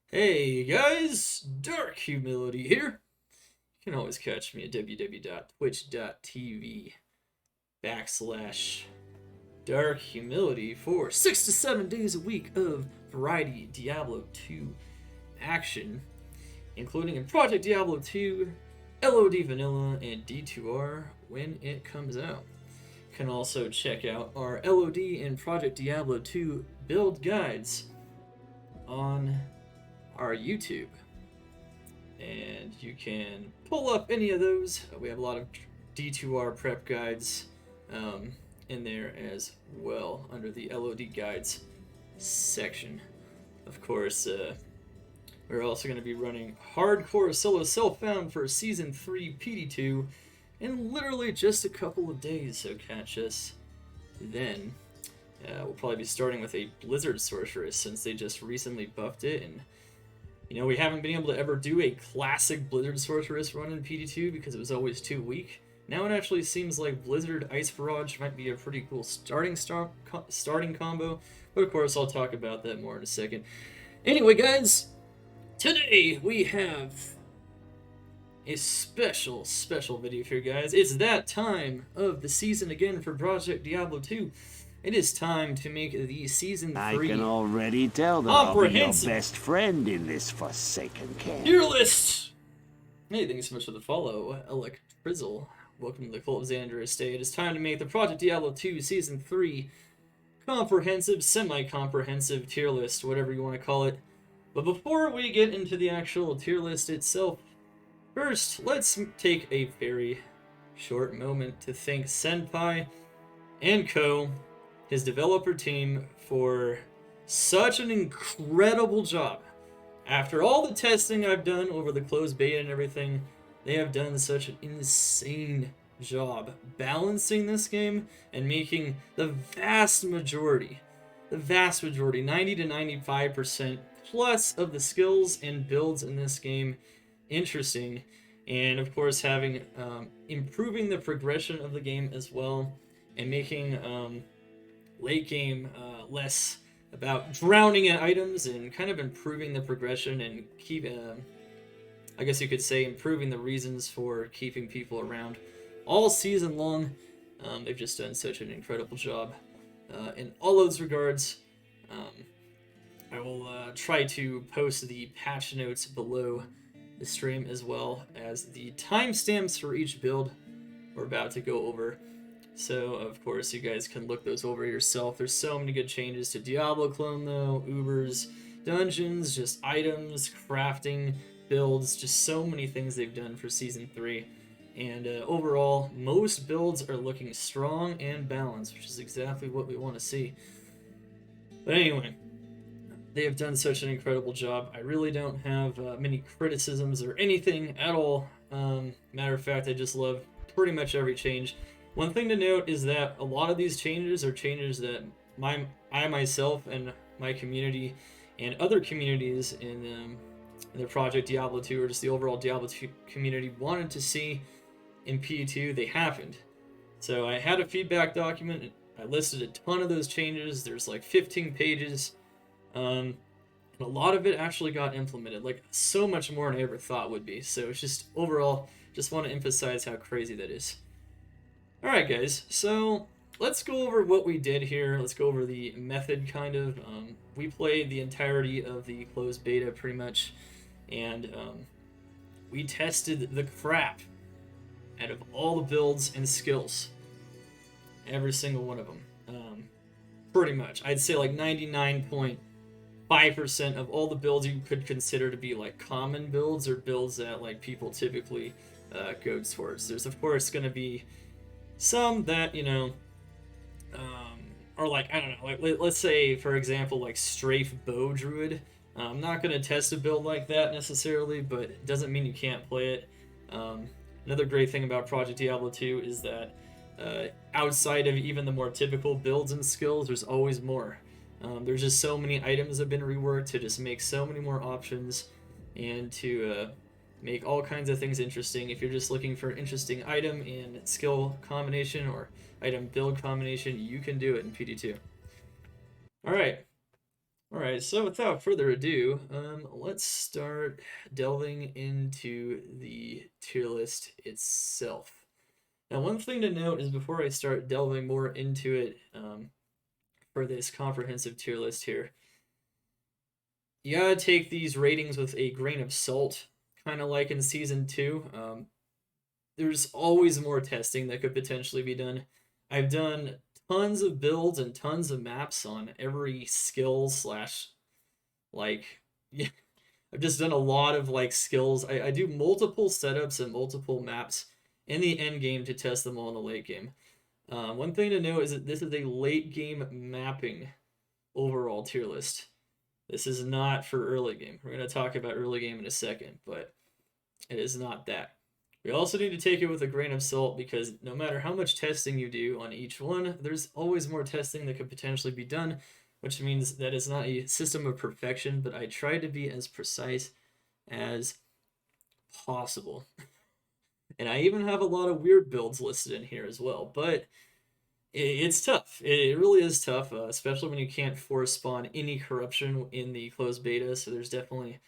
Hey guys, Dark Humility here. You can always catch me at www.twitch.tv/Dark Humility for 6 to 7 days a week of variety Diablo 2 action, including in Project Diablo 2, LOD Vanilla, and D2R when it comes out. You can also check out our LOD and Project Diablo 2 build guides on our YouTube. And you can pull up any of those. We have a lot of D2R prep guides in there as well under the LOD guides section. Of course, we're also going to be running hardcore solo self-found for season 3 PD2 in literally just a couple of days, so catch us then. We'll probably be starting with a Blizzard Sorceress since they just recently buffed it, and we haven't been able to ever do a classic Blizzard Sorceress run in PD2 because it was always too weak. Now it actually seems like Blizzard Ice Barrage might be a pretty cool starting combo, but of course I'll talk about that more in a second. Anyway, guys, today we have a special video for you guys. It's that time of the season again for Project Diablo 2. It is time to make the season 3 I can already tell that I'll be your comprehensive best friend in this forsaken camp. tier list. Hey, thanks so much for the follow, Alec Frizzle. Welcome to the Cult of Xander Estate. It is time to make the Project Diablo 2 Season 3 comprehensive, semi-comprehensive tier list, whatever you want to call it. But before we get into the actual tier list itself, first, let's take a very short moment to thank Senpai and Co., his developer team, for such an incredible job. After all the testing I've done over the closed beta and everything, they have done such an insane job balancing this game and making the vast majority, 90 to 95% plus of the skills and builds in this game interesting, and of course having improving the progression of the game as well, and making late game less about drowning at items and kind of improving the progression and I guess you could say improving the reasons for keeping people around all season long. They've just done such an incredible job in all those regards. I will try to post the patch notes below the stream as well as the timestamps for each build we're about to go over. So, of course, you guys can look those over yourself. There's so many good changes to Diablo clone, though. Ubers, dungeons, just items, crafting, builds, just so many things they've done for Season 3. And overall, most builds are looking strong and balanced, which is exactly what we want to see. But anyway, they have done such an incredible job. I really don't have many criticisms or anything at all. Matter of fact, I just love pretty much every change. One thing to note is that a lot of these changes are changes that I myself and my community and other communities in the Project Diablo 2 or just the overall Diablo 2 community wanted to see in P2. They happened. So I had a feedback document. I listed a ton of those changes. There's like 15 pages. And a lot of it actually got implemented, like so much more than I ever thought would be. So it's just overall, just want to emphasize how crazy that is. Alright guys, so let's go over what we did here. Let's go over the method kind of. We played the entirety of the closed beta pretty much, and we tested the crap out of all the builds and skills. Every single one of them. Pretty much. I'd say like 99.5% of all the builds you could consider to be like common builds or builds that like people typically go towards. There's of course going to be some that, are like, I don't know, like let's say, for example, like Strafe Bow Druid. I'm not going to test a build like that necessarily, but it doesn't mean you can't play it. Another great thing about Project Diablo 2 is that outside of even the more typical builds and skills, there's always more. There's just so many items that have been reworked to just make so many more options and to make all kinds of things interesting. If you're just looking for an interesting item and skill combination or item build combination, you can do it in PD2. Alright, Alright, so without further ado, let's start delving into the tier list itself. Now, one thing to note is before I start delving more into it for this comprehensive tier list here, you gotta take these ratings with a grain of salt, kind of like in Season 2. There's always more testing that could potentially be done. I've done tons of builds and tons of maps on every skill slash like yeah, I've just done a lot of like skills. I do multiple setups and multiple maps in the end game to test them all in the late game. One thing to note is that this is a late game mapping overall tier list. This is not for early game. We're going to talk about early game in a second, but it is not that. We also need to take it with a grain of salt because no matter how much testing you do on each one, there's always more testing that could potentially be done, which means that it's not a system of perfection, but I try to be as precise as possible. And I even have a lot of weird builds listed in here as well, but it's tough. It really is tough, especially when you can't force spawn any corruption in the closed beta, so there's definitely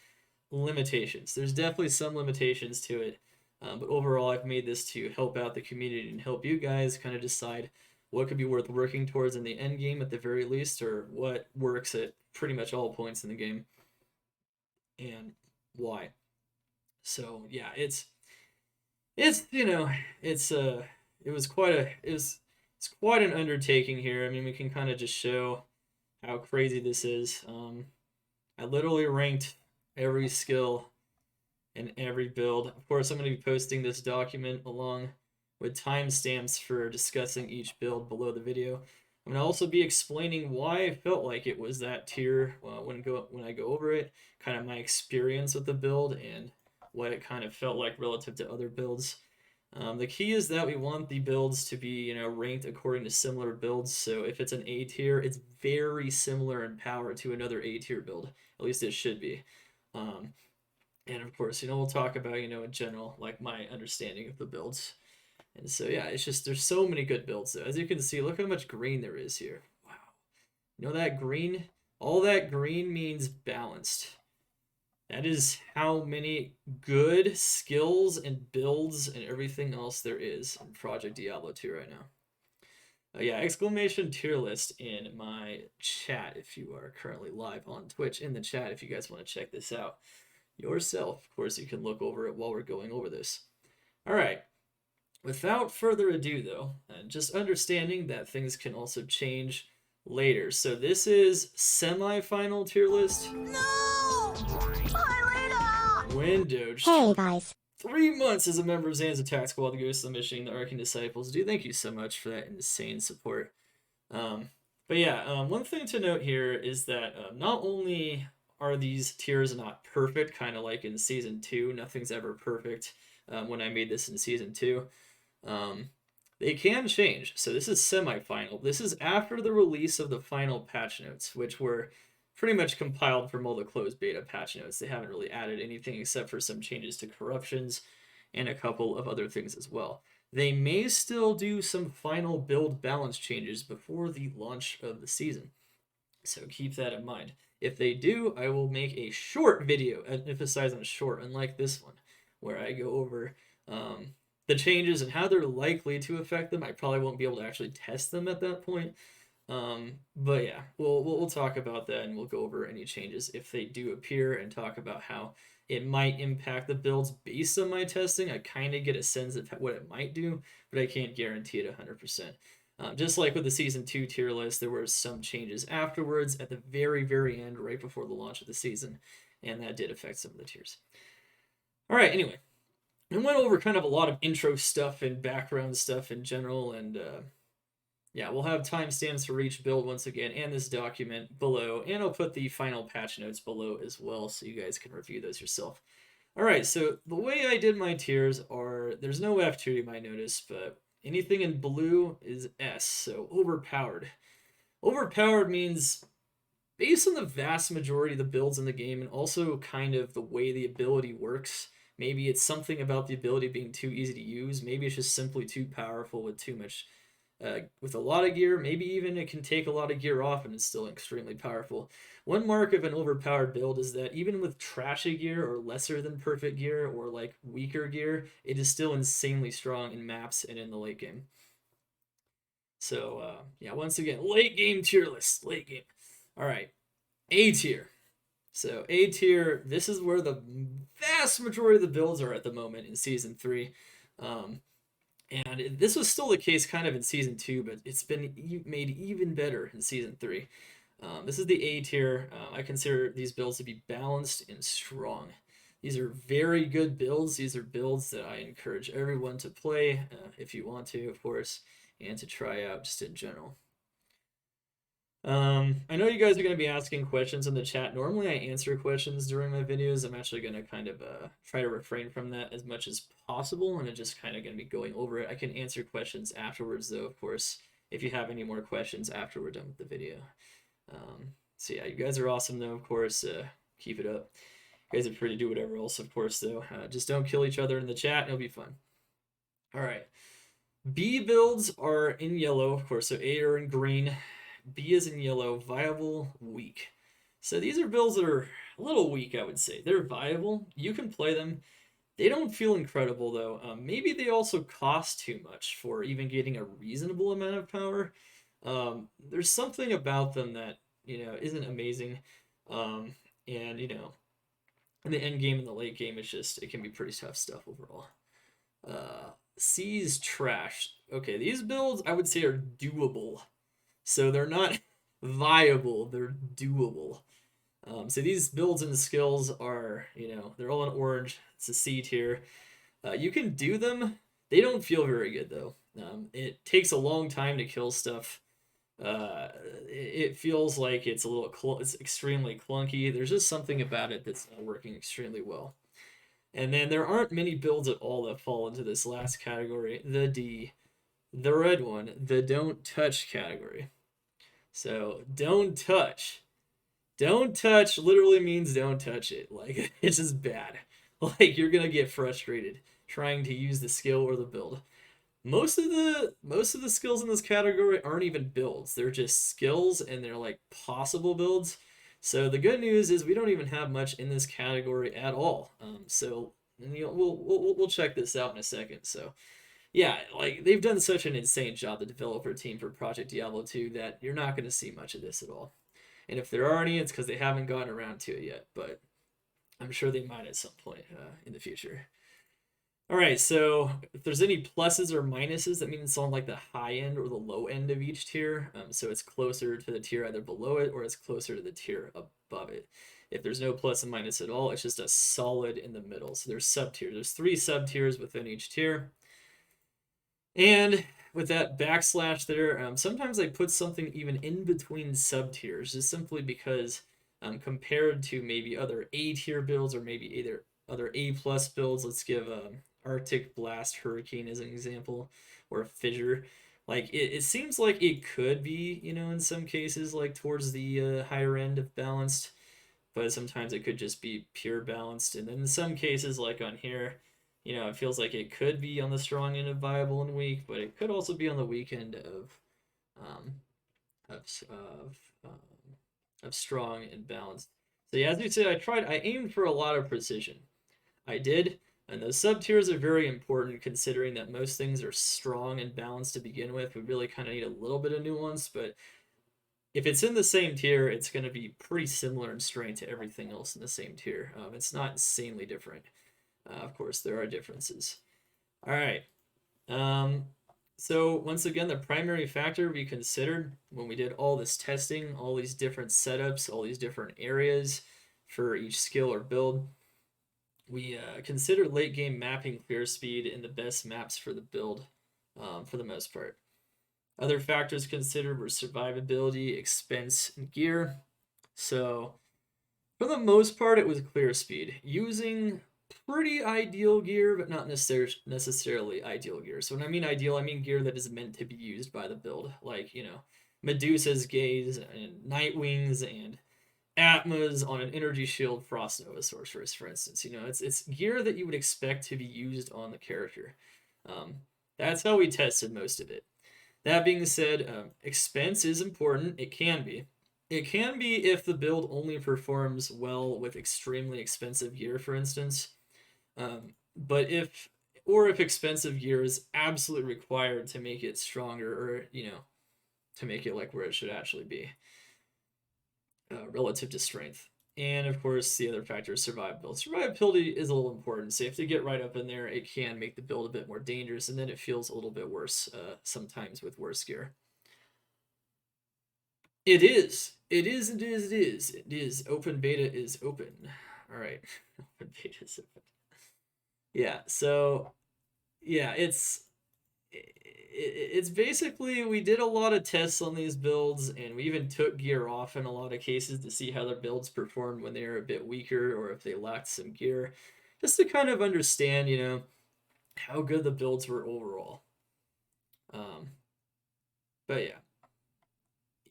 limitations. There's definitely some limitations to it, but overall, I've made this to help out the community and help you guys kind of decide what could be worth working towards in the end game at the very least, or what works at pretty much all points in the game, and why. So yeah, it's you know it's it was quite a it's quite an undertaking here. I mean, we can kind of just show how crazy this is. I literally ranked every skill in every build. Of course, I'm going to be posting this document along with timestamps for discussing each build below the video. I'm going to also be explaining why I felt like it was that tier when I go over it, kind of my experience with the build and what it kind of felt like relative to other builds. The key is that we want the builds to be, ranked according to similar builds. So if it's an A tier, it's very similar in power to another A tier build. At least it should be. And of course, we'll talk about, in general, like my understanding of the builds. And so, yeah, it's just, there's so many good builds. Though. As you can see, look how much green there is here. Wow. That green? All that green means balanced. That is how many good skills and builds and everything else there is in Project Diablo 2 right now. Yeah, exclamation tier list in my chat if you are currently live on Twitch. In the chat if you guys want to check this out yourself. Of course, you can look over it while we're going over this. All right. Without further ado, though, just understanding that things can also change later. So this is semi-final tier list. No! Windowed. Hey, guys. 3 months as a member of Zan's Attack Squad, the Ghost of the Machine, the Arcane Disciples. Dude, thank you so much for that insane support. But yeah, one thing to note here is that not only are these tiers not perfect, kind of like in Season 2, nothing's ever perfect when I made this in Season 2. They can change. So this is semi-final. This is after the release of the final patch notes, which were pretty much compiled from all the closed beta patch notes. They haven't really added anything except for some changes to corruptions and a couple of other things as well. They may still do some final build balance changes before the launch of the season. So keep that in mind. If they do, I will make a short video, emphasize on short, unlike this one, where I go over the changes and how they're likely to affect them. I probably won't be able to actually test them at that point. But yeah, we'll talk about that and we'll go over any changes if they do appear and talk about how it might impact the builds based on my testing. I kind of get a sense of what it might do, but I can't guarantee it 100%. Just like with the Season 2 tier list, there were some changes afterwards at the very, very end, right before the launch of the season, and that did affect some of the tiers. All right, anyway, we went over kind of a lot of intro stuff and background stuff in general, and yeah, we'll have timestamps for each build once again, and this document below, and I'll put the final patch notes below as well, so you guys can review those yourself. All right, so the way I did my tiers are, there's no F2 you might notice, but anything in blue is S, so overpowered. Overpowered means, based on the vast majority of the builds in the game, and also kind of the way the ability works, maybe it's something about the ability being too easy to use, maybe it's just simply too powerful with too much with a lot of gear. Maybe even it can take a lot of gear off and it's still extremely powerful. One mark of an overpowered build is that even with trashy gear or lesser than perfect gear or like weaker gear, it is still insanely strong in maps and in the late game. So yeah, once again, late game tier list, late game. All right, A tier. So A tier, this is where the vast majority of the builds are at the moment in Season 3. And this was still the case kind of in Season 2, but it's been made even better in Season 3. This is the A tier. I consider these builds to be balanced and strong. These are very good builds. These are builds that I encourage everyone to play, if you want to, of course, and to try out just in general. I know you guys are going to be asking questions in the chat. Normally I answer questions during my videos. I'm actually going to kind of try to refrain from that as much as possible, and I'm just kind of going to be going over it. I can answer questions afterwards, though, of course, if you have any more questions after we're done with the video. So yeah, you guys are awesome, though, of course. Keep it up. You guys are free to do whatever else, of course, though. Just don't kill each other in the chat, and it'll be fun. All right. B builds are in yellow, of course, so A are in green. B is in yellow, viable, weak. So these are builds that are a little weak, I would say. They're viable. You can play them. They don't feel incredible, though. Maybe they also cost too much for even getting a reasonable amount of power. There's something about them that, isn't amazing. And, in the end game and the late game, it can be pretty tough stuff overall. C's trash. Okay, these builds, I would say, are doable. So they're not viable, they're doable. So these builds and skills are, they're all in orange. It's a C tier. You can do them. They don't feel very good, though. It takes a long time to kill stuff. It feels like it's it's extremely clunky. There's just something about it that's not working extremely well. And then there aren't many builds at all that fall into this last category, the D, the red one, the don't touch category. So don't touch. Don't touch literally means don't touch it. Like, it's just bad. Like, you're gonna get frustrated trying to use the skill or the build. Most of the skills in this category aren't even builds. They're just skills and they're like possible builds. So the good news is we don't even have much in this category at all. So we'll check this out in a second. So yeah, like they've done such an insane job, the developer team for Project Diablo 2, that you're not going to see much of this at all. And if there are any, it's because they haven't gotten around to it yet, but I'm sure they might at some point in the future. All right, so if there's any pluses or minuses, that means it's on like the high end or the low end of each tier. So it's closer to the tier either below it or it's closer to the tier above it. If there's no plus and minus at all, it's just a solid in the middle. So there's sub-tiers. There's 3 sub-tiers within each tier. And with that backslash there, sometimes I put something even in between sub-tiers, just simply because compared to maybe other A-tier builds or maybe either other A-plus builds, let's give Arctic Blast Hurricane as an example, or a Fissure. Like, it seems like it could be, in some cases, like towards the higher end of balanced, but sometimes it could just be pure balanced. And then in some cases, like on here, it feels like it could be on the strong end of viable and weak, but it could also be on the weak end of strong and balanced. So yeah, as you said, I aimed for a lot of precision. I did, and those sub-tiers are very important considering that most things are strong and balanced to begin with. We really kind of need a little bit of nuance, but if it's in the same tier, it's going to be pretty similar in strength to everything else in the same tier. It's not insanely different. Of course, there are differences. All right. So once again, the primary factor we considered when we did all this testing, all these different setups, all these different areas for each skill or build, we considered late game mapping clear speed in the best maps for the build, for the most part. Other factors considered were survivability, expense, and gear. So for the most part, it was clear speed. Using pretty ideal gear, but not necessarily ideal gear. So when I mean ideal, I mean gear that is meant to be used by the build. Like, Medusa's Gaze and Nightwings and Atmas on an energy shield Frost Nova Sorceress, for instance. It's gear that you would expect to be used on the character. That's how we tested most of it. That being said, expense is important. It can be. It can be if the build only performs well with extremely expensive gear, for instance. But if expensive gear is absolutely required to make it stronger, or to make it like where it should actually be, relative to strength. And of course, the other factor is survivability. Survivability is a little important. So if they get right up in there, it can make the build a bit more dangerous, and then it feels a little bit worse sometimes with worse gear. It is. It is. It is. It is. It is. Open beta is open. All right. Open beta is open. Yeah. So, yeah, it's basically we did a lot of tests on these builds, and we even took gear off in a lot of cases to see how their builds performed when they were a bit weaker or if they lacked some gear, just to kind of understand, how good the builds were overall. But yeah,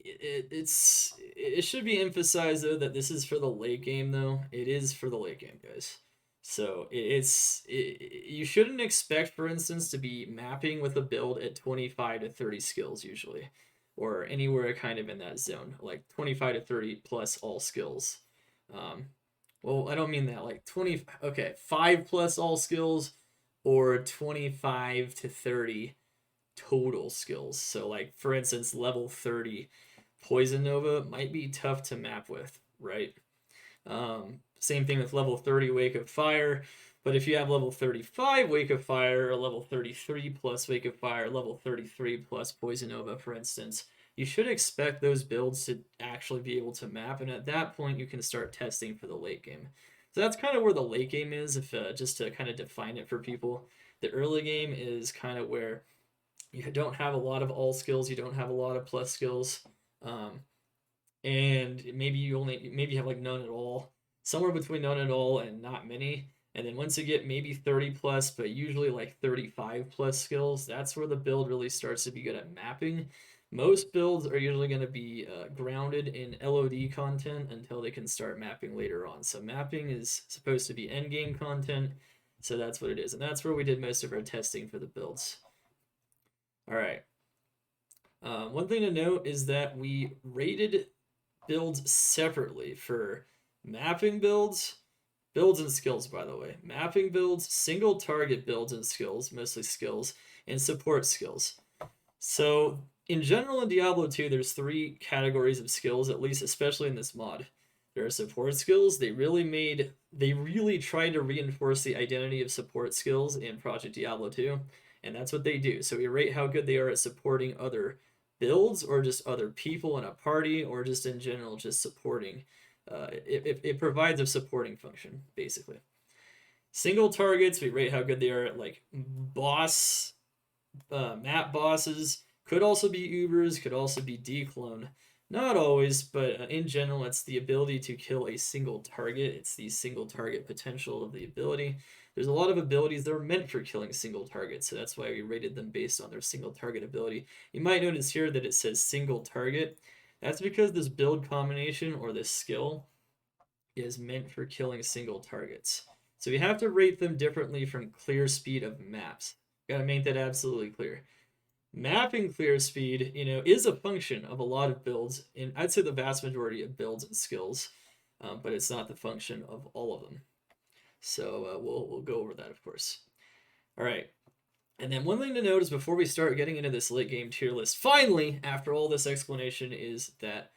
it should be emphasized though that this is for the late game though. It is for the late game, guys. So you shouldn't expect, for instance, to be mapping with a build at 25 to 30 skills usually, or anywhere kind of in that zone, like 25 to 30 plus all skills. Well, I don't mean that, like 20, okay, 5 plus all skills, or 25 to 30 total skills. So like, for instance, level 30 Poison Nova might be tough to map with, right? Same thing with level 30 Wake of Fire. But if you have level 35 Wake of Fire, or level 33 plus Wake of Fire, level 33 plus Poison Nova, for instance, you should expect those builds to actually be able to map. And at that point, you can start testing for the late game. So that's kind of where the late game is, if just to kind of define it for people. The early game is kind of where you don't have a lot of all skills, you don't have a lot of plus skills, and maybe you have like none at all, somewhere between none at all and not many. And then once you get maybe 30 plus, but usually like 35 plus skills, that's where the build really starts to be good at mapping. Most builds are usually going to be grounded in LOD content until they can start mapping later on. So mapping is supposed to be endgame content, so that's what it is. And that's where we did most of our testing for the builds. All right. One thing to note is that we rated builds separately for mapping builds and skills, by the way. Mapping builds, single target builds and skills, mostly skills, and support skills. So in general in Diablo 2, there's 3 categories of skills, at least especially in this mod. There are support skills. They really tried to reinforce the identity of support skills in Project Diablo 2, and that's what they do. So we rate how good they are at supporting other builds, or just other people in a party, or just in general just supporting. It provides a supporting function, basically. Single targets, we rate how good they are at like map bosses. Could also be Ubers, could also be declone. Not always, but in general, it's the ability to kill a single target. It's the single target potential of the ability. There's a lot of abilities that are meant for killing single targets, so that's why we rated them based on their single target ability. You might notice here that it says single target. That's because this build combination, or this skill, is meant for killing single targets. So we have to rate them differently from clear speed of maps. Gotta make that absolutely clear. Mapping clear speed, is a function of a lot of builds, and I'd say the vast majority of builds and skills, but it's not the function of all of them. So we'll go over that, of course. All right. And then one thing to note is, before we start getting into this late game tier list, finally, after all this explanation, is that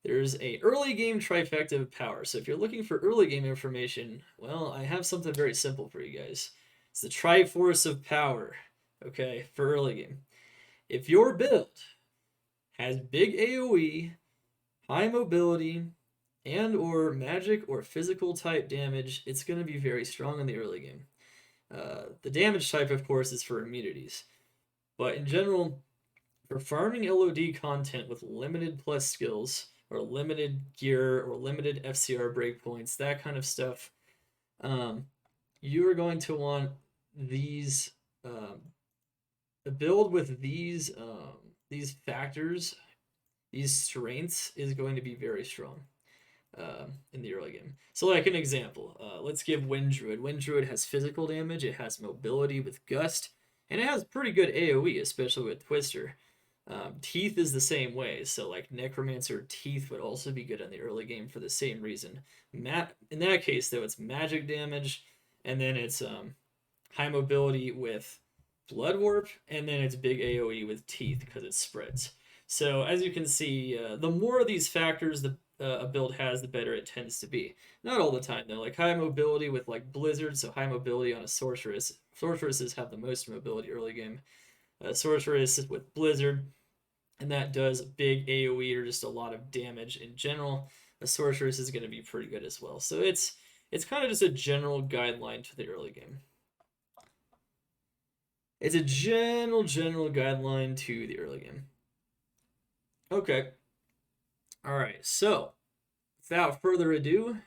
there's a early game trifecta of power. So if you're looking for early game information, well, I have something very simple for you guys. It's the Triforce of Power, okay, for early game. If your build has big AoE, high mobility, and or magic or physical type damage, it's going to be very strong in the early game. The damage type, of course, is for immunities. But in general, for farming LOD content with limited plus skills, or limited gear, or limited FCR breakpoints, that kind of stuff, you are going to want these, a build with these factors, these strengths, is going to be very strong in the early game. So like an example, let's give Wind Druid. Wind Druid has physical damage, it has mobility with Gust, and it has pretty good AoE, especially with Twister. Teeth is the same way, so like Necromancer Teeth would also be good in the early game for the same reason. In that case, though, it's magic damage, and then it's high mobility with Blood Warp, and then it's big AoE with Teeth because it spreads. So as you can see, the more of these factors a build has, the better it tends to be. Not all the time though. Like high mobility with like Blizzard, so high mobility on a Sorceress. Sorceresses have the most mobility early game. Sorceress with Blizzard, and that does big AoE or just a lot of damage in general. A Sorceress is going to be pretty good as well. So it's kind of just a general guideline to the early game. It's a general guideline to the early game. Okay. All right. So, without further ado,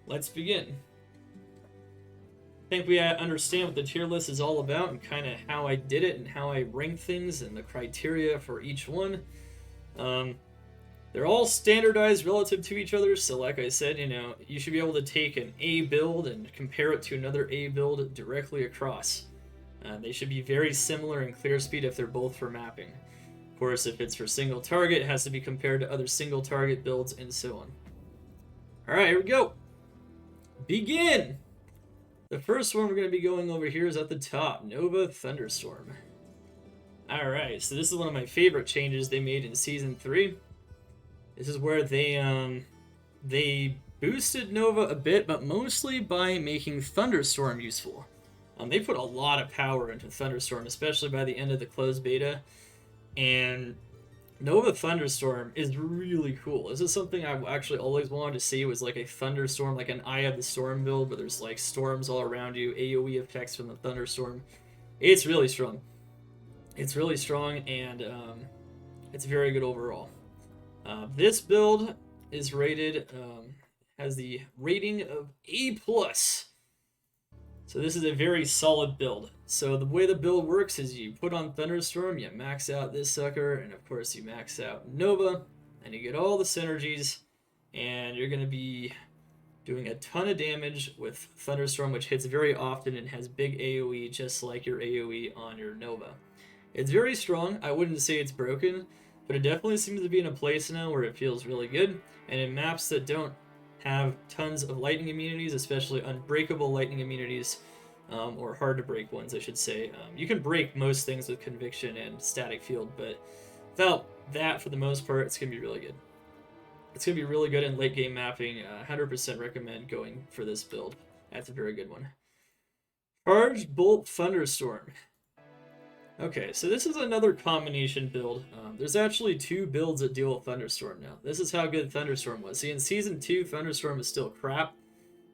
let's begin. I think we understand what the tier list is all about and kind of how I did it and how I ranked things and the criteria for each one. They're all standardized relative to each other, so like I said, you should be able to take an A build and compare it to another A build directly across. They should be very similar in clear speed if they're both for mapping. Of course, if it's for single target, it has to be compared to other single target builds and so on. Alright, here we go. Begin! The first one we're going to be going over here is at the top, Nova Thunderstorm. Alright, so this is one of my favorite changes they made in Season 3. This is where they boosted Nova a bit, but mostly by making Thunderstorm useful. They put a lot of power into Thunderstorm, especially by the end of the closed beta, and Nova Thunderstorm is really cool. This is something I've actually always wanted to see, was like a Thunderstorm, like an Eye of the Storm build, where there's like storms all around you, AoE effects from the Thunderstorm. It's really strong. It's really strong, and it's very good overall. This build is rated, has the rating of A+. So this is a very solid build. So the way the build works is you put on Thunderstorm, you max out this sucker, and of course you max out Nova, and you get all the synergies, and you're going to be doing a ton of damage with Thunderstorm, which hits very often and has big AoE, just like your AoE on your Nova. It's very strong. I wouldn't say it's broken, but it definitely seems to be in a place now where it feels really good, and in maps that don't have tons of lightning immunities, especially unbreakable lightning immunities, or hard to break ones, I should say. You can break most things with Conviction and Static Field, but without that, for the most part, it's going to be really good. It's going to be really good in late game mapping. 100% recommend going for this build. That's a very good one. Charge Bolt Thunderstorm. Okay, so this is another combination build. There's actually two builds that deal with Thunderstorm now. This is how good Thunderstorm was. See, in Season 2, Thunderstorm was still crap.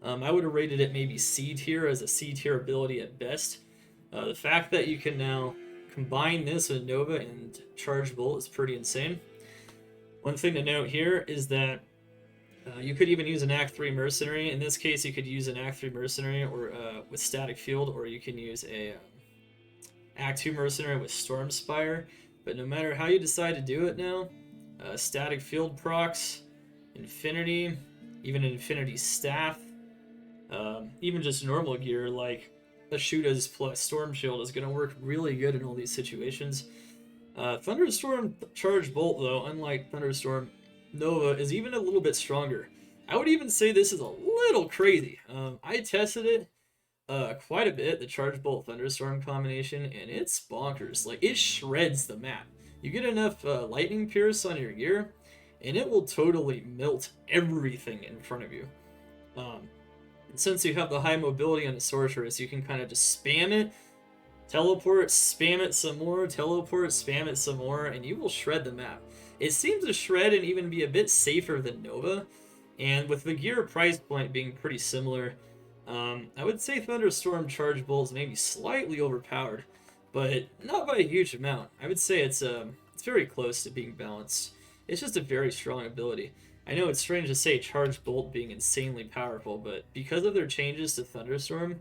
I would have rated it maybe C tier, as a C tier ability at best. The fact that you can now combine this with Nova and Charge Bolt is pretty insane. One thing to note here is that you could even use an Act 3 Mercenary. In this case, you could use an Act 3 Mercenary or with Static Field, or you can use a Act 2 Mercenary with Stormspire. But no matter how you decide to do it now, Static Field procs, Infinity, even Infinity Staff, even just normal gear like Ashuda's plus Storm Shield is going to work really good in all these situations. Thunderstorm Charge Bolt, though, unlike Thunderstorm Nova, is even a little bit stronger. I would even say this is a little crazy. I tested it quite a bit, the Charge Bolt Thunderstorm combination, and it's bonkers. Like, it shreds the map. You get enough Lightning Pierce on your gear, and it will totally melt everything in front of you. And since you have the high mobility on the Sorceress, you can kind of just spam it, teleport, spam it some more, teleport, spam it some more, and you will shred the map. It seems to shred and even be a bit safer than Nova, and with the gear price point being pretty similar, I would say Thunderstorm Charge Bolt is maybe slightly overpowered, but not by a huge amount. I would say it's very close to being balanced. It's just a very strong ability. I know it's strange to say Charge Bolt being insanely powerful, but because of their changes to Thunderstorm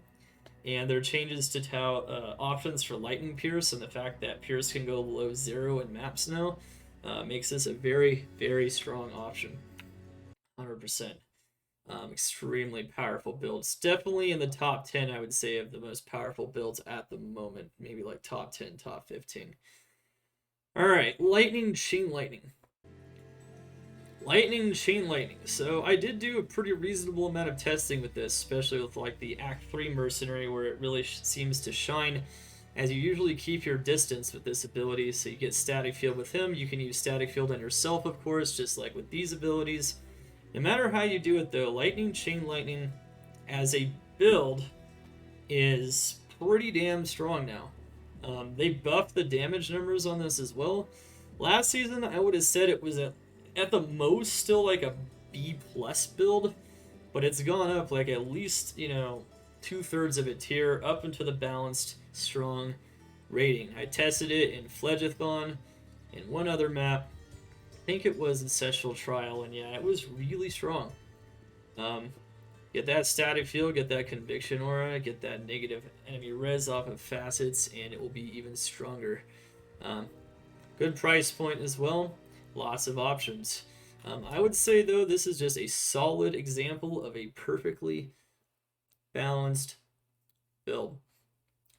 and their changes to how options for Lightning Pierce and the fact that Pierce can go below 0 in maps now, makes this a very, very strong option. 100%. Extremely powerful builds. Definitely in the top 10, I would say, of the most powerful builds at the moment. Maybe like top 10, top 15. Alright, lightning, chain lightning. Lightning, chain lightning. So I did do a pretty reasonable amount of testing with this, especially with like the Act 3 mercenary where it really seems to shine, as you usually keep your distance with this ability. So you get static field with him, you can use static field on yourself of course, just like with these abilities. No matter how you do it though, lightning, chain lightning as a build is pretty damn strong now. They buffed the damage numbers on this as well. Last season I would have said it was at the most still like a B plus build, but it's gone up like at least, you know, 2/3 of a tier up into the balanced strong rating. I tested it in Fledgethon and one other map. I think it was Ancestral Trial, and yeah, it was really strong. Get that static field, get that conviction aura, get that negative enemy res off of facets, and it will be even stronger. Good price point as well. Lots of options. I would say, though, this is just a solid example of a perfectly balanced build.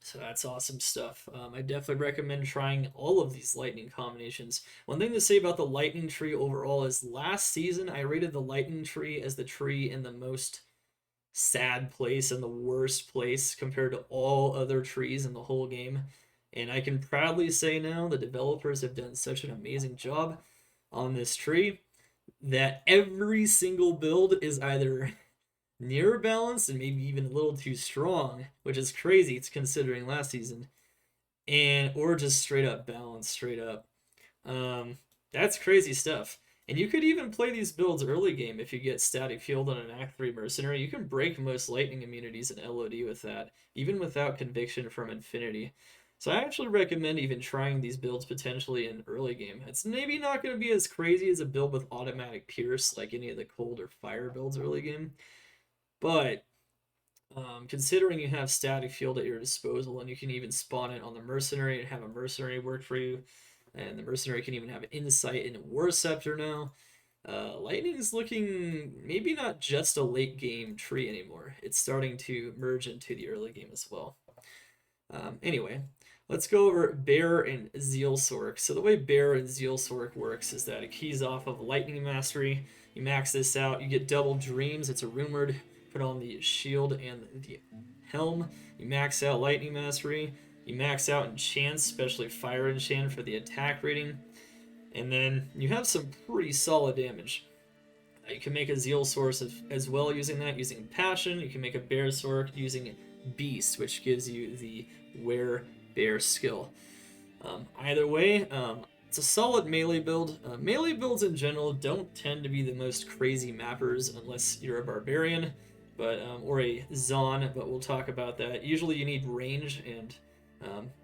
So that's awesome stuff. I definitely recommend trying all of these lightning combinations. One thing to say about the lightning tree overall is last season I rated the lightning tree as the tree in the most sad place and the worst place compared to all other trees in the whole game. And I can proudly say now the developers have done such an amazing job on this tree that every single build is either near balanced and maybe even a little too strong, which is crazy. It's considering last season, and or just straight up balanced, straight up. That's crazy stuff. And you could even play these builds early game if you get static field on an Act 3 mercenary. You can break most lightning immunities in LOD with that, even without conviction from Infinity. So I actually recommend even trying these builds potentially in early game. It's maybe not going to be as crazy as a build with automatic pierce like any of the cold or fire builds early game, but considering you have static field at your disposal and you can even spawn it on the mercenary and have a mercenary work for you, and the mercenary can even have insight in War Scepter now. Lightning is looking maybe not just a late game tree anymore. It's starting to merge into the early game as well. Anyway, let's go over Bear and Zeal Sork. So the way Bear and Zeal Sork works is that it keys off of Lightning Mastery. You max this out, you get double dreams. It's a rumored. Put on the shield and the helm. You max out Lightning Mastery. You max out enchants, especially Fire Enchant for the attack rating. And then you have some pretty solid damage. You can make a Zeal Source as well using that, using Passion. You can make a Bear Sork using Beast, which gives you the Were Bear skill. Either way, it's a solid melee build. Melee builds in general don't tend to be the most crazy mappers unless you're a Barbarian, but or a Zon, but we'll talk about that. Usually you need range, and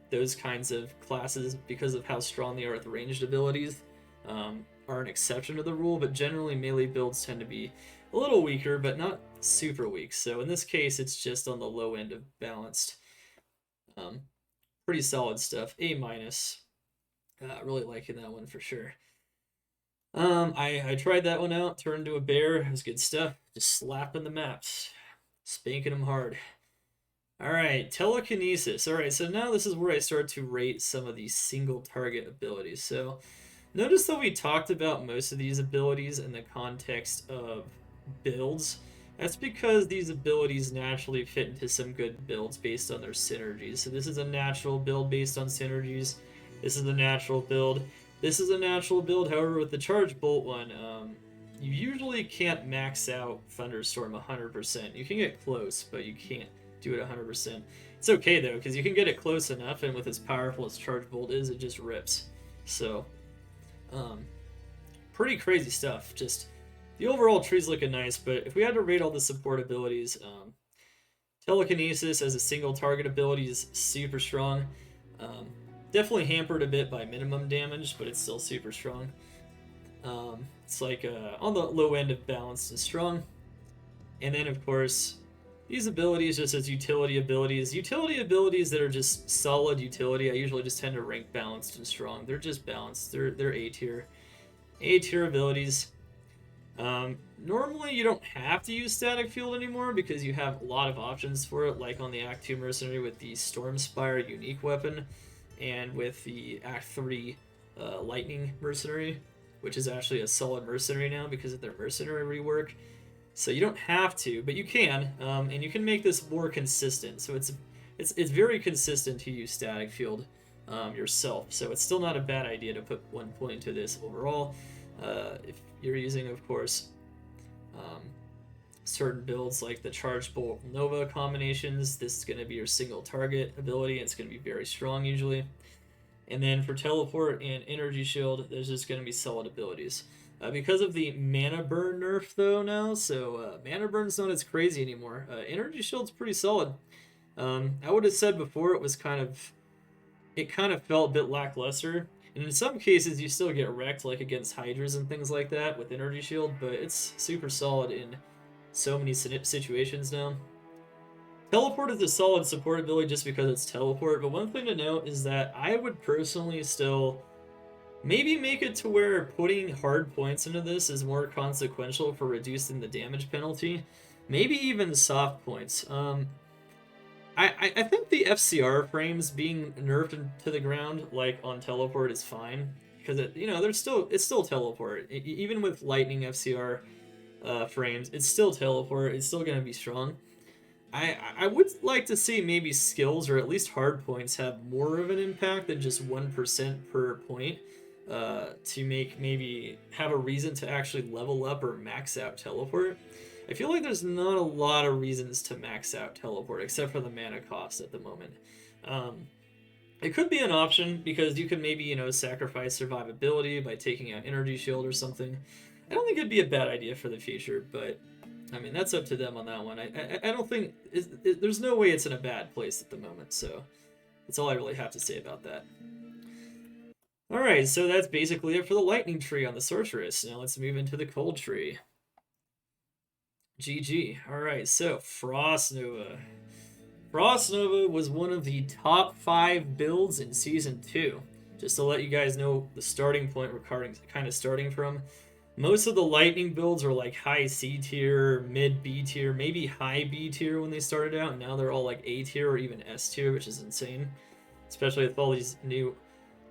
those kinds of classes, because of how strong they are with ranged abilities, are an exception to the rule, but generally melee builds tend to be a little weaker, but not super weak. So in this case, it's just on the low end of balanced. Pretty solid stuff. A minus. Really liking that one for sure. I tried that one out, turned into a bear. It was good stuff. Just slapping the maps, spanking them hard. Alright, telekinesis. Alright, so now this is where I start to rate some of these single target abilities. So notice that we talked about most of these abilities in the context of builds. That's because these abilities naturally fit into some good builds based on their synergies. So this is a natural build based on synergies. This is a natural build. This is a natural build. However, with the Charge Bolt one, you usually can't max out Thunderstorm 100%. You can get close, but you can't do it 100%. It's okay though, because you can get it close enough, and with as powerful as Charge Bolt is, it just rips. So, pretty crazy stuff. Just the overall tree's looking nice, but if we had to rate all the support abilities, Telekinesis as a single target ability is super strong. Definitely hampered a bit by minimum damage, but it's still super strong. It's like on the low end of balanced and strong. And then, of course, these abilities just as utility abilities. Utility abilities that are just solid utility, I usually just tend to rank balanced and strong. They're just balanced. They're A tier. A tier abilities. Normally you don't have to use Static Field anymore because you have a lot of options for it, like on the Act 2 Mercenary with the Stormspire unique weapon, and with the Act 3 Lightning Mercenary, which is actually a solid mercenary now because of their mercenary rework. So you don't have to, but you can, and you can make this more consistent. So it's very consistent to use static field yourself. So it's still not a bad idea to put 1 point into this overall. If you're using, of course, certain builds like the Charge Bolt Nova combinations, this is going to be your single target ability. It's going to be very strong usually. And then for Teleport and Energy Shield, there's just going to be solid abilities. Because of the Mana Burn nerf though now, so Mana Burn's not as crazy anymore. Energy Shield's pretty solid. I would have said before it kind of felt a bit lackluster. And in some cases you still get wrecked, like against Hydras and things like that with Energy Shield, but it's super solid in so many situations now. Teleport is a solid support ability just because it's teleport, but one thing to note is that I would personally still maybe make it to where putting hard points into this is more consequential for reducing the damage penalty. Maybe even soft points. I think the FCR frames being nerfed to the ground, like on teleport, is fine because it's still teleport. Even with lightning FCR frames, it's still teleport. It's still gonna be strong. I would like to see maybe skills or at least hard points have more of an impact than just 1% per point to maybe have a reason to actually level up or max out teleport. I feel like there's not a lot of reasons to max out teleport except for the mana cost at the moment. It could be an option because you can maybe, sacrifice survivability by taking out Energy Shield or something. I don't think it'd be a bad idea for the future, but I mean, that's up to them on that one. I don't think... there's no way it's in a bad place at the moment, so that's all I really have to say about that. Alright, so that's basically it for the Lightning Tree on the Sorceress. Now let's move into the Cold Tree. GG. Alright, so Frost Nova. Frost Nova was one of the top 5 builds in Season 2. Just to let you guys know the starting point we're kind of starting from. Most of the Lightning builds are like high C tier, mid B tier, maybe high B tier when they started out, and now they're all like A tier or even S tier, which is insane. Especially with all these new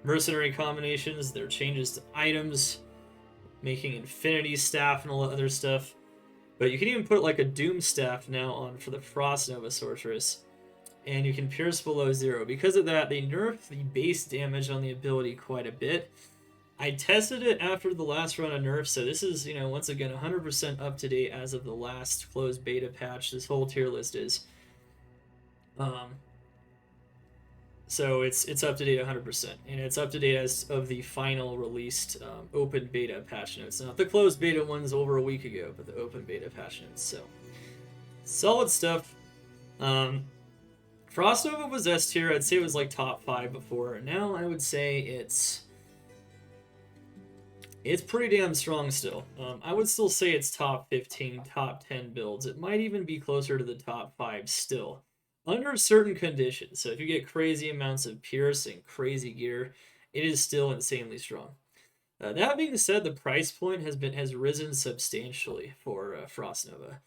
mercenary combinations, their changes to items, making Infinity Staff and all that other stuff. But you can even put like a Doom Staff now on for the Frost Nova Sorceress, and you can pierce below 0. Because of that, they nerfed the base damage on the ability quite a bit. I tested it after the last run of nerfs, so this is, once again, 100% up to date as of the last closed beta patch. This whole tier list is. So it's up to date 100%, and it's up to date as of the final released open beta patch notes. Not the closed beta ones over a week ago, but the open beta patch notes. So solid stuff. Frost Nova was S tier. I'd say it was like top 5 before. Now I would say it's pretty damn strong still. I would still say it's top 15, top 10 builds. It might even be closer to the top 5 still. Under certain conditions. So if you get crazy amounts of Pierce and crazy gear, it is still insanely strong. That being said, the price point has risen substantially for Frost Nova.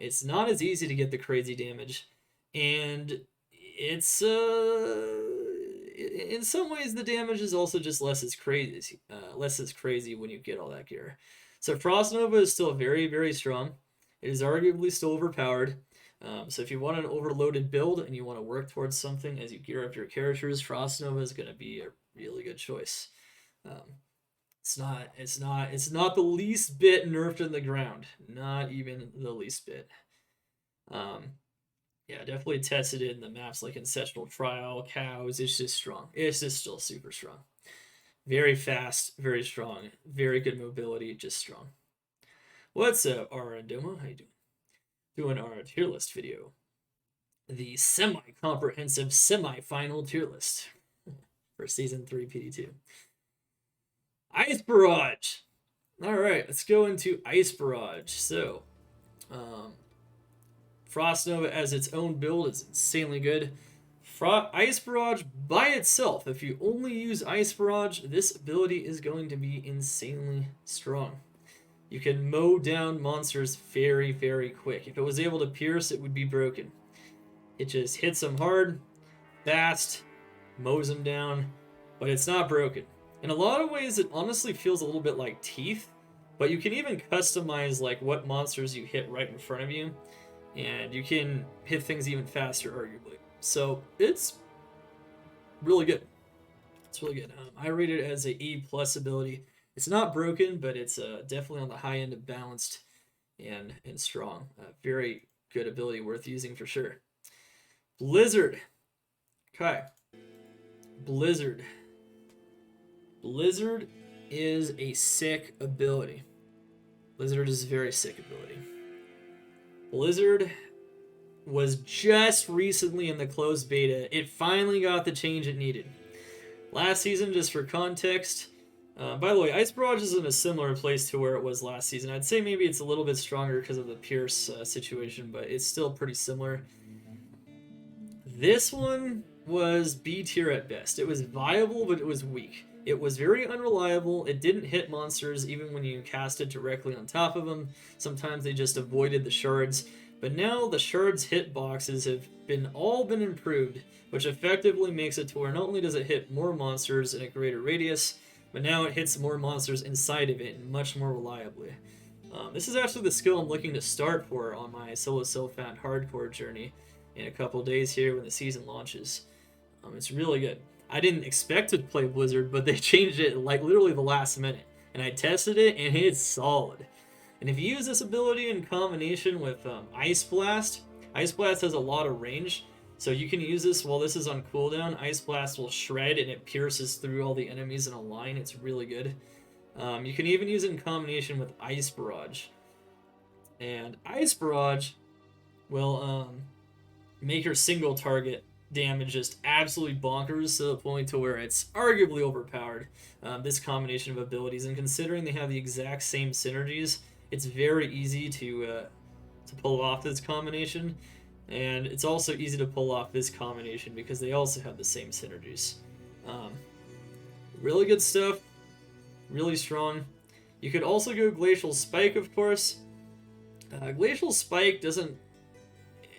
It's not as easy to get the crazy damage, and it's in some ways the damage is also just less as crazy when you get all that gear. So Frost Nova is still very, very strong. It is arguably still overpowered. So if you want an overloaded build and you want to work towards something as you gear up your characters, Frost Nova is going to be a really good choice. It's not the least bit nerfed in the ground. Not even the least bit. Yeah, definitely tested it in the maps like Ancestral Trial, Cows. It's just strong. It's just still super strong. Very fast, very strong, very good mobility, just strong. What's up, Arandoma? How you doing? Doing our tier list video. The semi-comprehensive semi-final tier list for Season 3 PD2. Ice Barrage! Alright, let's go into Ice Barrage. So, Frost Nova as its own build is insanely good. Ice Barrage by itself, if you only use Ice Barrage, this ability is going to be insanely strong. You can mow down monsters very, very quick. If it was able to pierce, it would be broken. It just hits them hard, fast, mows them down, but it's not broken. In a lot of ways, it honestly feels a little bit like Teeth, but you can even customize like what monsters you hit right in front of you, and you can hit things even faster, arguably. So it's really good. It's really good. I rate it as a E+ ability. It's not broken, but it's definitely on the high end of balanced and strong. Very good ability, worth using for sure. Blizzard. Okay. Blizzard. Blizzard is a sick ability. Blizzard is a very sick ability. Blizzard was just recently in the closed beta. It finally got the change it needed. Last season, just for context, by the way, Ice Barrage is in a similar place to where it was last season. I'd say maybe it's a little bit stronger because of the Pierce situation, but it's still pretty similar. This one was B tier at best. It was viable, but it was weak. It was very unreliable. It didn't hit monsters even when you cast it directly on top of them. Sometimes they just avoided the shards. But now the shards hitboxes have all been improved, which effectively makes it to where not only does it hit more monsters in a greater radius, but now it hits more monsters inside of it and much more reliably. This is actually the skill I'm looking to start for on my solo self-found hardcore journey in a couple days here when the season launches. It's really good. I didn't expect to play Blizzard, but they changed it like literally the last minute, and I tested it and it's solid. And if you use this ability in combination with Ice Blast has a lot of range, so you can use this while this is on cooldown. Ice Blast will shred and it pierces through all the enemies in a line. It's really good. You can even use it in combination with Ice Barrage. And Ice Barrage will make your single target damage just absolutely bonkers to the point to where it's arguably overpowered, this combination of abilities. And considering they have the exact same synergies, it's very easy to pull off this combination. And it's also easy to pull off this combination because they also have the same synergies. Really good stuff. Really strong. You could also go Glacial Spike, of course. Glacial Spike doesn't...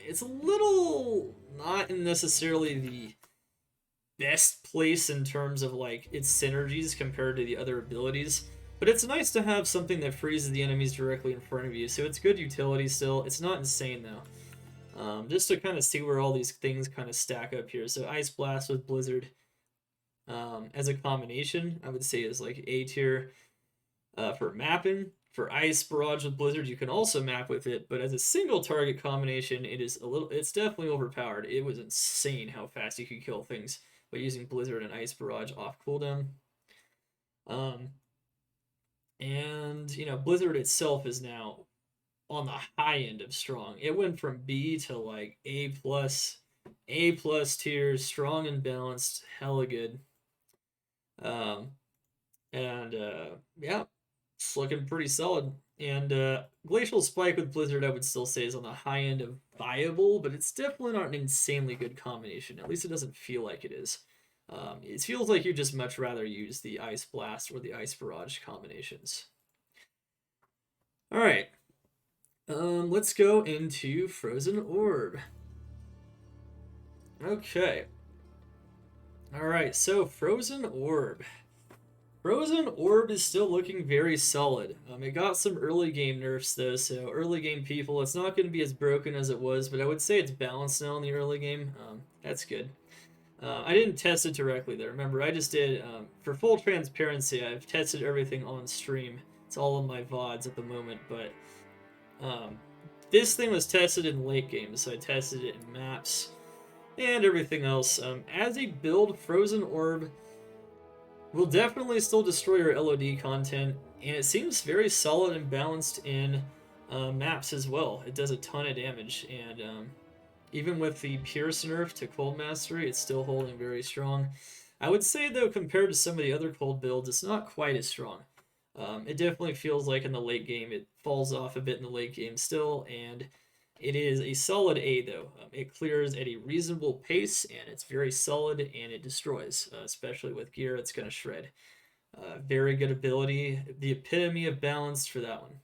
It's a little not necessarily the best place in terms of like its synergies compared to the other abilities, but it's nice to have something that freezes the enemies directly in front of you, so it's good utility still. It's not insane though. Just to kind of see where all these things kind of stack up here. So Ice Blast with Blizzard as a combination, I would say is like A tier for mapping. For Ice Barrage with Blizzard, you can also map with it, but as a single target combination, it's definitely overpowered. It was insane how fast you could kill things by using Blizzard and Ice Barrage off cooldown. And, you know, Blizzard itself is now on the high end of strong. It went from B to like A+, A+ tier, strong and balanced, hella good. Yeah, it's looking pretty solid. And Glacial Spike with Blizzard, I would still say, is on the high end of viable, but it's definitely not an insanely good combination. At least it doesn't feel like it is. It feels like you just much rather use the Ice Blast or the Ice Barrage combinations. Alright. Let's go into Frozen Orb. Okay. Alright, so Frozen Orb. Frozen Orb is still looking very solid. It got some early game nerfs though, so early game people, it's not going to be as broken as it was, but I would say it's balanced now in the early game. That's good. I didn't test it directly though. Remember, I just did, for full transparency, I've tested everything on stream. It's all in my VODs at the moment, but this thing was tested in late game, so I tested it in maps and everything else. As a build, Frozen Orb will definitely still destroy your LOD content, and it seems very solid and balanced in maps as well. It does a ton of damage, and even with the Pierce nerf to Cold Mastery, it's still holding very strong. I would say, though, compared to some of the other Cold builds, it's not quite as strong. It definitely feels like in the late game, it falls off a bit in the late game still, and it is a solid A, though. It clears at a reasonable pace, and it's very solid, and it destroys. Especially with gear, it's going to shred. Very good ability. The epitome of balance for that one.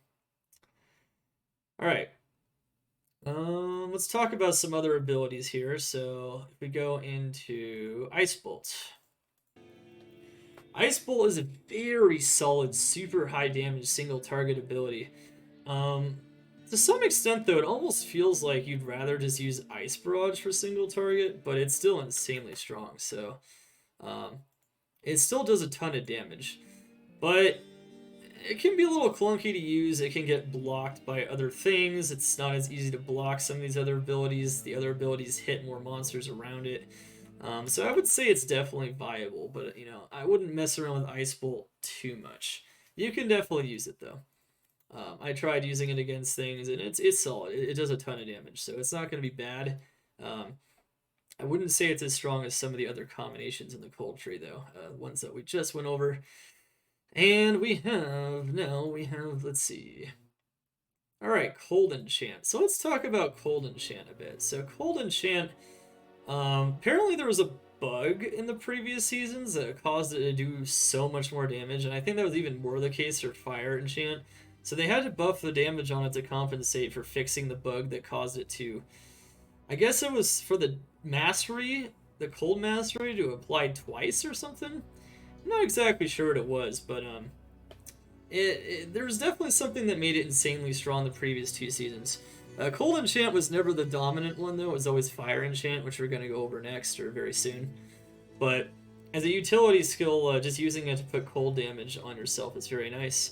Alright. Let's talk about some other abilities here. So, if we go into Ice Bolt. Ice Bolt is a very solid, super high damage single target ability. Um, to some extent, though, it almost feels like you'd rather just use Ice Barrage for single target, but it's still insanely strong. So um, it still does a ton of damage, but it can be a little clunky to use. It can get blocked by other things. It's not as easy to block some of these other abilities. The other abilities hit more monsters around it. So I would say it's definitely viable, but I wouldn't mess around with Ice Bolt too much. You can definitely use it though. I tried using it against things, and it's solid. It does a ton of damage, so it's not going to be bad. Um, I wouldn't say it's as strong as some of the other combinations in the cold tree though, ones that we just went over. And we have, let's see. All right, Cold Enchant. So let's talk about Cold Enchant a bit. So Cold Enchant, apparently there was a bug in the previous seasons that caused it to do so much more damage, and I think that was even more the case for Fire Enchant. So they had to buff the damage on it to compensate for fixing the bug that caused it to. I guess it was for the Mastery, the Cold Mastery, to apply twice or something. I'm not exactly sure what it was, but there was definitely something that made it insanely strong the previous two seasons. Cold Enchant was never the dominant one, though. It was always Fire Enchant, which we're going to go over next or very soon. But as a utility skill, just using it to put cold damage on yourself is very nice.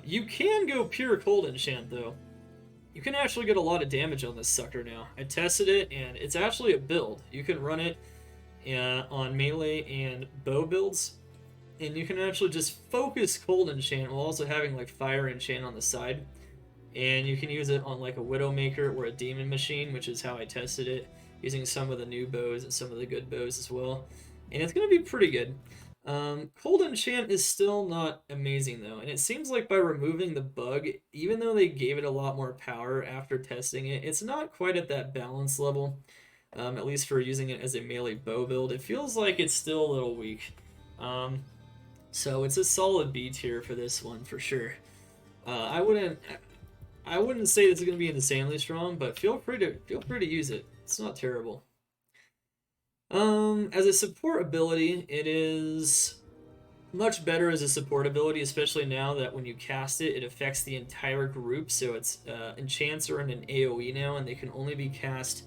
You can go pure Cold Enchant, though. You can actually get a lot of damage on this sucker now. I tested it, and it's actually a build. You can run it on melee and bow builds, and you can actually just focus Cold Enchant while also having like Fire Enchant on the side. And you can use it on like a Widowmaker or a Demon Machine, which is how I tested it, using some of the new bows and some of the good bows as well. And it's going to be pretty good. Cold Enchant is still not amazing though, and it seems like by removing the bug, even though they gave it a lot more power after testing it, it's not quite at that balance level. At least for using it as a melee bow build, it feels like it's still a little weak. So it's a solid B tier for this one for sure. I wouldn't say this is going to be insanely strong, but feel free to use it. It's not terrible. As a support ability, it is much better as a support ability, especially now that when you cast it, it affects the entire group. So it's enchants are in an AoE now, and they can only be cast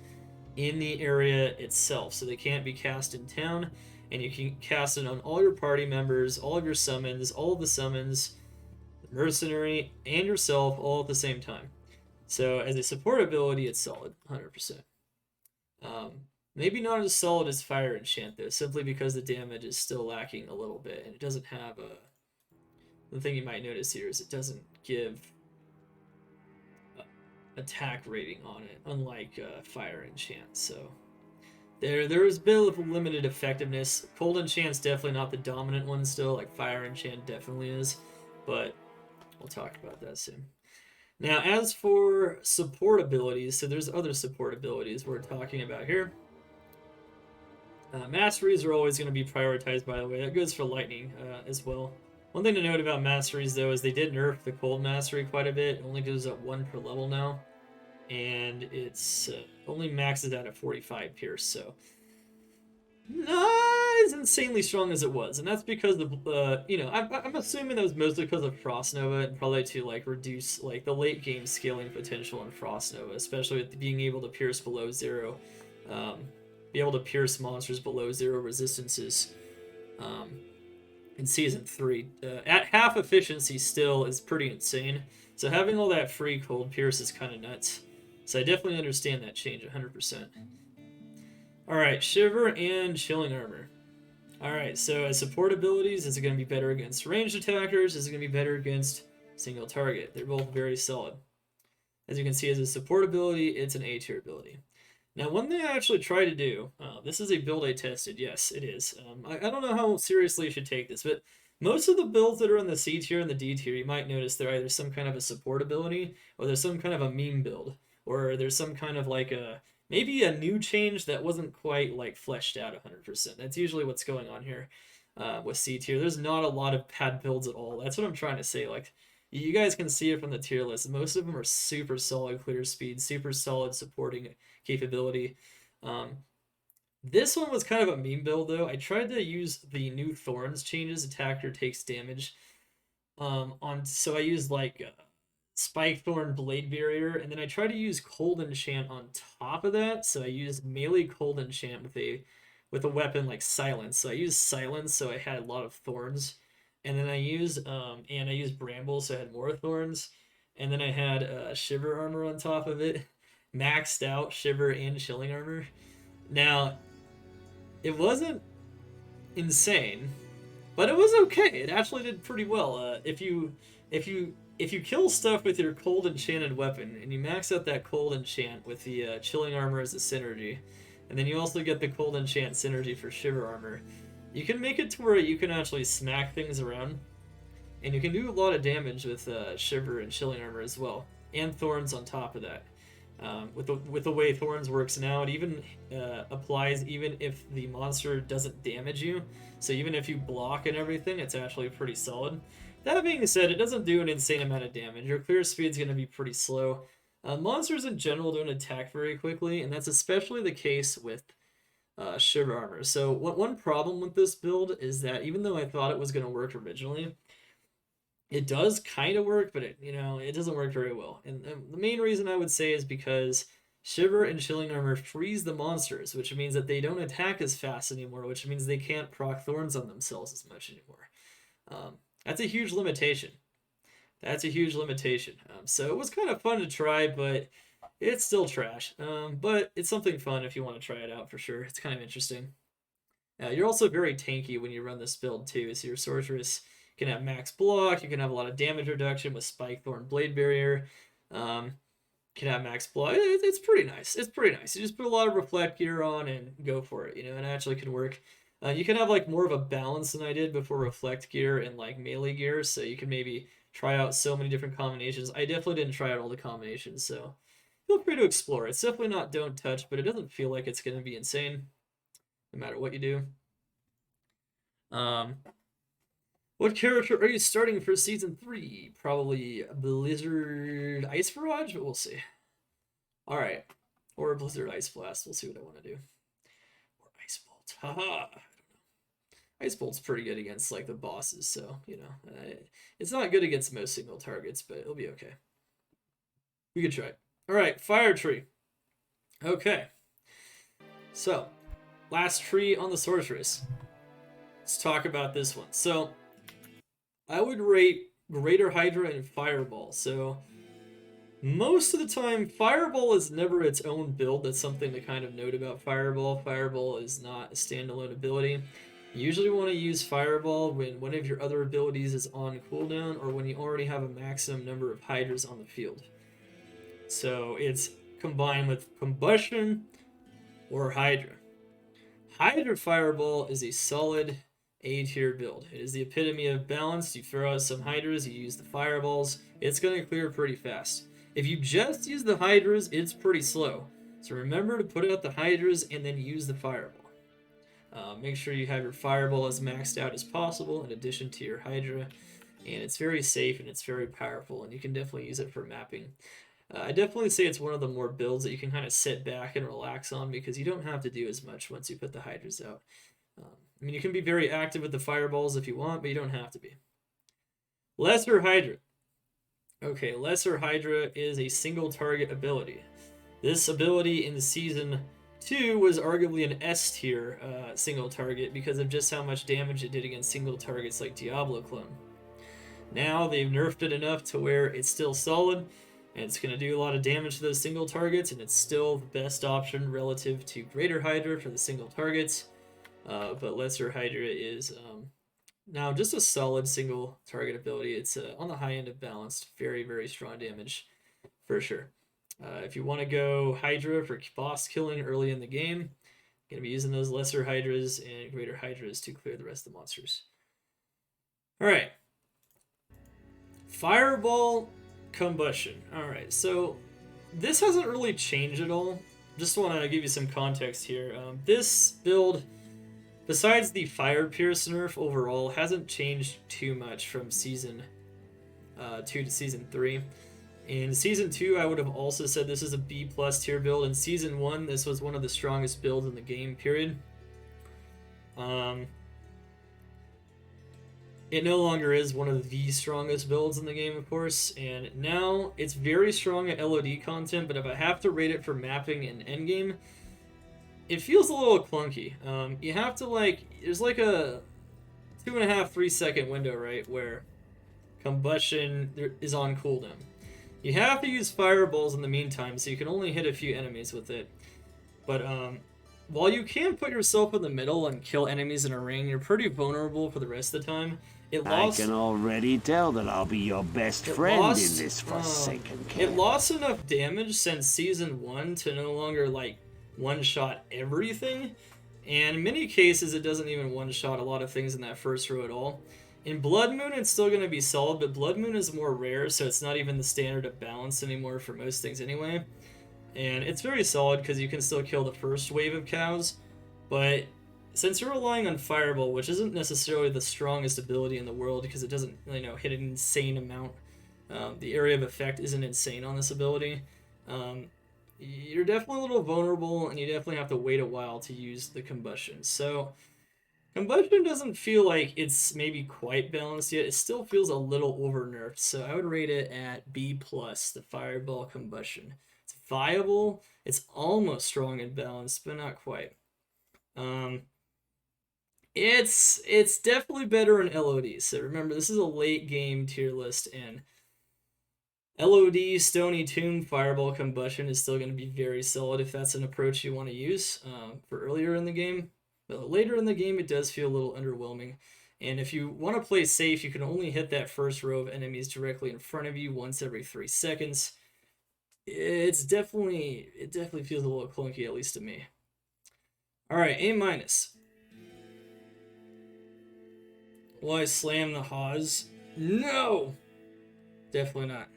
in the area itself. So they can't be cast in town, and you can cast it on all your party members, all of your summons, all of the summons, the mercenary, and yourself all at the same time. So as a support ability, it's solid, 100%. Maybe not as solid as Fire Enchant though, simply because the damage is still lacking a little bit, and it doesn't have a. The thing you might notice here is it doesn't give attack rating on it, unlike Fire Enchant. So there is a bit of limited effectiveness. Cold Enchant's definitely not the dominant one still, like Fire Enchant definitely is, but we'll talk about that soon. Now, as for support abilities, so there's other support abilities we're talking about here. Masteries are always going to be prioritized, by the way. That goes for Lightning as well. One thing to note about Masteries, though, is they did nerf the Cold Mastery quite a bit. It only goes up 1 per level now. And it's only maxes out at 45 Pierce, so not as insanely strong as it was. And that's because I'm assuming that was mostly because of Frost Nova and probably to like reduce like the late game scaling potential in Frost Nova, especially with being able to pierce below 0. Be able to pierce monsters below 0 resistances in Season 3. At half efficiency still is pretty insane. So having all that free cold pierce is kind of nuts. So I definitely understand that change 100%. Alright, Shiver and Chilling Armor. Alright, so as support abilities, is it going to be better against ranged attackers? Is it going to be better against single target? They're both very solid. As you can see, as a support ability, it's an A tier ability. Now, one thing I actually try to do, this is a build I tested, yes, it is. I don't know how seriously you should take this, but most of the builds that are in the C tier and the D tier, you might notice they're either some kind of a support ability, or there's some kind of a meme build, or there's some kind of like maybe a new change that wasn't quite like fleshed out 100%. That's usually what's going on here with C tier. There's not a lot of pad builds at all. That's what I'm trying to say. Like, you guys can see it from the tier list. Most of them are super solid clear speed, super solid supporting capability. This one was kind of a meme build though. I tried to use the new Thorns changes, attacker takes damage. So I used like Spike Thorn Blade Barrier, and then I tried to use Cold Enchant on top of that. So I used melee Cold Enchant with a weapon like Silence. So I used Silence, so I had a lot of thorns, and then I used Bramble, so I had more thorns, and then I had Shiver armor on top of it, maxed out Shiver and Chilling armor. Now it wasn't insane, but it was okay. It actually did pretty well. If you kill stuff with your cold enchanted weapon and you max out that cold enchant with the chilling armor as a synergy, and then you also get the cold enchant synergy for shiver armor, you can make it to where you can actually smack things around, and you can do a lot of damage with shiver and chilling armor as well, and thorns on top of that. With the way Thorns works now, it even applies even if the monster doesn't damage you. So even if you block and everything, it's actually pretty solid. That being said, it doesn't do an insane amount of damage. Your clear speed's going to be pretty slow. Monsters in general don't attack very quickly, and that's especially the case with Shiver Armor. So one problem with this build is that even though I thought it was going to work originally, it does kind of work, but it doesn't work very well. And the main reason I would say is because Shiver and Chilling Armor freeze the monsters, which means that they don't attack as fast anymore, which means they can't proc thorns on themselves as much anymore. That's a huge limitation. That's a huge limitation. So it was kind of fun to try, but it's still trash. But it's something fun if you want to try it out for sure. It's kind of interesting. You're also very tanky when you run this build too. So your Sorceress can have max block. You can have a lot of damage reduction with Spike Thorn Blade Barrier. Can have max block. It's pretty nice. It's pretty nice. You just put a lot of reflect gear on and go for it. And it actually can work. You can have like more of a balance than I did before reflect gear and like melee gear. So you can maybe try out so many different combinations. I definitely didn't try out all the combinations. So feel free to explore. It's definitely not don't touch, but it doesn't feel like it's going to be insane no matter what you do. What character are you starting for Season 3? Probably Blizzard Ice Barrage, but we'll see. Alright. Or Blizzard Ice Blast. We'll see what I want to do. Or Ice Bolt. Haha! I don't know. Ice Bolt's pretty good against, like, the bosses, so, it's not good against most single targets, but it'll be okay. We could try it. Alright, Fire Tree. Okay. So, last tree on the Sorceress. Let's talk about this one. So, I would rate Greater Hydra and Fireball. So, most of the time, Fireball is never its own build. That's something to kind of note about Fireball. Fireball is not a standalone ability. You usually want to use Fireball when one of your other abilities is on cooldown or when you already have a maximum number of Hydras on the field. So, it's combined with Combustion or Hydra. Hydra Fireball is a solid A-tier build. It is the epitome of balance. You throw out some Hydras, you use the Fireballs, it's going to clear pretty fast. If you just use the Hydras, it's pretty slow. So remember to put out the Hydras and then use the Fireball. Make sure you have your Fireball as maxed out as possible in addition to your Hydra. And it's very safe and it's very powerful, and you can definitely use it for mapping. I definitely say it's one of the more builds that you can kind of sit back and relax on because you don't have to do as much once you put the Hydras out. I mean, you can be very active with the Fireballs if you want, but you don't have to be. Lesser Hydra. Okay, Lesser Hydra is a single target ability. This ability in Season 2 was arguably an S tier single target because of just how much damage it did against single targets like Diablo clone. Now they've nerfed it enough to where it's still solid, and it's going to do a lot of damage to those single targets, and it's still the best option relative to Greater Hydra for the single targets. But Lesser Hydra is now just a solid single target ability. It's on the high end of balanced, very, very strong damage for sure. If you want to go Hydra for boss killing early in the game, you're going to be using those Lesser Hydras and Greater Hydras to clear the rest of the monsters. Alright. Fireball Combustion. Alright, so this hasn't really changed at all. Just want to give you some context here. This build, besides the Fire Pierce nerf overall, hasn't changed too much from Season 2 to Season 3. In Season 2, I would have also said this is a B+ tier build. In Season 1, this was one of the strongest builds in the game, period. It no longer is one of the strongest builds in the game, of course, and now it's very strong at LOD content, but if I have to rate it for mapping and endgame, it feels a little clunky. You have to, like, there's like a 2.5-3 second window, right, where combustion is on cooldown. You have to use fireballs in the meantime, so you can only hit a few enemies with it. But while you can put yourself in the middle and kill enemies in a ring, you're pretty vulnerable for the rest of the time. I can already tell that I'll be your best friend in this forsaken camp. It lost enough damage since Season 1 to no longer, like, one-shot everything. And in many cases, it doesn't even one-shot a lot of things in that first row at all. In Blood Moon, it's still going to be solid, but Blood Moon is more rare, so it's not even the standard of balance anymore for most things anyway. And it's very solid because you can still kill the first wave of cows, but since you're relying on Fireball, which isn't necessarily the strongest ability in the world because it doesn't, you know, hit an insane amount, the area of effect isn't insane on this ability, you're definitely a little vulnerable, and you definitely have to wait a while to use the Combustion. So Combustion doesn't feel like it's maybe quite balanced yet. It still feels a little over-nerfed, so I would rate it at B+, the Fireball Combustion. It's viable, it's almost strong and balanced, but not quite. It's definitely better in LOD, so remember, this is a late game tier list, and LOD, Stony Tomb, Fireball Combustion is still going to be very solid if that's an approach you want to use for earlier in the game. But later in the game, it does feel a little underwhelming. And if you want to play safe, you can only hit that first row of enemies directly in front of you once every 3 seconds. It definitely feels a little clunky, at least to me. Alright, A-. Will I slam the Haws? No! Definitely not.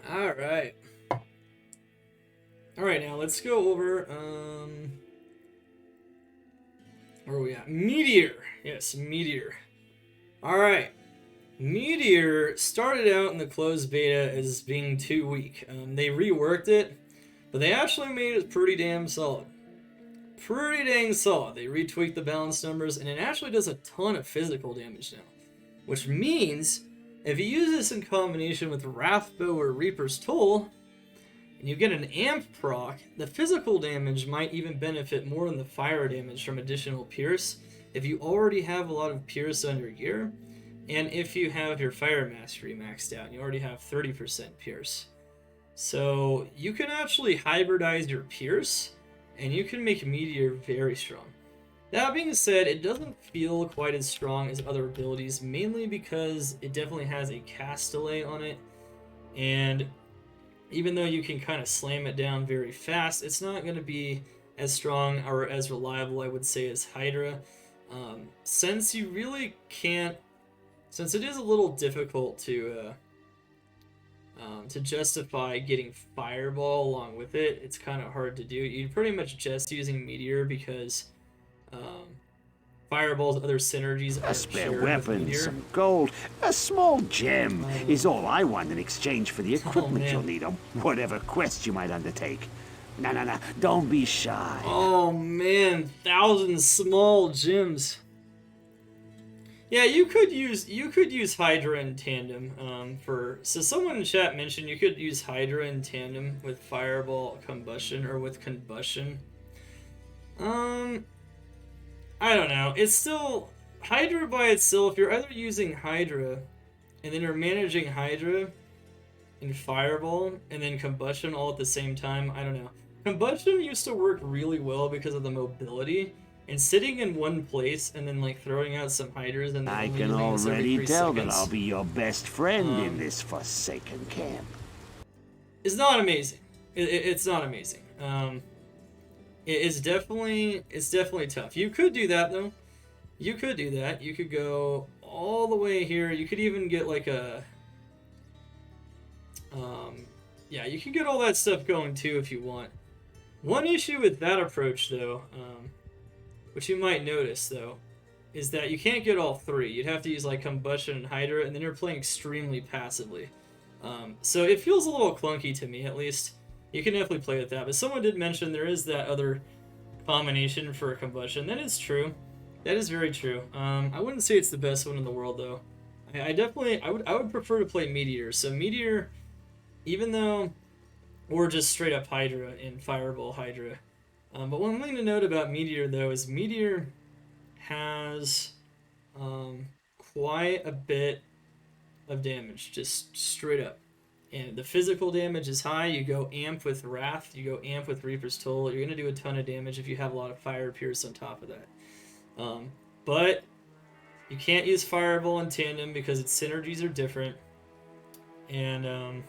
Alright. Alright, now let's go over, where are we at? Meteor! Yes, Meteor. Alright. Meteor started out in the closed beta as being too weak. They reworked it, but they actually made it pretty damn solid. Pretty dang solid. They retweaked the balance numbers, and it actually does a ton of physical damage now. Which means, if you use this in combination with Wrathbow or Reaper's Toll, and you get an amp proc, the physical damage might even benefit more than the fire damage from additional Pierce if you already have a lot of Pierce on your gear, and if you have your Fire Mastery maxed out and you already have 30% Pierce. So you can actually hybridize your Pierce, and you can make Meteor very strong. That being said, it doesn't feel quite as strong as other abilities, mainly because it definitely has a cast delay on it, and even though you can kind of slam it down very fast, it's not going to be as strong or as reliable, I would say, as Hydra. Since you really can't... Since it is a little difficult to justify getting Fireball along with it, it's kind of hard to do. You're pretty much just using Meteor because Fireball's other synergies a spare weapon, some gold, a small gem is all I want in exchange for the equipment you'll need on whatever quest you might undertake. No, don't be shy. Oh man, 1,000 small gems. Yeah, you could use Hydra in tandem. So someone in chat mentioned you could use Hydra in tandem with Fireball Combustion or with Combustion. I don't know. It's still Hydra by itself. You're either using Hydra and then you're managing Hydra and Fireball and then Combustion all at the same time. I don't know. Combustion used to work really well because of the mobility. And sitting in one place and then like throwing out some Hydras and then I can already tell that I'll be your best friend in this forsaken camp. It's not amazing. It's not amazing. It's definitely tough. You could do that though. You could do that. You could go all the way here. You could even get like a yeah, you can get all that stuff going too if you want. One issue with that approach though, which you might notice though, is that you can't get all three. You'd have to use like Combustion and Hydra, and then you're playing extremely passively. So it feels a little clunky to me, at least. You can definitely play with that, but someone did mention there is that other combination for Combustion. That is true. That is very true. I wouldn't say it's the best one in the world, though. I definitely, I would prefer to play Meteor. So Meteor, even though, or just straight up Hydra and Fireball Hydra. But one thing to note about Meteor, though, is Meteor has quite a bit of damage, just straight up. And the physical damage is high. You go amp with Wrath, you go amp with Reaper's Toll. You're going to do a ton of damage if you have a lot of Fire Pierce on top of that. But you can't use Fireball in tandem because its synergies are different. And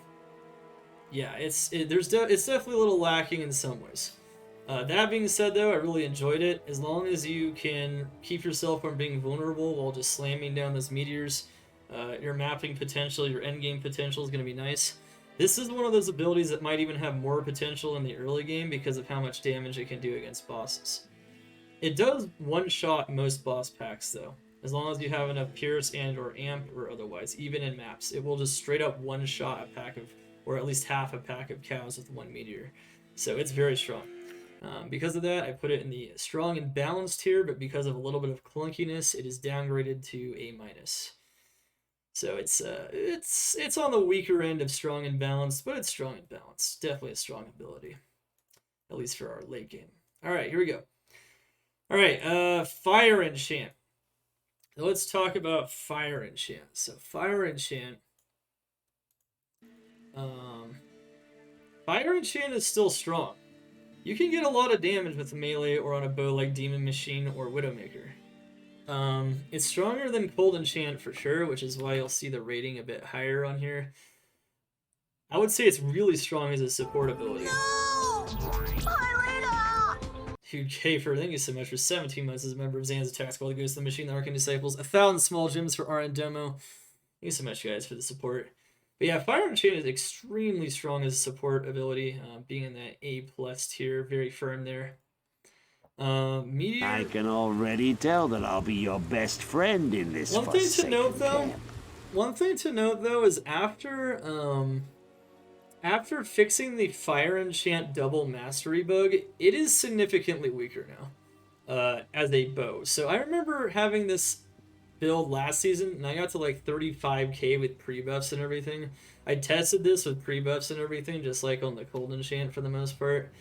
yeah, it's definitely a little lacking in some ways. That being said, though, I really enjoyed it. As long as you can keep yourself from being vulnerable while just slamming down those meteors, your mapping potential, your endgame potential is going to be nice. This is one of those abilities that might even have more potential in the early game because of how much damage it can do against bosses. It does one-shot most boss packs, though. As long as you have enough Pierce and or Amp or otherwise, even in maps. It will just straight up one-shot a pack of, or at least half a pack of cows with one meteor. So it's very strong. Because of that, I put it in the strong and balanced tier, but because of a little bit of clunkiness, it is downgraded to A-. So it's on the weaker end of strong and balanced, but it's strong and balanced. Definitely a strong ability, at least for our late game. All right, here we go. All right, Fire Enchant. So let's talk about Fire Enchant. So Fire Enchant. Fire Enchant is still strong. You can get a lot of damage with melee or on a bow like Demon Machine or Widowmaker. It's stronger than Cold Enchant for sure, which is why you'll see the rating a bit higher on here. I would say it's really strong as a support ability. No! Dude, Kafer, thank you so much for 17 months as a member of Zan's Attack Squad, Ghost of the Machine, the Arcane Disciples, 1,000 small gems for RN Demo. Thank you so much, guys, for the support. But yeah, Fire Enchant is extremely strong as a support ability, being in that A+ tier, very firm there. Meteor. I can already tell that I'll be your best friend in this. One thing to note though is after fixing the Fire Enchant double mastery bug, it is significantly weaker now as a bow. So I remember having this build last season, and I got to like 35k with pre-buffs and everything. I tested this with pre-buffs and everything, just like on the Cold Enchant for the most part,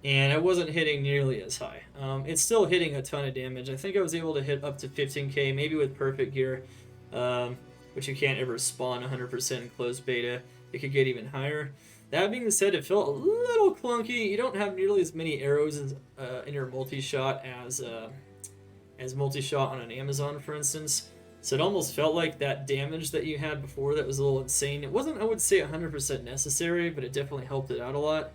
and I wasn't hitting nearly as high. It's still hitting a ton of damage. I think I was able to hit up to 15k, maybe with perfect gear, which you can't ever spawn 100% in closed beta. It could get even higher. That being said, it felt a little clunky. You don't have nearly as many arrows in your multi-shot as multi-shot on an Amazon, for instance. So it almost felt like that damage that you had before that was a little insane. It wasn't, I would say, 100% necessary, but it definitely helped it out a lot.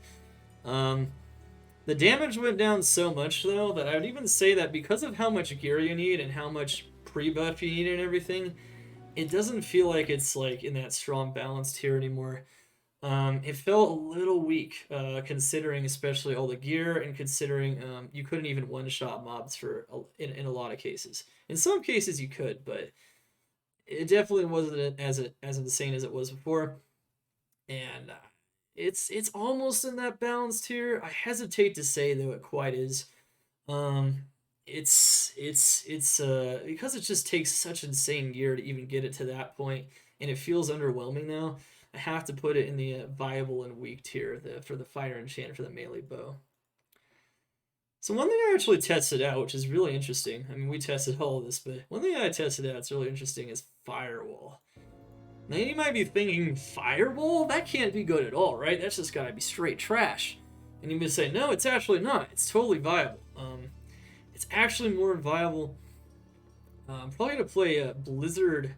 The damage went down so much, though, that I would even say that because of how much gear you need and how much pre-buff you need and everything, it doesn't feel like it's like in that strong balanced tier anymore. It felt a little weak, considering especially all the gear and considering you couldn't even one-shot mobs in a lot of cases. In some cases you could, but it definitely wasn't as insane as it was before. And it's almost in that balanced tier. I hesitate to say though it quite is. It's because it just takes such insane gear to even get it to that point, and it feels underwhelming now. I have to put it in the viable and weak tier for the Fire Enchant for the melee bow. So one thing I actually tested out, which is really interesting. I mean, we tested all of this, but one thing I tested out that's really interesting is Firewall. Now you might be thinking, Firewall? That can't be good at all, right? That's just gotta be straight trash. And you may say, no, it's actually not. It's totally viable. It's actually more viable. I'm probably gonna play Blizzard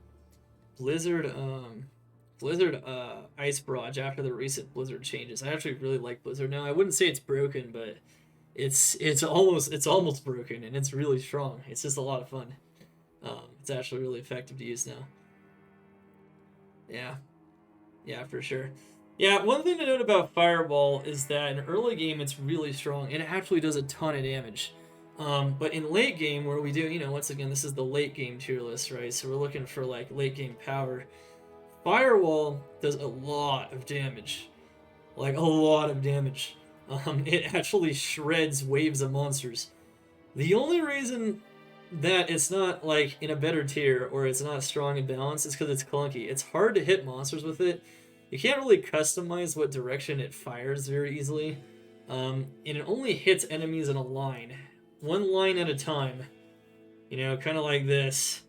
Ice Barrage after the recent Blizzard changes. I actually really like Blizzard now. I wouldn't say it's broken, but it's almost broken, and it's really strong. It's just a lot of fun. It's actually really effective to use now. Yeah, for sure. Yeah, one thing to note about Fireball is that in early game it's really strong, and it actually does a ton of damage. But in late game, where we do, you know, once again, this is the late game tier list, right? So we're looking for like late game power. Firewall does a lot of damage, like a lot of damage. It actually shreds waves of monsters. The only reason that it's not like in a better tier or it's not strong and balanced is because it's clunky. It's hard to hit monsters with it. You can't really customize what direction it fires very easily. And it only hits enemies in a line, one line at a time. You know, kind of like this.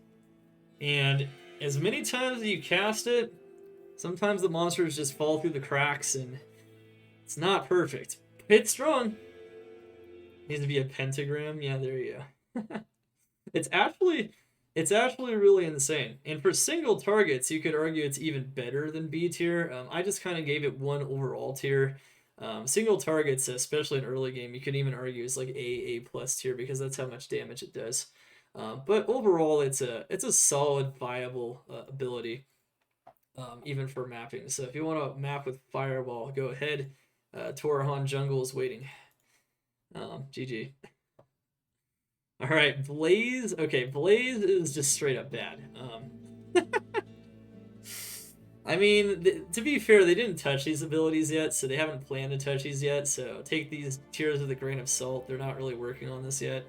And as many times as you cast it, sometimes the monsters just fall through the cracks and it's not perfect. It's strong. Needs to be a pentagram. Yeah, there you go. It's actually really insane. And for single targets, you could argue it's even better than B tier. I just kind of gave it one overall tier. Single targets, especially in early game, you could even argue is like A plus tier because that's how much damage it does. But overall, it's a solid, viable ability, even for mapping. So if you want to map with Fireball, go ahead. Torahan Jungle is waiting. GG. All right, Blaze. Okay, Blaze is just straight up bad. I mean, to be fair, they didn't touch these abilities yet, so they haven't planned to touch these yet. So take these tiers with a grain of salt. They're not really working on this yet.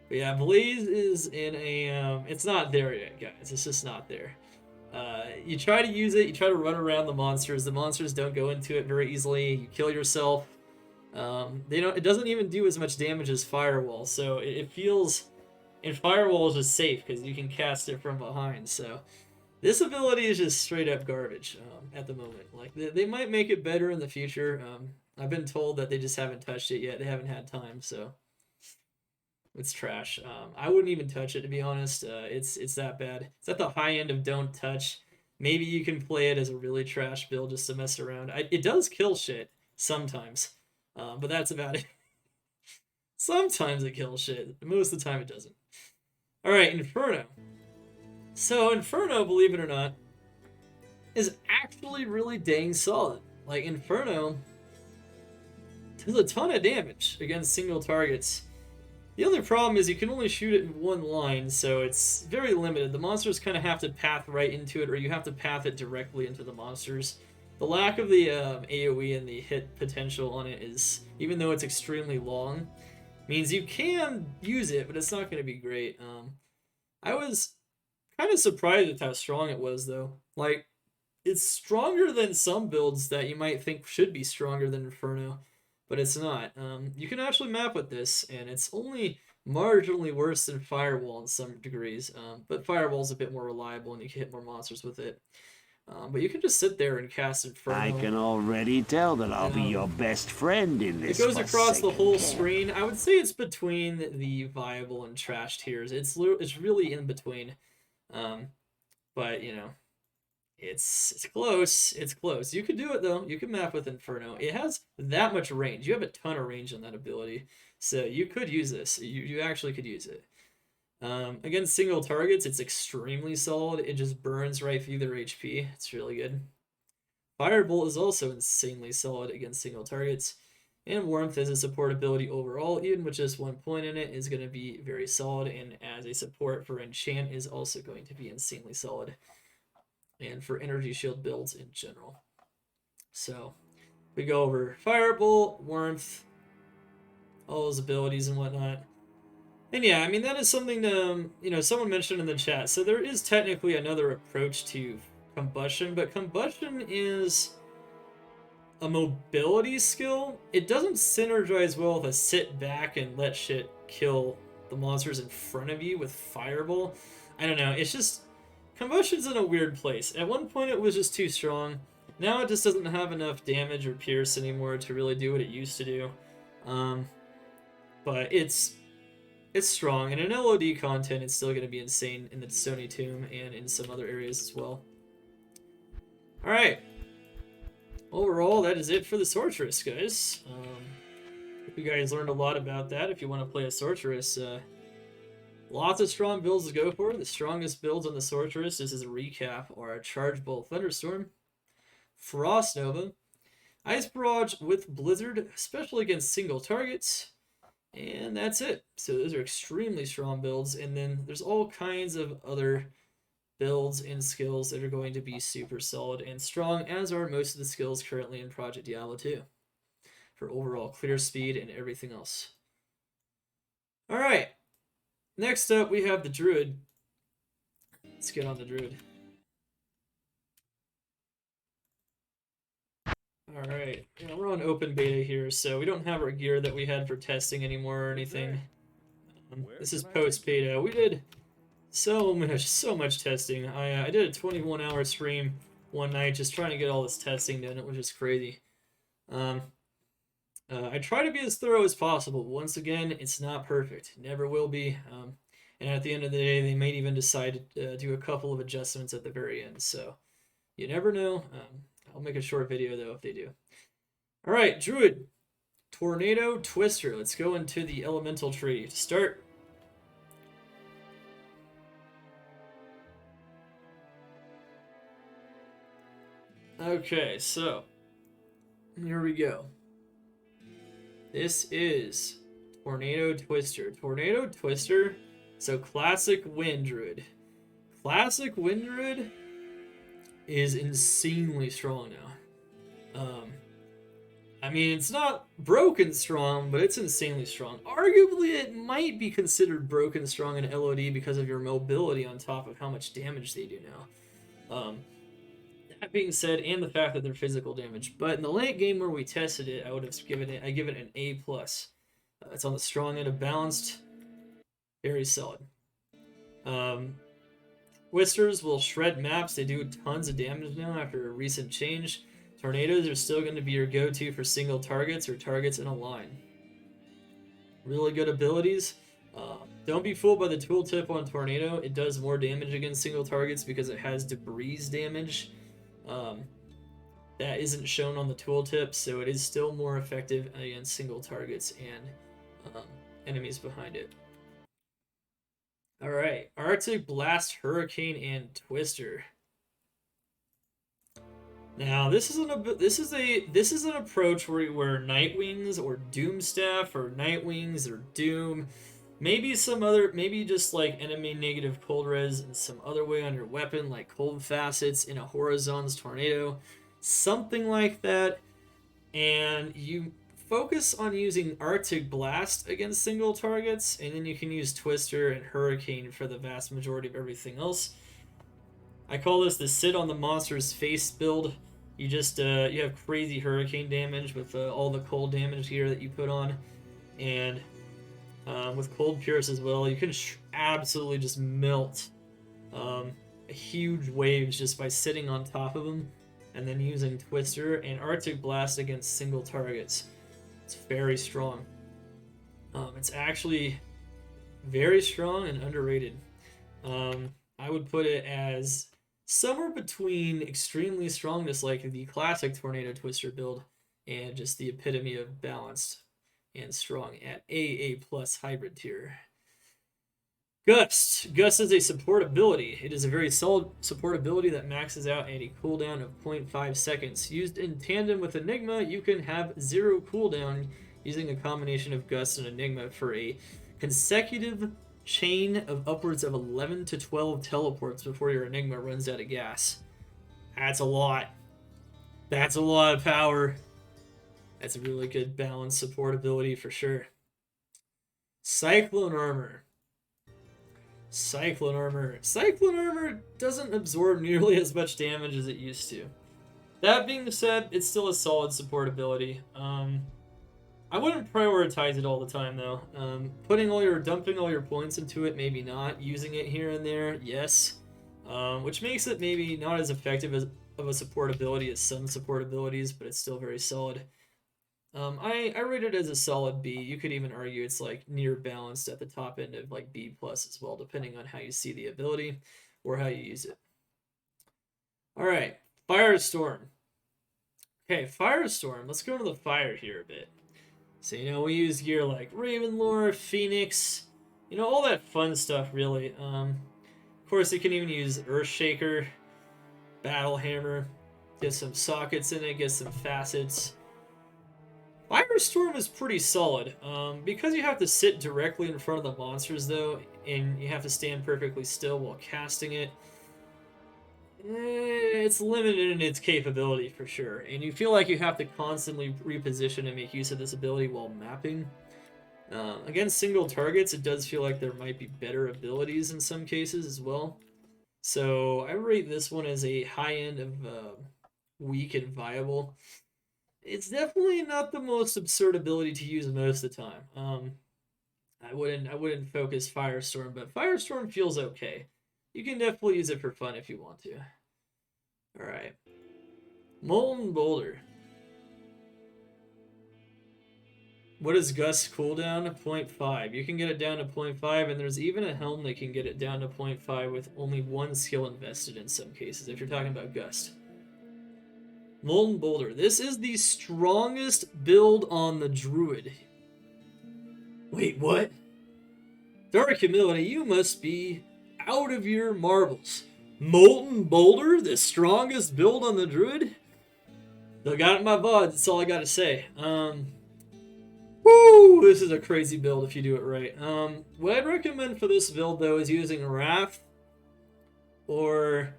But yeah, Blaze is in a. It's not there yet, guys. It's just not there. You try to use it. You try to run around the monsters. The monsters don't go into it very easily. You kill yourself. They don't. It doesn't even do as much damage as Firewall, so it feels. And Firewall is just safe because you can cast it from behind. So this ability is just straight up garbage at the moment. Like they might make it better in the future. I've been told that they just haven't touched it yet. They haven't had time, so it's trash. I wouldn't even touch it, to be honest. It's that bad. It's at the high end of don't touch. Maybe you can play it as a really trash build just to mess around. It does kill shit sometimes. But that's about it. Sometimes it kills shit. Most of the time it doesn't. Alright, Inferno. So Inferno, believe it or not, is actually really dang solid. Like, Inferno does a ton of damage against single targets. The only problem is you can only shoot it in one line, so it's very limited. The monsters kind of have to path right into it, or you have to path it directly into the monsters. The lack of the AoE and the hit potential on it is, even though it's extremely long, means you can use it, but it's not going to be great. I was kind of surprised with how strong it was, though. Like, it's stronger than some builds that you might think should be stronger than Inferno, but it's not. You can actually map with this, and it's only marginally worse than Firewall in some degrees, but Firewall's a bit more reliable, and you can hit more monsters with it. But you can just sit there and cast Inferno. I can already tell that I'll be your best friend in this. It goes across the whole screen. I would say it's between the viable and trash tiers. It's really in between. But you know, it's close. It's close. You could do it though. You can map with Inferno. It has that much range. You have a ton of range on that ability, so you could use this. You actually could use it. Against single targets, it's extremely solid. It just burns right through their HP. It's really good. Firebolt is also insanely solid against single targets. And Warmth as a support ability overall, even with just 1 point in it, is going to be very solid. And as a support for Enchant is also going to be insanely solid. And for Energy Shield builds in general. So, we go over Firebolt, Warmth, all those abilities and whatnot. And yeah, I mean, that is something to, someone mentioned in the chat. So there is technically another approach to Combustion, but Combustion is a mobility skill. It doesn't synergize well with a sit back and let shit kill the monsters in front of you with Fireball. I don't know, it's just, Combustion's in a weird place. At one point it was just too strong. Now it just doesn't have enough damage or pierce anymore to really do what it used to do. But it's strong, and in LOD content, it's still going to be insane in the Sony Tomb and in some other areas as well. Alright. Overall, that is it for the Sorceress, guys. Hope you guys learned a lot about that. If you want to play a Sorceress, lots of strong builds to go for. The strongest builds on the Sorceress, just as a recap, are Charge Bolt Thunderstorm, Frost Nova, Ice Barrage with Blizzard, especially against single targets, And that's it. So those are extremely strong builds. And then there's all kinds of other builds and skills that are going to be super solid and strong, as are most of the skills currently in Project Diablo 2 for overall clear speed and everything else. All right, next up we have the Druid. Let's get on the Druid. All right, yeah, we're on open beta here, so we don't have our gear that we had for testing anymore or anything. This is post beta. We did so much testing. I did a 21-hour stream one night just trying to get all this testing done. It was just crazy. I try to be as thorough as possible. Once again, it's not perfect. It never will be. And at the end of the day, they might even decide to do a couple of adjustments at the very end. So you never know. I'll make a short video though if they do. All right, Druid, Tornado Twister. Let's go into the elemental tree to start. Okay, so here we go. This is Tornado Twister. Tornado Twister, so classic Wind Druid. Classic Wind Druid is insanely strong now. I mean, it's not broken strong, but it's insanely strong. Arguably, it might be considered broken strong in LOD because of your mobility on top of how much damage they do now. That being said, and the fact that they're physical damage. But in the late game where we tested it, I give it an A+. It's on the strong end of balanced. Very solid. Twisters will shred maps. They do tons of damage now after a recent change. Tornadoes are still going to be your go-to for single targets or targets in a line. Really good abilities. Don't be fooled by the tooltip on Tornado. It does more damage against single targets because it has debris damage. That isn't shown on the tooltip, so it is still more effective against single targets and enemies behind it. All right, Arctic Blast, Hurricane, and Twister. Now this is an approach where Nightwings or Doomstaff or Nightwings or Doom, maybe just like enemy negative cold res and some other way on your weapon like cold facets in a Horizon's Tornado, something like that, and you focus on using Arctic Blast against single targets, and then you can use Twister and Hurricane for the vast majority of everything else. I call this the sit on the monster's face build. You just you have crazy hurricane damage with all the cold damage gear that you put on, and with cold pierce as well, you can absolutely just melt huge waves just by sitting on top of them, and then using Twister and Arctic Blast against single targets. It's very strong. It's actually very strong and underrated. I would put it as somewhere between extremely strong, just like the classic Tornado Twister build, and just the epitome of balanced and strong at AA+ hybrid tier. Gust. Gust is a support ability. It is a very solid support ability that maxes out at a cooldown of 0.5 seconds. Used in tandem with Enigma, you can have 0 cooldown using a combination of Gust and Enigma for a consecutive chain of upwards of 11 to 12 teleports before your Enigma runs out of gas. That's a lot. That's a lot of power. That's a really good balanced support ability for sure. Cyclone Armor. Cyclone Armor doesn't absorb nearly as much damage as it used to. That being said, it's still a solid support ability. I wouldn't prioritize it all the time though. Dumping all your points into it, maybe not. Using it here and there, yes. Which makes it maybe not as effective of a support ability as some support abilities, but it's still very solid. I rate it as a solid B. You could even argue it's like near balanced at the top end of like B+ as well, depending on how you see the ability or how you use it. All right, Firestorm. Okay, Firestorm. Let's go to the fire here a bit. So, we use gear like Ravenlore, Phoenix, all that fun stuff, really. Of course, you can even use Earthshaker, Battle Hammer, get some sockets in it, get some facets. Firestorm is pretty solid. Because you have to sit directly in front of the monsters, though, and you have to stand perfectly still while casting it, it's limited in its capability for sure. And you feel like you have to constantly reposition and make use of this ability while mapping. Against single targets, it does feel like there might be better abilities in some cases as well. So I rate this one as a high end of weak and viable. It's definitely not the most absurd ability to use most of the time. I wouldn't focus Firestorm, but Firestorm feels okay. You can definitely use it for fun if you want to. All right, Molten Boulder. What is Gust cooldown? 0.5. You can get it down to 0.5, and there's even a helm that can get it down to 0.5 with only one skill invested in some cases, if you're talking about Gust. Molten Boulder. This is the strongest build on the Druid. Wait, what? Dark Humility, you must be out of your marbles. Molten Boulder, the strongest build on the Druid? Still got it in my VOD, that's all I gotta say. Woo! This is a crazy build if you do it right. What I'd recommend for this build, though, is using Wrath or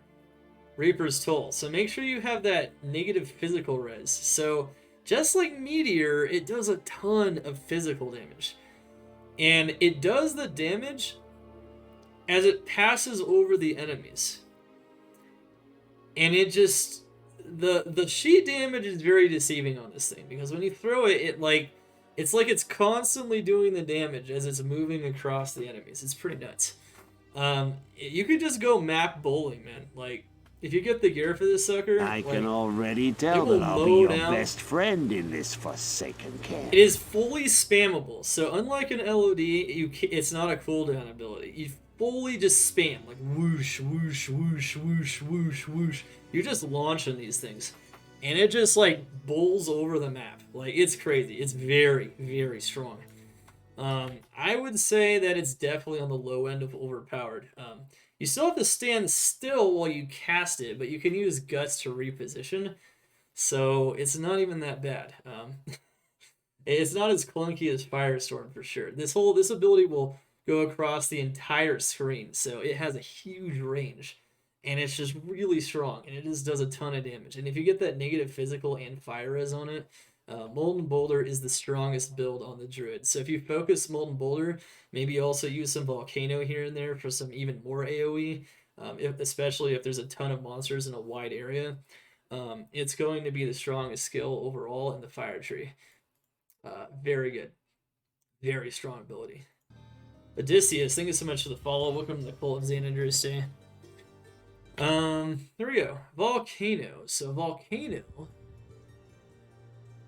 Reaper's Toll. So make sure you have that negative physical res. So just like Meteor, it does a ton of physical damage. And it does the damage as it passes over the enemies. And it just... The sheet damage is very deceiving on this thing. Because when you throw it, it's like it's constantly doing the damage as it's moving across the enemies. It's pretty nuts. You could just go map bowling, man. Like, if you get the gear for this sucker... I can already tell that I'll be your best friend in this forsaken camp. It is fully spammable. So unlike an LOD, it's not a cooldown ability. You fully just spam. Like, whoosh, whoosh, whoosh, whoosh, whoosh, whoosh. You're just launching these things. And it just, like, bowls over the map. Like, it's crazy. It's very, very strong. I would say that it's definitely on the low end of Overpowered. You still have to stand still while you cast it, but you can use Guts to reposition. So it's not even that bad. It's not as clunky as Firestorm for sure. This ability will go across the entire screen, so it has a huge range. And it's just really strong, and it just does a ton of damage. And if you get that negative physical and fire res on it, Molten Boulder is the strongest build on the Druid. So if you focus Molten Boulder, maybe also use some Volcano here and there for some even more AoE, especially if there's a ton of monsters in a wide area. It's going to be the strongest skill overall in the Fire Tree. Very good. Very strong ability. Odysseus, thank you so much for the follow. Welcome to the Cult of Xanadr's Day. There we go. Volcano. So Volcano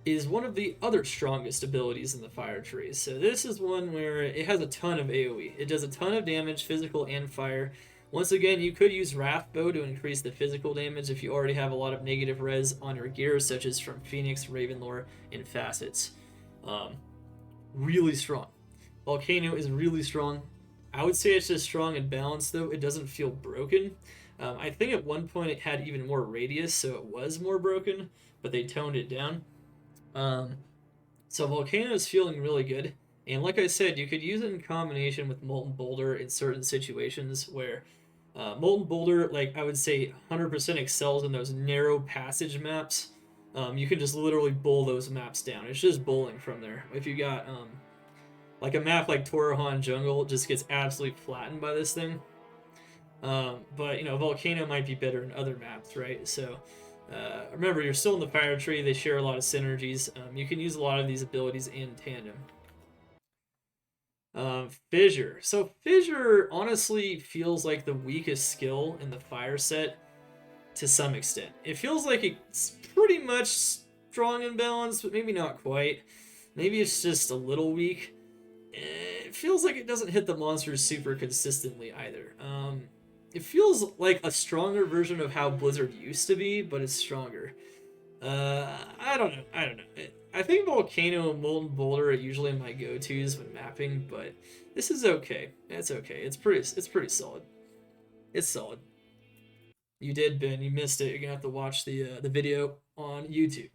is one of the other strongest abilities in the Fire Tree. So this is one where it has a ton of AoE. It does a ton of damage, physical and fire. Once again, you could use Wrath Bow to increase the physical damage if you already have a lot of negative res on your gear, such as from Phoenix, Ravenlore, and Facets. Really strong. Volcano is really strong. I would say it's just strong and balanced, though. It doesn't feel broken. I think at one point it had even more radius, so it was more broken, but they toned it down. So Volcano is feeling really good. And like I said, you could use it in combination with Molten Boulder in certain situations where Molten Boulder, like I would say 100% excels in those narrow passage maps. You can just literally bowl those maps down. It's just bowling from there. If you got like a map like Torohan Jungle, it just gets absolutely flattened by this thing. But, you know, Volcano might be better in other maps, right? So, remember, you're still in the Fire Tree. They share a lot of synergies. You can use a lot of these abilities in tandem. Fissure. So, Fissure honestly feels like the weakest skill in the Fire set to some extent. It feels like it's pretty much strong and balanced, but maybe not quite. Maybe it's just a little weak. It feels like it doesn't hit the monsters super consistently either. It feels like a stronger version of how Blizzard used to be, but it's stronger. I don't know. I think Volcano and Molten Boulder are usually my go-tos when mapping, but this is okay. It's okay. It's pretty solid. It's solid. You did, Ben. You missed it. You're gonna have to watch the video on YouTube.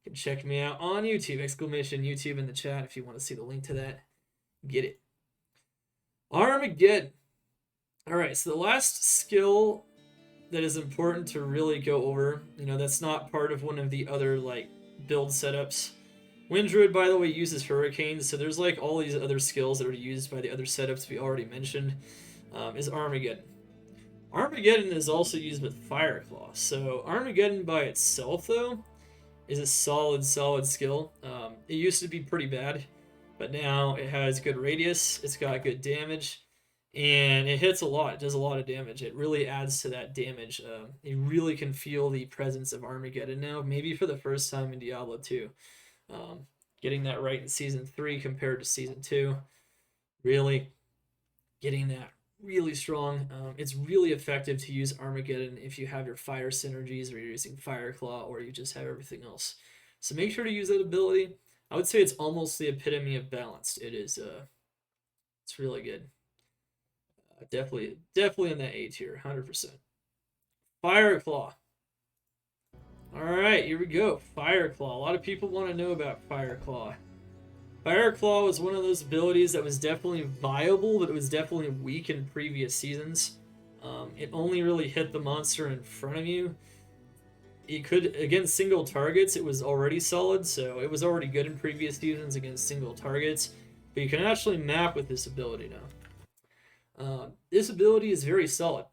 You can check me out on YouTube, exclamation YouTube in the chat if you want to see the link to that. Get it. Armageddon. Alright, so the last skill that is important to really go over, that's not part of one of the other, build setups. Wind Druid, by the way, uses Hurricanes, so there's, all these other skills that are used by the other setups we already mentioned, is Armageddon. Armageddon is also used with Fireclaw, so Armageddon by itself, though, is a solid skill. It used to be pretty bad, but now it has good radius, it's got good damage, and it hits a lot. It does a lot of damage. It really adds to that damage. You really can feel the presence of Armageddon now, maybe for the first time in Diablo 2. Getting that right in Season 3 compared to Season 2. Really getting that really strong. It's really effective to use Armageddon if you have your fire synergies, or you're using Fireclaw, or you just have everything else. So make sure to use that ability. I would say it's almost the epitome of balanced. It is. It's really good. Definitely in that A tier, 100%. Fireclaw. Alright, here we go. Fireclaw. A lot of people want to know about Fireclaw. Fireclaw was one of those abilities that was definitely viable, but it was definitely weak in previous seasons. It only really hit the monster in front of you. It could, against single targets, it was already solid, so it was already good in previous seasons against single targets. But you can actually map with this ability now. This ability is very solid.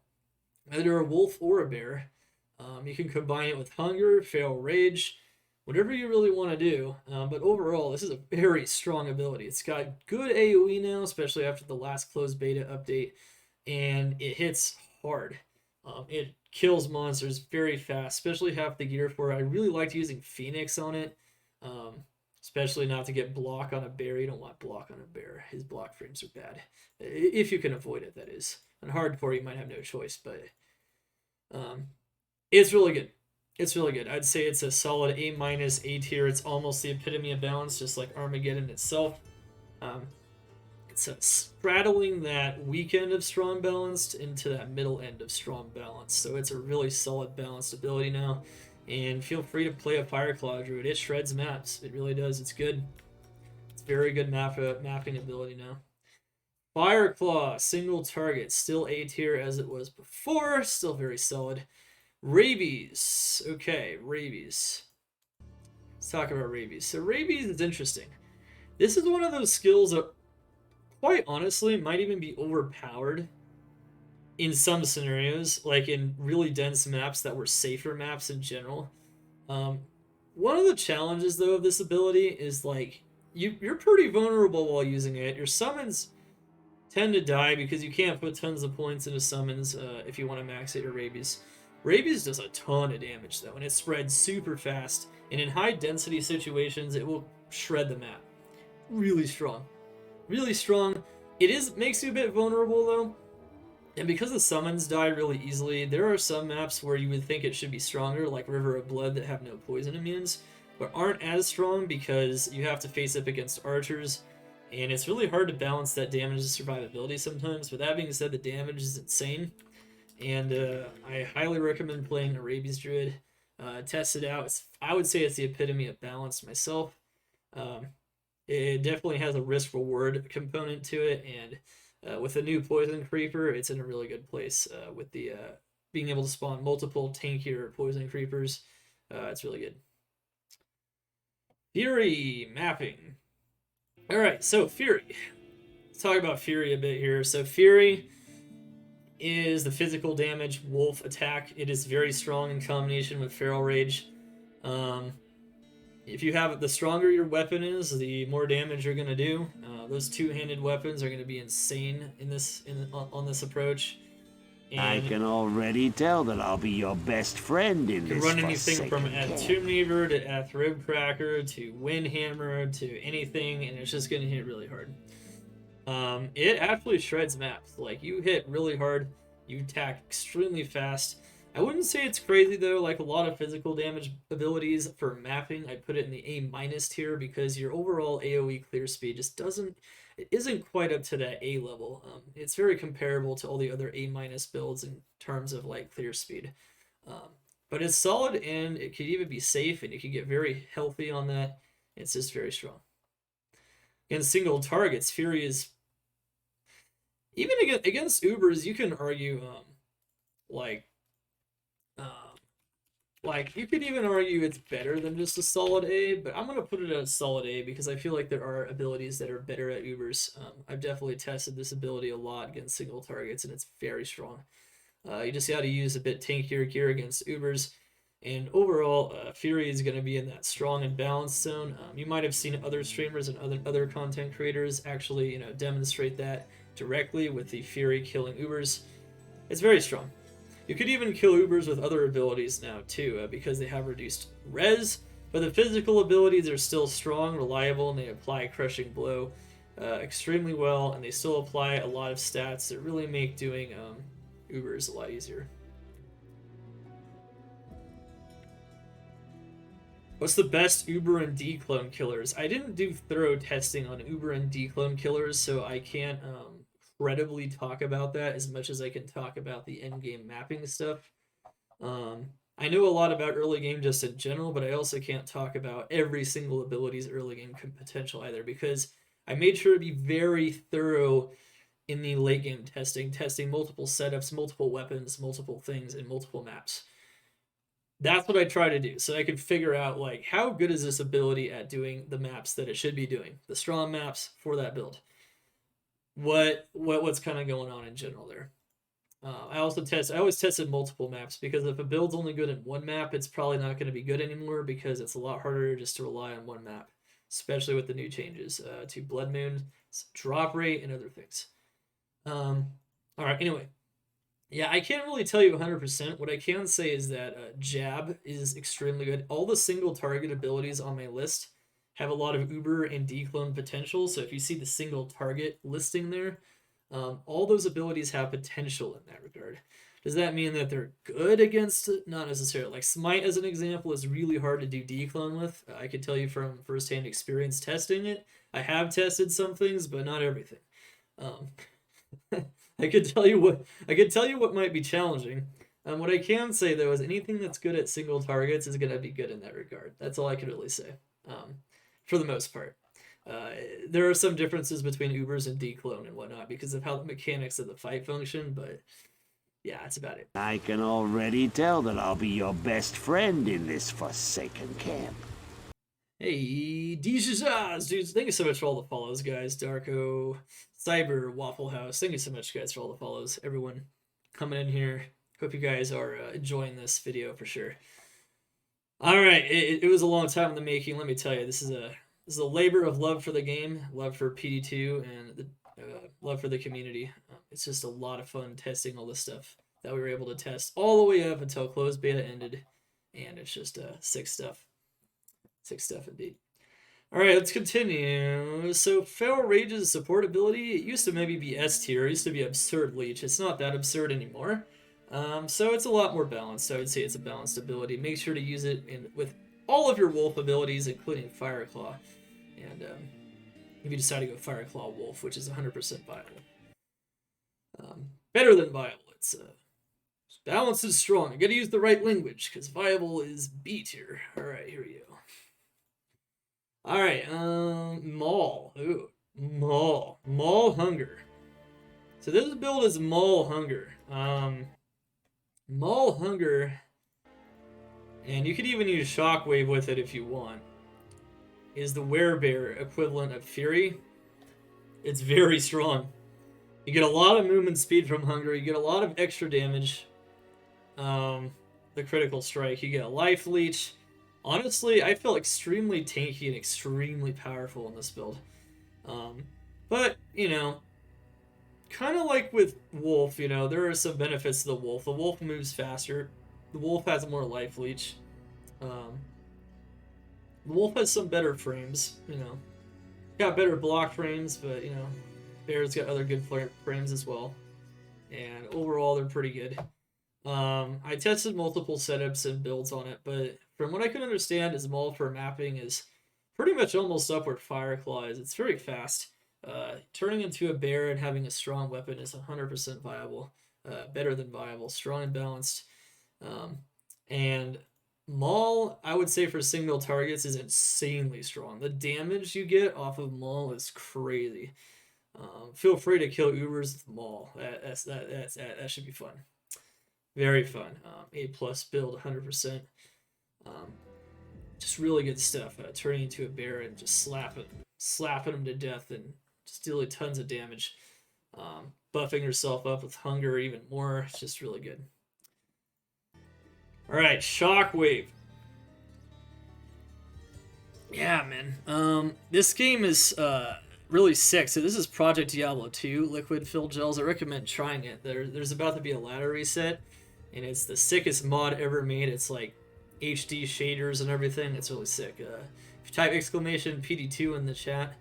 Either a wolf or a bear. You can combine it with hunger, feral rage, whatever you really want to do. But overall, this is a very strong ability. It's got good AoE now, especially after the last closed beta update, and it hits hard. It kills monsters very fast, especially half the gear for it. I really liked using Phoenix on it, especially not to get block on a bear. You don't want block on a bear. His block frames are bad. If you can avoid it, that is. On hardcore, you might have no choice, but it's really good. It's really good. I'd say it's a solid A-, A tier. It's almost the epitome of balance, just like Armageddon itself. It's straddling that weak end of strong balanced into that middle end of strong balance. So it's a really solid balanced ability now. And feel free to play a Fireclaw Druid. It shreds maps. It really does. It's good. It's very good mapping ability now. Fireclaw, single target. Still A tier as it was before. Still very solid. Rabies. Okay, Rabies. Let's talk about Rabies. So Rabies is interesting. This is one of those skills that, quite honestly, might even be overpowered in some scenarios, like in really dense maps that were safer maps in general. One of the challenges, though, of this ability is, you're pretty vulnerable while using it. Your summons tend to die because you can't put tons of points into summons if you want to max out your Rabies. Rabies does a ton of damage, though, and it spreads super fast, and in high-density situations, it will shred the map. Really strong. Really strong. It makes you a bit vulnerable, though, and because the summons die really easily, there are some maps where you would think it should be stronger, like River of Blood, that have no poison immunes, but aren't as strong because you have to face up against archers, and it's really hard to balance that damage to survivability sometimes. But that being said, the damage is insane. And I highly recommend playing a Rabies Druid. Test it out. I would say it's the epitome of balance myself. It definitely has a risk-reward component to it, and with the new Poison Creeper, it's in a really good place with the being able to spawn multiple tankier Poison Creepers. It's really good. Fury mapping. Alright, so Fury. Let's talk about Fury a bit here. So Fury is the physical damage wolf attack. It is very strong in combination with feral rage. If you have the stronger your weapon is, the more damage you're gonna do. Those two-handed weapons are gonna be insane on this approach. And I can already tell that I'll be your best friend in this. You can run anything from Tomb Reaver to Ribcracker to Windhammer to anything, and it's just gonna hit really hard. It actually shreds maps. You hit really hard, you attack extremely fast. I wouldn't say it's crazy, though. Like a lot of physical damage abilities for mapping, I put it in the A- tier because your overall AoE clear speed just isn't quite up to that A level. It's very comparable to all the other A- builds in terms of clear speed. But it's solid, and it could even be safe, and you can get very healthy on that. It's just very strong. Against single targets, Fury is even against Ubers. You can argue, like, um, like you could even argue it's better than just a solid A. But I'm gonna put it at a solid A because I feel like there are abilities that are better at Ubers. I've definitely tested this ability a lot against single targets, and it's very strong. You just got to use a bit tankier gear against Ubers. And overall, Fury is going to be in that strong and balanced zone. You might have seen other streamers and other content creators actually, demonstrate that directly with the Fury killing Ubers. It's very strong. You could even kill Ubers with other abilities now too, because they have reduced res. But the physical abilities are still strong, reliable, and they apply Crushing Blow extremely well. And they still apply a lot of stats that really make doing Ubers a lot easier. What's the best Uber and D-clone killers? I didn't do thorough testing on Uber and D-clone killers, so I can't credibly talk about that as much as I can talk about the endgame mapping stuff. I know a lot about early game just in general, but I also can't talk about every single ability's early game potential either, because I made sure to be very thorough in the late game testing multiple setups, multiple weapons, multiple things, and multiple maps. That's what I try to do, so I can figure out like how good is this ability at doing the maps that it should be doing, the strong maps for that build. What's kind of going on in general there. I always tested multiple maps, because if a build's only good in one map, it's probably not going to be good anymore, because it's a lot harder just to rely on one map, especially with the new changes to Blood Moon, drop rate, and other things. All right, anyway. Yeah, I can't really tell you 100%. What I can say is that Jab is extremely good. All the single target abilities on my list have a lot of Uber and D-clone potential. So if you see the single target listing there, all those abilities have potential in that regard. Does that mean that they're good against it? Not necessarily. Like Smite, as an example, is really hard to do D-clone with. I can tell you from firsthand experience testing it. I have tested some things, but not everything. I could tell you what might be challenging. What I can say though is anything that's good at single targets is going to be good in that regard. That's all I can really say, for the most part. There are some differences between Ubers and D-clone and whatnot because of how the mechanics of the fight function, but yeah, that's about it. I can already tell that I'll be your best friend in this forsaken camp. Hey, Dijaz, dudes, thank you so much for all the follows, guys. Darko, Cyber, Waffle House, thank you so much, guys, for all the follows. Everyone coming in here. Hope you guys are enjoying this video for sure. All right, it was a long time in the making. Let me tell you, this is a labor of love for the game, love for PD2, and the love for the community. It's just a lot of fun testing all this stuff that we were able to test all the way up until closed beta ended, and it's just sick stuff. Sick stuff indeed. All right, let's continue. So Feral Rage's support ability, it used to maybe be S tier. It used to be Absurd Leech. It's not that absurd anymore. So it's a lot more balanced. I would say it's a balanced ability. Make sure to use it with all of your wolf abilities, including Fireclaw. And if you decide to go Fireclaw Wolf, which is 100% viable. Better than viable. It's balanced is strong. You gotta use the right language, because viable is B tier. All right, here we go. All right, Maul. Ooh, Maul. Maul Hunger. So this build is Maul Hunger. Maul Hunger, and you could even use Shockwave with it if you want, is the Werebear equivalent of Fury. It's very strong. You get a lot of movement speed from Hunger. You get a lot of extra damage. The critical strike. You get a life leech. Honestly, I feel extremely tanky and extremely powerful in this build. But, kind of like with Wolf, there are some benefits to the Wolf. The Wolf moves faster. The Wolf has more life leech. The Wolf has some better frames, Got better block frames, but, Bear's got other good frames as well. And overall, they're pretty good. I tested multiple setups and builds on it, but from what I can understand, his Maul for mapping is pretty much almost up where Fireclaw is. It's very fast. Turning into a bear and having a strong weapon is 100% viable. Better than viable. Strong and balanced. And Maul, I would say for single targets, is insanely strong. The damage you get off of Maul is crazy. Feel free to kill Ubers with Maul. That should be fun. Very fun. A plus build, 100%. Just really good stuff. Turning into a bear and just slapping him to death and just dealing tons of damage. Buffing yourself up with hunger even more. It's just really good. All right, Shockwave. Yeah, man. This game is really sick. So this is Project Diablo 2 liquid fill gels. I recommend trying it. There's about to be a ladder reset, and it's the sickest mod ever made. It's like HD shaders and everything. It's really sick. If you type exclamation PD2 in the chat,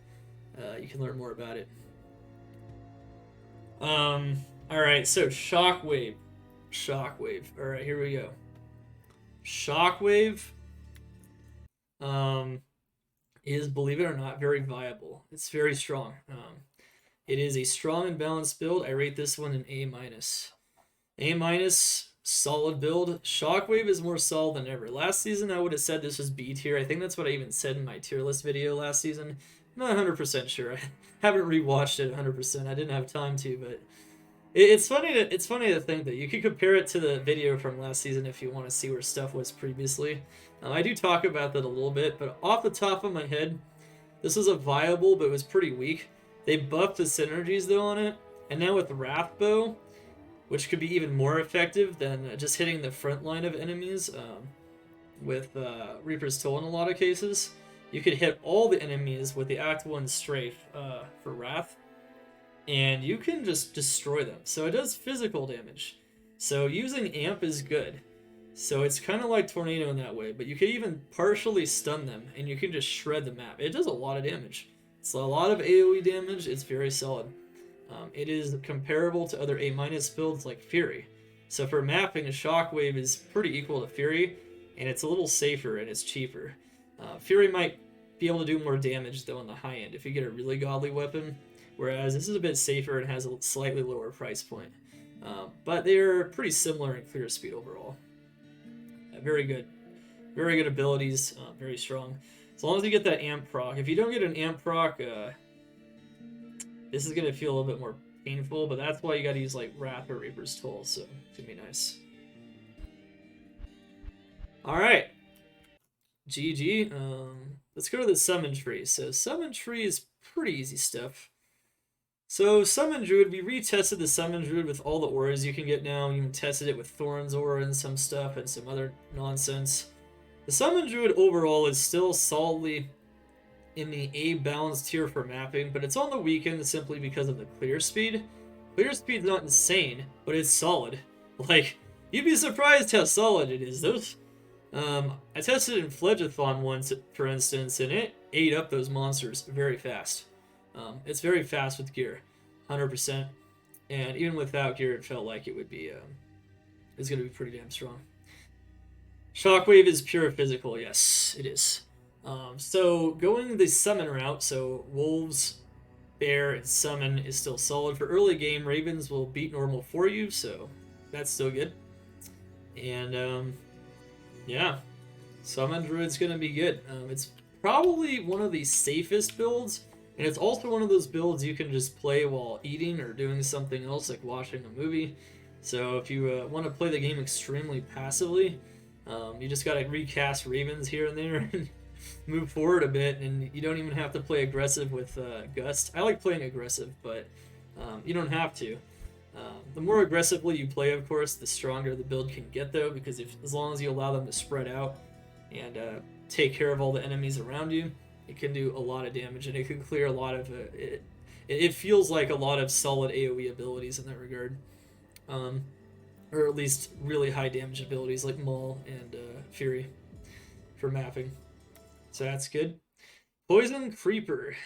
you can learn more about it. All right, so Shockwave. All right, here we go. Shockwave is, believe it or not, very viable. It's very strong. It is a strong and balanced build. I rate this one an A-. A-, solid build. Shockwave is more solid than ever. Last season, I would have said this was B tier. I think that's what I even said in my tier list video last season. I'm not 100% sure. I haven't rewatched it 100%. I didn't have time to, but it's funny to think that you could compare it to the video from last season if you want to see where stuff was previously. I do talk about that a little bit, but off the top of my head, this was a viable, but it was pretty weak. They buffed the synergies though on it, and now with Wrath Bow, which could be even more effective than just hitting the front line of enemies with Reaper's Toll in a lot of cases. You could hit all the enemies with the Act 1 Strafe for Wrath, and you can just destroy them. So it does physical damage. So using Amp is good. So it's kind of like Tornado in that way, but you can even partially stun them, and you can just shred the map. It does a lot of damage. It's a lot of AoE damage. It's very solid. It is comparable to other A- builds like Fury. So for mapping, a Shockwave is pretty equal to Fury, and it's a little safer and it's cheaper. Fury might be able to do more damage though on the high end if you get a really godly weapon, whereas this is a bit safer and has a slightly lower price point. But they're pretty similar in clear speed overall. Very good abilities, very strong. As long as you get that amp proc. If you don't get an amp proc, this is gonna feel a little bit more painful, but that's why you gotta use like Wrath or Reaper's Toll, so it's gonna be nice. Alright. GG. Let's go to the summon tree. So summon tree is pretty easy stuff. So Summon Druid, we retested the Summon Druid with all the auras you can get now. We even tested it with Thorn's aura and some stuff and some other nonsense. The Summon Druid overall is still solidly in the A balanced tier for mapping, but it's on the weak end simply because of the clear speed. Clear speed's not insane, but it's solid. Like, you'd be surprised how solid it is. I tested it in Fledgathon once, for instance, and it ate up those monsters very fast. It's very fast with gear, 100%, and even without gear, it felt like it would be. It's gonna be pretty damn strong. Shockwave is pure physical, yes, it is. So going the summon route, so Wolves, Bear, and Summon is still solid. For early game, Ravens will beat normal for you, so that's still good. And yeah, Summon Druid's gonna be good. It's probably one of the safest builds, and it's also one of those builds you can just play while eating or doing something else, like watching a movie. So if you want to play the game extremely passively, you just gotta recast Ravens here and there and move forward a bit, and you don't even have to play aggressive with Gust. I like playing aggressive, but you don't have to. The more aggressively you play, of course, the stronger the build can get, though, because as long as you allow them to spread out and take care of all the enemies around you, it can do a lot of damage, and it can clear a lot of it feels like a lot of solid AoE abilities in that regard, or at least really high damage abilities like Maul and Fury for mapping. So that's good. Poison Creeper.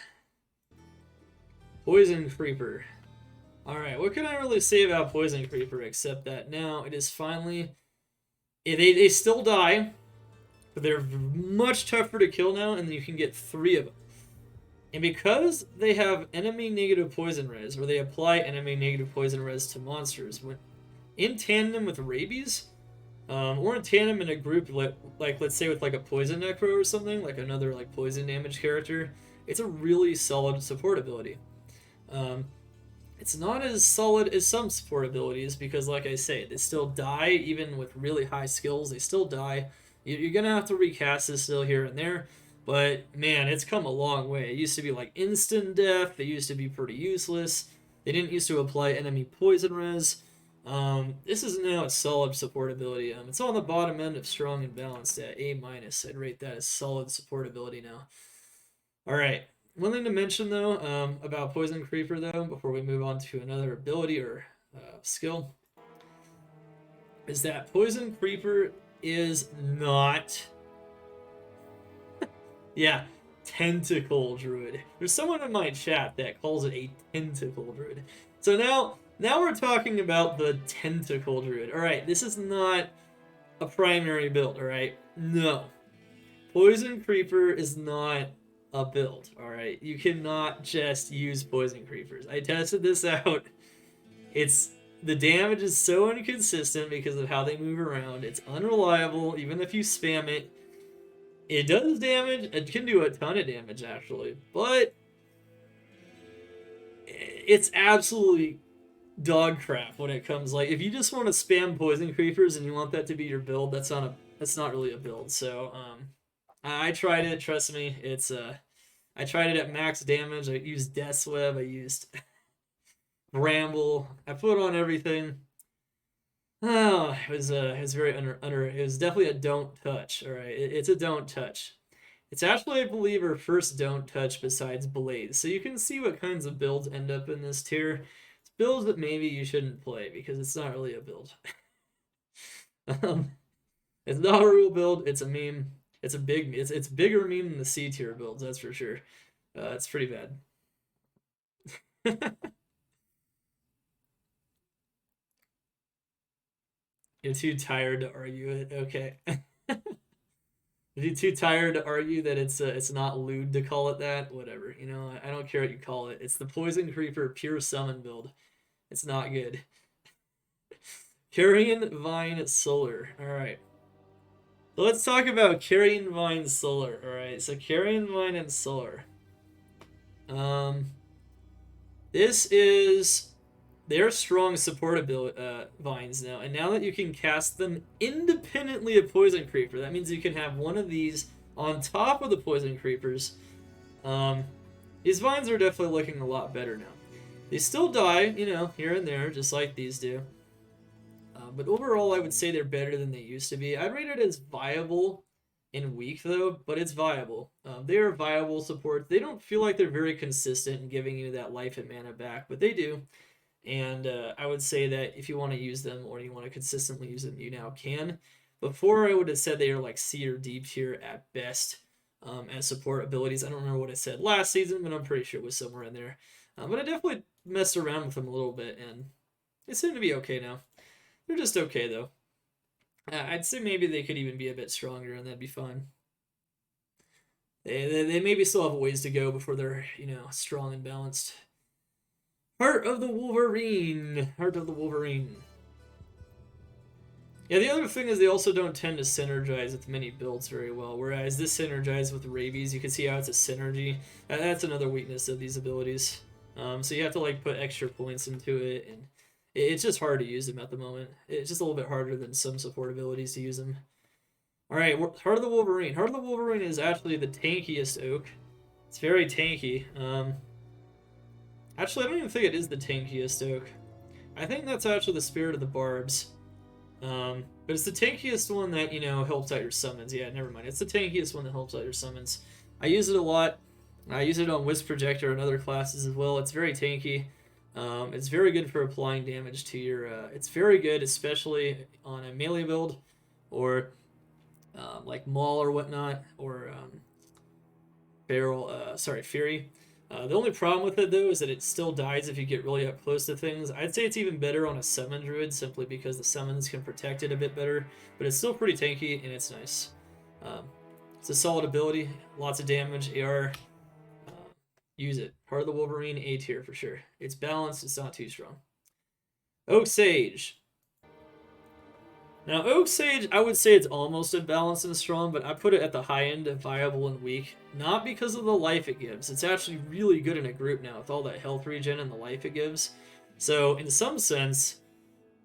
Alright, what can I really say about Poison Creeper except that now it is finally... They still die, but they're much tougher to kill now, and you can get 3 of them. And because they have enemy negative poison res, or they apply enemy negative poison res to monsters, when in tandem with rabies, or in tandem in a group, like let's say with like a poison necro or something, like another like poison damage character. It's a really solid support ability. Um, it's not as solid as some support abilities because, like I say, they still die even with really high skills. They still die. You're gonna have to recast this still here and there, but man, it's come a long way. It used to be like instant death. They used to be pretty useless. They didn't used to apply enemy poison res. This is now a solid support ability. It's on the bottom end of strong and balanced at A minus. I'd rate that as solid support ability now. All right. One thing to mention though about Poison Creeper though, before we move on to another ability or skill, is that Poison Creeper is not, yeah, Tentacle Druid. There's someone in my chat that calls it a Tentacle Druid. So now we're talking about the Tentacle Druid. All right, this is not a primary build. All right, no, Poison Creeper is not a build, alright? You cannot just use Poison Creepers. I tested this out. The damage is so inconsistent because of how they move around. It's unreliable, even if you spam it. It does damage. It can do a ton of damage, actually. But it's absolutely dog crap when it comes, like, if you just want to spam Poison Creepers and you want that to be your build, that's not really a build. So, I tried it, trust me. I tried it at max damage. I used Death's Web. I used Bramble. I put on everything. Oh, it was very it was definitely a don't touch. All right, it's a don't touch. It's actually, I believe, our first don't touch besides Blaze. So you can see what kinds of builds end up in this tier. It's builds that maybe you shouldn't play because it's not really a build. It's not a real build. It's a meme. It's bigger meme than the C tier builds. That's for sure. It's pretty bad. You're too tired to argue it. Okay. If you're too tired to argue that it's not lewd to call it that, whatever. You know, I don't care what you call it. It's the Poison Creeper pure summon build. It's not good. Carrion Vine Solar. All right. So let's talk about Carrion Vine Solar. All right. So Carrion Vine and Solar. This is their strong support ability, vines now, and now that you can cast them independently of Poison Creeper, that means you can have one of these on top of the Poison Creepers. These vines are definitely looking a lot better now. They still die, you know, here and there, just like these do. But overall, I would say they're better than they used to be. I'd rate it as viable and weak, though, but it's viable. They are viable supports. They don't feel like they're very consistent in giving you that life and mana back, but they do. And I would say that if you want to use them or you want to consistently use them, you now can. Before, I would have said they are like C or D tier at best as support abilities. I don't remember what I said last season, but I'm pretty sure it was somewhere in there. But I definitely messed around with them a little bit, and they seem to be okay now. They're just okay, though. I'd say maybe they could even be a bit stronger, and that'd be fine. They maybe still have a ways to go before they're, you know, strong and balanced. Heart of the Wolverine. Heart of the Wolverine. Yeah, the other thing is they also don't tend to synergize with many builds very well, whereas this synergizes with Rabies. You can see how it's a synergy. That's another weakness of these abilities. So you have to like put extra points into it, and it's just hard to use them at the moment. It's just a little bit harder than some support abilities to use them. Alright, Heart of the Wolverine. Heart of the Wolverine is actually the tankiest oak. It's very tanky. Actually, I don't even think it is the tankiest oak. I think that's actually the Spirit of the Barbs. But it's the tankiest one that, you know, helps out your summons. Yeah, never mind. It's the tankiest one that helps out your summons. I use it a lot. I use it on Wisp Projector and other classes as well. It's very tanky. It's very good for applying damage to your... it's very good, especially on a melee build, or like Maul or whatnot, or Fury. The only problem with it, though, is that it still dies if you get really up close to things. I'd say it's even better on a Summon Druid, simply because the summons can protect it a bit better, but it's still pretty tanky, and it's nice. It's a solid ability, lots of damage, AR. Use it. Heart of the Wolverine, A tier for sure. It's balanced, it's not too strong. Oak Sage. Now, Oak Sage, I would say it's almost imbalanced and strong, but I put it at the high end of viable and weak. Not because of the life it gives. It's actually really good in a group now with all that health regen and the life it gives. So, in some sense,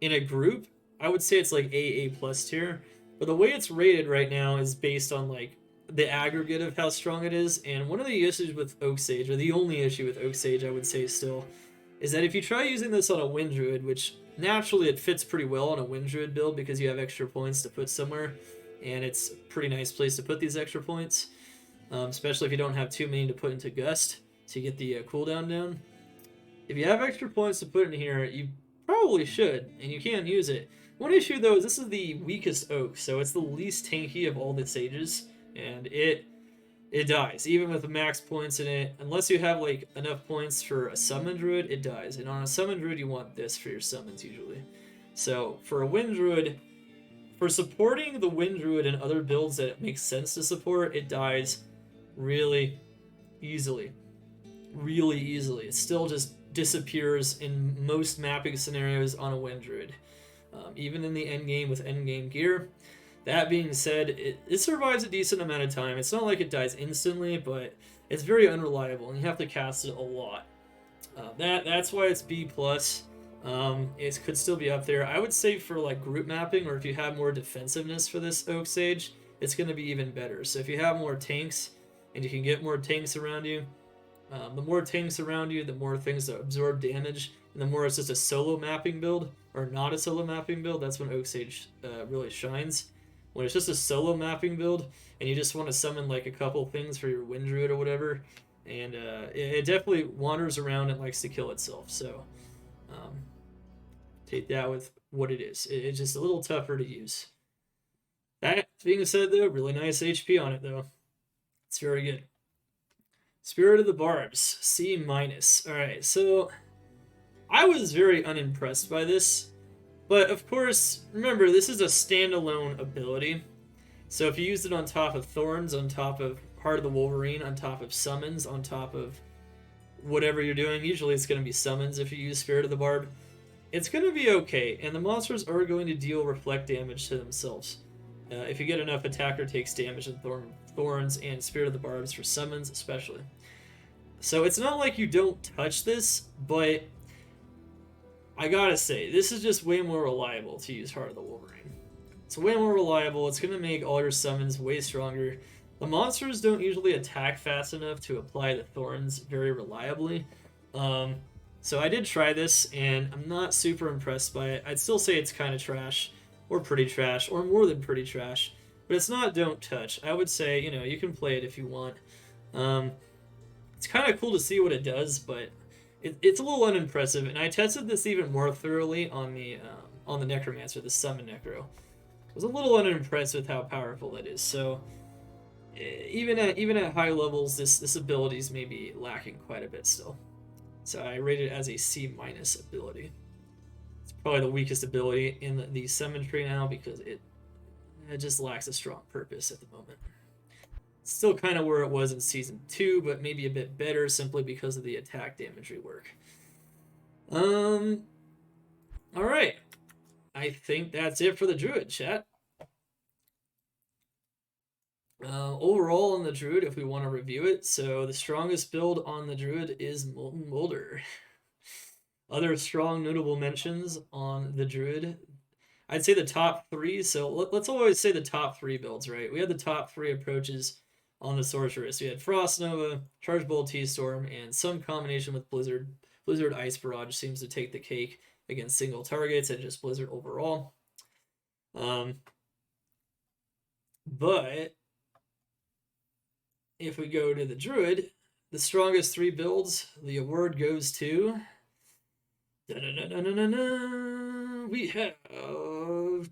in a group, I would say it's like A plus tier. But the way it's rated right now is based on like the aggregate of how strong it is. And one of the issues with Oak Sage, or the only issue with Oak Sage, I would say still, is that if you try using this on a Wind Druid, which naturally it fits pretty well on a Wind Druid build because you have extra points to put somewhere, and it's a pretty nice place to put these extra points, especially if you don't have too many to put into Gust to get the cooldown down. If you have extra points to put in here, you probably should, and you can use it. One issue though is this is the weakest oak, so it's the least tanky of all the sages, and it dies even with the max points in it. Unless you have like enough points for a summon druid, it dies. And on a summon druid, you want this for your summons usually. So for a wind druid, for supporting the wind druid and other builds that it makes sense to support, it dies really easily. Really easily. It still just disappears in most mapping scenarios on a wind druid. Even in the end game with end game gear. That being said, it survives a decent amount of time. It's not like it dies instantly, but it's very unreliable, and you have to cast it a lot. That's why it's B plus. It could still be up there. I would say for like group mapping, or if you have more defensiveness for this Oak Sage, it's going to be even better. So if you have more tanks, and you can get more tanks around you, the more tanks around you, the more things that absorb damage, and the more it's just a solo mapping build, or not a solo mapping build, that's when Oak Sage really shines. When it's just a solo mapping build, and you just want to summon like a couple things for your Wind Druid or whatever, and it definitely wanders around and likes to kill itself, so take that with what it is. It's just a little tougher to use. That being said though, really nice HP on it though. It's very good. Spirit of the Barbs, C minus. Alright, so I was very unimpressed by this, but of course, remember, this is a standalone ability. So if you use it on top of Thorns, on top of Heart of the Wolverine, on top of Summons, on top of whatever you're doing, usually it's going to be Summons if you use Spirit of the Barb, it's going to be okay, and the monsters are going to deal reflect damage to themselves. If you get enough attacker takes damage in Thorns and Spirit of the Barbs for Summons especially. So it's not like you don't touch this, but I gotta say, this is just way more reliable to use Heart of the Wolverine. It's way more reliable, it's gonna make all your summons way stronger. The monsters don't usually attack fast enough to apply the Thorns very reliably. So I did try this, and I'm not super impressed by it. I'd still say it's kind of trash, or pretty trash, or more than pretty trash. But it's not don't touch. I would say, you know, you can play it if you want. It's kind of cool to see what it does, but it's a little unimpressive. And I tested this even more thoroughly on the Necromancer, the Summon Necro. I was a little unimpressed with how powerful it is. So even at high levels, this ability is maybe lacking quite a bit still. So I rate it as a C minus ability. It's probably the weakest ability in the summon tree now because it just lacks a strong purpose at the moment. It's still kind of where it was in Season 2, but maybe a bit better simply because of the attack damage rework. Alright. I think that's it for the Druid, chat. Overall on the Druid, if we want to review it, so the strongest build on the Druid is Molten Boulder. Other strong notable mentions on the Druid, I'd say the top 3, so let's always say the top 3 builds, right? We had the top 3 approaches on the Sorceress. We had Frost Nova, Charge Bolt T-Storm, and some combination with Blizzard. Blizzard Ice Barrage seems to take the cake against single targets and just Blizzard overall. But if we go to the Druid, the strongest 3 builds, the award goes to... we have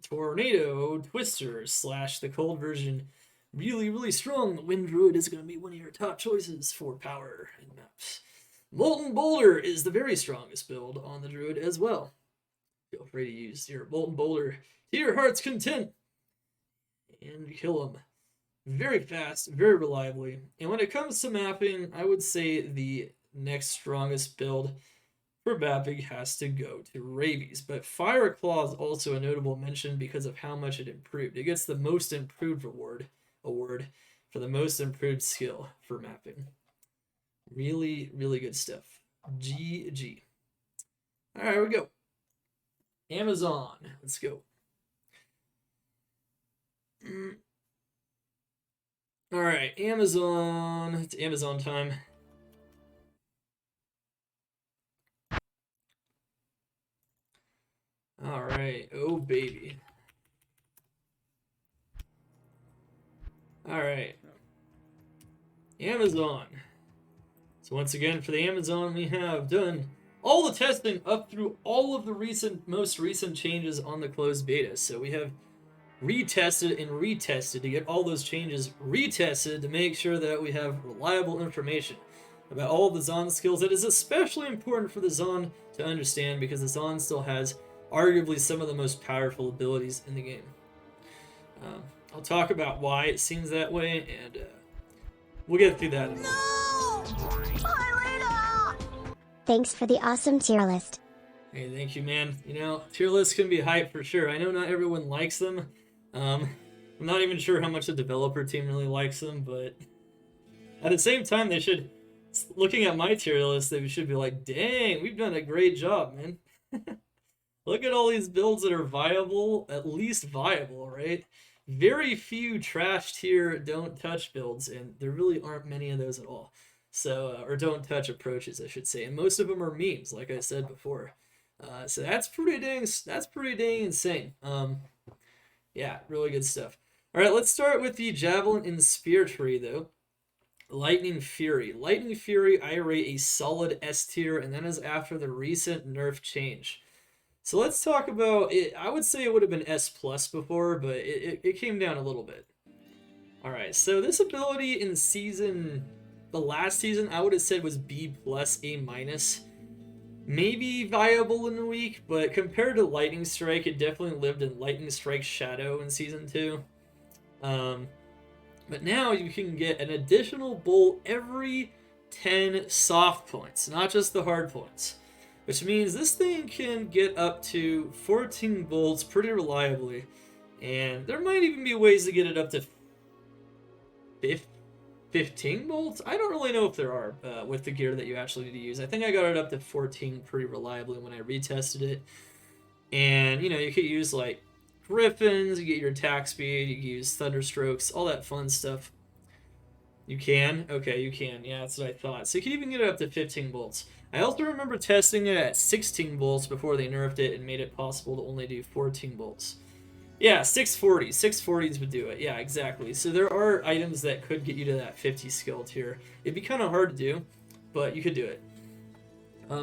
Tornado Twister / the cold version. Really, really strong. The Wind Druid is going to be one of your top choices for power and maps. Molten Boulder is the very strongest build on the Druid as well. Feel free to use your Molten Boulder to your heart's content and kill them very fast, very reliably. And when it comes to mapping, I would say the next strongest build for mapping has to go to Rabies, but Fire Claw is also a notable mention because of how much it improved. It gets the most improved award for the most improved skill for mapping. Really, really good stuff. GG. All right, here we go. Amazon. Let's go. All right, Amazon. It's Amazon time. All right. Oh, baby. All right. Amazon. So once again, for the Amazon, we have done all the testing up through all of the most recent changes on the closed beta. So we have retested and retested to get all those changes retested to make sure that we have reliable information about all of the Zon skills. That is especially important for the Zon to understand because the Zon still has arguably some of the most powerful abilities in the game. I'll talk about why it seems that way, and we'll get through that in a minute. Thanks for the awesome tier list. Hey, thank you, man. You know, tier lists can be hype for sure. I know not everyone likes them. I'm not even sure how much the developer team really likes them, but at the same time, they should, looking at my tier list, they should be like, dang, we've done a great job, man. Look at all these builds that are viable, at least viable, right? Very few trash tier don't touch builds, and there really aren't many of those at all. So, or don't touch approaches, I should say, and most of them are memes, like I said before. So that's pretty dang insane. Yeah, really good stuff. All right, let's start with the Javelin and Spear tree, though. Lightning Fury. Lightning Fury, I rate a solid S tier, and that is after the recent nerf change. So let's talk about it. I would say it would have been S plus before, but it came down a little bit. All right, so this ability in the last season, I would have said was B plus, A minus. Maybe viable in a week, but compared to Lightning Strike, it definitely lived in Lightning Strike Shadow in Season 2. But now you can get an additional bolt every 10 soft points, not just the hard points. Which means this thing can get up to 14 bolts pretty reliably. And there might even be ways to get it up to 15 bolts? I don't really know if there are with the gear that you actually need to use. I think I got it up to 14 pretty reliably when I retested it. And, you know, you could use, like, Griffins, you get your attack speed, you can use Thunderstrokes, all that fun stuff. You can? Okay, you can. Yeah, that's what I thought. So you can even get it up to 15 bolts. I also remember testing it at 16 bolts before they nerfed it and made it possible to only do 14 bolts. Yeah, 640. 640s would do it. Yeah, exactly. So there are items that could get you to that 50 skill tier. It'd be kind of hard to do, but you could do it.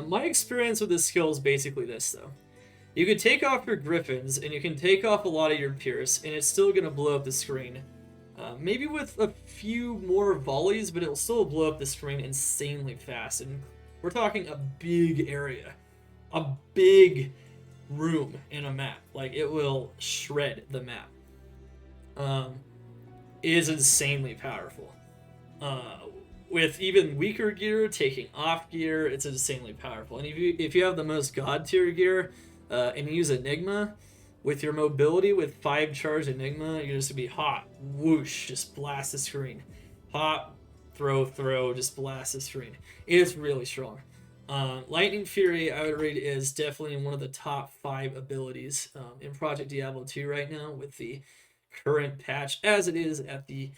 My experience with this skill is basically this, though. You could take off your Griffins, and you can take off a lot of your Pierce, and it's still going to blow up the screen. Maybe with a few more volleys, but it'll still blow up the screen insanely fast. And we're talking a big area. A big room in a map. Like, it will shred the map. It is insanely powerful. With even weaker gear, taking off gear, it's insanely powerful. And if you have the most god tier gear, and you use Enigma, with your mobility with 5 charge Enigma, you're just gonna be hot, whoosh, just blast the screen. Hot, throw, just blast the screen. It's really strong. Lightning Fury, I would rate, is definitely one of the top 5 abilities in Project Diablo 2 right now with the current patch, as it is at the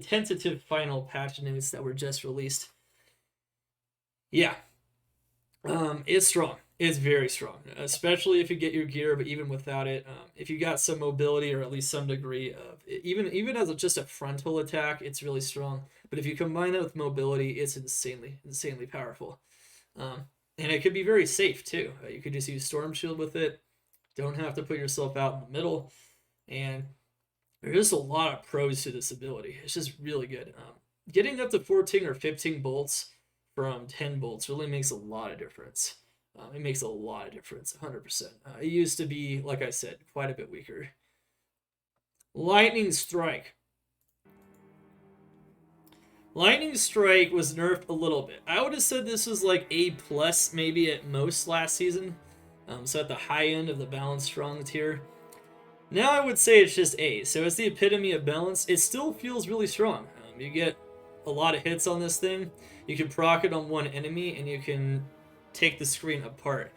tentative final patch notes that were just released. Yeah. It's strong. It's very strong, especially if you get your gear, but even without it, if you got some mobility or at least some degree of, even as just a frontal attack, it's really strong. But if you combine that with mobility, it's insanely powerful. And it could be very safe too. You could just use Storm Shield with it. Don't have to put yourself out in the middle. And there's a lot of pros to this ability. It's just really good. Getting up to 14 or 15 bolts from 10 bolts really makes a lot of difference. It makes a lot of difference, 100%. It used to be, like I said, quite a bit weaker. Lightning Strike. Lightning Strike was nerfed a little bit. I would have said this was like A plus maybe at most last season. So at the high end of the balanced strong tier. Now I would say it's just A. So it's the epitome of balance. It still feels really strong. You get a lot of hits on this thing. You can proc it on one enemy and you can take the screen apart.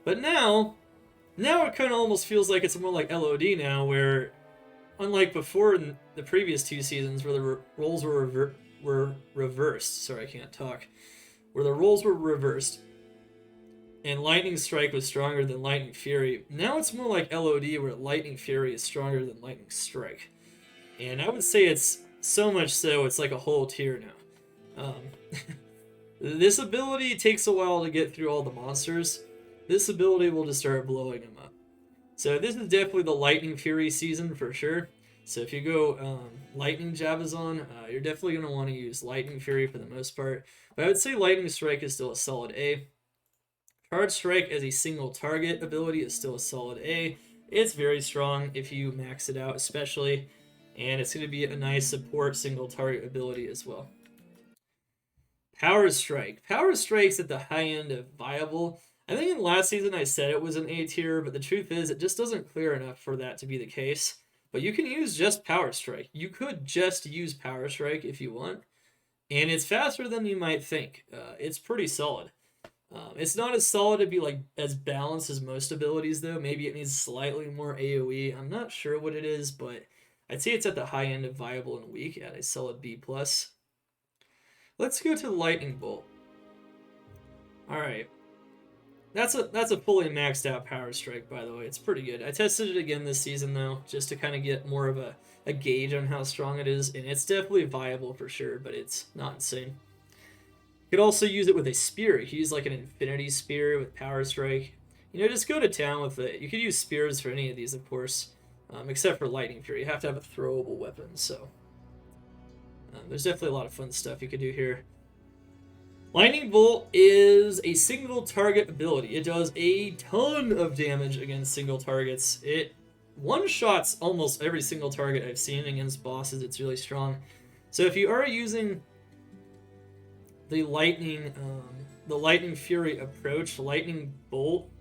But now it kind of almost feels like it's more like LOD now, where unlike before in the previous 2 seasons where the roles were reversed. Sorry, I can't talk. Where the roles were reversed and Lightning Strike was stronger than Lightning Fury. Now it's more like LOD where Lightning Fury is stronger than Lightning Strike. And I would say it's so much so it's like a whole tier now. This ability takes a while to get through all the monsters. This ability will just start blowing them up. So this is definitely the Lightning Fury season for sure. So if you go Lightning Jabazon, you're definitely going to want to use Lightning Fury for the most part. But I would say Lightning Strike is still a solid A. Charge Strike as a single target ability is still a solid A. It's very strong if you max it out especially. And it's going to be a nice support single target ability as well. Power Strike. Power Strike's at the high end of viable. I think in last season I said it was an A tier, but the truth is it just doesn't clear enough for that to be the case. But you can use just Power Strike. You could just use Power Strike if you want. And it's faster than you might think. It's pretty solid. It's not as solid to be like as balanced as most abilities though. Maybe it needs slightly more AoE. I'm not sure what it is, but I'd say it's at the high end of viable and weak at a solid B+. Let's go to Lightning Bolt. Alright. That's a fully maxed out Power Strike, by the way. It's pretty good. I tested it again this season, though, just to kind of get more of a gauge on how strong it is. And it's definitely viable for sure, but it's not insane. You could also use it with a spear. You could use like an Infinity Spear with Power Strike. You know, just go to town with it. You could use spears for any of these, of course, except for Lightning Fury. You have to have a throwable weapon, so there's definitely a lot of fun stuff you could do here. Lightning Bolt is a single target ability. It does a ton of damage against single targets. It one-shots almost every single target I've seen against bosses. It's really strong. So if you are using the Lightning Fury approach, Lightning Bolt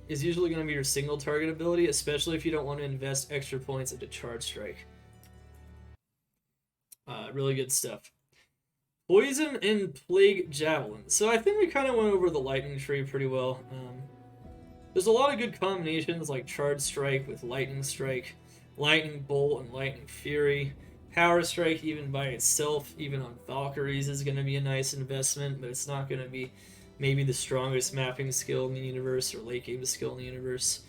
is usually going to be your single target ability, especially if you don't want to invest extra points into Charge Strike. Really good stuff. Poison and Plague Javelin. So I think we kind of went over the Lightning Tree pretty well. There's a lot of good combinations like Charge Strike with Lightning Strike, Lightning Bolt and Lightning Fury. Power Strike even by itself, even on Valkyries, is going to be a nice investment, but it's not going to be maybe the strongest mapping skill in the universe or late game skill in the universe.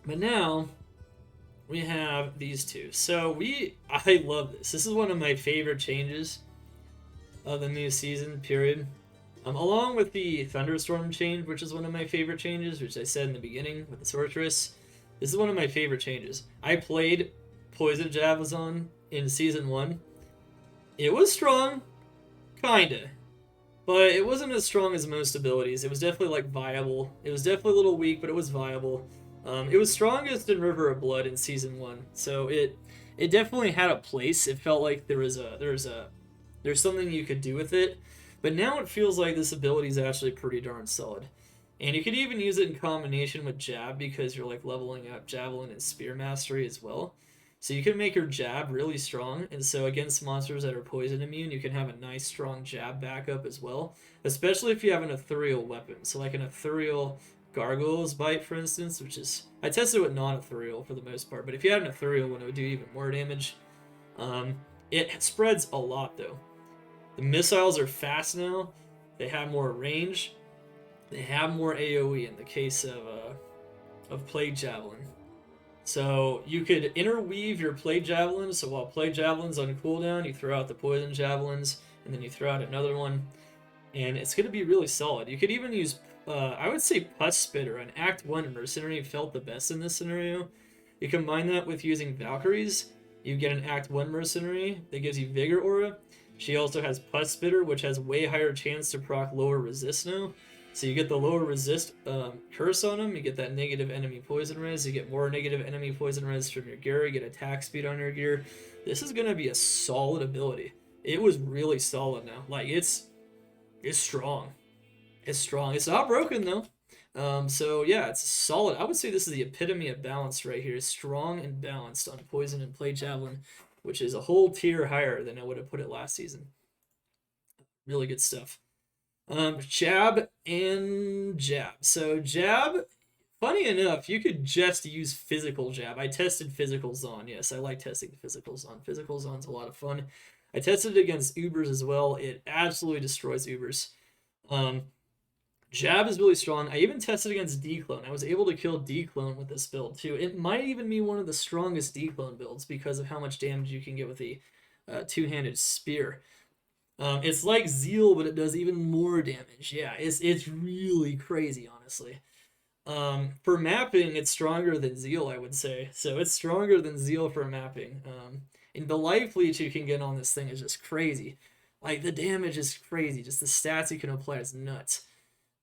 But now we have these two. So I love this. This is one of my favorite changes of the new season, period. Along with the Thunderstorm change, which is one of my favorite changes, which I said in the beginning with the Sorceress. This is one of my favorite changes. I played Poison Jabazon in Season 1. It was strong, kinda. But it wasn't as strong as most abilities. It was definitely like viable. It was definitely a little weak, but it was viable. It was strongest in River of Blood in Season 1, so it definitely had a place. It felt like there's something you could do with it, but now it feels like this ability is actually pretty darn solid. And you could even use it in combination with Jab because you're like leveling up Javelin and Spear Mastery as well. So you can make your Jab really strong, and so against monsters that are poison immune, you can have a nice strong Jab backup as well, especially if you have an ethereal weapon. So like an ethereal Gargoyle's Bite, for instance, which is... I tested it with non-ethereal for the most part, but if you had an ethereal one, it would do even more damage. It spreads a lot, though. The missiles are fast now. They have more range. They have more AoE in the case of Plague Javelin. So you could interweave your Plague Javelin, so while Plague Javelin's on cooldown, you throw out the Poison Javelins, and then you throw out another one, and it's going to be really solid. You could even use... I would say Pus Spitter, an Act 1 Mercenary, felt the best in this scenario. You combine that with using Valkyries, you get an Act 1 Mercenary that gives you Vigor Aura. She also has Pus Spitter, which has way higher chance to proc lower resist now. So you get the lower resist curse on him, you get that negative enemy poison res, you get more negative enemy poison res from your gear, you get attack speed on your gear. This is going to be a solid ability. it was really solid now. Like, it's strong. It's strong. It's not broken, though. So yeah, it's solid. I would say this is the epitome of balance right here. Strong and balanced on Poison and Play Javelin, which is a whole tier higher than I would have put it last season. Really good stuff. Jab and jab. So jab, funny enough, you could just use physical jab. I tested physicals on. Yes, I like testing the physicals on. Physicals on's a lot of fun. I tested it against Ubers as well. It absolutely destroys Ubers. Jab is really strong. I even tested against Declone. I was able to kill Declone with this build too. It might even be one of the strongest Declone builds because of how much damage you can get with the two-handed spear. It's like Zeal, but it does even more damage. Yeah, it's really crazy, honestly. For mapping, it's stronger than Zeal, I would say. So it's stronger than Zeal for mapping. And the life leech you can get on this thing is just crazy. Like, the damage is crazy. Just the stats you can apply is nuts.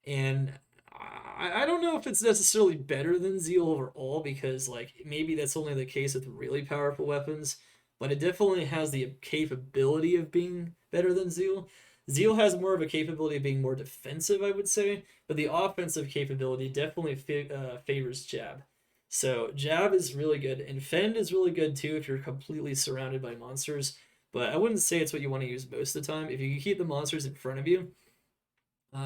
And I don't know if it's necessarily better than Zeal overall, because like maybe that's only the case with really powerful weapons, but it definitely has the capability of being better than Zeal. Zeal has more of a capability of being more defensive, I would say, but the offensive capability definitely favors Jab. So Jab is really good, and Fend is really good too if you're completely surrounded by monsters, but I wouldn't say it's what you want to use most of the time. If you can keep the monsters in front of you,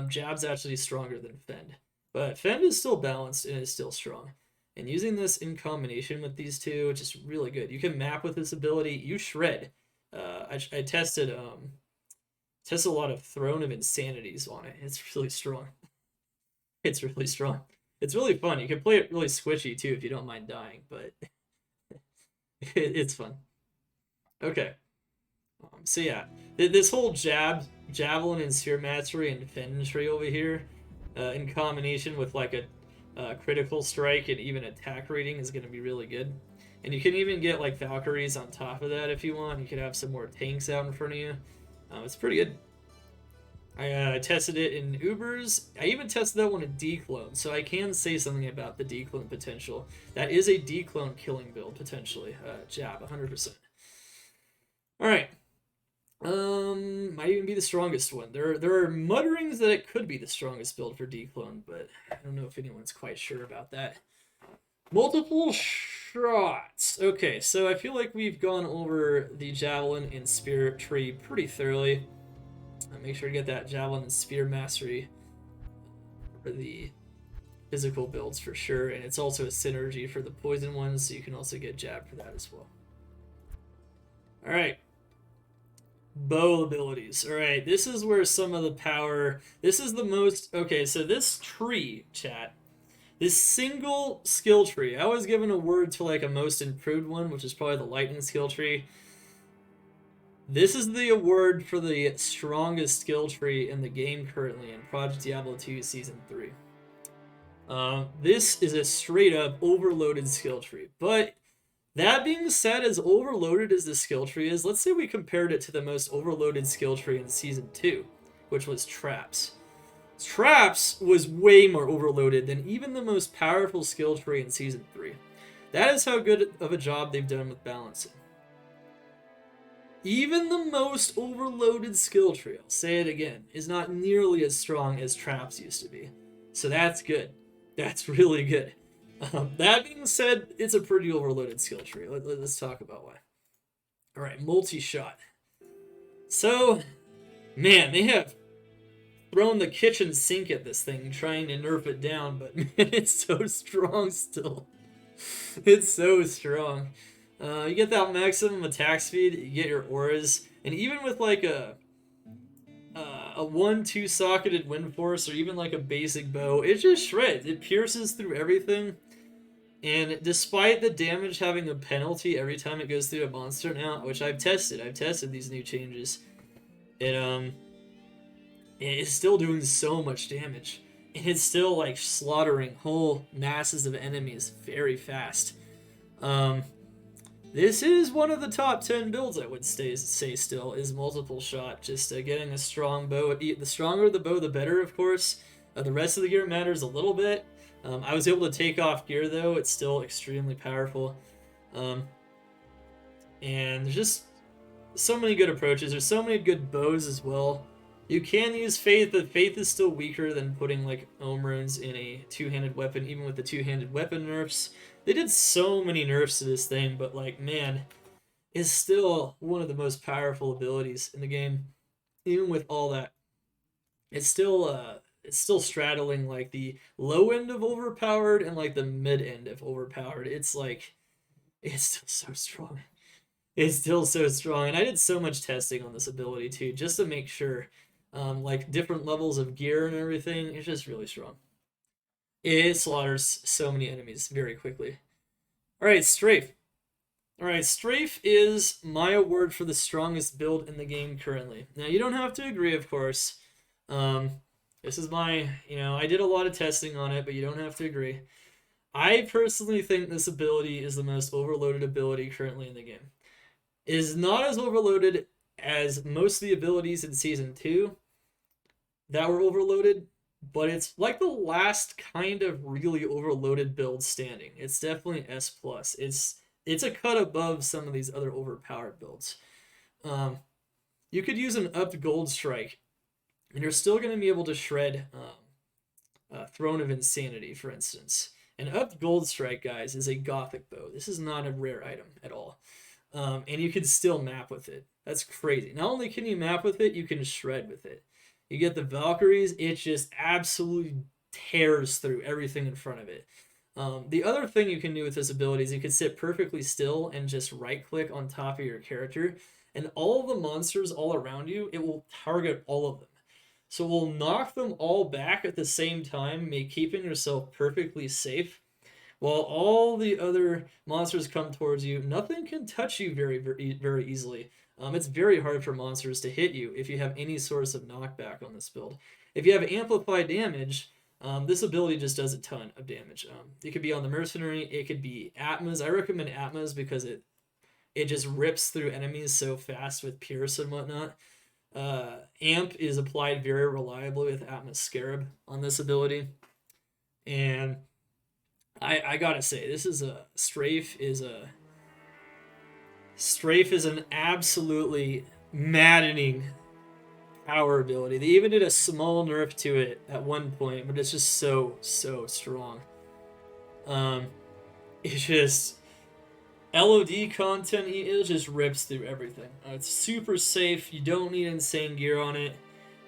Jab's actually stronger than Fend. But Fend is still balanced and is still strong. And using this in combination with these two, it's just really good. You can map with this ability. You shred. I tested a lot of Throne of Insanities on it. It's really strong. It's really strong. It's really fun. You can play it really squishy too if you don't mind dying, but it's fun. Okay. So yeah, this whole javelin and spear mastery and Fend tree over here, in combination with like a critical strike and even attack rating is going to be really good. And you can even get like Valkyries on top of that if you want. You could have some more tanks out in front of you. It's pretty good. I tested it in Ubers. I even tested that one in Declone, so I can say something about the Declone potential. That is a Declone killing build potentially. Jab, 100%. All right. Might even be the strongest one. There are mutterings that it could be the strongest build for Declone, but I don't know if anyone's quite sure about that. Multiple shots. Okay, so I feel like we've gone over the Javelin and Spear tree pretty thoroughly. Make sure to get that Javelin and Spear mastery for the physical builds for sure, and it's also a synergy for the poison ones, so you can also get Jab for that as well. Alright. Bow abilities. Alright, this is where some of the power... This is the most... Okay, so this tree, chat, this single skill tree, I was given a word to like a most improved one, which is probably the lightning skill tree. This is the award for the strongest skill tree in the game currently in Project Diablo 2 Season 3. This is a straight up overloaded skill tree. But that being said, as overloaded as the skill tree is, let's say we compared it to the most overloaded skill tree in Season 2, which was Traps. Traps was way more overloaded than even the most powerful skill tree in Season 3. That is how good of a job they've done with balancing. Even the most overloaded skill tree, I'll say it again, is not nearly as strong as Traps used to be. So that's good. That's really good. That being said, it's a pretty overloaded skill tree. Let's talk about why. Alright, multi-shot. So, man, they have thrown the kitchen sink at this thing, trying to nerf it down, but man, it's so strong still. It's so strong. You get that maximum attack speed, you get your auras, and even with like a 1-2 socketed wind force or even like a basic bow, it just shreds. It pierces through everything, and despite the damage having a penalty every time it goes through a monster now, which I've tested these new changes, it is still doing so much damage, and it's still like slaughtering whole masses of enemies very fast. This is one of the top 10 builds, I would say still, is multiple shot. Just getting a strong bow. The stronger the bow, the better, of course. The rest of the gear matters a little bit. I was able to take off gear, though. It's still extremely powerful. And there's just so many good approaches. There's so many good bows as well. You can use Faith, but Faith is still weaker than putting like Ohm Runes in a two-handed weapon, even with the two-handed weapon nerfs. They did so many nerfs to this thing, but like, man, it's still one of the most powerful abilities in the game. Even with all that, it's still straddling like the low end of overpowered and like the mid end of overpowered. It's like it's still so strong. It's still so strong, and I did so much testing on this ability too, just to make sure, like different levels of gear and everything. It's just really strong. It slaughters so many enemies very quickly. All right, Strafe. All right, Strafe is my award for the strongest build in the game currently. Now you don't have to agree, of course. Um, this is my, I did a lot of testing on it, but you don't have to agree. I personally think this ability is the most overloaded ability currently in the game. It is not as overloaded as most of the abilities in Season 2 that were overloaded, but it's like the last kind of really overloaded build standing. It's definitely S+. It's a cut above some of these other overpowered builds. You could use an upped Gold Strike, and you're still going to be able to shred Throne of Insanity, for instance. An upped Gold Strike, guys, is a Gothic bow. This is not a rare item at all. And you can still map with it. That's crazy. Not only can you map with it, you can shred with it. You get the Valkyries, it just absolutely tears through everything in front of it. The other thing you can do with this ability is you can sit perfectly still and just right-click on top of your character, and all of the monsters all around you, it will target all of them. So it will knock them all back at the same time, keeping yourself perfectly safe. While all the other monsters come towards you, nothing can touch you very, very, very easily. It's very hard for monsters to hit you if you have any source of knockback on this build. If you have amplified damage, this ability just does a ton of damage. It could be on the Mercenary, it could be Atmas. I recommend Atmas because it just rips through enemies so fast with Pierce and whatnot. Amp is applied very reliably with Atmas Scarab on this ability. And I gotta say, this is Strafe is an absolutely maddening power ability. They even did a small nerf to it at one point, but it's just so strong. It's just LOD content. It just rips through everything. It's super safe. You don't need insane gear on it.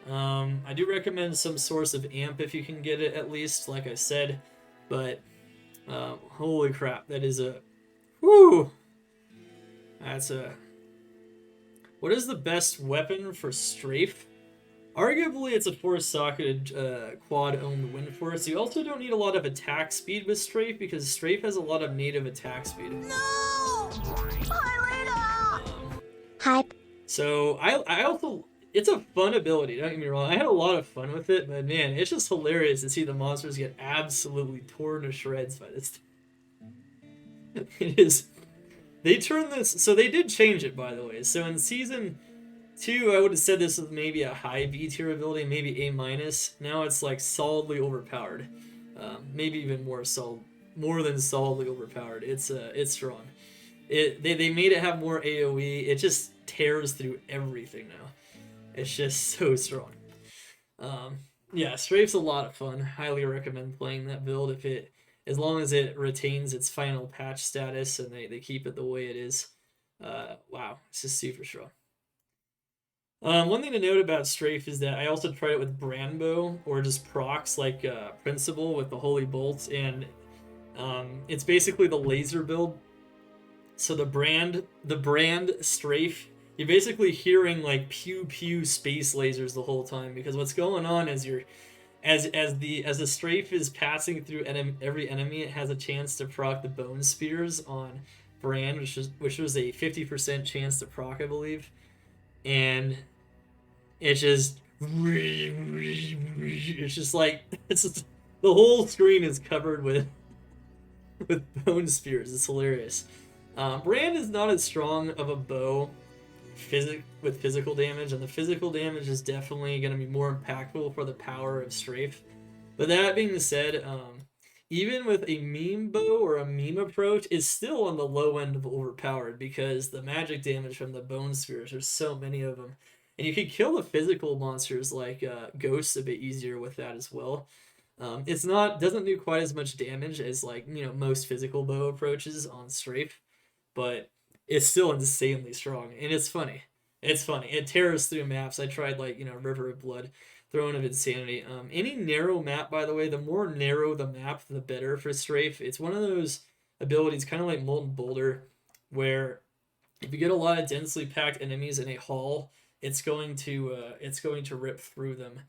I do recommend some source of amp if you can get it, at least, like I said. But holy crap, that is a whoo. What is the best weapon for Strafe? Arguably, it's a four-socketed quad-owned wind force. You also don't need a lot of attack speed with Strafe because Strafe has a lot of native attack speed. No! Hype. So I also, it's a fun ability. Don't get me wrong. I had a lot of fun with it, but man, it's just hilarious to see the monsters get absolutely torn to shreds by this thing. It is. They turned this, so they did change it, by the way. So in Season 2, I would have said this was maybe a high B tier ability, maybe A-. Now it's like solidly overpowered. Maybe even more than solidly overpowered. It's strong. They made it have more AoE. It just tears through everything now. It's just so strong. Yeah, Strafe's a lot of fun. Highly recommend playing that build as long as it retains its final patch status and they keep it the way it is. Wow, it's just super strong. One thing to note about Strafe is that I also tried it with Brandbow or just procs like Principle with the Holy Bolt, and it's basically the laser build. So the brand Strafe, you're basically hearing like pew pew space lasers the whole time, because what's going on is as the Strafe is passing through every enemy, it has a chance to proc the Bone Spears on Brand, which was a 50% chance to proc, I believe, and it's just like the whole screen is covered with Bone Spears. It's hilarious. Brand is not as strong of a bow with physical damage, and the physical damage is definitely going to be more impactful for the power of Strafe. But that being said, even with a meme bow or a meme approach, is still on the low end of overpowered because the magic damage from the bone spheres, there's so many of them. And you can kill the physical monsters like ghosts a bit easier with that as well. It's not doesn't do quite as much damage as like most physical bow approaches on strafe, but it's still insanely strong and it's funny. It's funny. It tears through maps. I tried like River of Blood, Throne of Insanity. Any narrow map, by the way, the more narrow the map, the better for strafe. It's one of those abilities, kind of like Molten Boulder, where if you get a lot of densely packed enemies in a hall, it's going to rip through them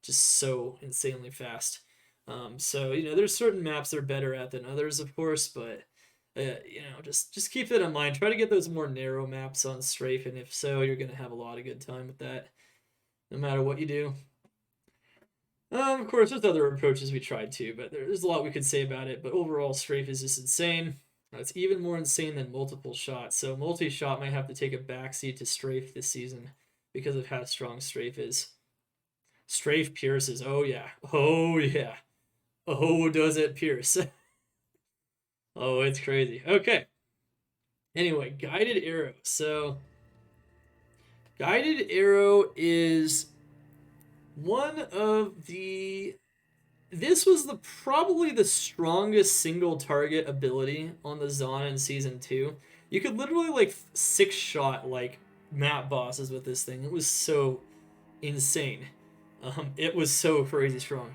just so insanely fast. So there's certain maps they're better at than others, of course, but just keep that in mind. Try to get those more narrow maps on strafe, and if so, you're gonna have a lot of good time with that, no matter what you do. Of course, there's other approaches we tried too, but there's a lot we could say about it. But overall, strafe is just insane. It's even more insane than multiple shot. So multi-shot might have to take a backseat to strafe this season because of how strong strafe is. Strafe pierces. Oh yeah. Oh yeah. Oh, does it pierce? Oh, it's crazy. Okay. Anyway, guided arrow. So guided arrow is one of the this was probably the strongest single target ability on the Zon in season 2. You could literally like 6-shot like map bosses with this thing. It was so insane. It was so crazy strong.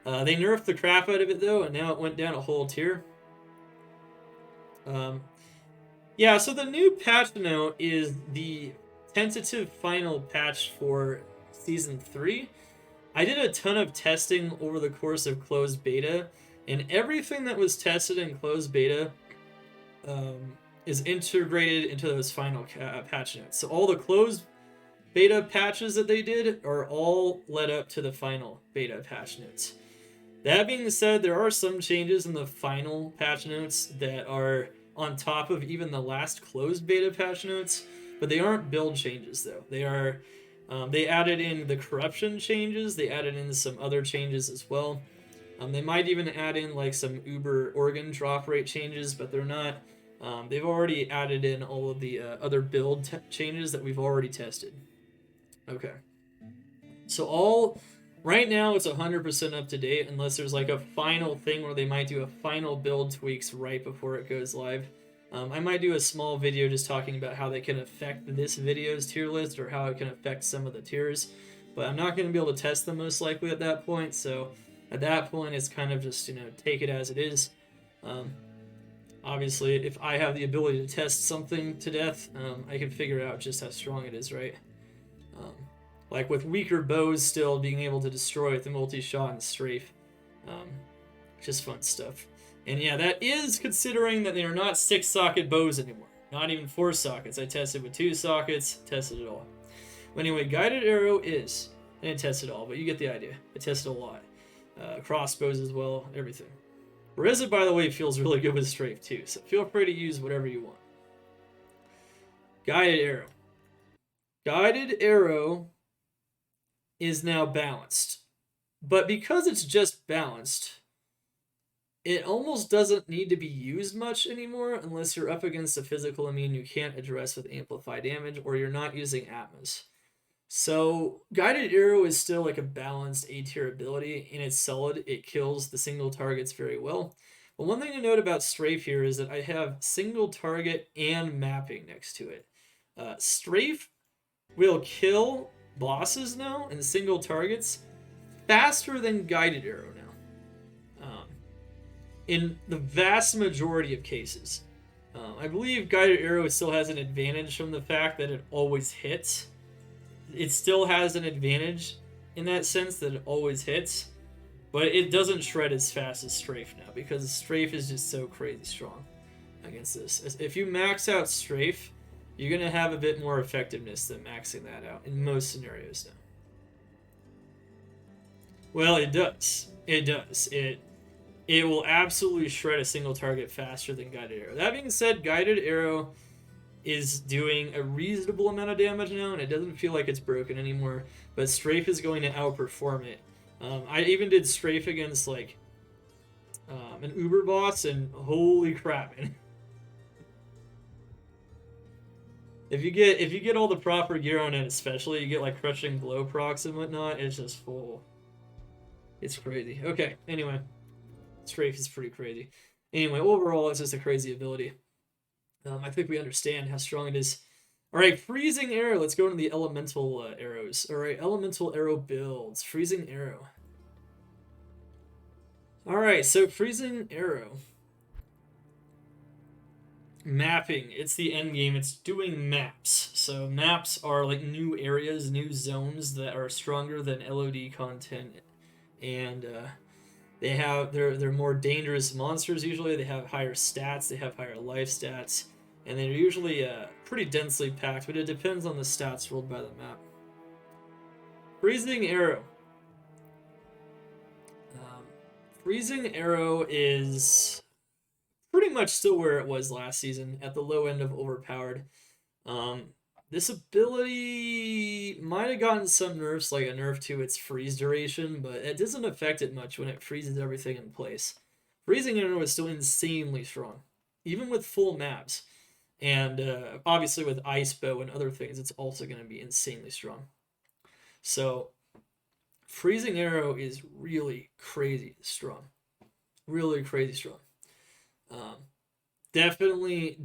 They nerfed the crap out of it though, and now it went down a whole tier. Yeah, so the new patch note is the tentative final patch for season 3. I did a ton of testing over the course of closed beta, and everything that was tested in closed beta is integrated into those final patch notes. So all the closed beta patches that they did are all led up to the final beta patch notes. That being said, there are some changes in the final patch notes that are on top of even the last closed beta patch notes, but they aren't build changes though. They are they added in the corruption changes. They added in some other changes as well. They might even add in like some Uber organ drop rate changes, but they're not. They've already added in all of the other build changes that we've already tested. Okay. So right now it's 100% up to date unless there's like a final thing where they might do a final build tweaks right before it goes live. I might do a small video just talking about how they can affect this video's tier list or how it can affect some of the tiers, but I'm not going to be able to test them most likely at that point. So at that point, it's kind of just take it as it is. Obviously, if I have the ability to test something to death, I can figure out just how strong it is, right? Like with weaker bows still being able to destroy with the multi-shot and strafe. Just fun stuff. And yeah, that is considering that they are not 6-socket bows anymore. Not even 4 sockets. I tested with 2 sockets, tested it all. But anyway, guided arrow is, I didn't test it all, but you get the idea. I tested a lot. Crossbows as well, everything. Reza, by the way, feels really good with strafe too, so feel free to use whatever you want. Guided arrow. Guided arrow is now balanced. But because it's just balanced, it almost doesn't need to be used much anymore unless you're up against a physical immune you can't address with amplify damage or you're not using Atmos. So guided arrow is still like a balanced A tier ability, and it's solid. It kills the single targets very well. But one thing to note about strafe here is that I have single target and mapping next to it. Strafe will kill bosses now and single targets faster than guided arrow now. In the vast majority of cases. I believe guided arrow still has an advantage from the fact that it always hits. It still has an advantage in that sense that it always hits, but it doesn't shred as fast as strafe now because strafe is just so crazy strong against this. If you max out strafe, you're going to have a bit more effectiveness than maxing that out in most scenarios now. Well, it does. It does. It will absolutely shred a single target faster than guided arrow. That being said, guided arrow is doing a reasonable amount of damage now, and it doesn't feel like it's broken anymore, but strafe is going to outperform it. I even did strafe against like an Uber boss, and holy crap, man. If you get all the proper gear on it, especially you get like crushing blow procs and whatnot, it's just full. It's crazy. Okay, anyway. Strafe is pretty crazy. Anyway, overall, it's just a crazy ability. I think we understand how strong it is. All right, freezing arrow. Let's go into the elemental arrows. All right, elemental arrow builds. Freezing arrow. All right, so freezing arrow. Mapping. It's the end game. It's doing maps. So maps are like new areas, new zones that are stronger than LOD content, and they're more dangerous monsters usually. They have higher stats. They have higher life stats, and they're usually pretty densely packed. But it depends on the stats rolled by the map. Freezing arrow. Freezing arrow is pretty much still where it was last season, at the low end of Overpowered. This ability might have gotten some nerfs, like a nerf to its freeze duration, but it doesn't affect it much when it freezes everything in place. Freezing arrow is still insanely strong, even with full maps. And obviously with ice bow and other things, it's also going to be insanely strong. So freezing arrow is really crazy strong. Really crazy strong. Definitely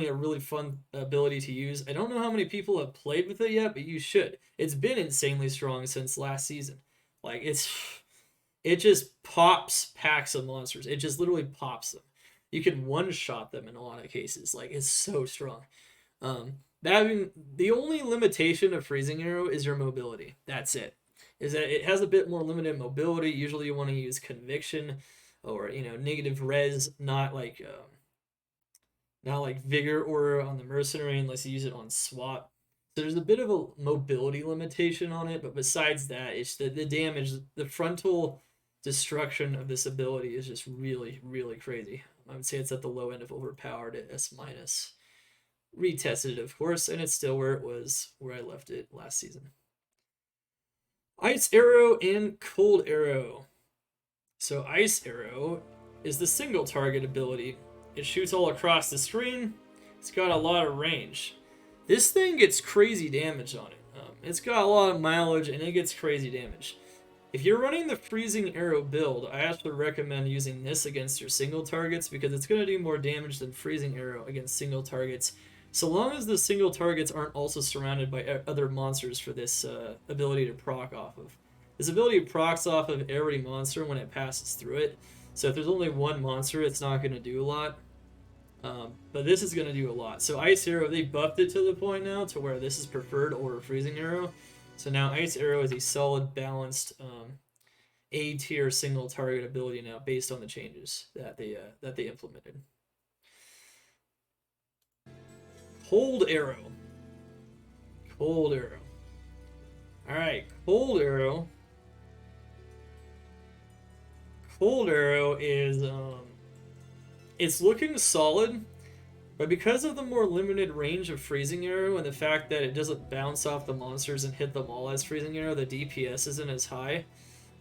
a really fun ability to use. I don't know how many people have played with it yet, but you should. It's been insanely strong since last season. Like, it just pops packs of monsters. It just literally pops them. You can one-shot them in a lot of cases. Like, it's so strong. The only limitation of freezing arrow is your mobility. That's it. Is that it has a bit more limited mobility. Usually you want to use conviction or, negative res, not like vigor or on the mercenary unless you use it on swap. So there's a bit of a mobility limitation on it, but besides that, it's the damage, the frontal destruction of this ability is just really, really crazy. I would say it's at the low end of Overpowered at S-. Retested, of course, and it's still where it was, where I left it last season. Ice Arrow and Cold Arrow. So Ice Arrow is the single target ability. It shoots all across the screen. It's got a lot of range. This thing gets crazy damage on it. It's got a lot of mileage and it gets crazy damage. If you're running the Freezing Arrow build, I actually recommend using this against your single targets because it's going to do more damage than Freezing Arrow against single targets, so long as the single targets aren't also surrounded by other monsters for this ability to proc off of. This ability procs off of every monster when it passes through it, so if there's only one monster, it's not going to do a lot. But this is going to do a lot. So Ice Arrow, they buffed it to the point now to where this is preferred over Freezing Arrow. So now Ice Arrow is a solid, balanced A-tier single target ability now based on the changes that they implemented. Cold Arrow. Cold Arrow. Alright, Cold Arrow. Cold Arrow is it's looking solid, but because of the more limited range of Freezing Arrow and the fact that it doesn't bounce off the monsters and hit them all as Freezing Arrow, the DPS isn't as high.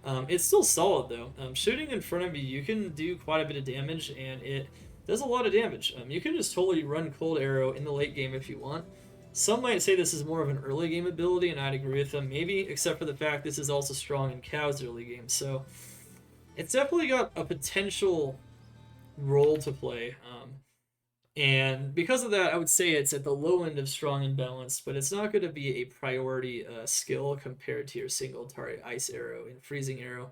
It's still solid though. Shooting in front of you, you can do quite a bit of damage, and it does a lot of damage. You can just totally run Cold Arrow in the late game if you want. Some might say this is more of an early game ability, and I'd agree with them, maybe, except for the fact this is also strong in Cow's early game. So it's definitely got a potential role to play. And because of that, I would say it's at the low end of strong and balanced, but it's not going to be a priority skill compared to your single target Ice Arrow and Freezing Arrow.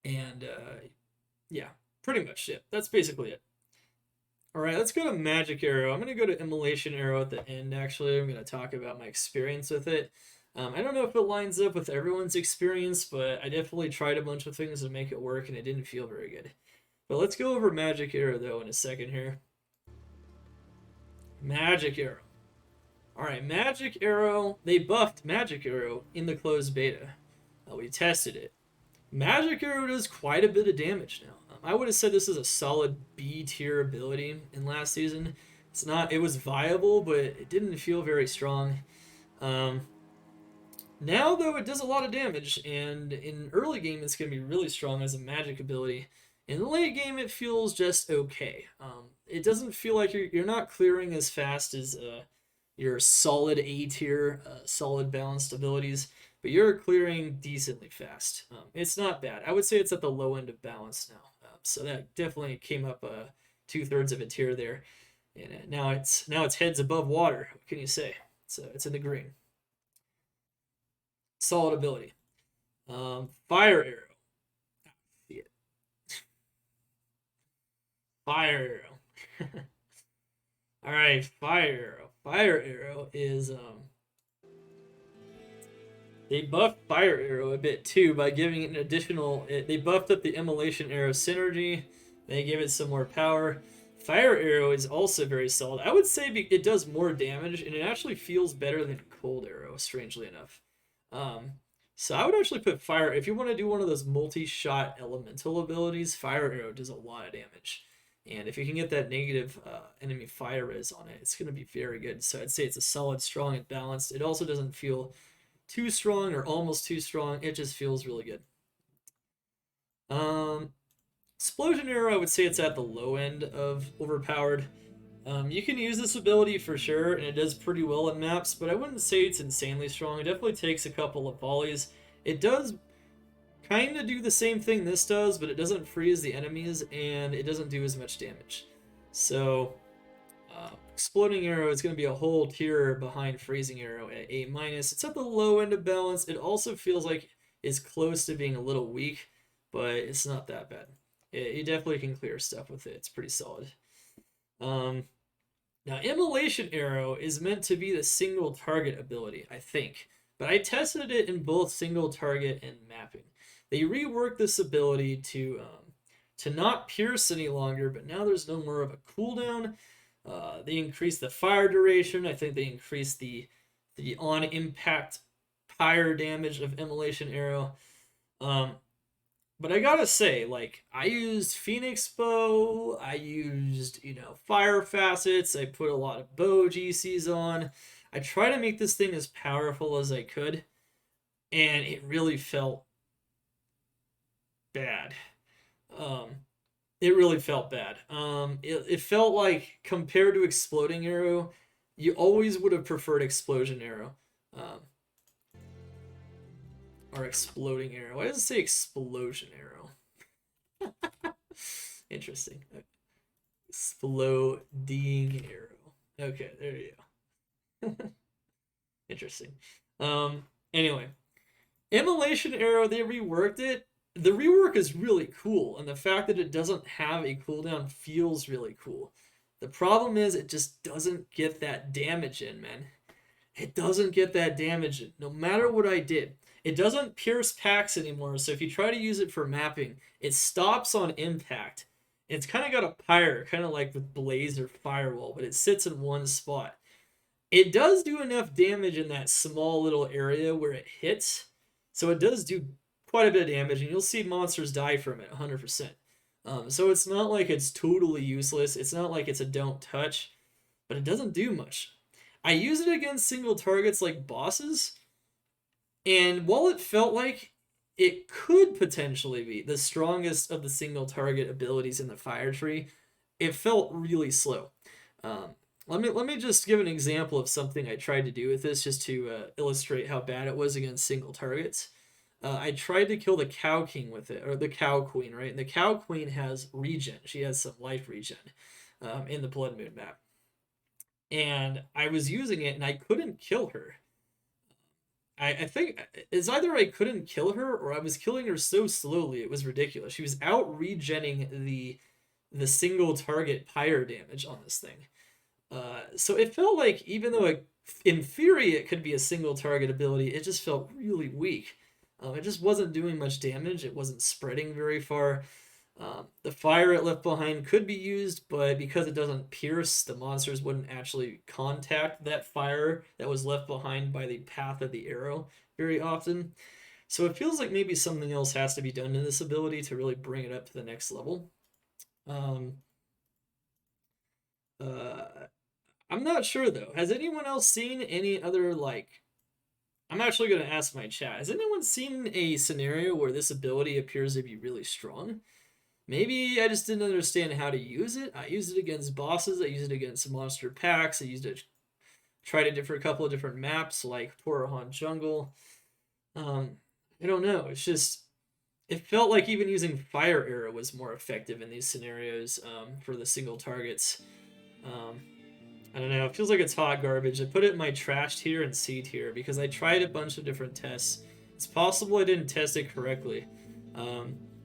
And yeah, pretty much it. That's basically it. All right, let's go to Magic Arrow. I'm going to go to Immolation Arrow at the end, actually. I'm going to talk about my experience with it. I don't know if it lines up with everyone's experience, but I definitely tried a bunch of things to make it work, and it didn't feel very good. But let's go over Magic Arrow, though, in a second here. Magic Arrow. Alright, Magic Arrow. They buffed Magic Arrow in the closed beta. We tested it. Magic Arrow does quite a bit of damage now. I would have said this is a solid B-tier ability in last season. It's not. It was viable, but it didn't feel very strong. Now, though, it does a lot of damage, and in early game, it's going to be really strong as a magic ability. In the late game, it feels just okay. It doesn't feel like you're not clearing as fast as your solid A tier, solid balanced abilities, but you're clearing decently fast. It's not bad. I would say it's at the low end of balance now. So that definitely came up 2/3 of a tier there, and now it's heads above water. What can you say? So it's in the green. Solid ability. Fire arrow. See it. Fire arrow. All right, fire arrow. Fire arrow is they buffed fire arrow a bit too by giving it an additional. They buffed up the immolation arrow synergy. They gave it some more power. Fire arrow is also very solid. I would say it does more damage, and it actually feels better than cold arrow. Strangely enough. So I would actually put fire. If you want to do one of those multi-shot elemental abilities, fire arrow does a lot of damage. And if you can get that negative enemy fire res on it, it's going to be very good. So I'd say it's a solid, strong, and balanced. It also doesn't feel too strong or almost too strong. It just feels really good. Explosion arrow, I would say it's at the low end of overpowered. You can use this ability for sure, and it does pretty well in maps, but I wouldn't say it's insanely strong. It definitely takes a couple of volleys. It does kind of do the same thing this does, but it doesn't freeze the enemies, and it doesn't do as much damage. So, exploding arrow is going to be a whole tier behind freezing arrow at A-. It's at the low end of balance. It also feels like it's close to being a little weak, but it's not that bad. You definitely can clear stuff with it. It's pretty solid. Now, immolation arrow is meant to be the single target ability, I think, but I tested it in both single target and mapping. They reworked this ability to not pierce any longer, but now there's no more of a cooldown. They increased the fire duration. I think they increased the on impact fire damage of immolation arrow. But I gotta say, like, I used Phoenix Bow, I used, Fire Facets, I put a lot of bow GCs on. I try to make this thing as powerful as I could, and it really felt bad. It really felt bad. It felt like, compared to Exploding Arrow, you always would have preferred Explosion Arrow. Or Exploding Arrow. Why does it say Explosion Arrow? Interesting. Exploding Arrow. Okay, there you go. Interesting. Anyway. Immolation Arrow, they reworked it. The rework is really cool, and the fact that it doesn't have a cooldown feels really cool. The problem is it just doesn't get that damage in, man. It doesn't get that damage in, no matter what I did. It doesn't pierce packs anymore, so if you try to use it for mapping, it stops on impact. It's kind of got a pyre, kind of like with Blaze or Firewall, but it sits in one spot. It does do enough damage in that small little area where it hits, so it does do quite a bit of damage, and you'll see monsters die from it 100%. So it's not like it's totally useless. It's not like it's a don't touch, but it doesn't do much. I use it against single targets like bosses, and while it felt like it could potentially be the strongest of the single target abilities in the fire tree, it felt really slow. Let me just give an example of something I tried to do with this, just to illustrate how bad it was against single targets. I tried to kill the Cow King with it, or the Cow Queen, right? And the Cow Queen has regen. She has some life regen in the Blood Moon map. And I was using it, and I couldn't kill her. I think it's either I couldn't kill her, or I was killing her so slowly it was ridiculous. She was out regenning the single target pyre damage on this thing. So it felt like, even though in theory it could be a single target ability, it just felt really weak. It just wasn't doing much damage. It wasn't spreading very far. The fire it left behind could be used, but because it doesn't pierce, the monsters wouldn't actually contact that fire that was left behind by the path of the arrow very often. So it feels like maybe something else has to be done to this ability to really bring it up to the next level. I'm not sure though. Has anyone else seen any other I'm actually going to ask my chat. Has anyone seen a scenario where this ability appears to be really strong? Maybe I just didn't understand how to use it. I used it against bosses. I used it against monster packs. I used it, tried it for a couple of different maps like Porohan Jungle. I don't know. It's just it felt like even using Fire Arrow was more effective in these scenarios for the single targets. Um, I don't know. It feels like it's hot garbage. I put it in my trash tier and C tier because I tried a bunch of different tests. It's possible I didn't test it correctly.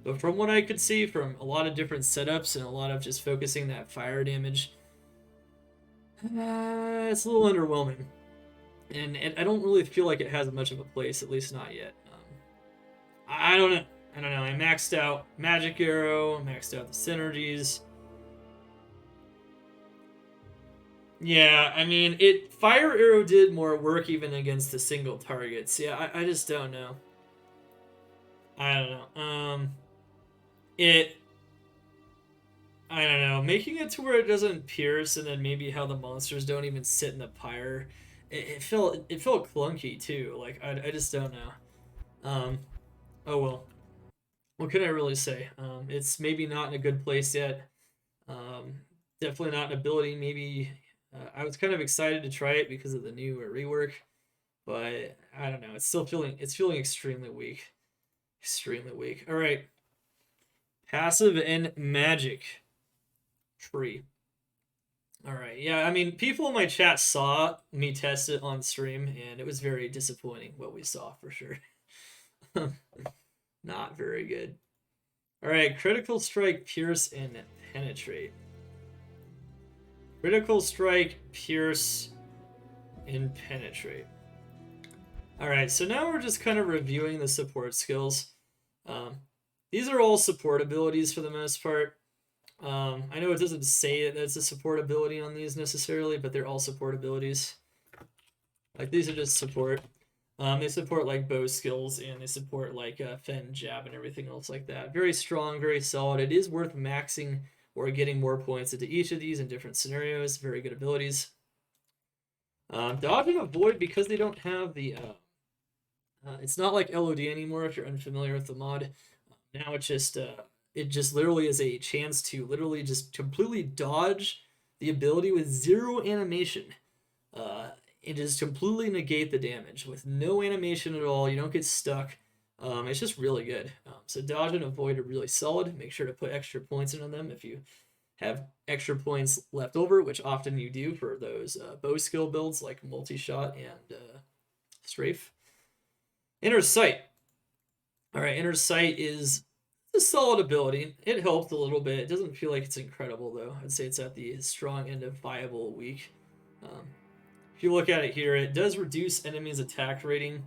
But from what I could see from a lot of different setups and a lot of just focusing that fire damage, it's a little underwhelming. And I don't really feel like it has much of a place, at least not yet. I don't know. I don't know. I maxed out Magic Arrow, maxed out the synergies. Yeah, I mean, Fire Arrow did more work even against the single targets. Yeah, I just don't know. I don't know. I don't know. Making it to where it doesn't pierce, and then maybe how the monsters don't even sit in the pyre. It felt clunky too. Like I just don't know. Oh well. What can I really say? It's maybe not in a good place yet. Um, Definitely not an ability. Maybe I was kind of excited to try it because of the new rework, but I don't know. It's feeling extremely weak, extremely weak. All right, passive and magic tree. All right, yeah. I mean, people in my chat saw me test it on stream, and it was very disappointing what we saw for sure. Not very good. All right, critical strike, pierce, and penetrate. Critical strike, pierce, and penetrate. Alright, so now we're just kind of reviewing the support skills. These are all support abilities for the most part. I know it doesn't say that it's a support ability on these necessarily, but they're all support abilities. Like, these are just support. They support, like, bow skills, and they support, like, fen, jab, and everything else like that. Very strong, very solid. It is worth maxing or getting more points into each of these in different scenarios. Very good abilities. Dodge and avoid, because they don't have the... it's not like LOD anymore if you're unfamiliar with the mod. Now it just literally is a chance to literally just completely dodge the ability with zero animation. And just completely negate the damage with no animation at all. You don't get stuck. It's just really good. So dodge and avoid are really solid. Make sure to put extra points into them if you have extra points left over, which often you do for those bow skill builds like multi-shot and strafe. Inner sight. All right, inner sight is a solid ability. It helped a little bit. It doesn't feel like it's incredible though. I'd say it's at the strong end of viable weak. If you look at it here, it does reduce enemies' attack rating.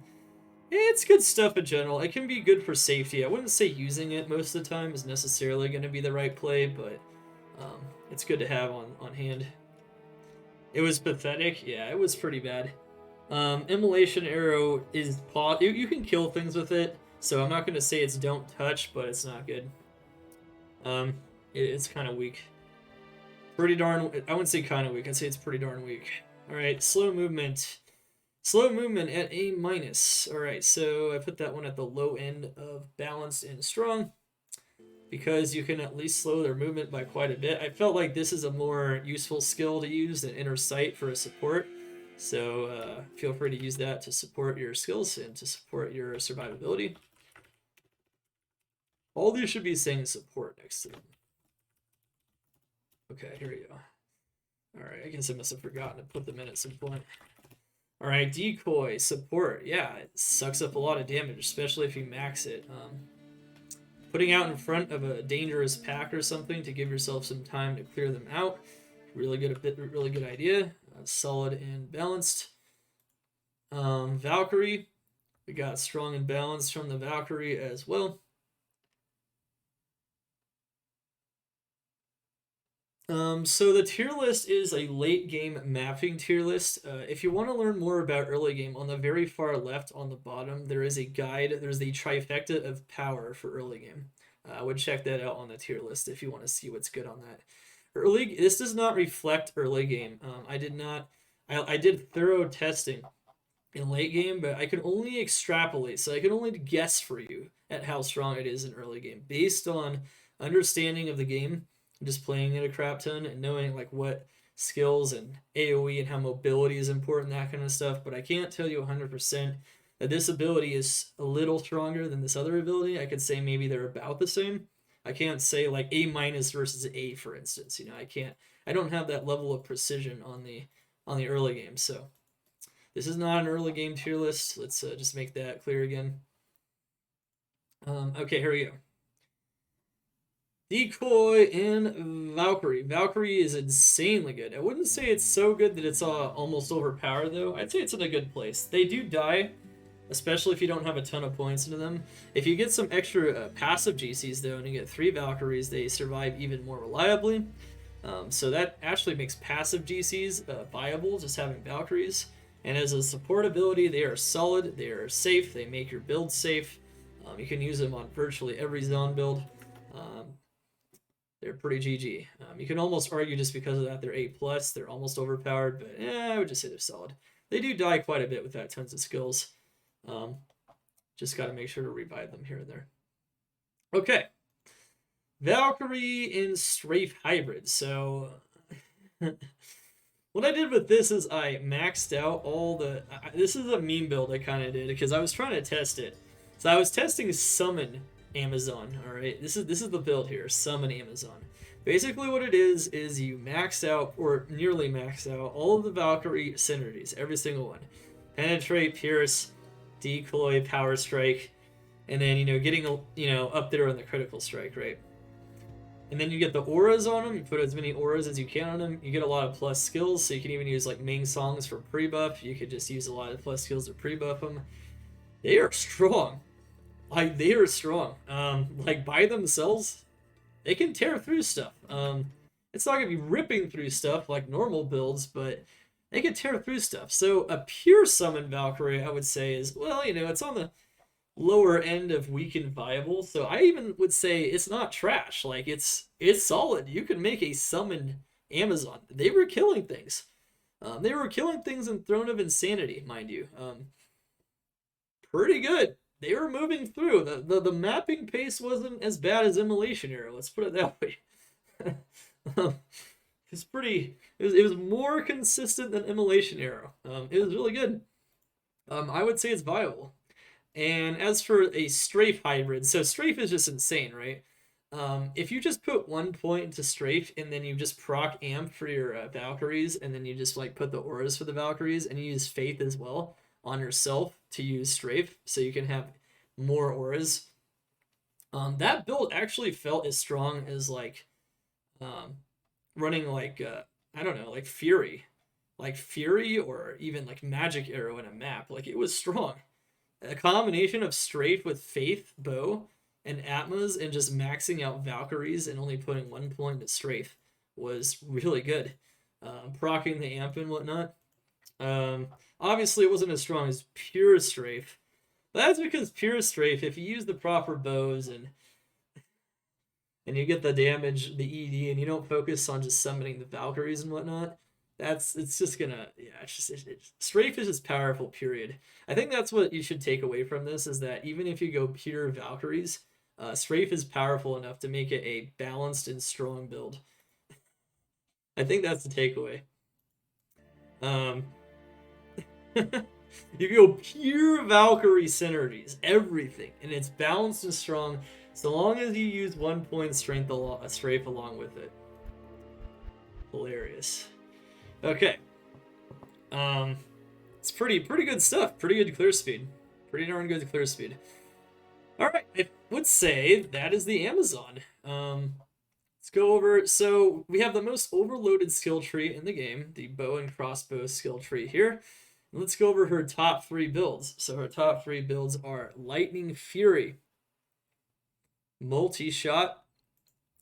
It's good stuff in general. It can be good for safety. I wouldn't say using it most of the time is necessarily going to be the right play, but it's good to have on hand. It was pathetic. Yeah, it was pretty bad. Immolation Arrow is you can kill things with it, so I'm not going to say it's don't touch, but it's not good. It's kind of weak. Pretty darn... I wouldn't say kind of weak. I'd say it's pretty darn weak. Alright, slow movement. Slow movement at A-. Alright, so I put that one at the low end of balanced and strong, because you can at least slow their movement by quite a bit. I felt like this is a more useful skill to use than Inner Sight for a support. So feel free to use that to support your skills and to support your survivability. All these should be saying support next to them. Okay, here we go. Alright, I guess I must have forgotten to put them in at some point. Alright, decoy, support. Yeah, it sucks up a lot of damage, especially if you max it. Putting out in front of a dangerous pack or something to give yourself some time to clear them out. Really good idea. Solid and balanced. Valkyrie. We got strong and balanced from the Valkyrie as well. So the tier list is a late game mapping tier list. If you want to learn more about early game, on the very far left on the bottom, there is a guide. There's the trifecta of power for early game. I would check that out on the tier list if you want to see what's good on that. This does not reflect early game. I did thorough testing in late game, but I can only extrapolate, so I can only guess for you at how strong it is in early game based on understanding of the game, just playing it a crap ton and knowing like what skills and AoE and how mobility is important, that kind of stuff. But I can't tell you 100% that this ability is a little stronger than this other ability. I could say maybe they're about the same. I can't say like A minus versus A, for instance. You know, I don't have that level of precision on the early game. So this is not an early game tier list. Let's just make that clear again. Okay, here we go. Decoy and Valkyrie. Valkyrie is insanely good. I wouldn't say it's so good that it's almost overpowered, though. I'd say it's in a good place. They do die, especially if you don't have a ton of points into them. If you get some extra passive GCs, though, and you get 3 Valkyries, they survive even more reliably. So that actually makes passive GCs viable, just having Valkyries. And as a support ability, they are solid, they are safe, they make your build safe. You can use them on virtually every zone build. They're pretty GG. You can almost argue just because of that they're A+, they're almost overpowered, but I would just say they're solid. They do die quite a bit without tons of skills. Just got to make sure to revive them here and there. Okay. Valkyrie in Strafe Hybrid. So what I did with this is I maxed out all the... this is a meme build I kind of did because I was trying to test it. So I was testing Summon Amazon, alright? This is the build here, Summon Amazon. Basically what it is you max out, or nearly max out, all of the Valkyrie synergies, every single one. Penetrate, Pierce, Decoy, Power Strike, and then, you know, getting, you know, up there on the critical strike, right? And then you get the auras on them, you put as many auras as you can on them, you get a lot of plus skills, so you can even use like Ming Songs for pre-buff, you could just use a lot of plus skills to pre-buff them. They are strong. Like, they are strong. Like, by themselves, they can tear through stuff. It's not going to be ripping through stuff like normal builds, but they can tear through stuff. So a pure summon Valkyrie, I would say, is, well, you know, it's on the lower end of weak and viable. So I even would say it's not trash. Like, it's solid. You can make a summon Amazon. They were killing things. They were killing things in Throne of Insanity, mind you. Pretty good. They were moving through. The mapping pace wasn't as bad as Immolation Era, let's put it that way. It's pretty... It was more consistent than Immolation Era. It was really good. I would say it's viable. And as for a Strafe Hybrid, so Strafe is just insane, right? If you just put 1 point into Strafe, and then you just proc Amp for your Valkyries, and then you just like put the auras for the Valkyries, and you use Faith as well on yourself to use Strafe, so you can have more auras. That build actually felt as strong as like running like I don't know, like Fury or even like Magic Arrow in a map. Like, it was strong. A combination of Strafe with Faith Bow and Atmas and just maxing out Valkyries and only putting 1 point to Strafe was really good. Proccing the Amp and whatnot. Obviously, it wasn't as strong as pure Strafe. But that's because pure Strafe, if you use the proper bows and you get the damage, the ED, and you don't focus on just summoning the Valkyries and whatnot, it's just gonna, yeah, Strafe is just powerful, period. I think that's what you should take away from this, is that even if you go pure Valkyries, Strafe is powerful enough to make it a balanced and strong build. I think that's the takeaway. You go pure Valkyrie synergies, everything, and it's balanced and strong, so long as you use 1 point Strafe along with it. Hilarious. Okay. It's pretty good stuff. Pretty good clear speed. Pretty darn good clear speed. Alright, I would say that is the Amazon. Let's go over... So, we have the most overloaded skill tree in the game, the bow and crossbow skill tree here. Let's go over her top 3 builds. So her top 3 builds are Lightning Fury, Multi-Shot,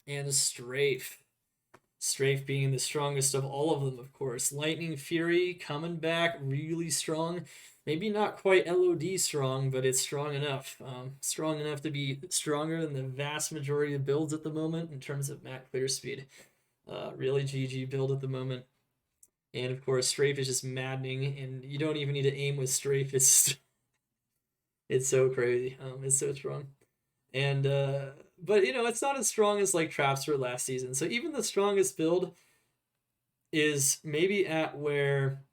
and Strafe. Strafe being the strongest of all of them, of course. Lightning Fury coming back really strong. Maybe not quite LOD strong, but it's strong enough. Strong enough to be stronger than the vast majority of builds at the moment in terms of map clear speed. Really GG build at the moment. And of course, strafe is just maddening, and you don't even need to aim with strafe. It's so crazy. It's so strong. And but you know, it's not as strong as like traps were last season. So even the strongest build is maybe at where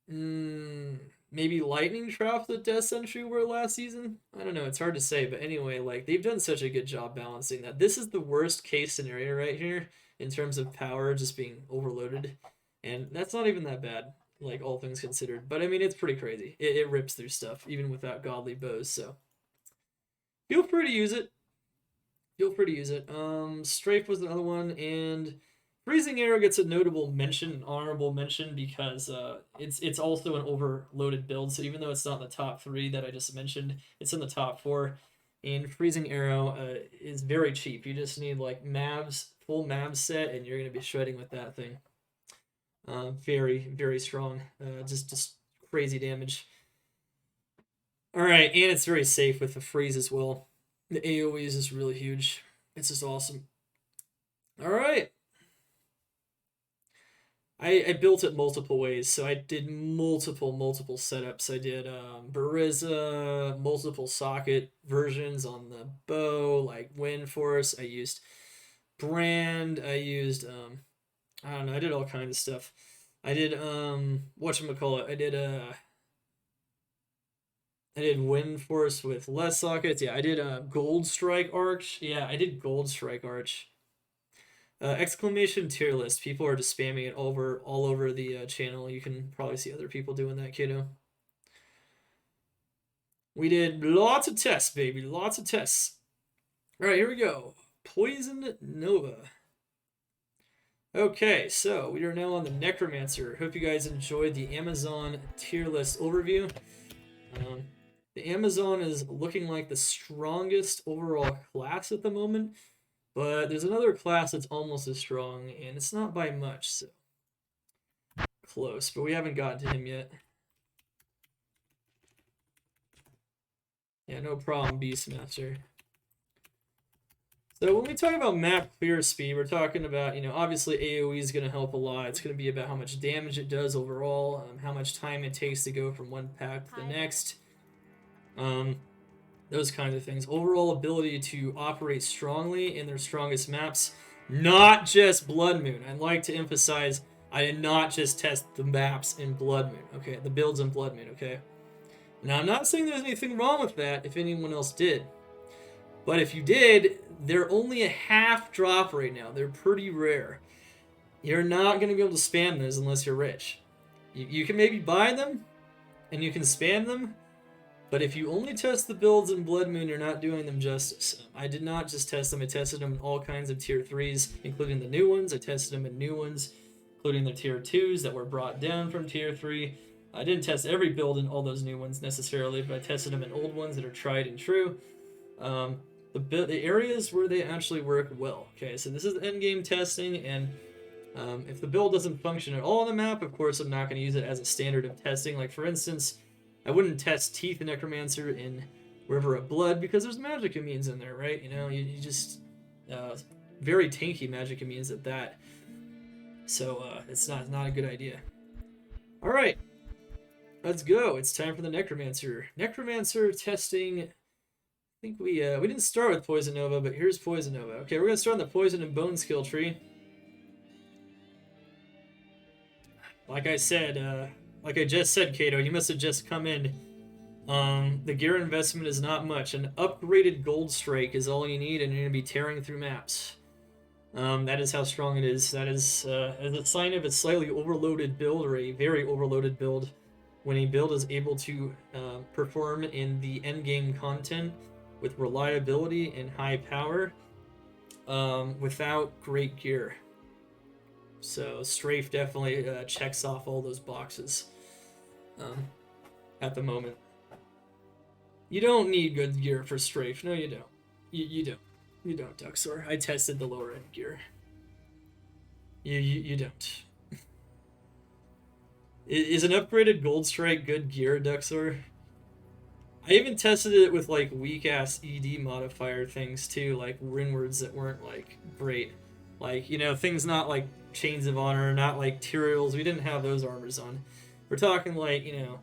maybe lightning traps at Death Sentry were last season. I don't know. It's hard to say, but anyway, like they've done such a good job balancing that. This is the worst case scenario right here in terms of power just being overloaded, and that's not even that bad, like all things considered. But I mean, it's pretty crazy. It rips through stuff even without godly bows. So feel free to use it. Feel free to use it. Strafe was another one, and Freezing Arrow gets a notable mention, an honorable mention, because it's also an overloaded build. So even though it's not in the top 3 that I just mentioned, it's in the top 4. And Freezing Arrow is very cheap. You just need like Mavs, full Mavs set, and you're gonna be shredding with that thing. Very, very strong. Just crazy damage. All right, and it's very safe with the freeze as well. The AoE is just really huge. It's just awesome. All right. I built it multiple ways, so I did multiple setups. I did Bariza, multiple socket versions on the bow, like Wind Force. I used Brand. I used I don't know. I did all kinds of stuff. I did whatchamacallit. I did Wind Force with less sockets. Yeah, I did Gold Strike Arch. Yeah, I did Gold Strike Arch. Exclamation tier list. People are just spamming it all over the channel. You can probably see other people doing that, kiddo. We did lots of tests, baby. Lots of tests. All right, here we go. Poison Nova. Okay, so we are now on the Necromancer. Hope you guys enjoyed the Amazon tier list overview. The Amazon is looking like the strongest overall class at the moment. But there's another class that's almost as strong, and it's not by much, so close. But we haven't gotten to him yet. Yeah, no problem, Beastmaster. So when we talk about map clear speed, we're talking about, you know, obviously AoE is going to help a lot. It's going to be about how much damage it does overall, how much time it takes to go from one pack to the next. Those kinds of things. Overall ability to operate strongly in their strongest maps, not just Blood Moon. I'd like to emphasize, I did not just test the maps in Blood Moon, okay? The builds in Blood Moon, okay? Now, I'm not saying there's anything wrong with that if anyone else did. But if you did, they're only a half drop right now. They're pretty rare. You're not going to be able to spam those unless you're rich. You can maybe buy them, and you can spam them, but if you only test the builds in Blood Moon, you're not doing them justice. I did not just test them. I tested them in all kinds of tier 3s, including the new ones. I tested them in new ones, including the tier 2s that were brought down from tier 3. I didn't test every build in all those new ones necessarily, but I tested them in old ones that are tried and true. The areas where they actually work well. Okay, so this is endgame testing, and if the build doesn't function at all on the map, of course I'm not going to use it as a standard of testing. Like, for instance, I wouldn't test Teeth Necromancer in River of Blood because there's magic immunes in there, right? You know, you just very tanky magic immunes at that. So it's not a good idea. All right, let's go. It's time for the Necromancer. Necromancer testing. I think we didn't start with Poison Nova, but here's Poison Nova. Okay, we're gonna start on the Poison and Bone skill tree. Like I said, like I just said, Kato, you must have just come in. The gear investment is not much. An upgraded Gold Strike is all you need, and you're going to be tearing through maps. That is how strong it is. That is a sign of a slightly overloaded build, or a very overloaded build, when a build is able to perform in the endgame content with reliability and high power without great gear. So Strafe definitely checks off all those boxes at the moment. You don't need good gear for Strafe. No, you don't. You don't. You don't, Duxor. I tested the lower end gear. You don't. Is an upgraded Gold Strike good gear, Duxor? I even tested it with like weak ass ED modifier things too, like Rinwards that weren't like great. Like, you know, things not like Chains of Honor, not like Tyraels. We didn't have those armors on. We're talking like, you know,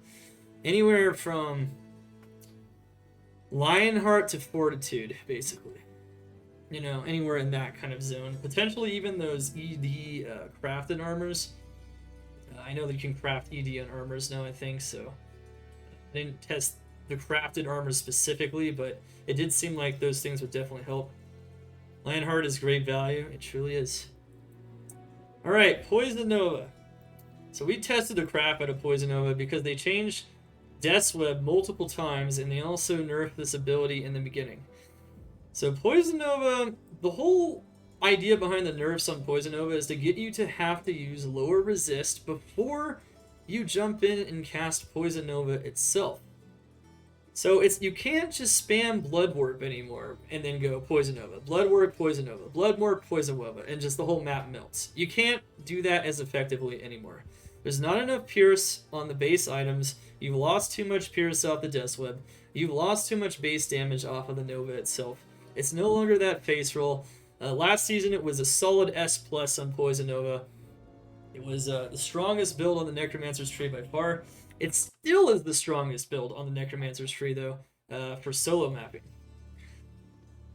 anywhere from Lionheart to Fortitude, basically. You know, anywhere in that kind of zone. Potentially even those ED crafted armors. I know that you can craft ED on armors now, I think, so I didn't test the crafted armors specifically, but it did seem like those things would definitely help. Lionheart is great value. It truly is. Alright, Poison Nova. So we tested the crap out of Poison Nova because they changed Death's Web multiple times, and they also nerfed this ability in the beginning. So Poison Nova, the whole idea behind the nerfs on Poison Nova is to get you to have to use lower resist before you jump in and cast Poison Nova itself. So you can't just spam Blood Warp anymore and then go Poison Nova, Blood Warp, Poison Nova, Blood Warp, Poison Nova, and just the whole map melts. You can't do that as effectively anymore. There's not enough Pierce on the base items. You've lost too much Pierce off the Death's Web. You've lost too much base damage off of the Nova itself. It's no longer that face roll. Last season it was a solid S+ on Poison Nova. It was the strongest build on the Necromancer's tree by far. It still is the strongest build on the Necromancer's tree, though, for solo mapping.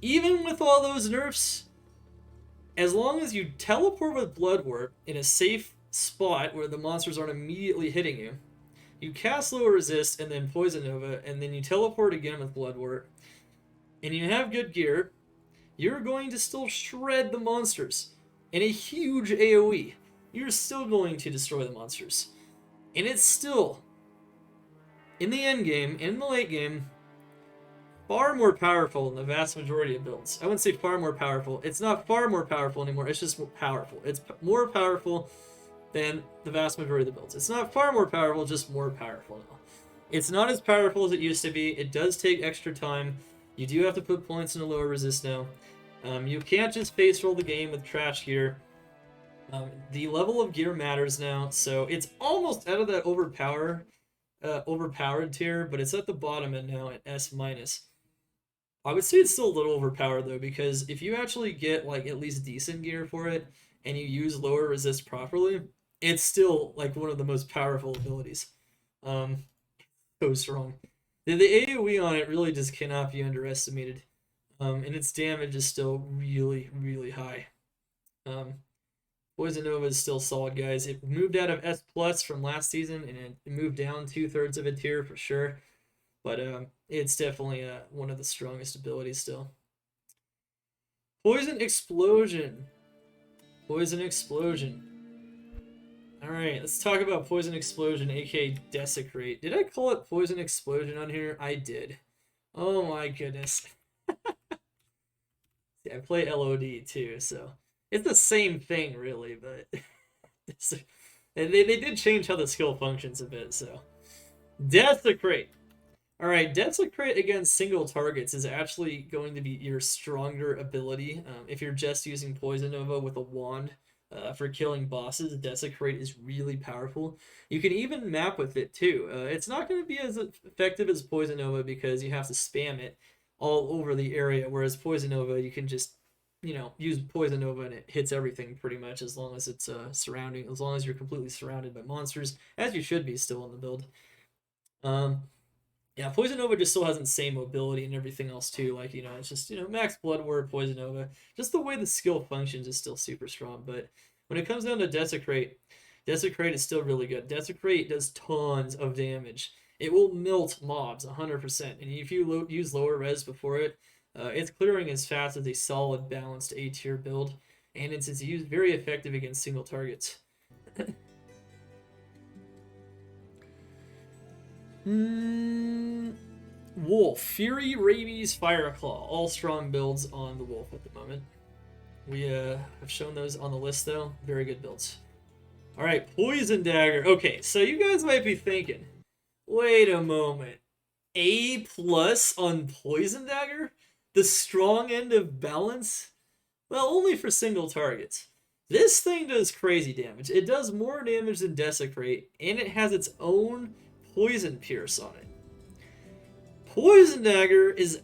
Even with all those nerfs, as long as you teleport with Blood Warp in a safe spot where the monsters aren't immediately hitting you, you cast lower resist and then Poison Nova, and then you teleport again with Blood Warp, and you have good gear, you're going to still shred the monsters in a huge AoE. You're still going to destroy the monsters. And it's still, in the end game, in the late game, far more powerful than the vast majority of builds. I wouldn't say far more powerful. It's not far more powerful anymore. It's just more powerful. It's more powerful than the vast majority of the builds. It's not far more powerful, just more powerful now. It's not as powerful as it used to be. It does take extra time. You do have to put points in a lower resist now. You can't just face roll the game with trash gear. The level of gear matters now, so it's almost out of that overpowered tier, but it's at the bottom end now at S-. I would say it's still a little overpowered though, because if you actually get like at least decent gear for it and you use lower resist properly, it's still like one of the most powerful abilities. So strong. The AoE on it really just cannot be underestimated, and its damage is still really, really high. Poison Nova is still solid, guys. It moved out of S+ from last season, and it moved down 2/3 of a tier for sure. But it's definitely one of the strongest abilities still. Poison Explosion. Poison Explosion. Alright, let's talk about Poison Explosion, aka Desecrate. Did I call it Poison Explosion on here? I did. Oh my goodness. Yeah, I play LOD too, so it's the same thing really, but they did change how the skill functions a bit, so. Desecrate. Alright, Desecrate against single targets is actually going to be your stronger ability. If you're just using Poison Nova with a wand for killing bosses, Desecrate is really powerful. You can even map with it too. It's not going to be as effective as Poison Nova because you have to spam it all over the area, whereas Poison Nova, you can just, you know, use Poison Nova and it hits everything pretty much as long as it's as long as you're completely surrounded by monsters, as you should be still in the build. Yeah, Poison Nova just still has the same mobility and everything else too. Like, you know, it's just, you know, max Blood Warp, Poison Nova. Just the way the skill functions is still super strong. But when it comes down to Desecrate, Desecrate is still really good. Desecrate does tons of damage. It will melt mobs 100%. And if you use lower res before it, it's clearing as fast as a solid balanced A tier build. And it's used very effective against single targets. Wolf, Fury, Rabies, Fireclaw, all strong builds on the Wolf at the moment. We have shown those on the list though. Very good builds. Alright, Poison Dagger. Okay, so you guys might be thinking, wait a moment. A+ on Poison Dagger? The strong end of balance? Well, only for single targets. This thing does crazy damage. It does more damage than Desecrate, and it has its own Poison Pierce on it. Poison Dagger is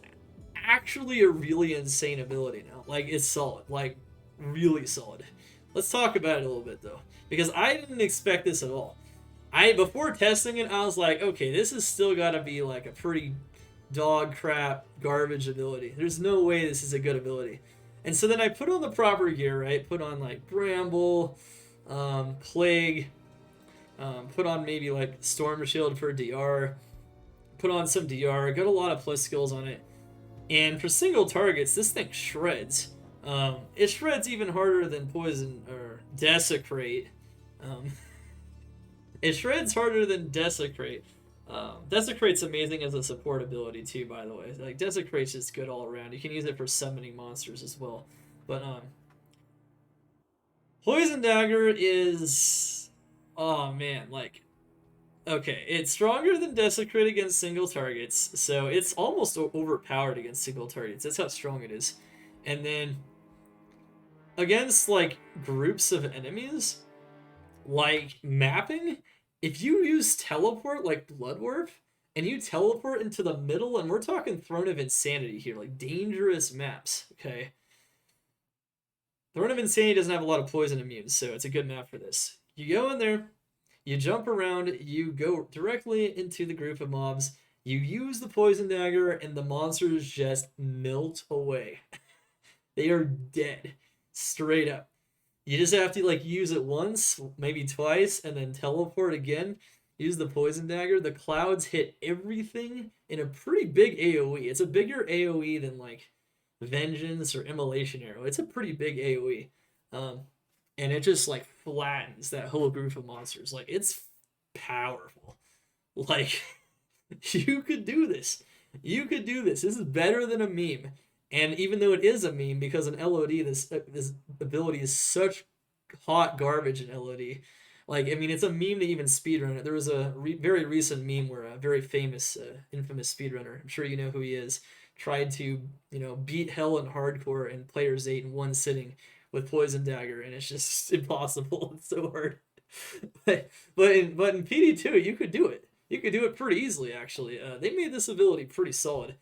actually a really insane ability now. Like, it's solid. Like, really solid. Let's talk about it a little bit though, because I didn't expect this at all. Before testing it, I was like, okay, this has still got to be like a pretty dog crap garbage ability. There's no way this is a good ability. And so then I put on the proper gear, right? Put on like Bramble, Plague, put on maybe like Storm Shield for DR, put on some DR, got a lot of plus skills on it. And for single targets, this thing shreds. It shreds even harder than Poison or Desecrate. It shreds harder than Desecrate. Desecrate's amazing as a support ability too, by the way. Like Desecrate's just good all around. You can use it for summoning monsters as well. But Poison Dagger is, oh man, like, okay, it's stronger than Desecrate against single targets, so it's almost overpowered against single targets. That's how strong it is. And then against like groups of enemies, like mapping, if you use teleport like Bloodwarp and you teleport into the middle, and we're talking Throne of Insanity here, like dangerous maps, okay? Throne of Insanity doesn't have a lot of poison immune, so it's a good map for this. You go in there, you jump around, you go directly into the group of mobs, you use the Poison Dagger, and the monsters just melt away. They are dead. Straight up. You just have to like use it once, maybe twice, and then teleport again. Use the Poison Dagger. The clouds hit everything in a pretty big AoE. It's a bigger AoE than like Vengeance or Immolation Arrow. It's a pretty big AoE. And it just like flattens that whole group of monsters. Like it's powerful. Like you could do this. You could do this. This is better than a meme. And even though it is a meme, because in LOD this ability is such hot garbage in LOD. Like, I mean, it's a meme to even speedrun it. There was a very recent meme where a very famous, infamous speedrunner, I'm sure you know who he is, tried to, beat hell in hardcore and Players 8 in one sitting with Poison Dagger, and it's just impossible. It's so hard. but in PD2, you could do it. You could do it pretty easily, actually. They made this ability pretty solid.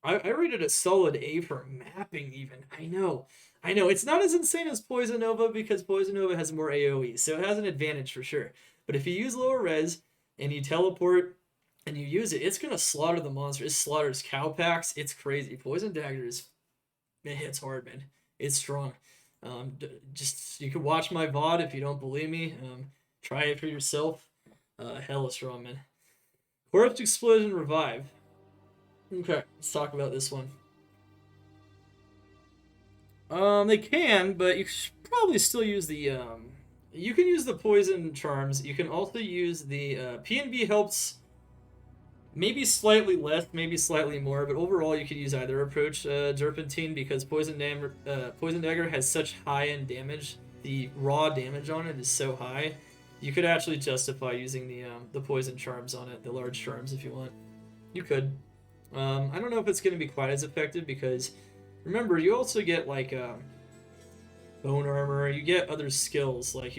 I rated it solid A for mapping even. I know. It's not as insane as Poison Nova because Poison Nova has more AoE, so it has an advantage for sure. But if you use lower res and you teleport and you use it, it's going to slaughter the monster. It slaughters Cowpacks. It's crazy. Poison Dagger it hits hard, man. It's strong. Just, you can watch my VOD if you don't believe me. Try it for yourself. Hella strong, man. Corpse Explosion Revive. Okay, let's talk about this one. They can, but you should probably still use the, you can use the poison charms. You can also use the, PNB helps maybe slightly less, maybe slightly more, but overall you could use either approach, Derpentine, because Poison Dagger has such high-end damage. The raw damage on it is so high. You could actually justify using the poison charms on it, the large charms, if you want. You could. I don't know if it's going to be quite as effective because, remember, you also get like bone armor. You get other skills, like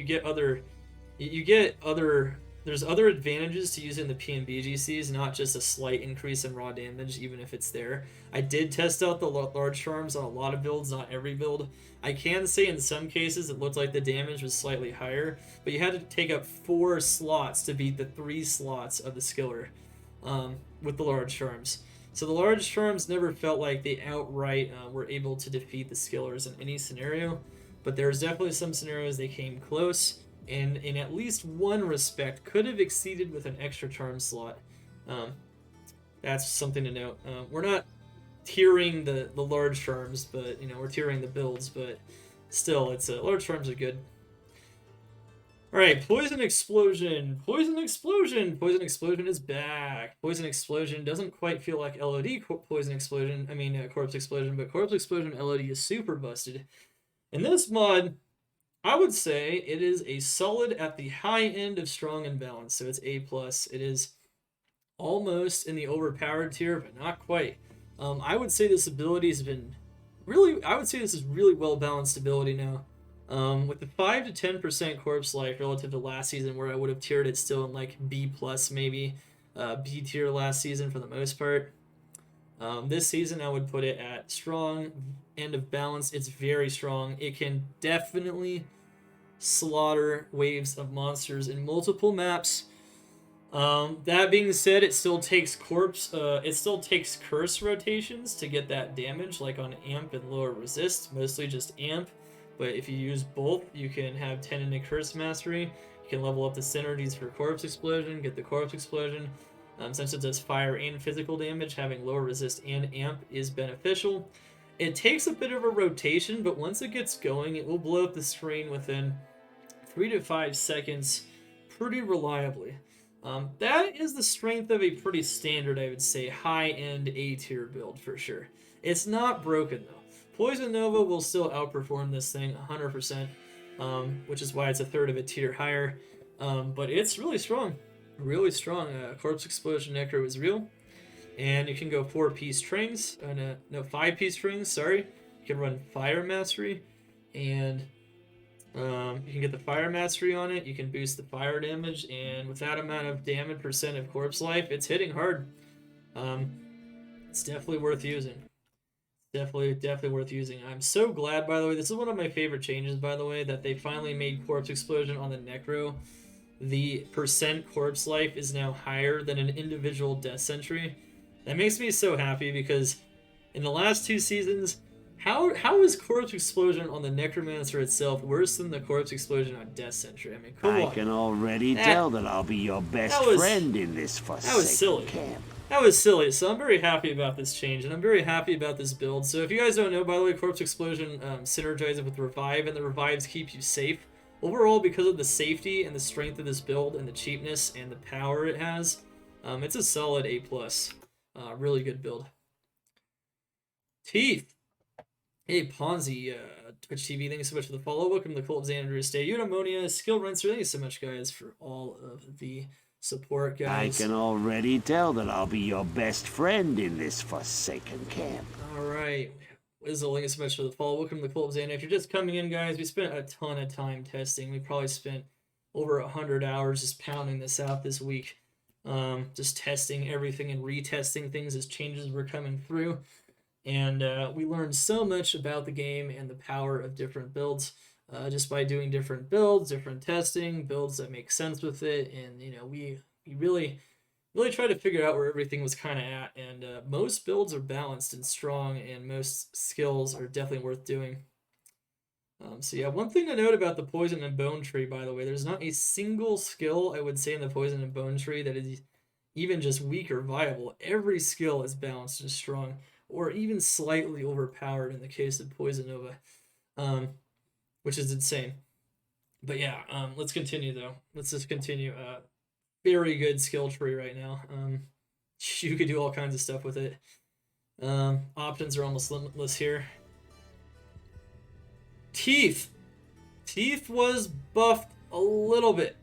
there's other advantages to using the PNBGCs, not just a slight increase in raw damage, even if it's there. I did test out the large charms on a lot of builds, not every build. I can say in some cases it looked like the damage was slightly higher, but you had to take up 4 slots to beat the 3 slots of the skiller with the large charms. So the large charms never felt like they outright were able to defeat the skillers in any scenario, but there's definitely some scenarios they came close, and in at least one respect could have exceeded with an extra charm slot. That's something to note. We're not tiering the large charms, but we're tiering the builds, but still, it's large charms are good. Alright, Poison Explosion. Poison Explosion! Poison Explosion is back. Poison Explosion doesn't quite feel like LOD Poison Explosion, Corpse Explosion, but Corpse Explosion LOD is super busted. In this mod, I would say it is a solid at the high end of strong and balanced, so it's A+. It is almost in the overpowered tier, but not quite. I would say this ability has been this is really well balanced ability now. With the 5 to 10% corpse life relative to last season, where I would have tiered it still in like B+, maybe B tier last season for the most part. This season, I would put it at strong, end of balance. It's very strong. It can definitely slaughter waves of monsters in multiple maps. That being said, it still takes curse rotations to get that damage, like on amp and lower resist, mostly just amp. But if you use both, you can have 10 in a curse mastery. You can level up the synergies for corpse explosion, get the corpse explosion. Since it does fire and physical damage, having lower resist and amp is beneficial. It takes a bit of a rotation, but once it gets going, it will blow up the screen within 3 to 5 seconds pretty reliably. That is the strength of a pretty standard, I would say, high-end A-tier build for sure. It's not broken, though. Poison Nova will still outperform this thing 100%, which is why it's a third of a tier higher. But it's really strong. Really strong. Corpse Explosion Necro is real. And you can go 4-piece strings. No, 5-piece strings, sorry. You can run Fire Mastery. And you can get the Fire Mastery on it. You can boost the fire damage. And with that amount of damage percent of corpse life, it's hitting hard. It's definitely worth using. Definitely worth using. I'm so glad, by the way. This is one of my favorite changes, by the way, that they finally made Corpse Explosion on the Necro. The percent corpse life is now higher than an individual death sentry. That makes me so happy because in the last 2 seasons, how is Corpse Explosion on the Necromancer itself worse than the Corpse Explosion on Death Sentry? I mean, come on. I can already tell that I'll be your best friend in this forsaken camp. That was silly, so I'm very happy about this change, and I'm very happy about this build. So if you guys don't know, by the way, Corpse Explosion synergizes with Revive, and the Revives keep you safe. Overall, because of the safety and the strength of this build, and the cheapness and the power it has, it's a solid A+. Really good build. Teeth. Hey, Ponzi, Twitch TV, thank you so much for the follow. Welcome to the Cult of Xander's Day. Eudaimonia, Skill Rinser, thank you so much, guys, for all of the support, guys. I can already tell that I'll be your best friend in this forsaken camp. Alright. Wizzle, thank you so much for the follow. Welcome to the Cult of Xander. If you're just coming in, guys, we spent a ton of time testing. We probably spent over 100 hours just pounding this out this week. Just testing everything and retesting things as changes were coming through. And we learned so much about the game and the power of different builds just by doing different builds, different testing, builds that make sense with it. And, you know, we really tried to figure out where everything was kind of at. And most builds are balanced and strong, and most skills are definitely worth doing. So yeah, one thing to note about the Poison and Bone tree, by the way, there's not a single skill, I would say, in the Poison and Bone tree that is even just weak or viable. Every skill is balanced and strong, or even slightly overpowered in the case of Poison Nova, which is insane. But yeah, let's continue though. Let's just continue. Very good skill tree right now. You could do all kinds of stuff with it. Options are almost limitless here. Teeth. Teeth was buffed a little bit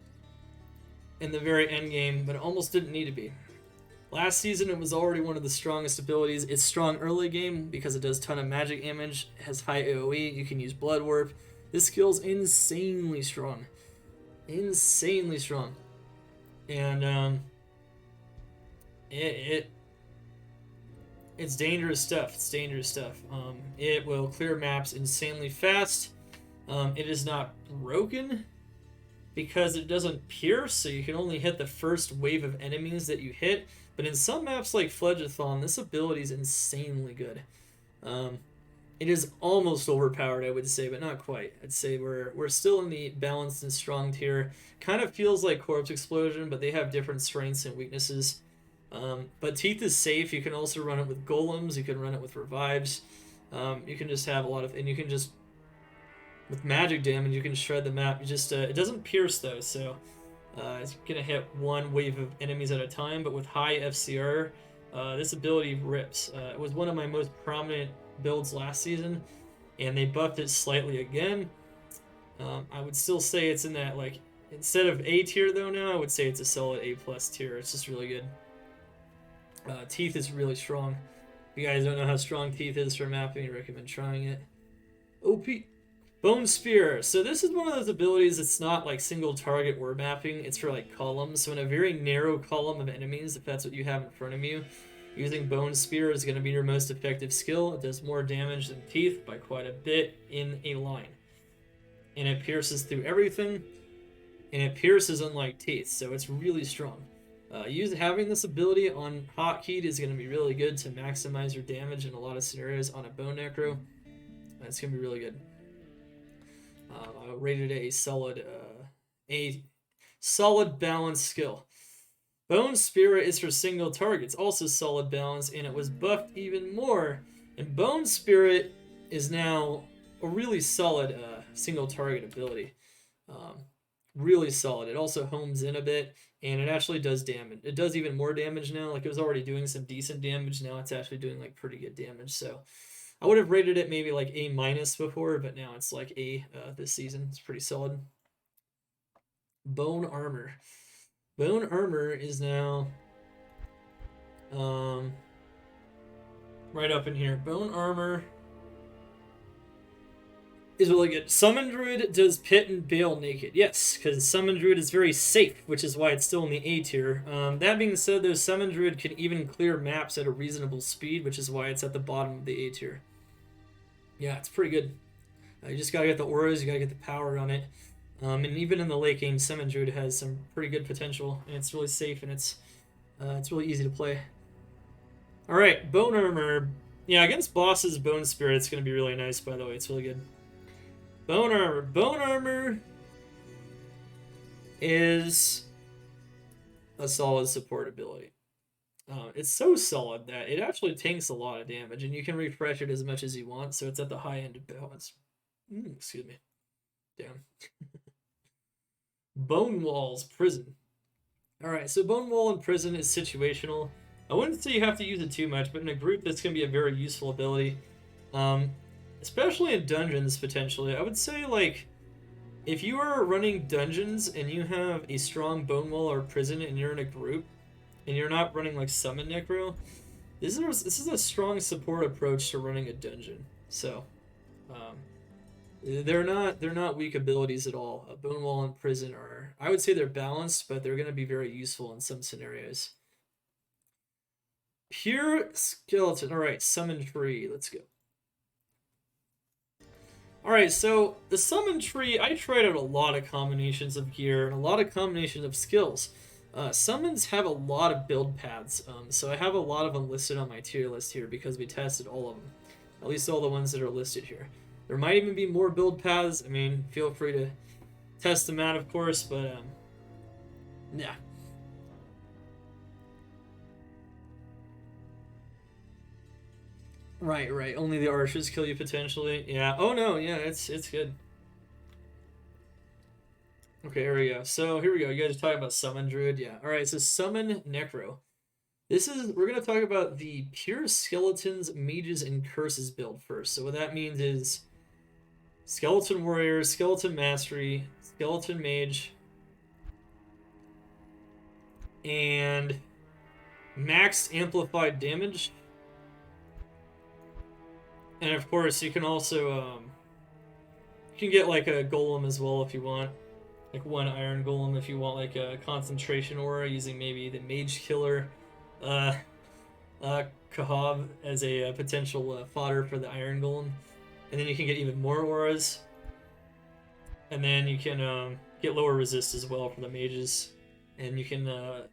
in the very end game, but it almost didn't need to be. Last season, it was already one of the strongest abilities. It's strong early game because it does a ton of magic damage. It has high AoE. You can use Blood Warp. This skill's insanely strong. Insanely strong. And it's dangerous stuff. It's dangerous stuff. It will clear maps insanely fast. It is not broken because it doesn't pierce, so you can only hit the first wave of enemies that you hit. But in some maps like Fledgathon, this ability is insanely good. It is almost overpowered, I would say, but not quite. I'd say we're still in the balanced and strong tier. Kind of feels like Corpse Explosion, but they have different strengths and weaknesses. But Teeth is safe. You can also run it with Golems. You can run it with Revives. You can just have a lot of... And you can just... With magic damage, you can shred the map. You just it doesn't pierce, though, so... it's going to hit one wave of enemies at a time, but with high FCR, this ability rips. It was one of my most prominent builds last season, and they buffed it slightly again. I would still say it's in that, like, instead of A tier, though, now, I would say it's a solid A+ tier. It's just really good. Teeth is really strong. If you guys don't know how strong Teeth is for mapping, I recommend trying it. OP. Bone Spear. So this is one of those abilities that's not like single target or mapping. It's for like columns. So in a very narrow column of enemies, if that's what you have in front of you, Using Bone Spear is going to be your most effective skill. It does more damage than Teeth by quite a bit in a line. And it pierces through everything, and it pierces unlike Teeth, so it's really strong. Having this ability on Hotkeyed is going to be really good to maximize your damage in a lot of scenarios on a Bone Necro. It's going to be really good. I rated it a solid balance skill. Bone Spirit is for single targets, also solid balance, and it was buffed even more. And Bone Spirit is now a really solid single target ability. Really solid. It also homes in a bit, and it actually does damage. It does even more damage now. Like, it was already doing some decent damage. Now it's actually doing like pretty good damage. So I would have rated it maybe like A- before, but now it's like A this season. It's pretty solid. Bone Armor. Bone Armor is now right up in here. Bone Armor is really good. Summon Druid does Pit and Bale naked. Yes, because Summon Druid is very safe, which is why it's still in the A tier. That being said, though, Summon Druid can even clear maps at a reasonable speed, which is why it's at the bottom of the A tier. Yeah, it's pretty good. You just gotta get the auras, you gotta get the power on it. And even in the late game, Summon Druid has some pretty good potential, and it's really safe, and it's really easy to play. All right, Bone Armor. Yeah, against bosses, Bone Spirit's gonna be really nice. By the way, it's really good. Bone Armor. Bone Armor is a solid support ability. It's so solid that it actually tanks a lot of damage, and you can refresh it as much as you want, so it's at the high end of balance. Excuse me. Damn. Bone Wall's Prison. Alright, so Bone Wall in Prison is situational. I wouldn't say you have to use it too much, but in a group, that's going to be a very useful ability. Especially in dungeons, potentially. I would say, like, if you are running dungeons and you have a strong Bone Wall or Prison and you're in a group, and you're not running, like, Summon Necro, this is a strong support approach to running a dungeon. So, they're not weak abilities at all. Bone Wall and Prison are, I would say they're balanced, but they're going to be very useful in some scenarios. Pure Skeleton. All right, Summon Tree. Let's go. All right, so the Summon Tree, I tried out a lot of combinations of gear and a lot of combinations of skills. Summons have a lot of build paths, so I have a lot of them listed on my tier list here because we tested all of them. At least all the ones that are listed here. There might even be more build paths. I mean, feel free to test them out, of course, but, yeah. Right. Only the archers kill you potentially. Yeah. Oh, no. Yeah, it's good. Okay, here we go. So, here we go. You guys are talking about Summon Druid. Yeah. All right, so Summon Necro. We're going to talk about the Pure Skeletons, Mages, and Curses build first. So what that means is Skeleton Warrior, Skeleton Mastery, Skeleton Mage, and maxed amplified damage. And of course, you can also you can get like a golem as well if you want, like one iron golem if you want like a concentration aura using maybe the Mage Killer, Kahab as a potential fodder for the iron golem, and then you can get even more auras. And then you can get lower resist as well for the mages. And you can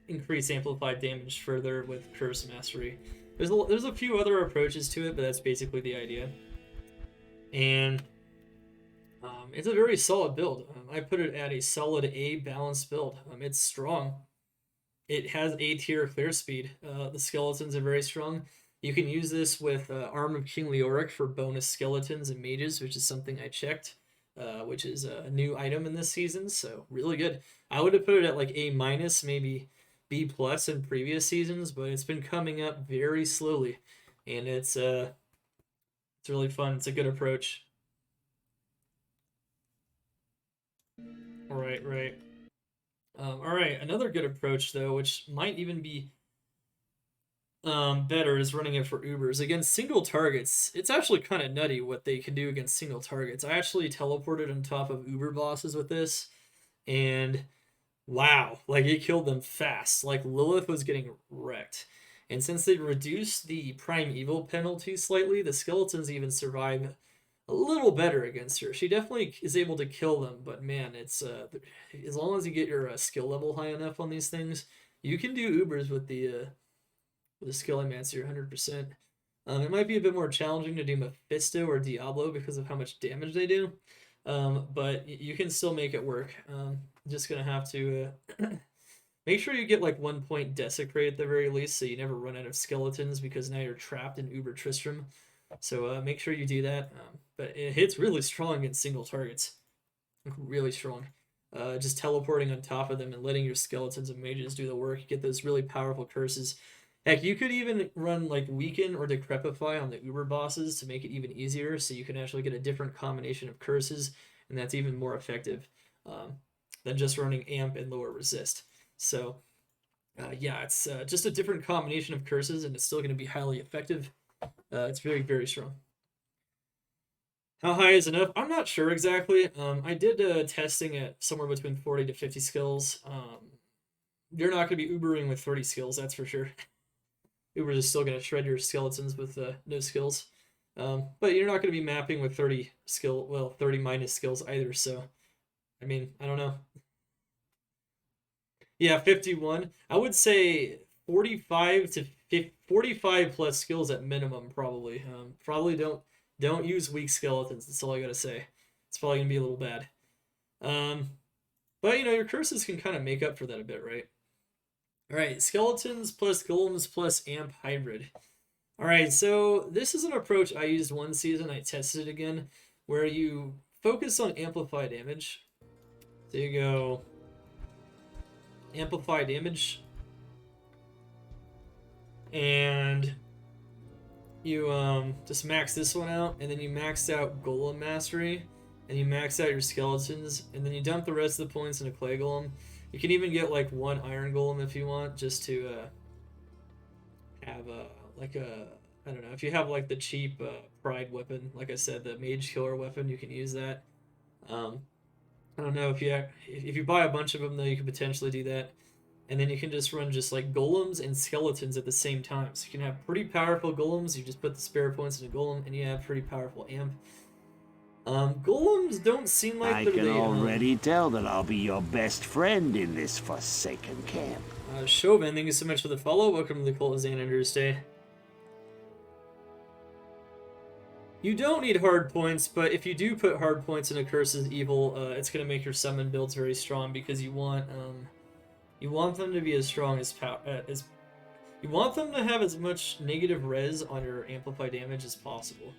increase amplified damage further with Curse Mastery. There's a few other approaches to it, but that's basically the idea. And it's a very solid build. I put it at a solid A balanced build. It's strong. It has A tier clear speed. The skeletons are very strong. You can use this with Arm of King Leoric for bonus skeletons and mages, which is something I checked. Which is a new item in this season, so really good. I would have put it at like A-, maybe B+ in previous seasons, but it's been coming up very slowly, and it's really fun. It's a good approach. All right. All right, another good approach though, which might even be better, is running it for Ubers. Against single targets, it's actually kind of nutty what they can do against single targets. I actually teleported on top of Uber bosses with this, and wow, like it killed them fast. Like Lilith was getting wrecked. And since they reduced the primeval penalty slightly, the skeletons even survive a little better against her. She definitely is able to kill them, but man, it's as long as you get your skill level high enough on these things, you can do Ubers with the Skelemancer 100%. It might be a bit more challenging to do Mephisto or Diablo because of how much damage they do, but you can still make it work. Just gonna have to make sure you get like 1 point Desecrate at the very least, so you never run out of skeletons because now you're trapped in Uber Tristram. So make sure you do that. But it hits really strong against single targets. Really strong. Just teleporting on top of them and letting your skeletons and mages do the work. You get those really powerful curses. Heck, you could even run like Weaken or Decrepify on the Uber bosses to make it even easier, so you can actually get a different combination of curses, and that's even more effective than just running Amp and Lower Resist. So yeah, it's just a different combination of curses, and it's still going to be highly effective. It's very, very strong. How high is enough? I'm not sure exactly. I did testing at somewhere between 40 to 50 skills. You're not going to be Ubering with 30 skills, that's for sure. Uber is still going to shred your skeletons with no skills. But you're not going to be mapping with 30 minus skills either, so I mean, I don't know. Yeah, 51. I would say 45 to 50, 45 plus skills at minimum, probably. Probably don't use weak skeletons. That's all I gotta say. It's probably gonna be a little bad. But you know, your curses can kind of make up for that a bit, right? All right, skeletons plus golems plus amp hybrid. All right, so this is an approach I used one season. I tested it again, where you focus on amplify damage. So you go amplify damage, and you just max this one out, and then you max out golem mastery, and you max out your skeletons, and then you dump the rest of the points into clay golem. You can even get like one iron golem if you want, just to have like a, I don't know, if you have like the cheap pride weapon, like I said, the mage killer weapon, you can use that. I don't know, if you buy a bunch of them though, you could potentially do that. And then you can just run just like golems and skeletons at the same time. So you can have pretty powerful golems, you just put the spare points in a golem, and you have pretty powerful amp. Golems don't seem like I can already tell that I'll be your best friend in this forsaken camp. Chauvin, thank you so much for the follow. Welcome to the Cult of Xander's Day. You don't need hard points, but if you do put hard points in a Curse's Evil, it's going to make your summon builds very strong, because you want them to be as strong as you want them to have as much negative res on your amplify damage as possible.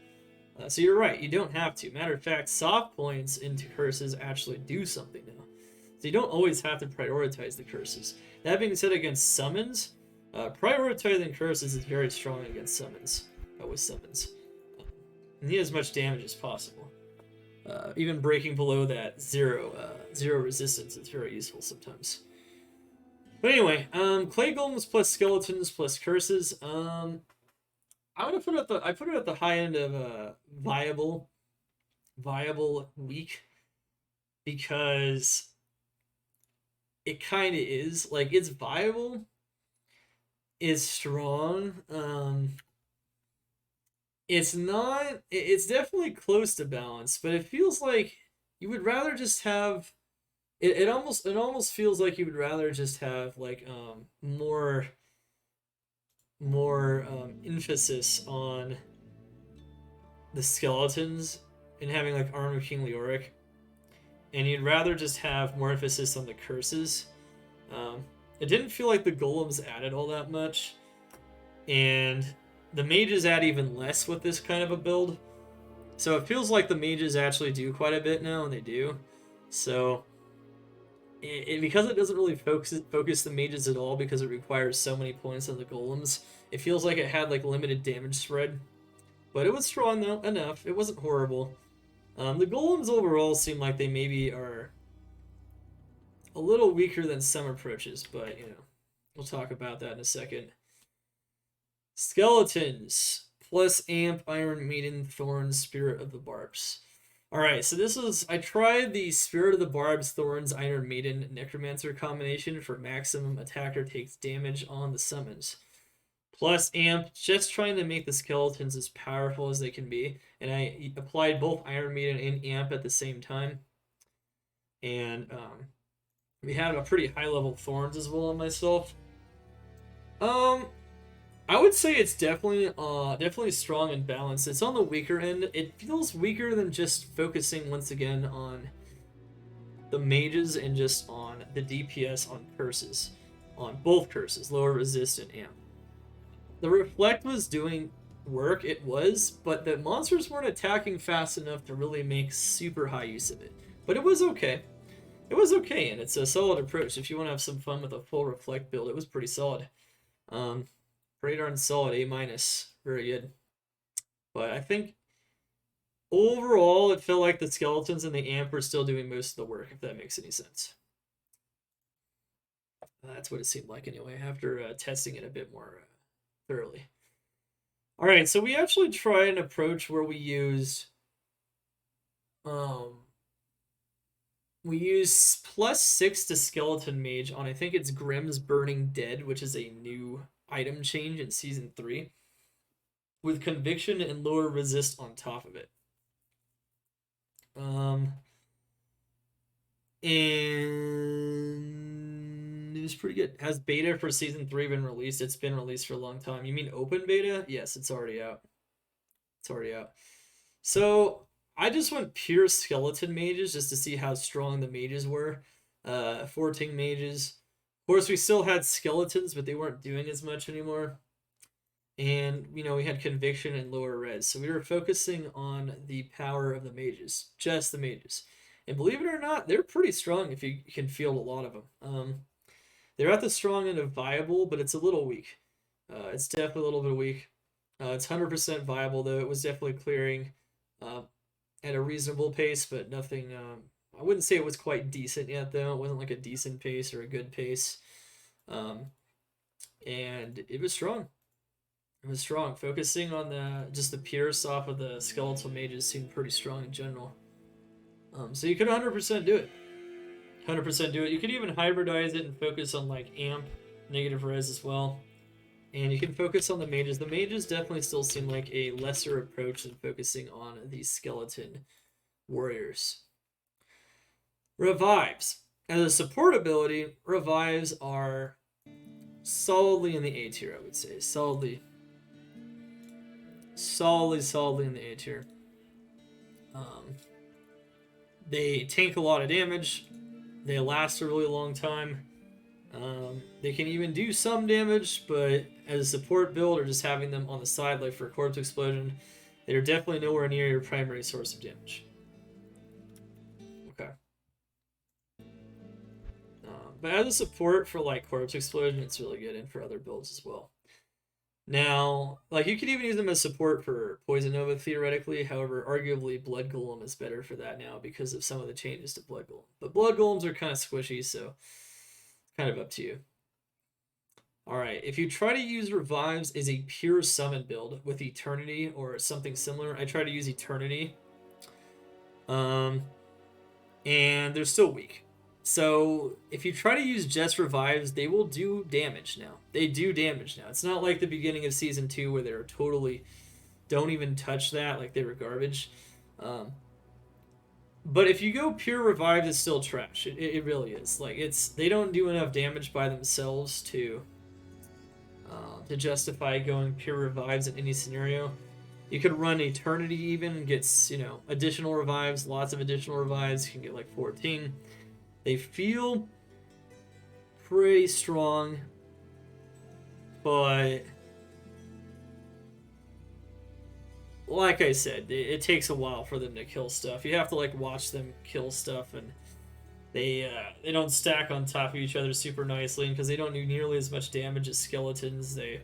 So you're right, you don't have to. Matter of fact, soft points into curses actually do something now. So you don't always have to prioritize the curses. That being said, against summons, prioritizing curses is very strong against summons. With summons, need as much damage as possible. Even breaking below that zero resistance is very useful sometimes. But anyway, clay golems plus skeletons plus curses. I put it at the high end of viable weak, because it kind of is. Like, it's viable, is strong. It's not. It's definitely close to balance, but it feels like you would rather just have. It almost feels like you would rather just have like more emphasis on the skeletons and having like Arm of King Leoric, and you'd rather just have more emphasis on the curses. It didn't feel like the golems added all that much, and the mages add even less with this kind of a build. So it feels like the mages actually do quite a bit now, and they do. So because it doesn't really focus the mages at all, because it requires so many points on the golems, it feels like it had like limited damage spread. But it was strong though, enough. It wasn't horrible. The golems overall seem like they maybe are a little weaker than some approaches, but you know, we'll talk about that in a second. Skeletons plus amp, Iron Maiden, Thorns, Spirit of the Barbs. Alright, so I tried the Spirit of the Barbs, Thorns, Iron Maiden, Necromancer combination for maximum attacker takes damage on the summons. plus amp, just trying to make the skeletons as powerful as they can be. And I applied both Iron Maiden and amp at the same time. And we had a pretty high level thorns as well on myself. I would say it's definitely strong and balanced. It's on the weaker end. It feels weaker than just focusing once again on the mages and just on the DPS on curses, on both curses, lower resist and amp. The reflect was doing work, it was, but the monsters weren't attacking fast enough to really make super high use of it. But it was okay. It was okay, and it's a solid approach. If you want to have some fun with a full reflect build, it was pretty solid. Pretty darn solid, A-. Very good. But I think overall, it felt like the skeletons and the amp were still doing most of the work, if that makes any sense. That's what it seemed like anyway, after testing it a bit more thoroughly. All right, so we actually tried an approach where we used +6 to skeleton mage on, I think it's Grimm's Burning Dead, which is a new item change in season 3, with conviction and lower resist on top of it. And it was pretty good. Has beta for season 3 been released? It's been released for a long time. You mean open beta? Yes, it's already out. It's already out. So I just went pure skeleton mages just to see how strong the mages were. 14 mages. Of course, we still had skeletons, but they weren't doing as much anymore. And, you know, we had conviction and lower res. So we were focusing on the power of the mages. Just the mages. And believe it or not, they're pretty strong if you can field a lot of them. They're at the strong end of viable, but it's a little weak. It's definitely a little bit weak. It's 100% viable, though. It was definitely clearing at a reasonable pace, but nothing... I wouldn't say it was quite decent yet, though. It wasn't like a decent pace or a good pace. And it was strong. It was strong. Focusing on just the pierce off of the skeletal mages seemed pretty strong in general. So you could 100% do it. 100% do it. You could even hybridize it and focus on like amp, negative res as well. And you can focus on the mages. The mages definitely still seem like a lesser approach than focusing on the skeleton warriors. Revives. As a support ability, revives are solidly in the A tier, I would say. Solidly in the A tier. They tank a lot of damage. They last a really long time. They can even do some damage, but as a support build or just having them on the side, like for Corpse Explosion, they're definitely nowhere near your primary source of damage. Okay. But as a support for like Corpse Explosion, it's really good, and for other builds as well. Now, like you could even use them as support for Poison Nova theoretically. However, arguably Blood Golem is better for that now because of some of the changes to Blood Golem. But Blood Golems are kind of squishy, so kind of up to you. Alright, if you try to use Revives as a pure summon build with Eternity or something similar, I try to use Eternity. And they're still weak. So if you try to use just Revives, they will do damage now. They do damage now. It's not like the beginning of Season 2 where they're totally... don't even touch that, like they were garbage. But if you go pure Revives, it's still trash. It really is. Like they don't do enough damage by themselves to justify going pure Revives in any scenario. You could run Eternity even, gets, you know, additional Revives, lots of additional Revives. You can get like 14. They feel pretty strong, but like I said, it takes a while for them to kill stuff. You have to like watch them kill stuff, and they don't stack on top of each other super nicely, because they don't do nearly as much damage as skeletons. I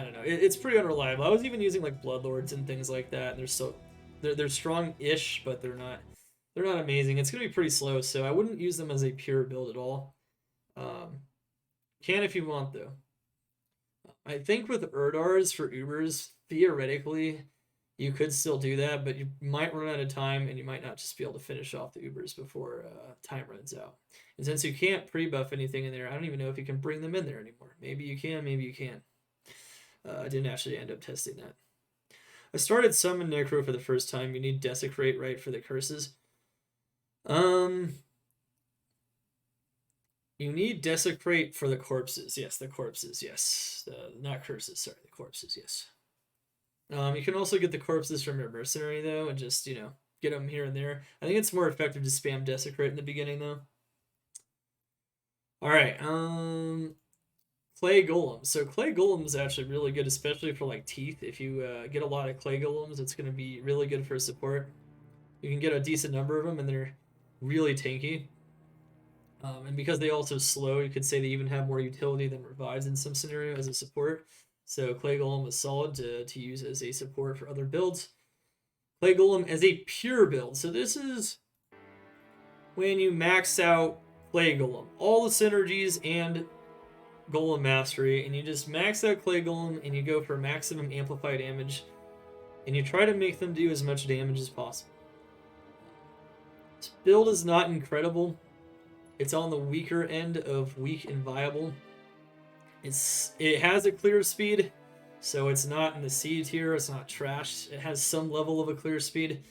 don't know. It's pretty unreliable. I was even using like Bloodlords and things like that, and they're strong-ish, but they're not amazing. It's gonna be pretty slow, so I wouldn't use them as a pure build at all. Can if you want, though. I think with Erdars for Ubers, theoretically, you could still do that, but you might run out of time, and you might not just be able to finish off the Ubers before time runs out. And since you can't pre-buff anything in there, I don't even know if you can bring them in there anymore. Maybe you can, maybe you can't. I didn't actually end up testing that. I started Summon Necro for the first time. You need Desecrate, right, for the curses. You need Desecrate for the corpses. Yes, the corpses, yes. Not curses, sorry, the corpses, yes. You can also get the corpses from your mercenary, though, and just, get them here and there. I think it's more effective to spam Desecrate in the beginning, though. Alright, Clay Golem. So Clay Golem is actually really good, especially for, like, teeth. If you get a lot of Clay Golems, it's going to be really good for support. You can get a decent number of them, and they're really tanky. And because they also slow, you could say they even have more utility than Revives in some scenario as a support. So Clay Golem is solid to use as a support for other builds. Clay Golem as a pure build. So this is when you max out Clay Golem. All the synergies and Golem Mastery. And you just max out Clay Golem and you go for maximum amplify damage. And you try to make them do as much damage as possible. This build is not incredible. It's on the weaker end of weak and viable. It has a clear speed, so it's not in the C tier, it's not trash. It has some level of a clear speed,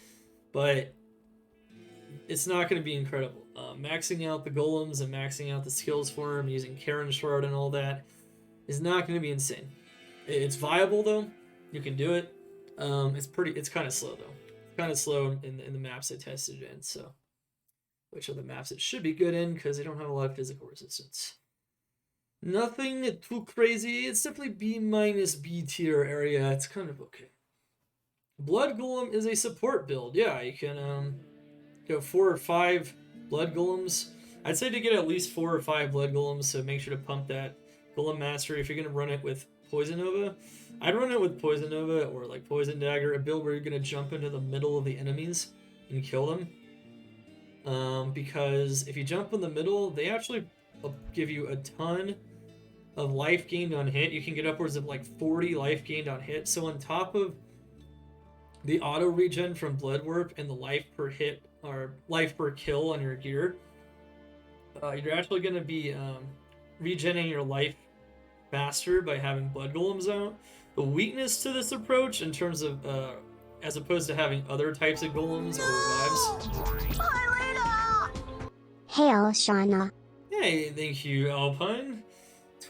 but it's not going to be incredible. Maxing out the golems and maxing out the skills for them, using Karen Shard and all that, is not going to be insane. It's viable though. You can do it. It's kind of slow though. It's kind of slow in the maps I tested in, so. Which are the maps it should be good in because they don't have a lot of physical resistance. Nothing too crazy. It's definitely B minus B tier area. It's kind of okay. Blood Golem is a support build. Yeah, you can go 4 or 5 Blood Golems. I'd say to get at least 4 or 5 Blood Golems, so make sure to pump that Golem Mastery if you're going to run it with Poison Nova. I'd run it with Poison Nova or like Poison Dagger, a build where you're going to jump into the middle of the enemies and kill them. Because if you jump in the middle, they actually give you a ton of life gained on hit. You can get upwards of like 40 life gained on hit. So on top of the auto regen from Blood Warp and the life per hit or life per kill on your gear, you're actually going to be regenerating your life faster by having Blood Golems out. The weakness to this approach in terms of as opposed to having other types of golems or revives. Hail, Shauna. Hey, thank you, Alpine.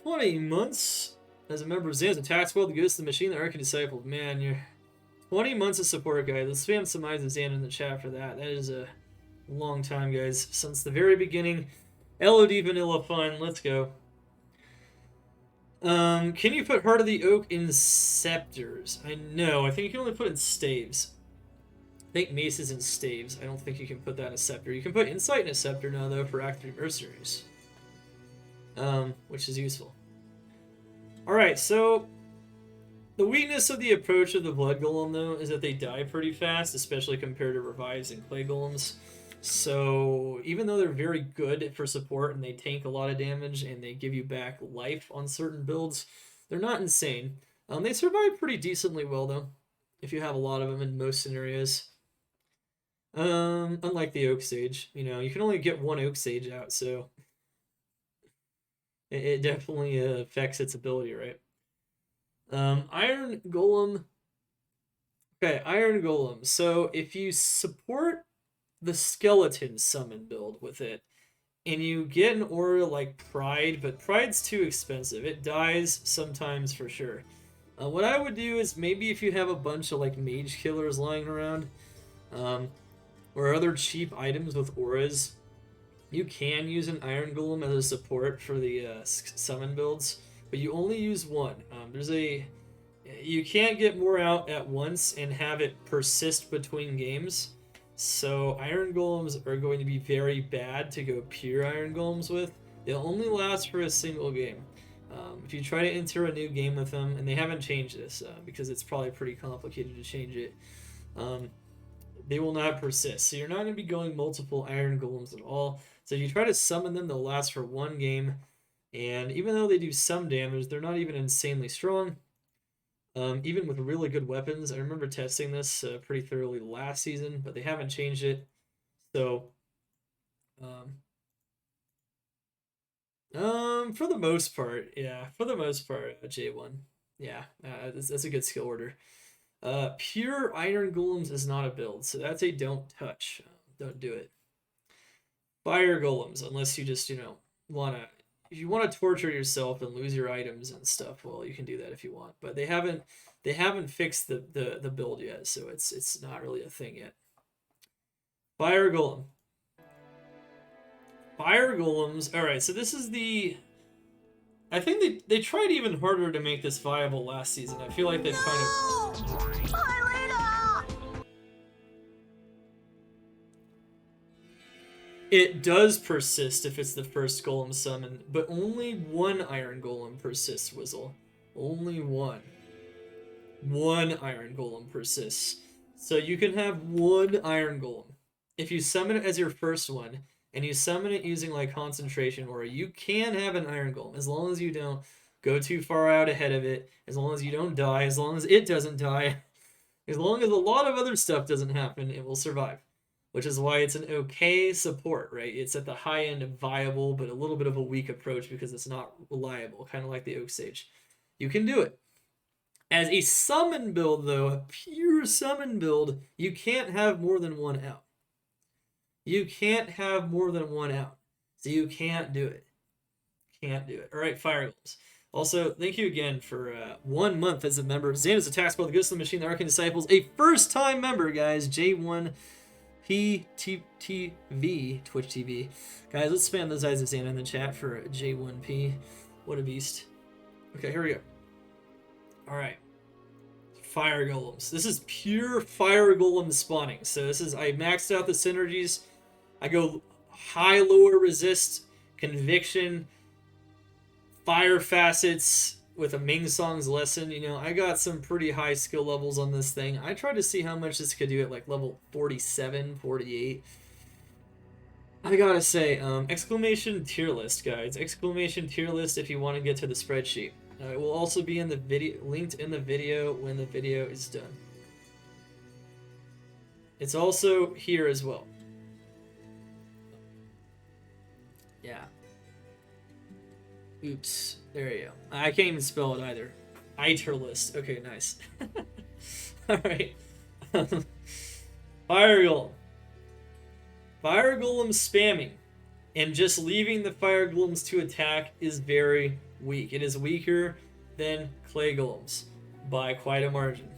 20 months as a member of Zan's Attack Squad, the Ghost of the Machine, the Arcane Disciple. Man, you're 20 months of support, guys. Let's spam some eyes of Zan in the chat for that. That is a long time, guys. Since the very beginning. LOD Vanilla Fun. Let's go. Can you put Heart of the Oak in scepters? I think you can only put it in staves. I think maces and staves. I don't think you can put that in a scepter. You can put insight in a scepter now, though, for active mercenaries. Which is useful. Alright, so the weakness of the approach of the Blood Golem, though, is that they die pretty fast, especially compared to Revives and Clay Golems. So even though they're very good for support and they tank a lot of damage and they give you back life on certain builds, they're not insane. They survive pretty decently well, though, if you have a lot of them in most scenarios. Unlike the Oak Sage, you can only get one Oak Sage out, so it definitely affects its ability, right? Iron Golem. Okay, Iron Golem. So if you support the skeleton summon build with it, and you get an aura like Pride, but Pride's too expensive. It dies sometimes for sure. What I would do is maybe if you have a bunch of like mage killers lying around, or other cheap items with auras, you can use an Iron Golem as a support for the summon builds, but you only use one. You can't get more out at once and have it persist between games. So Iron Golems are going to be very bad to go pure Iron Golems with. They'll only last for a single game. If you try to enter a new game with them, and they haven't changed this because it's probably pretty complicated to change it, they will not persist. So you're not going to be going multiple Iron Golems at all. So if you try to summon them, they'll last for one game. And even though they do some damage, they're not even insanely strong. Even with really good weapons. I remember testing this pretty thoroughly last season, but they haven't changed it. So, for the most part, yeah, J1. Yeah, that's a good skill order. Pure Iron Golems is not a build, so that's a don't touch. Don't do it. Fire Golems, unless you just, wanna if you want to torture yourself and lose your items and stuff, well, you can do that if you want. But they haven't fixed the build yet, so it's not really a thing yet. Fire Golem. Fire Golems. All right, so this is the. I think they tried even harder to make this viable last season. I feel like they've kind of. It does persist if it's the first golem summon, but only one iron golem persists, Whizzle. Only one. One iron golem persists. So you can have one iron golem. If you summon it as your first one, and you summon it using like concentration aura, you can have an iron golem, as long as you don't go too far out ahead of it, as long as you don't die, as long as it doesn't die, as long as a lot of other stuff doesn't happen, it will survive. Which is why it's an okay support, right? It's at the high end of viable, but a little bit of a weak approach because it's not reliable, kind of like the Oak Sage. You can do it. As a summon build, though, a pure summon build, you can't have more than one out. You can't have more than one out. So you can't do it. Can't do it. All right, Fire Golems. Also, thank you again for 1 month as a member. Xander's Attacks by the Ghost of the Machine, the Arcane Disciples. A first-time member, guys. J1 PTV, Twitch TV. Guys, let's spam those eyes of Xander in the chat for J1P. What a beast. Okay, here we go. Alright. Fire Golems. This is pure Fire Golem spawning. So this is, I maxed out the synergies. I go high, lower resist, conviction, fire facets, with a Ming Song's lesson. I got some pretty high skill levels on this thing. I tried to see how much this could do at like level 47, 48. I gotta say, exclamation tier list, guys. Exclamation tier list if you want to get to the spreadsheet. It will also be in the video, linked in the video when the video is done. It's also here as well. Yeah. Oops. There you go. I can't even spell it either. Iter list. Okay, nice. Alright. Fire Golem. Fire Golem spamming and just leaving the Fire Golems to attack is very weak. It is weaker than Clay Golems by quite a margin.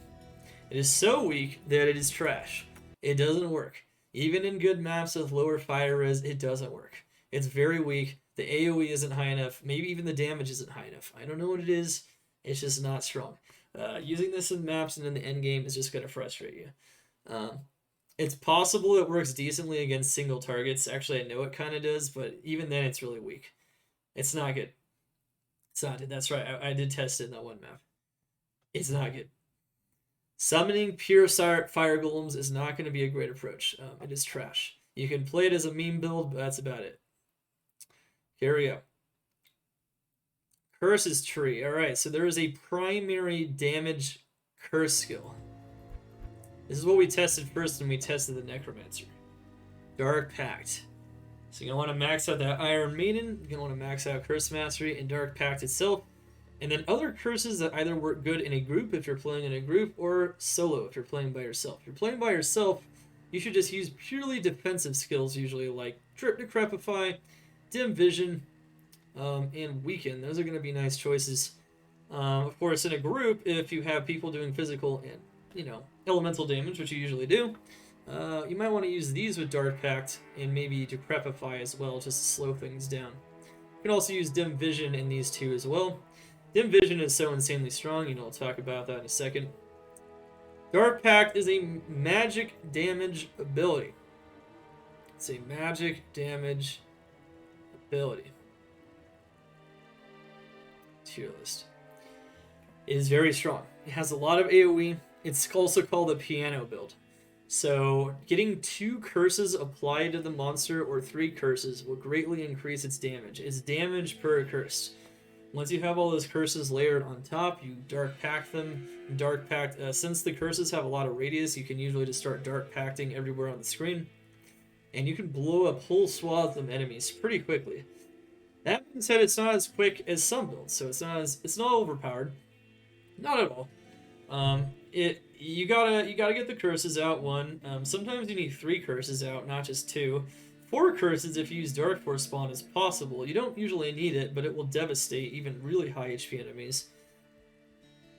It is so weak that it is trash. It doesn't work. Even in good maps with lower fire res, it doesn't work. It's very weak. The AoE isn't high enough. Maybe even the damage isn't high enough. I don't know what it is. It's just not strong. Using this in maps and in the end game is just going to frustrate you. It's possible it works decently against single targets. Actually, I know it kind of does, but even then it's really weak. It's not good. It's not good. That's right. I did test it in that one map. It's not good. Summoning pure Fire Golems is not going to be a great approach. It is trash. You can play it as a meme build, but that's about it. Here we go. Curses tree. Alright, so there is a primary damage curse skill. This is what we tested first when we tested the Necromancer. Dark Pact. So you're going to want to max out that Iron Maiden. You're going to want to max out Curse Mastery and Dark Pact itself. And then other curses that either work good in a group if you're playing in a group, or solo if you're playing by yourself. If you're playing by yourself, you should just use purely defensive skills, usually like Trip Decrepify, Dim Vision, and Weaken. Those are going to be nice choices. Of course, in a group, if you have people doing physical and, elemental damage, which you usually do, you might want to use these with Dark Pact and maybe Decrepify as well, just to slow things down. You can also use Dim Vision in these two as well. Dim Vision is so insanely strong, we'll talk about that in a second. Dark Pact is a magic damage ability. It's a magic damage ability. Tier list. It is very strong. It has a lot of AoE. It's also called a piano build. So getting 2 curses applied to the monster or 3 curses will greatly increase its damage. It's damage per curse. Once you have all those curses layered on top, you Dark Pact them. Dark Pact, since the curses have a lot of radius, you can usually just start Dark Pacting everywhere on the screen. And you can blow up whole swaths of enemies pretty quickly. That being said, it's not as quick as some builds, so it's not overpowered. Not at all. You gotta get the curses out one. Sometimes you need 3 curses out, not just 2. 4 curses if you use Dark Force spawn is possible. You don't usually need it, but it will devastate even really high HP enemies.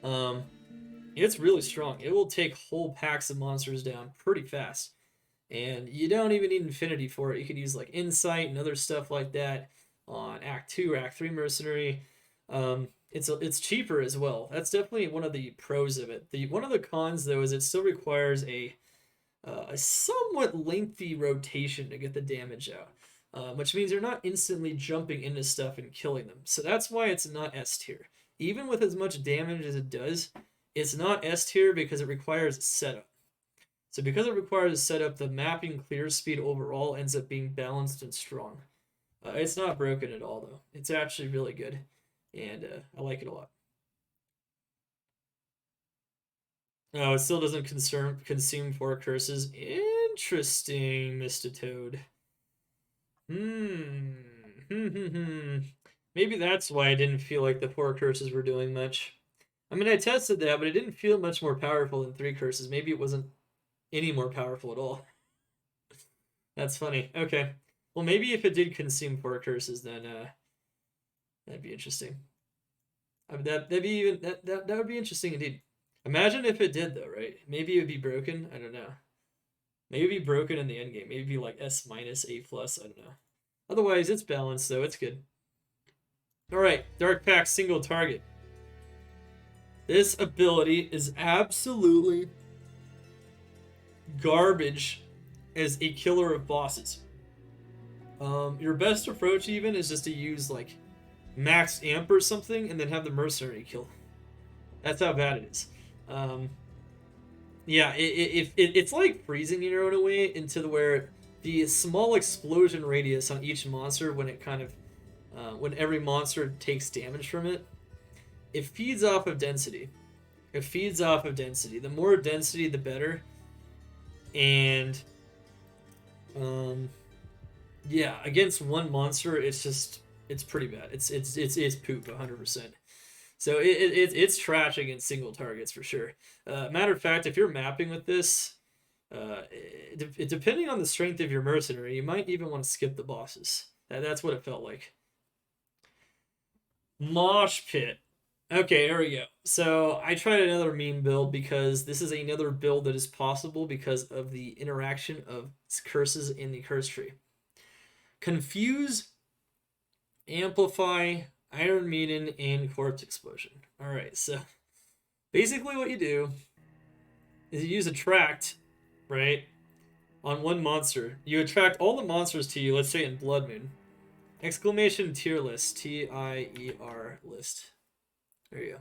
Um, it's really strong. It will take whole packs of monsters down pretty fast. And you don't even need Infinity for it. You could use like Insight and other stuff like that on Act 2 or Act 3 Mercenary. It's cheaper as well. That's definitely one of the pros of it. One of the cons though is it still requires a somewhat lengthy rotation to get the damage out, which means you're not instantly jumping into stuff and killing them. So that's why it's not S tier. Even with as much damage as it does, it's not S tier because it requires setup. So because it requires a setup, the mapping clear speed overall ends up being balanced and strong. It's not broken at all though. It's actually really good, and I like it a lot. Oh, it still doesn't consume 4 curses. Interesting, Mr. Toad. Maybe that's why I didn't feel like the 4 curses were doing much. I mean, I tested that, but it didn't feel much more powerful than 3 curses. Maybe it wasn't any more powerful at all. That's funny. Okay. Well, maybe if it did consume 4 curses, then that'd be interesting. I mean, that would be interesting indeed. Imagine if it did though, right? Maybe it would be broken. I don't know. Maybe it'd be broken in the end game. Maybe it'd be like S minus, A plus. I don't know. Otherwise, it's balanced though. It's good. All right, Dark Pact single target. This ability is absolutely garbage as a killer of bosses. Your best approach even is just to use like max amp or something and then have the mercenary kill. That's how bad it is. Yeah, it's like freezing your own away into where the small explosion radius on each monster when it kind of when every monster takes damage from it, it feeds off of density. It feeds off of density. The more density, the better. And yeah, against one monster, it's pretty bad. It's poop 100%. So it's trash against single targets for sure. Matter of fact, if you're mapping with this, depending on the strength of your mercenary, you might even want to skip the bosses. That's what it felt like. Mosh pit. Okay, there we go. So I tried another meme build because this is another build that is possible because of the interaction of curses in the curse tree. Confuse, amplify, Iron Maiden, and Corpse Explosion. Alright, so basically what you do is you use attract, right, on one monster. You attract all the monsters to you, let's say in Blood Moon. Exclamation tier list, T-I-E-R list. There you go.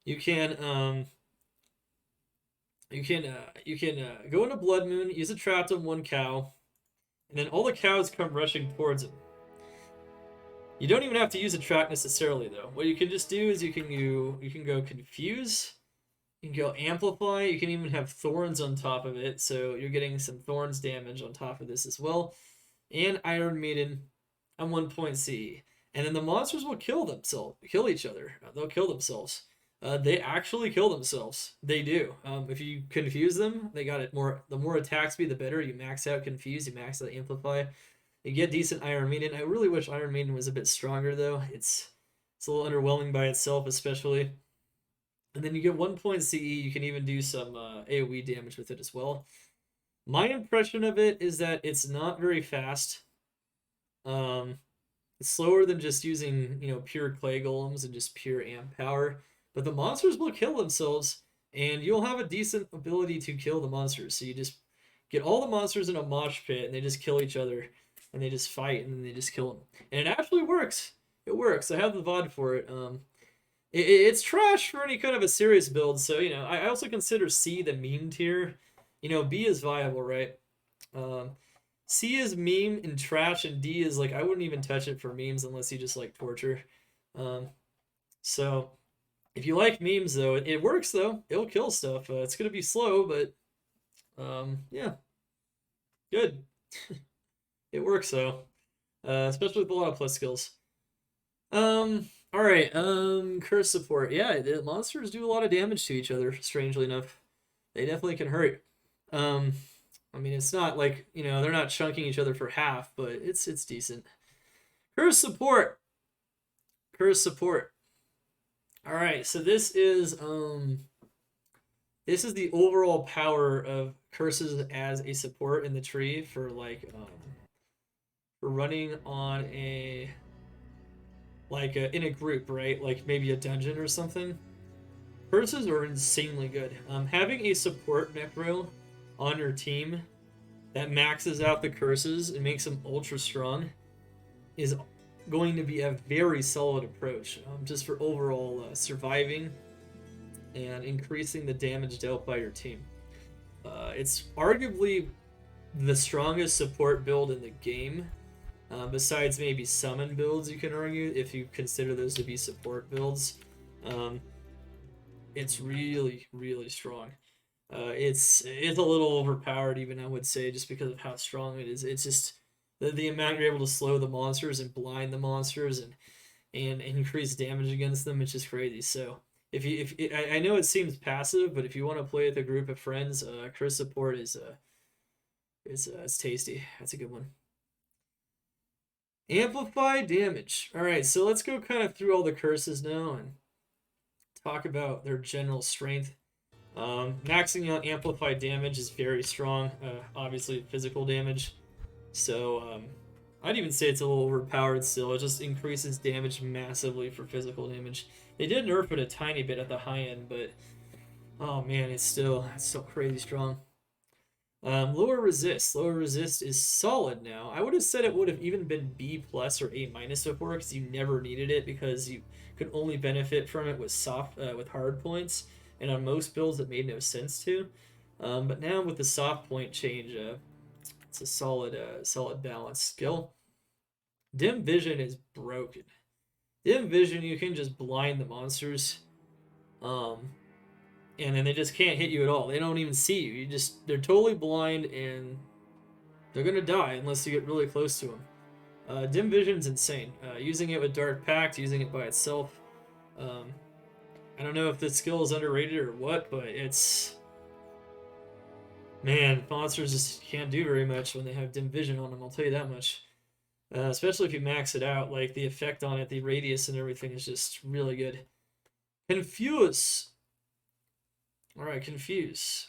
You can go into Blood Moon, use a trap on one cow, and then all the cows come rushing towards him. You don't even have to use a track necessarily though. What you can just do is you can go confuse, you can go amplify, you can even have thorns on top of it, so you're getting some thorns damage on top of this as well. And Iron Maiden on 1 point CE. And then the monsters will kill each other. They'll kill themselves. They actually kill themselves. They do. If you confuse them, they got it more. The more attack speed, the better. You max out confuse, you max out amplify. You get decent Iron Maiden. I really wish Iron Maiden was a bit stronger though. It's a little underwhelming by itself, especially. And then you get 1 point CE. You can even do some AoE damage with it as well. My impression of it is that it's not very fast. It's slower than just using, pure clay golems and just pure amp power. But the monsters will kill themselves, and you'll have a decent ability to kill the monsters. So you just get all the monsters in a mosh pit, and they just kill each other, and they just fight, and then they just kill them. And it actually works. It works. I have the VOD for it. It's trash for any kind of a serious build. So, I also consider C the meme tier. B is viable, right? C is meme and trash, and D is like I wouldn't even touch it for memes unless you just like torture. So if you like memes though, it works though. It'll kill stuff. It's gonna be slow, but yeah, good. It works though, especially with a lot of plus skills. All Alright, curse support. Yeah, the monsters do a lot of damage to each other, strangely enough. They definitely can hurt. Um, I mean, it's not like, you know, they're not chunking each other for half, but it's decent. Curse support. Curse support. Alright, so this is the overall power of curses as a support in the tree for like for running on a in a group, right? Like maybe a dungeon or something. Curses are insanely good. Having a support necro on your team that maxes out the curses and makes them ultra strong is going to be a very solid approach, just for overall surviving and increasing the damage dealt by your team. It's arguably the strongest support build in the game, besides maybe summon builds, you can argue, if you consider those to be support builds. It's really, really strong. It's a little overpowered, even, I would say, just because of how strong it is. It's just the amount you're able to slow the monsters and blind the monsters and increase damage against them. It's just crazy. So if I know it seems passive, but if you want to play with a group of friends, curse support is it's tasty. That's a good one. Amplify damage. All right, so let's go kind of through all the curses now and talk about their general strength. Maxing out amplified damage is very strong. Obviously, physical damage. So I'd even say it's a little overpowered still. It just increases damage massively for physical damage. They did nerf it a tiny bit at the high end, but oh man, it's still crazy strong. Lower resist. Lower resist is solid now. I would have said it would have even been B plus or A minus before because you never needed it because you could only benefit from it with with hard points, and on most builds it made no sense to. But now with the soft point change, it's a solid balance skill. Dim vision is broken. Dim vision, you can just blind the monsters. And then they just can't hit you at all. They don't even see you. They're totally blind and they're gonna die unless you get really close to them. Dim vision's insane. Using it with Dark Pact, using it by itself. I don't know if the skill is underrated or what, but man, monsters just can't do very much when they have dim vision on them. I'll tell you that much. Especially if you max it out, like the effect on it, the radius and everything is just really good. Confuse. Alright, Confuse.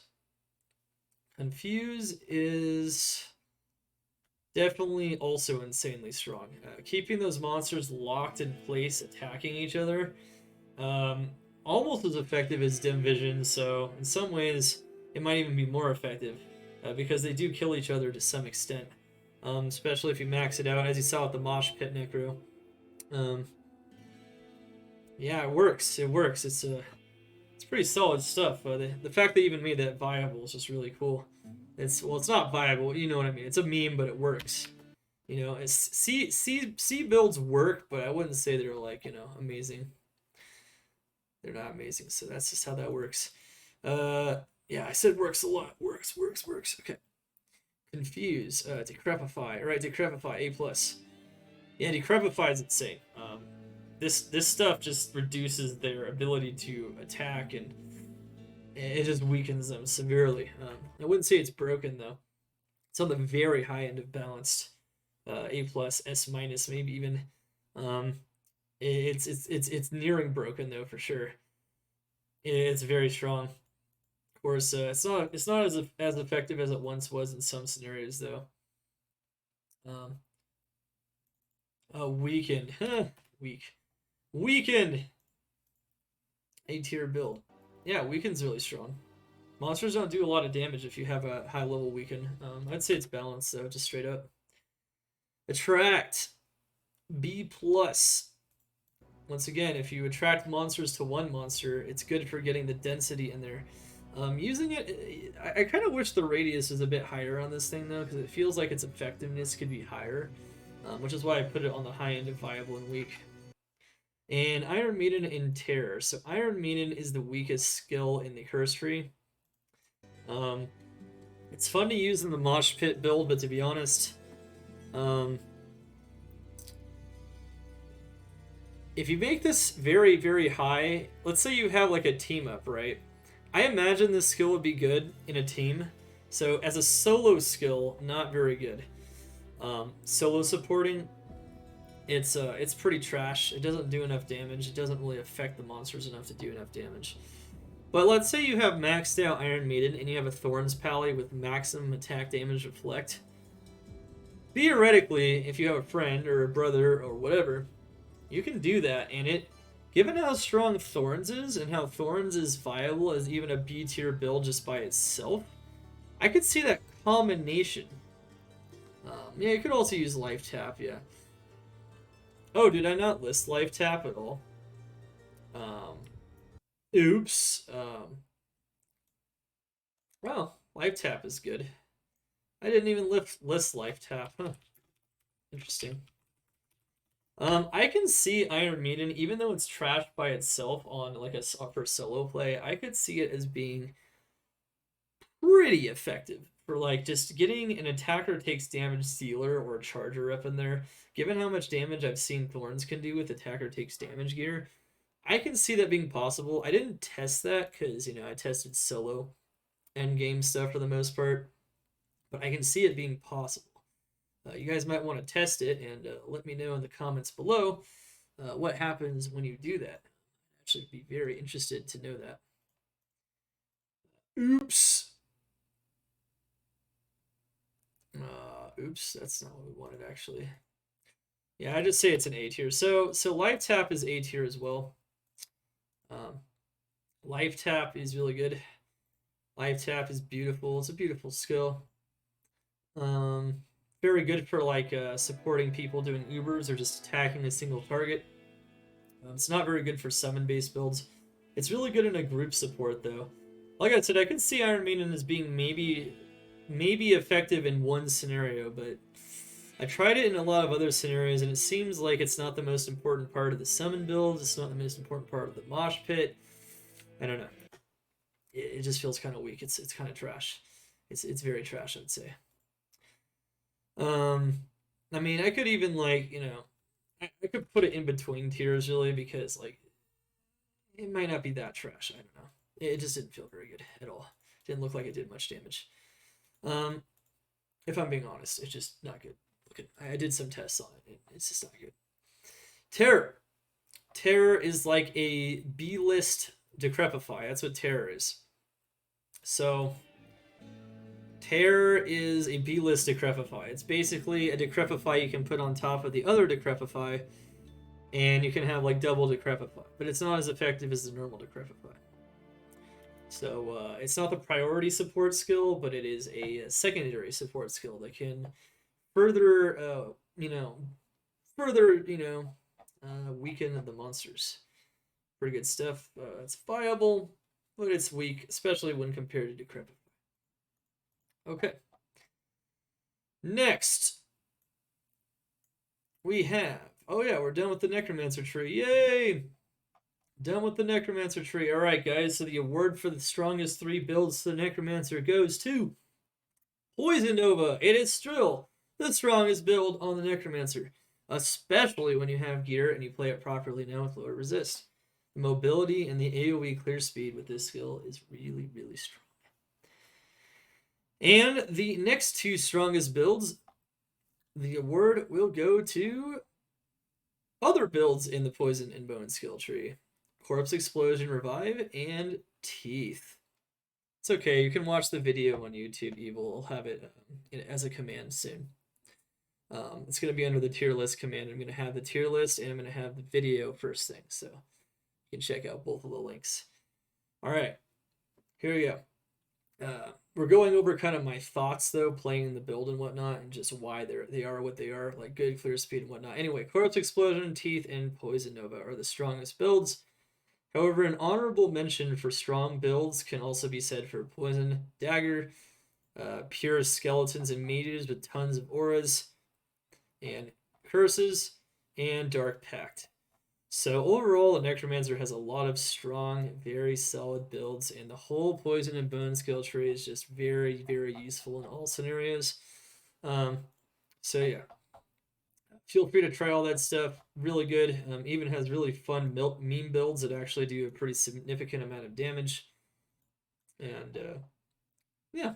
Confuse is definitely also insanely strong. Keeping those monsters locked in place, attacking each other, almost as effective as Dim Vision, so in some ways it might even be more effective, because they do kill each other to some extent, especially if you max it out, as you saw with the Mosh Pit Necro. Yeah, it works. It works. It's pretty solid stuff. The fact they even made that viable is just really cool. It's not viable, you know what I mean. It's a meme, but it works. You know, C builds work, but I wouldn't say they're like, you know, amazing. They're not amazing, so that's just how that works. Yeah, I said works a lot. Works. Okay. Confuse. Decrepify. All right, Decrepify A plus. Yeah, Decrepify is insane. This stuff just reduces their ability to attack, and it just weakens them severely. I wouldn't say it's broken though. It's on the very high end of balanced. A plus, S minus, maybe even. It's nearing broken though for sure. It's very strong. Of course, it's not as effective as it once was in some scenarios though. Weakened. Weakened! A tier build. Yeah, Weakened's really strong. Monsters don't do a lot of damage if you have a high level Weaken. I'd say it's balanced though, just straight up. Attract. B plus. Once again, if you attract monsters to one monster, it's good for getting the density in there. Using it, I kind of wish the radius was a bit higher on this thing though, because it feels like its effectiveness could be higher, which is why I put it on the high end of viable and weak. And Iron Maiden and Terror. So Iron Maiden is the weakest skill in the curse tree. It's fun to use in the Mosh Pit build, but to be honest, if you make this very, very high, let's say you have like a team up, right? I imagine this skill would be good in a team. So as a solo skill, not very good. Solo supporting, it's pretty trash. It doesn't do enough damage. It doesn't really affect the monsters enough to do enough damage. But let's say you have maxed out Iron Maiden and you have a Thorns Pally with maximum attack damage reflect. Theoretically, if you have a friend or a brother or whatever, you can do that, and it, given how strong Thorns is and how Thorns is viable as even a B tier build just by itself, I could see that combination. Yeah, you could also use Life Tap, yeah. Oh, did I not list Life Tap at all? Oops. Well, Life Tap is good. I didn't even list Life Tap. Huh. Interesting. I can see Iron Maiden, even though it's trashed by itself on like a for solo play, I could see it as being pretty effective for like just getting an attacker takes damage stealer or a charger up in there. Given how much damage I've seen Thorns can do with attacker takes damage gear, I can see that being possible. I didn't test that because, you know, I tested solo endgame stuff for the most part, but I can see it being possible. You guys might want to test it and let me know in the comments below what happens when you do that. I'd actually be very interested to know that. Oops. Oops, that's not what we wanted actually. Yeah, I just say it's an A tier. So Life Tap is A tier as well. Life Tap is really good. Life Tap is beautiful. It's a beautiful skill. Very good for like supporting people doing Ubers or just attacking a single target. It's not very good for summon-based builds. It's really good in a group support though. Like I said, I could see Iron Maiden as being maybe effective in one scenario, but I tried it in a lot of other scenarios, and it seems like it's not the most important part of the summon builds. It's not the most important part of the mosh pit. I don't know. It just feels kind of weak. It's kind of trash. It's very trash, I'd say. I mean, I could even like, you know, I could put it in between tiers really because like it might not be that trash. I don't know. It just didn't feel very good at all. Didn't look like it did much damage. If I'm being honest, it's just not good. Look at, I did some tests on it. It's just not good. Terror. Terror is like a B-list Decrepify. That's what Terror is. So Terror is a B-list Decrepify. It's basically a Decrepify you can put on top of the other Decrepify, and you can have like double Decrepify. But it's not as effective as the normal Decrepify. So it's not the priority support skill, but it is a secondary support skill that can further, weaken the monsters. Pretty good stuff. It's viable, but it's weak, especially when compared to Decrepify. Okay. Next, we have... Oh yeah, we're done with the Necromancer tree. Yay! Done with the Necromancer tree. Alright, guys, so the award for the strongest 3 builds to the Necromancer goes to Poison Nova. It is still the strongest build on the Necromancer, especially when you have gear and you play it properly now with lower resist. The mobility and the AoE clear speed with this skill is really, really strong. And the next 2 strongest builds, the award will go to other builds in the Poison and Bone skill tree. Corpse Explosion Revive and Teeth. It's okay, you can watch the video on YouTube. Evil will have it as a command soon. It's going to be under the tier list command. I'm going to have the tier list and I'm going to have the video first thing, so you can check out both of the links. All right, here we go. We're going over kind of my thoughts though, playing the build and whatnot, and just why they are what they are, like good clear speed and whatnot. Anyway, Corpse Explosion, Teeth, and Poison Nova are the strongest builds. However, an honorable mention for strong builds can also be said for Poison Dagger, pure skeletons and mages with tons of auras, and curses, and Dark Pact. So overall, the Necromancer has a lot of strong, very solid builds, and the whole Poison and Bone skill tree is just very, very useful in all scenarios. So yeah. feel free to try all that stuff. Really good. Even has really fun meme builds that actually do a pretty significant amount of damage. And yeah,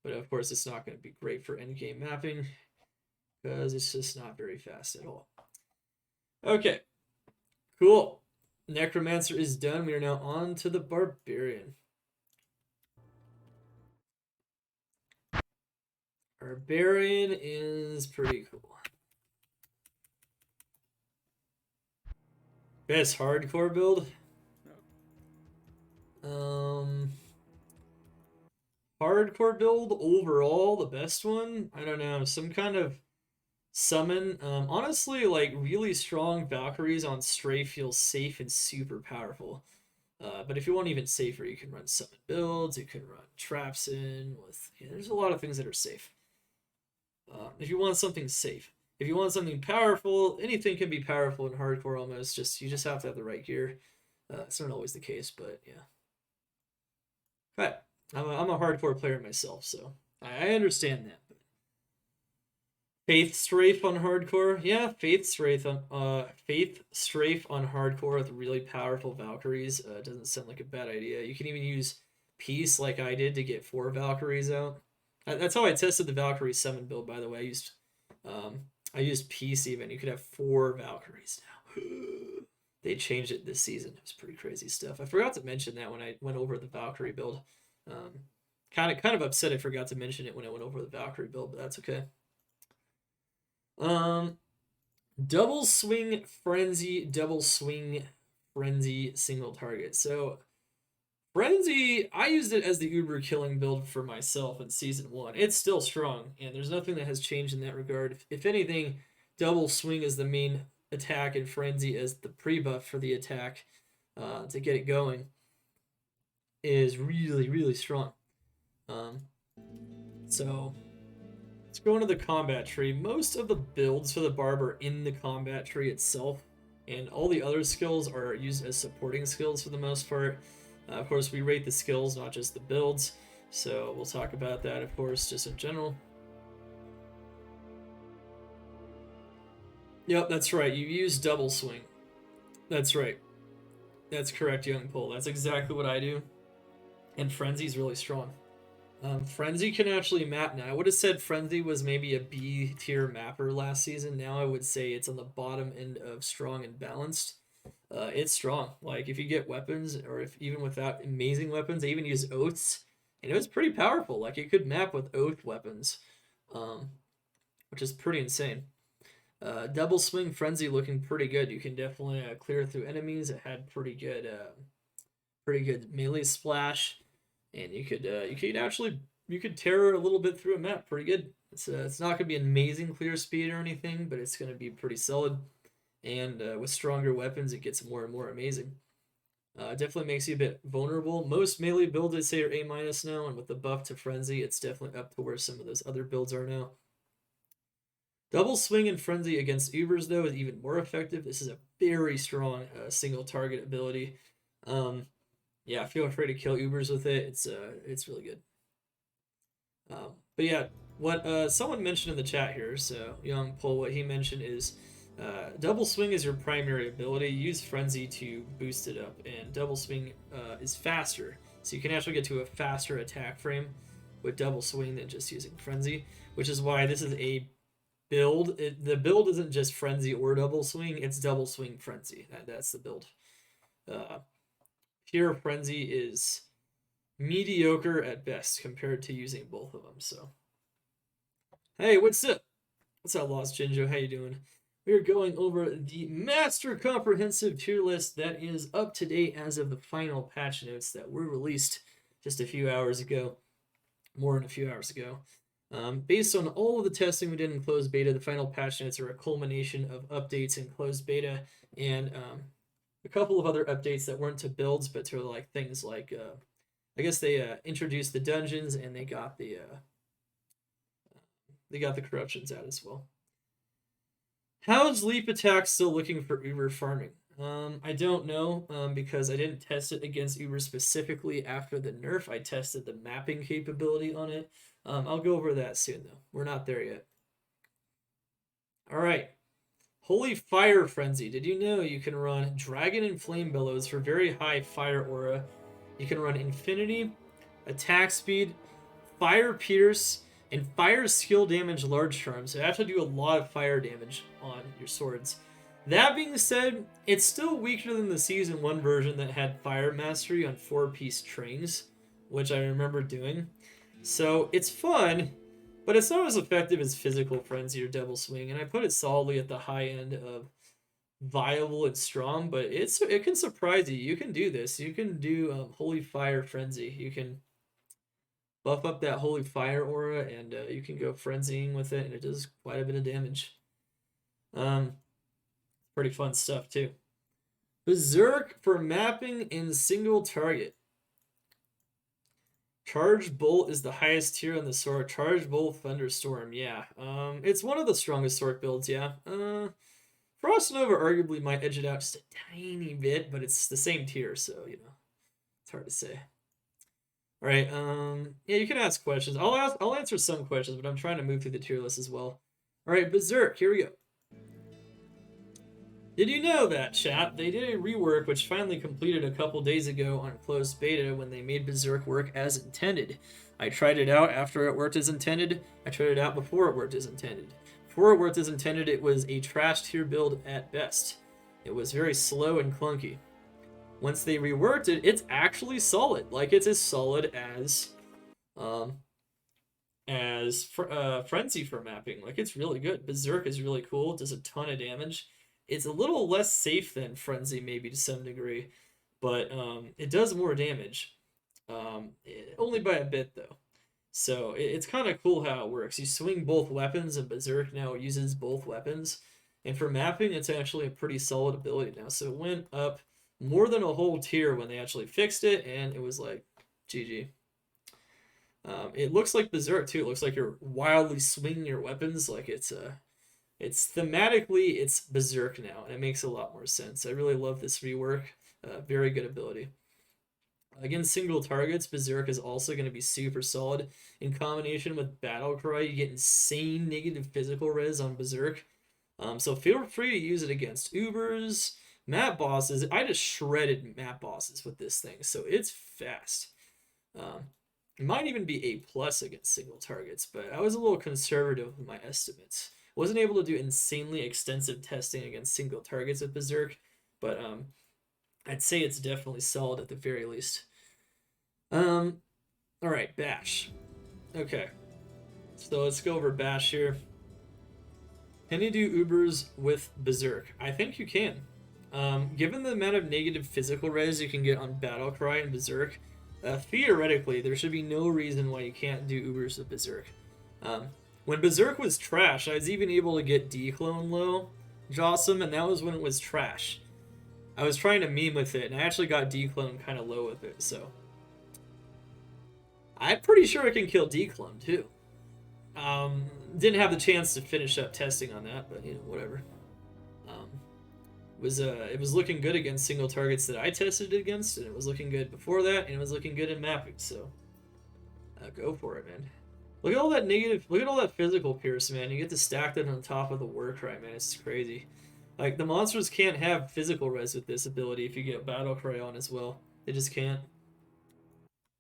but of course it's not going to be great for endgame mapping because it's just not very fast at all. Okay, cool. Necromancer is done. We are now on to the Barbarian. Barbarian is pretty cool. Best hardcore build? Hardcore build overall, the best one? I don't know. Some kind of summon. Honestly, like really strong Valkyries on Stray feels safe and super powerful. But if you want even safer, you can run summon builds. You can run traps in with. Yeah, there's a lot of things that are safe. If you want something safe, if you want something powerful, anything can be powerful in hardcore almost. You just have to have the right gear. It's not always the case, but yeah. But I'm a hardcore player myself, so I understand that. Faith Strafe on hardcore, yeah. Faith Strafe on hardcore with really powerful Valkyries doesn't sound like a bad idea. You can even use Peace like I did to get 4 Valkyries out. That's how I tested the Valkyrie summon build, by the way. I used Peace even. You could have 4 Valkyries now. They changed it this season. It was pretty crazy stuff. I forgot to mention that when I went over the Valkyrie build. Kind of upset I forgot to mention it when I went over the Valkyrie build, but that's okay. Double swing frenzy, single target. So frenzy, I used it as the uber killing build for myself in season 1. It's still strong, and there's nothing that has changed in that regard. If anything, double swing is the main attack and frenzy as the pre-buff for the attack to get it going is really, really strong. So let's go into the combat tree. Most of the builds for the Barb are in the combat tree itself, and all the other skills are used as supporting skills for the most part. Of course, we rate the skills, not just the builds, so we'll talk about that, of course, just in general. Yep, that's right. You use double swing. That's right. That's correct, Young Pole. That's exactly what I do. And Frenzy's really strong. Frenzy can actually map now. I would have said Frenzy was maybe a B tier mapper last season. Now I would say it's on the bottom end of strong and balanced. It's strong. Like if you get weapons, or if even without amazing weapons, I even use oaths, and it was pretty powerful. Like it could map with oath weapons, which is pretty insane. Double swing frenzy looking pretty good. You can definitely clear through enemies. It had pretty good melee splash. And you could tear a little bit through a map pretty good. It's not gonna be amazing clear speed or anything, but it's gonna be pretty solid. And with stronger weapons, it gets more and more amazing. Definitely makes you a bit vulnerable. Most melee builds I'd say are A- now, and with the buff to frenzy, it's definitely up to where some of those other builds are now. Double swing and frenzy against Ubers though is even more effective. This is a very strong single target ability. Yeah, feel free to kill Ubers with it. It's really good. But yeah, what someone mentioned in the chat here, so Young Pull, what he mentioned is double swing is your primary ability. Use frenzy to boost it up, and double swing is faster, so you can actually get to a faster attack frame with double swing than just using frenzy, which is why this is a build. The build isn't just frenzy or double swing; it's double swing frenzy. That's the build. Pure frenzy is mediocre at best compared to using both of them. So, hey, what's up? What's up, Lost Jinjo? How you doing? We're going over the master comprehensive tier list that is up to date as of the final patch notes that were released just a few hours ago, more than a few hours ago. Based on all of the testing we did in closed beta, the final patch notes are a culmination of updates in closed beta and a couple of other updates that weren't to builds, but to like things like I guess they introduced the dungeons and they got the corruptions out as well. How's leap attack still looking for Uber farming? I don't know because I didn't test it against Uber specifically after the nerf. I tested the mapping capability on it. I'll go over that soon though. We're not there yet. All right, Holy Fire Frenzy. Did you know you can run Dragon and Flame Bellows for very high fire aura? You can run Infinity, Attack Speed, Fire Pierce, and Fire Skill Damage Large Charm. So you have to do a lot of fire damage on your swords. That being said, it's still weaker than the Season 1 version that had Fire Mastery on 4-piece trains, which I remember doing. So it's fun, but it's not as effective as Physical Frenzy or Devil Swing, and I put it solidly at the high end of viable and strong, but it can surprise you. You can do this. You can do Holy Fire Frenzy. You can buff up that Holy Fire aura, and you can go frenzying with it, and it does quite a bit of damage. Pretty fun stuff, too. Berserk for mapping in single target. Charge Bolt is the highest tier on the sword. Charge Bolt Thunderstorm, yeah. It's one of the strongest sword builds, yeah. Frost Nova arguably might edge it out just a tiny bit, but it's the same tier, so, you know, it's hard to say. All right, yeah, you can ask questions. I'll answer some questions, but I'm trying to move through the tier list as well. All right, Berserk, here we go. Did you know that, chat? They did a rework which finally completed a couple days ago on closed beta when they made Berserk work as intended. I tried it out after it worked as intended. I tried it out before it worked as intended. Before it worked as intended, it was a trash tier build at best. It was very slow and clunky. Once they reworked it, it's actually solid. Like, it's as solid as Frenzy for mapping. Like, it's really good. Berserk is really cool. It does a ton of damage. It's a little less safe than Frenzy, maybe to some degree, but it does more damage. Only by a bit, though. So it's kind of cool how it works. You swing both weapons, and Berserk now uses both weapons. And for mapping, it's actually a pretty solid ability now. So it went up more than a whole tier when they actually fixed it, and it was like, GG. It looks like Berserk, too. It looks like you're wildly swinging your weapons. Like, it's thematically, it's Berserk now, and it makes a lot more sense. I really love this rework. Very good ability. Against single targets, Berserk is also going to be super solid. In combination with Battlecry, you get insane negative physical res on Berserk. So feel free to use it against Ubers, map bosses. I just shredded map bosses with this thing, so it's fast. It might even be A+ against single targets, but I was a little conservative with my estimates. Wasn't able to do insanely extensive testing against single targets with Berserk, but I'd say it's definitely solid at the very least. All right, Bash. Okay, so let's go over Bash here. Can you do Ubers with Berserk? I think you can. Given the amount of negative physical res you can get on Battlecry and Berserk, theoretically, there should be no reason why you can't do Ubers with Berserk. When Berserk was trash, I was even able to get Declone low, Jossum, and that was when it was trash. I was trying to meme with it, and I actually got Declone kind of low with it, so. I'm pretty sure I can kill Declone, too. Didn't have the chance to finish up testing on that, but, you know, whatever. It was looking good against single targets that I tested it against, and it was looking good before that, and it was looking good in mapping, so. Go for it, man. Look at all that negative, look at all that physical pierce, man. You get to stack that on top of the Warcry, man. It's crazy. Like, the monsters can't have physical res with this ability if you get Battlecry on as well. They just can't.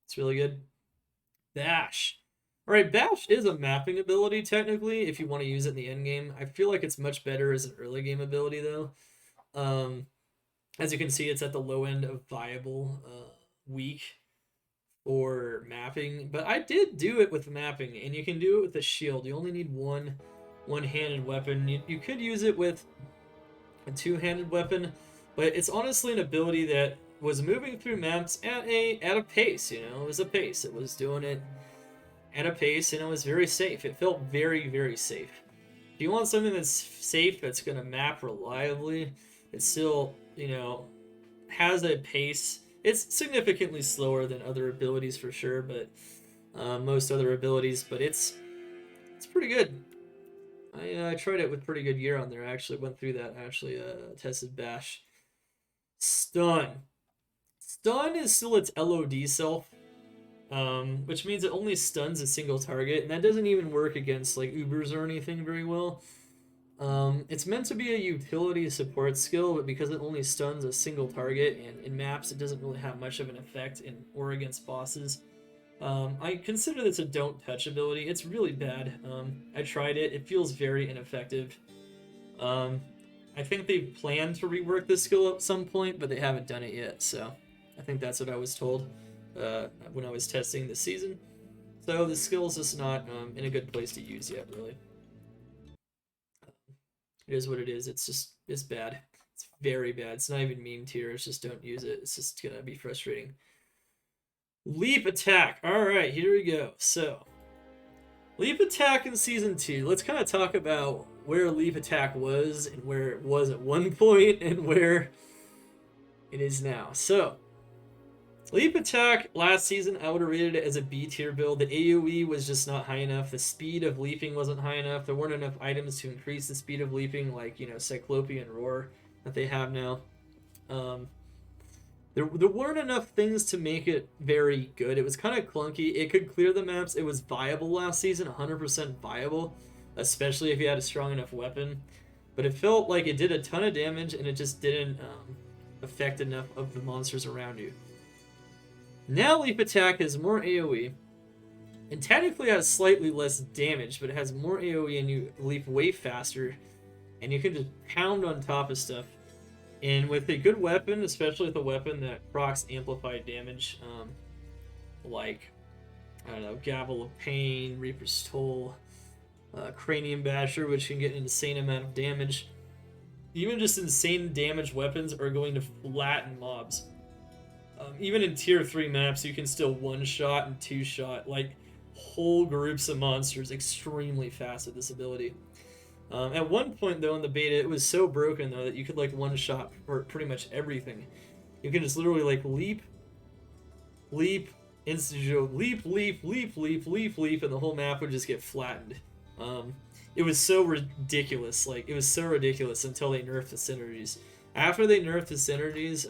It's really good. Bash. Alright, Bash is a mapping ability, technically, if you want to use it in the endgame. I feel like it's much better as an early game ability, though. As you can see, it's at the low end of viable, weak for mapping, but I did do it with mapping, and you can do it with a shield. You only need one-handed weapon. You could use it with a two-handed weapon, but it's honestly an ability that was moving through maps at a pace. You know, it was a pace. It was doing it at a pace, and it was very safe. It felt very, very safe. If you want something that's safe, that's going to map reliably, it still, you know, has a pace. It's significantly slower than other abilities for sure, but most other abilities, but it's pretty good. I tried it with pretty good gear on there. I actually went through that. I actually tested Bash. Stun. Stun is still its LOD self, which means it only stuns a single target, and that doesn't even work against like Ubers or anything very well. It's meant to be a utility support skill, but because it only stuns a single target, and in maps it doesn't really have much of an effect in or against bosses, I consider this a don't touch ability. It's really bad. I tried it. It feels very ineffective. I think they plan to rework this skill at some point, but they haven't done it yet, so I think that's what I was told when I was testing this season. So the skill is just not in a good place to use yet, really. It is what it is. It's bad. It's very bad. It's not even meme tier. It's just don't use it. It's just gonna be frustrating. Leap attack. All right, here we go. So, leap attack in season 2. Let's kind of talk about where leap attack was and where it was at one point and where it is now. So, leap attack last season, I would have rated it as a B tier build. The AoE was just not high enough. The speed of leaping wasn't high enough. There weren't enough items to increase the speed of leaping, like, you know, Cyclopean Roar that they have now. There weren't enough things to make it very good. It was kind of clunky. It could clear the maps. It was viable last season, 100% viable, especially if you had a strong enough weapon. But it felt like it did a ton of damage, and it just didn't affect enough of the monsters around you. Now Leap Attack has more AoE, and technically has slightly less damage, but it has more AoE, and you leap way faster, and you can just pound on top of stuff. And with a good weapon, especially with a weapon that procs amplified damage, like, I don't know, Gavel of Pain, Reaper's Toll, Cranium Basher, which can get an insane amount of damage. Even just insane damage weapons are going to flatten mobs. Even in tier 3 maps, you can still one-shot and two-shot, like, whole groups of monsters extremely fast with this ability. At one point, though, in the beta, it was so broken, though, that you could, like, one-shot for pretty much everything. You can just literally, like, leap, leap, leap, leap, leap, leap, leap, leap, and the whole map would just get flattened. It was so ridiculous. Like, it was so ridiculous until they nerfed the synergies. After they nerfed the synergies,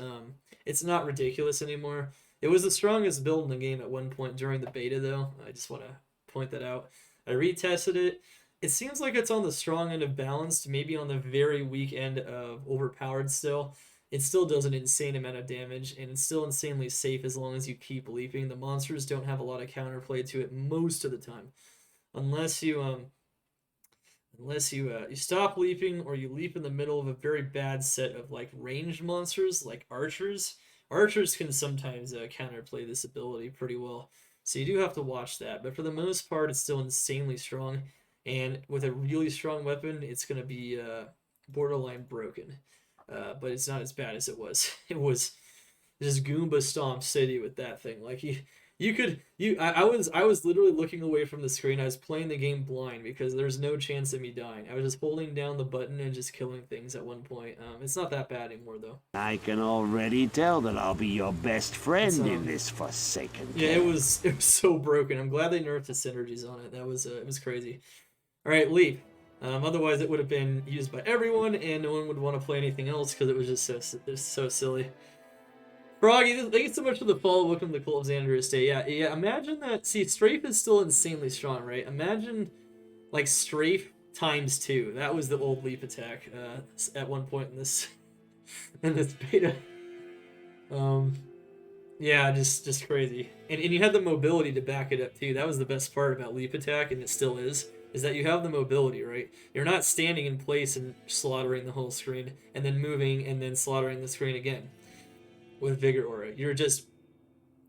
it's not ridiculous anymore. It was the strongest build in the game at one point during the beta, though. I just want to point that out. I retested it. It seems like it's on the strong end of balanced, maybe on the very weak end of overpowered still. It still does an insane amount of damage, and it's still insanely safe as long as you keep leaping. The monsters don't have a lot of counterplay to it most of the time. Unless you you stop leaping, or you leap in the middle of a very bad set of, like, ranged monsters, like archers. Archers can sometimes counterplay this ability pretty well. So you do have to watch that. But for the most part, it's still insanely strong. And with a really strong weapon, it's going to be borderline broken. But it's not as bad as it was. It was just Goomba Stomp City with that thing. Like, I was literally looking away from the screen. I was playing the game blind because there's no chance of me dying. I was just holding down the button and just killing things at one point. It's not that bad anymore, though. I can already tell that I'll be your best friend in this forsaken camp. Yeah, it was so broken. I'm glad they nerfed the synergies on it. That was it was crazy. All right, leap. Otherwise, it would have been used by everyone, and no one would want to play anything else because it was just so silly. Froggy, thank you so much for the follow. Welcome to the Cult of Xander's Day. Yeah. Imagine that. See, Strafe is still insanely strong, right? Imagine, like, Strafe times 2. That was the old leap attack at one point in this beta. Yeah, just crazy. And you had the mobility to back it up too. That was the best part about leap attack, and it still is that you have the mobility, right? You're not standing in place and slaughtering the whole screen, and then moving, and then slaughtering the screen again with Vigor Aura. You're just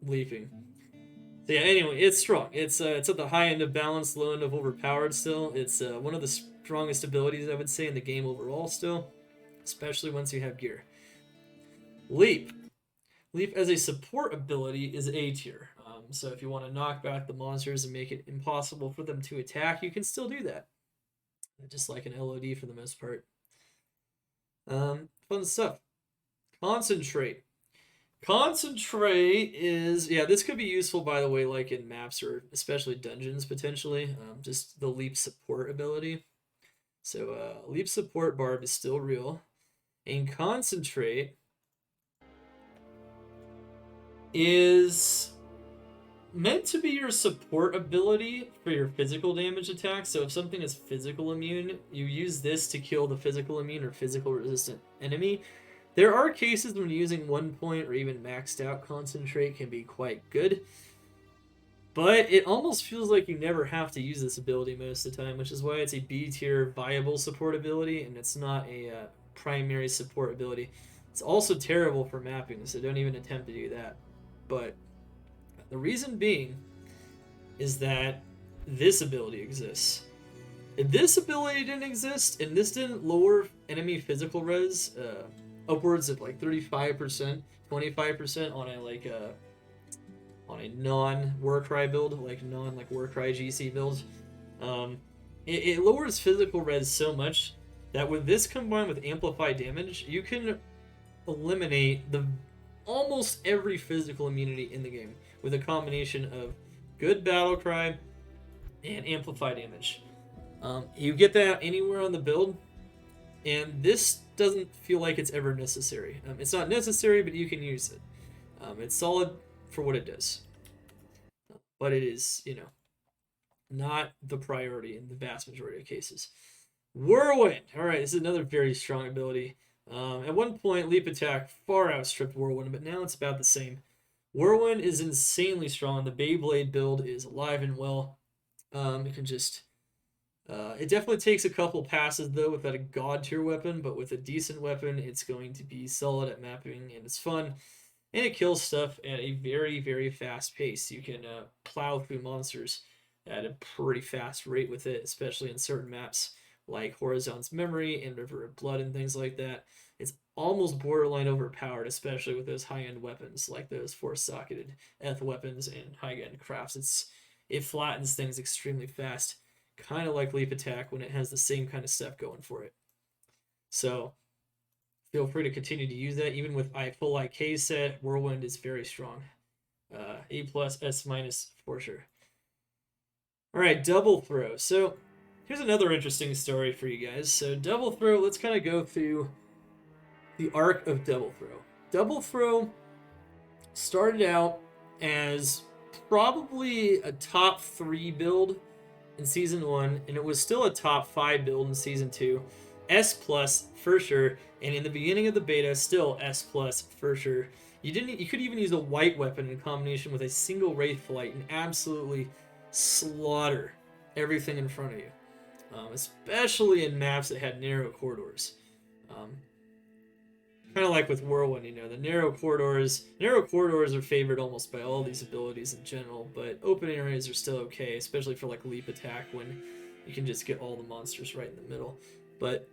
leaping. So yeah, anyway, it's strong. It's at the high end of balance, low end of overpowered still. It's one of the strongest abilities, I would say, in the game overall still, especially once you have gear. Leap. Leap as a support ability is A tier. So if you want to knock back the monsters and make it impossible for them to attack, you can still do that. Just like an LOD for the most part. Fun stuff. Concentrate. Concentrate is... Yeah, this could be useful, by the way, like in maps or especially dungeons, potentially. Just the leap support ability. So leap support barb is still real. And concentrate is meant to be your support ability for your physical damage attack. So if something is physical immune, you use this to kill the physical immune or physical resistant enemy. There are cases when using 1 point or even maxed out concentrate can be quite good. But it almost feels like you never have to use this ability most of the time, which is why it's a B tier viable support ability and it's not a primary support ability. It's also terrible for mapping, so don't even attempt to do that. But the reason being is that this ability exists. If this ability didn't exist, and this didn't lower enemy physical res upwards of like 35%, 25% on a non-Warcry build, like Warcry GC build, it lowers physical res so much that with this combined with amplified damage, you can eliminate the almost every physical immunity in the game with a combination of good battle cry and amplified damage. You get that anywhere on the build, and this doesn't feel like it's ever necessary. It's not necessary, but you can use it. It's solid for what it does, but it is, not the priority in the vast majority of cases. Whirlwind. All right, this is another very strong ability. At one point, leap attack far outstripped Whirlwind, but now it's about the same. Whirlwind is insanely strong. The Beyblade build is alive and well. It can just... it definitely takes a couple passes, though, without a god tier weapon, but with a decent weapon, it's going to be solid at mapping, and it's fun. And it kills stuff at a very, very fast pace. You can plow through monsters at a pretty fast rate with it, especially in certain maps like Horizon's Memory and River of Blood and things like that. It's almost borderline overpowered, especially with those high-end weapons like those four-socketed Eth weapons and high-end crafts. It flattens things extremely fast, kind of like Leap Attack when it has the same kind of stuff going for it. So feel free to continue to use that. Even with full IK set, Whirlwind is very strong. A+, S- for sure. All right, Double Throw. So here's another interesting story for you guys. So Double Throw, let's kind of go through the arc of Double Throw. Double Throw started out as probably a top 3 build in Season 1, and it was still a top 5 build in Season 2. S+ for sure, and in the beginning of the beta, still S+ for sure. You could even use a white weapon in combination with a single Wraith Flight and absolutely slaughter everything in front of you, especially in maps that had narrow corridors. Kind of like with Whirlwind, the narrow corridors are favored almost by all these abilities in general, but open areas are still okay, especially for like Leap Attack when you can just get all the monsters right in the middle. But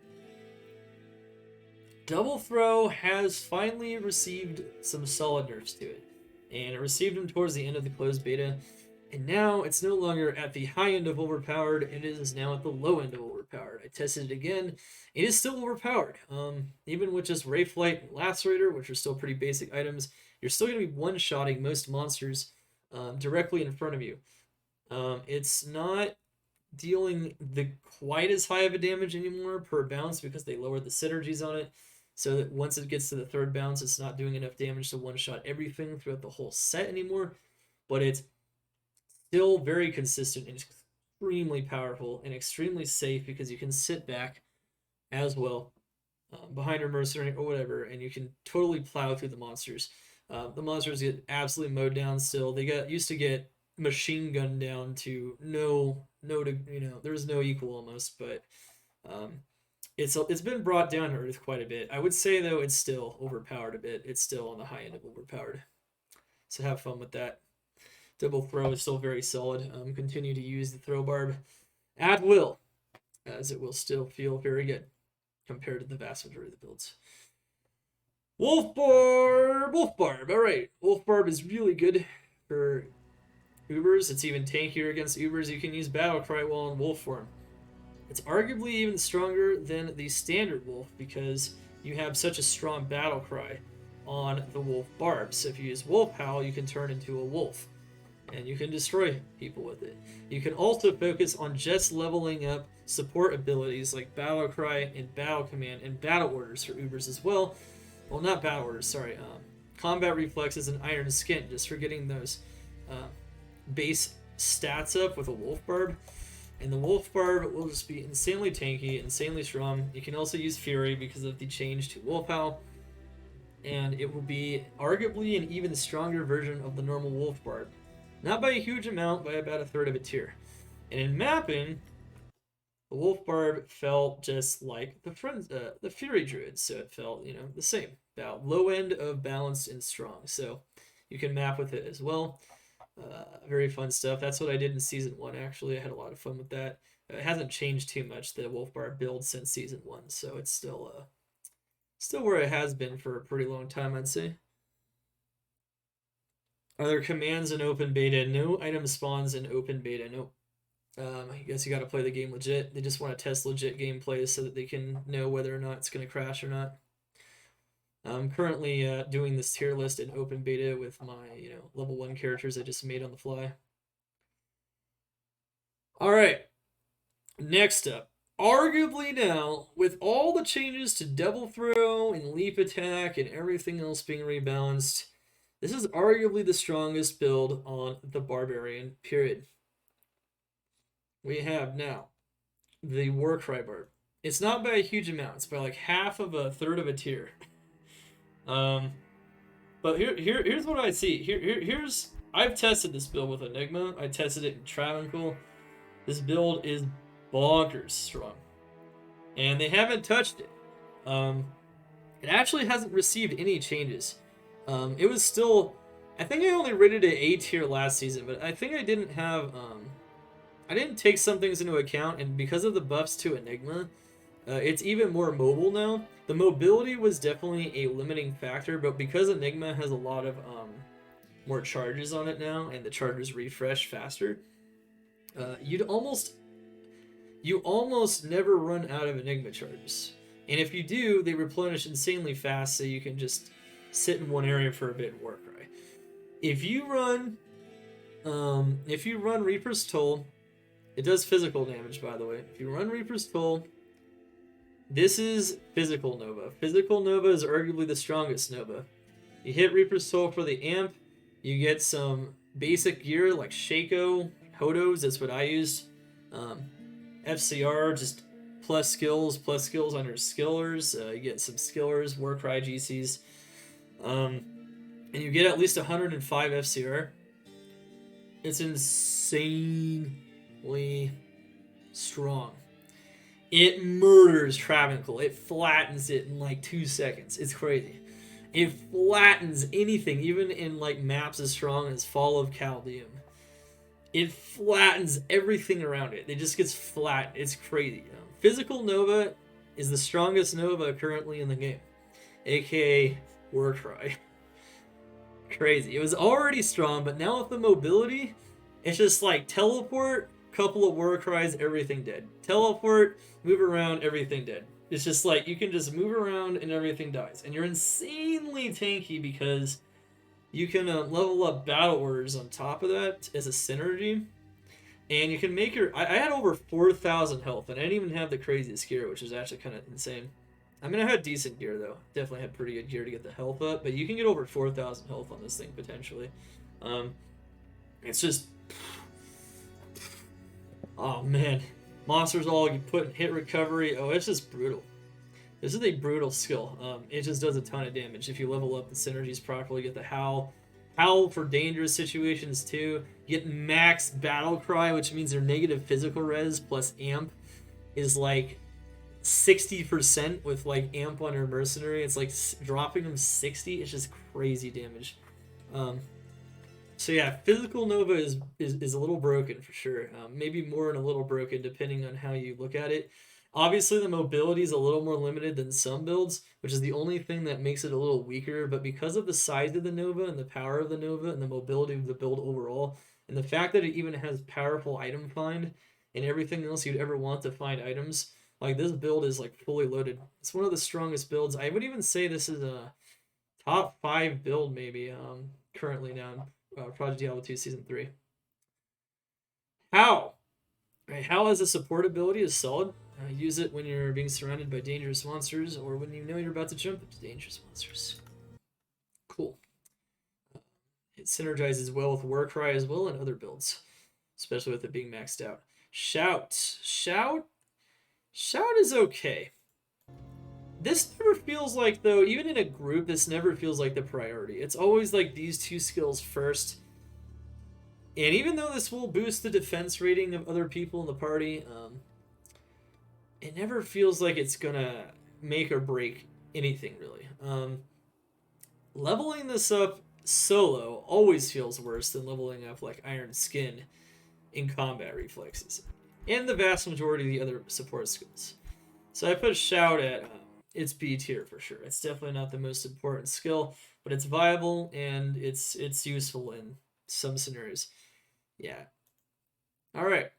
Double Throw has finally received some solid nerfs to it, and it received them towards the end of the closed beta, and now it's no longer at the high end of overpowered, it is now at the low end of overpowered. I tested it again, it is still overpowered. Even with just Wraith Flight and Lacerator, which are still pretty basic items, you're still going to be one-shotting most monsters directly in front of you. It's not dealing the quite as high of a damage anymore per bounce because they lowered the synergies on it, so that once it gets to the third bounce, it's not doing enough damage to one-shot everything throughout the whole set anymore, but it's still very consistent and extremely powerful and extremely safe because you can sit back as well behind your mercenary or whatever, and you can totally plow through the monsters. The monsters get absolutely mowed down still. They used to get machine gunned down to there's no equal almost, but it's been brought down to earth quite a bit. I would say though it's still overpowered a bit. It's still on the high end of overpowered. So have fun with that. Double Throw is still very solid. Continue to use the Throw Barb at will, as it will still feel very good compared to the vast majority of the builds. Wolf Barb! All right, Wolf Barb is really good for Ubers. It's even tankier against Ubers. You can use Battle Cry while in Wolf form. It's arguably even stronger than the standard Wolf because you have such a strong Battle Cry on the Wolf Barb. So if you use Wolf Howl, you can turn into a wolf, and you can destroy people with it. You can also focus on just leveling up support abilities like Battle Cry and Battle Command and Battle Orders for Ubers as well. Well, not Battle Orders, sorry. Combat Reflexes and Iron Skin, just for getting those base stats up with a Wolf Barb, and the Wolf Barb will just be insanely tanky, insanely strong. You can also use Fury because of the change to Wolf Howl, and it will be arguably an even stronger version of the normal Wolf Barb. Not by a huge amount, by about a third of a tier. And in mapping, the Wolf Barb felt just like the Fury Druid, so it felt, the same. About low end of balanced and strong, so you can map with it as well. Very fun stuff. That's what I did in Season 1, actually. I had a lot of fun with that. It hasn't changed too much, the Wolf Barb build, since Season 1, so it's still where it has been for a pretty long time, I'd say. Are there commands in open beta? No item spawns in open beta, nope. I guess you got to play the game legit. They just want to test legit gameplay so that they can know whether or not it's going to crash or not. I'm currently doing this tier list in open beta with my, level 1 characters I just made on the fly. All right. Next up, arguably now, with all the changes to double throw and leap attack and everything else being rebalanced, this is arguably the strongest build on the Barbarian, period. We have now the Warcry Barb. It's not by a huge amount. It's by like half of a third of a tier. But here's what I see. Here's I've tested this build with Enigma. I tested it in Travancore. This build is bonkers strong, and they haven't touched it. It actually hasn't received any changes. It was still, I think I only rated it A tier last season, but I think I didn't have I didn't take some things into account, and because of the buffs to Enigma, it's even more mobile now. The mobility was definitely a limiting factor, but because Enigma has a lot of more charges on it now, and the charges refresh faster, you almost never run out of Enigma charges. And if you do, they replenish insanely fast, so you can just sit in one area for a bit and work right. If you run Reaper's Toll, it does physical damage, by the way. If you run Reaper's Toll, this is Physical Nova. Physical Nova is arguably the strongest Nova. You hit Reaper's Toll for the amp, you get some basic gear like Shaco, Hodos, that's what I used. FCR, just plus skills on your skillers. You get some skillers, Warcry GCs. And you get at least 105 FCR. It's insanely strong. It murders Travancore. It flattens it in like 2 seconds. It's crazy. It flattens anything, even in like maps as strong as Fall of Chaldeum. It flattens everything around it. It just gets flat. It's crazy. Physical Nova is the strongest Nova currently in the game, aka Warcry. Crazy. It was already strong, but now with the mobility, it's just like teleport, couple of Warcries, everything dead. Teleport, move around, everything dead. It's just like you can just move around and everything dies. And you're insanely tanky because you can level up battle orders on top of that as a synergy. And you can make your... I had over 4,000 health, and I didn't even have the craziest gear, which is actually kind of insane. I mean, I had decent gear, though. Definitely had pretty good gear to get the health up, but you can get over 4,000 health on this thing, potentially. It's just... Oh, man. Monsters all you put in hit recovery. Oh, it's just brutal. This is a brutal skill. It just does a ton of damage. If you level up the synergies properly, get the Howl. Howl for dangerous situations, too. You get max Battle Cry, which means their negative physical res plus amp is like 60% with like amp on your mercenary. It's like dropping them 60. It's just crazy damage. So yeah, Physical Nova is a little broken for sure. Maybe more than a little broken depending on how you look at it. Obviously, the mobility is a little more limited than some builds, which is the only thing that makes it a little weaker. But because of the size of the Nova and the power of the Nova and the mobility of the build overall, and the fact that it even has powerful item find and everything else you'd ever want to find items, like this build is like fully loaded. It's one of the strongest builds. I would even say this is a top 5 build maybe currently now in Project Diablo 2 Season 3. How? Right, How as a support ability is solid. Use it when you're being surrounded by dangerous monsters or when you know you're about to jump into dangerous monsters. Cool. synergizes well with Warcry as well and other builds, especially with it being maxed out. Shout is okay. This never feels like, though, even in a group, this never feels like the priority. It's always like these two skills first. And even though this will boost the defense rating of other people in the party, it never feels like it's gonna make or break anything, really. Leveling this up solo always feels worse than leveling up like Iron Skin in combat reflexes, and the vast majority of the other support skills. So I put Shout at its B tier for sure. It's definitely not the most important skill, but it's viable and it's useful in some scenarios. Yeah. All right.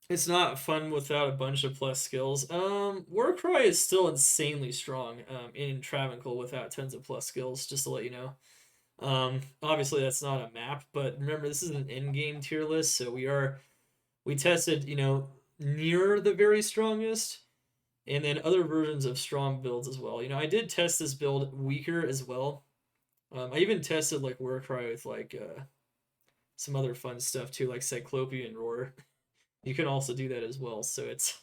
It's not fun without a bunch of plus skills. Warcry is still insanely strong in Travancore without tons of plus skills, just to let you know. Obviously that's not a map, but remember this is an endgame tier list, so we tested, near the very strongest, and then other versions of strong builds as well. I did test this build weaker as well. I even tested like Warcry with like some other fun stuff too, like Cyclopean Roar. You can also do that as well. So it's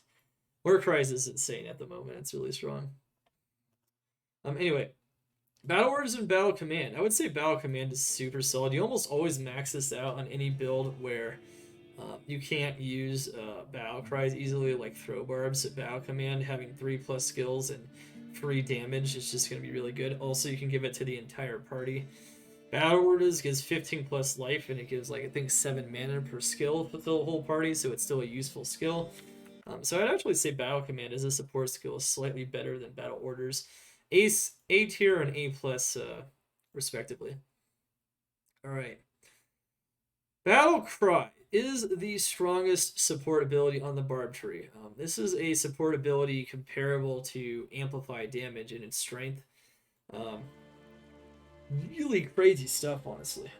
Warcry is insane at the moment. It's really strong. Anyway, Battle Orders and Battle Command. I would say Battle Command is super solid. You almost always max this out on any build where you can't use Battle Cries easily, like Throw Barbs. Battle Command having 3+ skills and 3 damage is just going to be really good. Also, you can give it to the entire party. Battle Orders gives 15+ life, and it gives, like, I think 7 mana per skill to fill the whole party, so it's still a useful skill. So I'd actually say Battle Command as a support skill is slightly better than Battle Orders. A tier and A+, respectively. Alright. Battle Cry is the strongest support ability on the Barb tree. This is a support ability comparable to Amplify damage in its strength. Really crazy stuff, honestly.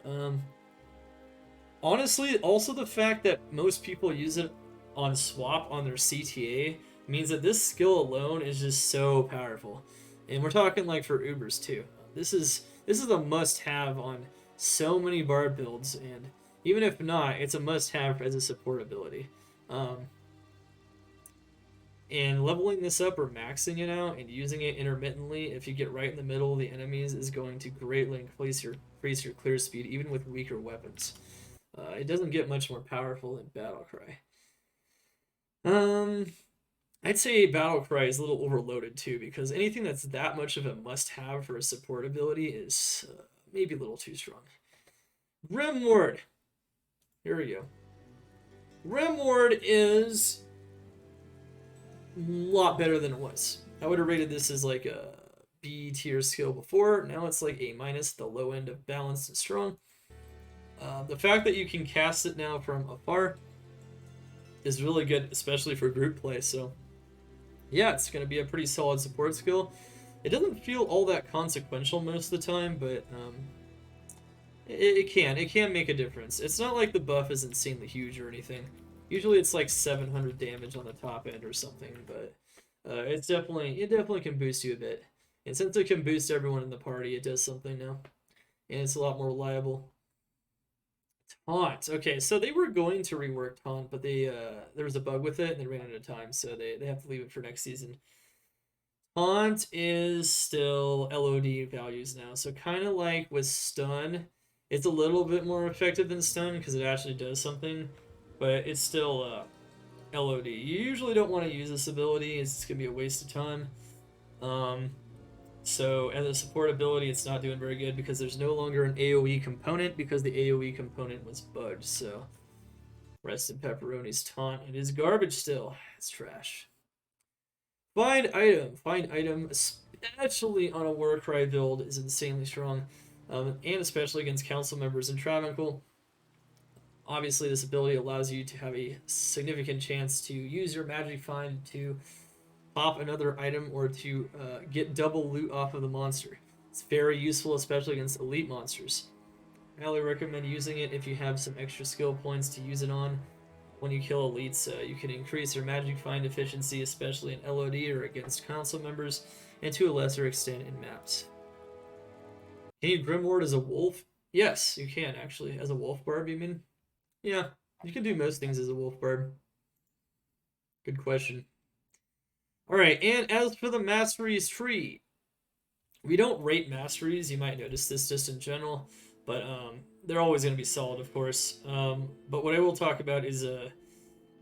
Honestly, also the fact that most people use it on swap on their CTA means that this skill alone is just so powerful. And we're talking like for Ubers too. This is a must-have on so many Barb builds, and even if not, it's a must-have as a support ability. And leveling this up or maxing it out and using it intermittently, if you get right in the middle of the enemies, is going to greatly increase your clear speed, even with weaker weapons. It doesn't get much more powerful than Battle Cry. I'd say Battle Cry is a little overloaded too, because anything that's that much of a must-have for a support ability is maybe a little too strong. Grim Ward. Here we go. Grim Ward is a lot better than it was. I would have rated this as like a B tier skill before. Now it's like A-, the low end of balanced and strong. The fact that you can cast it now from afar is really good, especially for group play. So yeah, it's going to be a pretty solid support skill. It doesn't feel all that consequential most of the time, but it can make a difference. It's not like the buff is insanely huge or anything. Usually it's like 700 damage on the top end or something, but it definitely can boost you a bit. And since it can boost everyone in the party, it does something now, and it's a lot more reliable. Taunt. Okay, so they were going to rework Taunt, but there was a bug with it and they ran out of time, so they have to leave it for next season. Taunt is still LOD values now, so kind of like with Stun, it's a little bit more effective than Stun because it actually does something, but it's still LOD. You usually don't want to use this ability, it's going to be a waste of time. So as a support ability, it's not doing very good because there's no longer an AoE component because the AoE component was bugged. So rest in Pepperoni's Taunt. It is garbage still. It's trash. Find item, especially on a Warcry build, is insanely strong, and especially against council members in Travancore. Obviously, this ability allows you to have a significant chance to use your Magic Find to pop another item or to get double loot off of the monster. It's very useful, especially against elite monsters. I highly recommend using it if you have some extra skill points to use it on. When you kill elites, you can increase your Magic Find efficiency, especially in LOD or against council members, and to a lesser extent in maps. Can you Grimward as a wolf? Yes, you can actually. As a wolf barb, you mean? Yeah, you can do most things as a wolf barb. Good question. Alright, and as for the masteries tree, we don't rate masteries. You might notice this just in general, but they're always going to be solid, of course. But what I will talk about is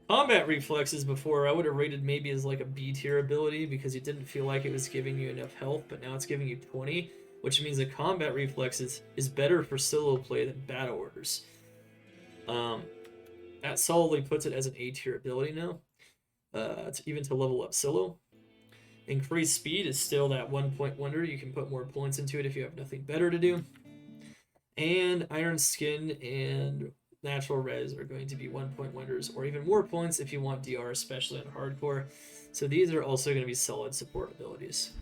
combat reflexes. Before, I would have rated maybe as like a B tier ability because you didn't feel like it was giving you enough health, but now it's giving you 20, which means that combat reflexes is better for solo play than battle orders. That solidly puts it as an A tier ability now. Even to level up solo. Increased speed is still that 1-point wonder. You can put more points into it if you have nothing better to do. And Iron Skin and Natural Res are going to be 1-point wonders, or even more points if you want DR, especially on hardcore. So these are also going to be solid support abilities.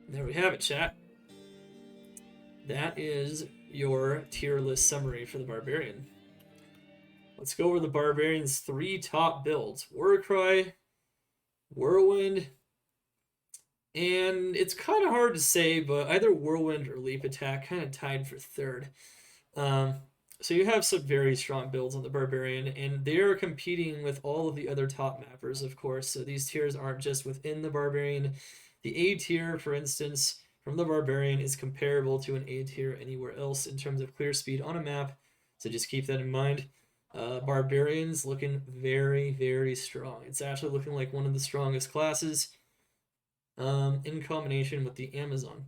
There we have it, chat. That is your tier list summary for the Barbarian. Let's go over the Barbarian's 3 top builds. Warcry, Whirlwind, and it's kind of hard to say, but either Whirlwind or Leap Attack kind of tied for third. So you have some very strong builds on the Barbarian, and they're competing with all of the other top mappers, of course. So these tiers aren't just within the Barbarian. The A tier, for instance, from the Barbarian is comparable to an A tier anywhere else in terms of clear speed on a map. So just keep that in mind. Barbarian's looking very, very strong. It's actually looking like one of the strongest classes in combination with the Amazon.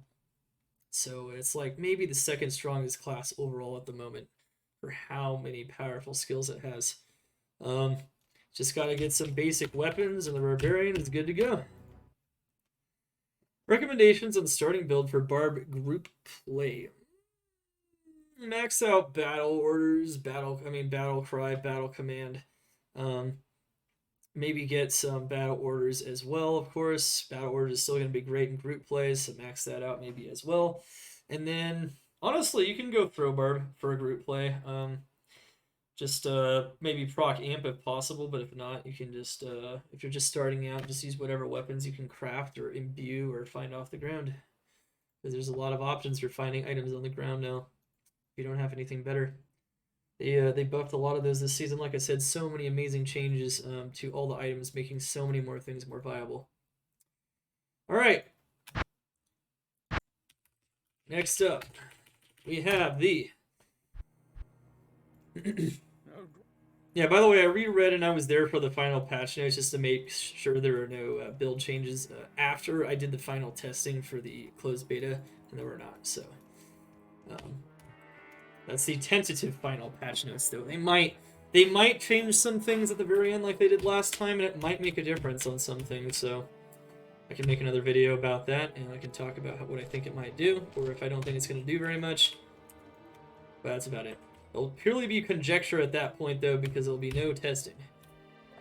So it's like maybe the second strongest class overall at the moment for how many powerful skills it has. Just got to get some basic weapons and the Barbarian is good to go. Recommendations on starting build for Barb group play. Max out battle orders, battle cry, battle command. Maybe get some battle orders as well, of course. Battle orders is still going to be great in group plays, so max that out maybe as well. And then, honestly, you can go throw barb for a group play. Just maybe proc amp if possible, but if not, you can just, if you're just starting out, just use whatever weapons you can craft or imbue or find off the ground. Because there's a lot of options for finding items on the ground now. If you don't have anything better. They buffed a lot of those this season. Like I said, so many amazing changes to all the items, making so many more things more viable. All right. Next up, we have the... Yeah, by the way, I reread and I was there for the final patch notes just to make sure there are no build changes after I did the final testing for the closed beta, and there were not, so... That's the tentative final patch notes, though. They might change some things at the very end like they did last time, and it might make a difference on some things, so I can make another video about that, and I can talk about what I think it might do, or if I don't think it's going to do very much. But that's about it. It'll purely be conjecture at that point, though, because there'll be no testing.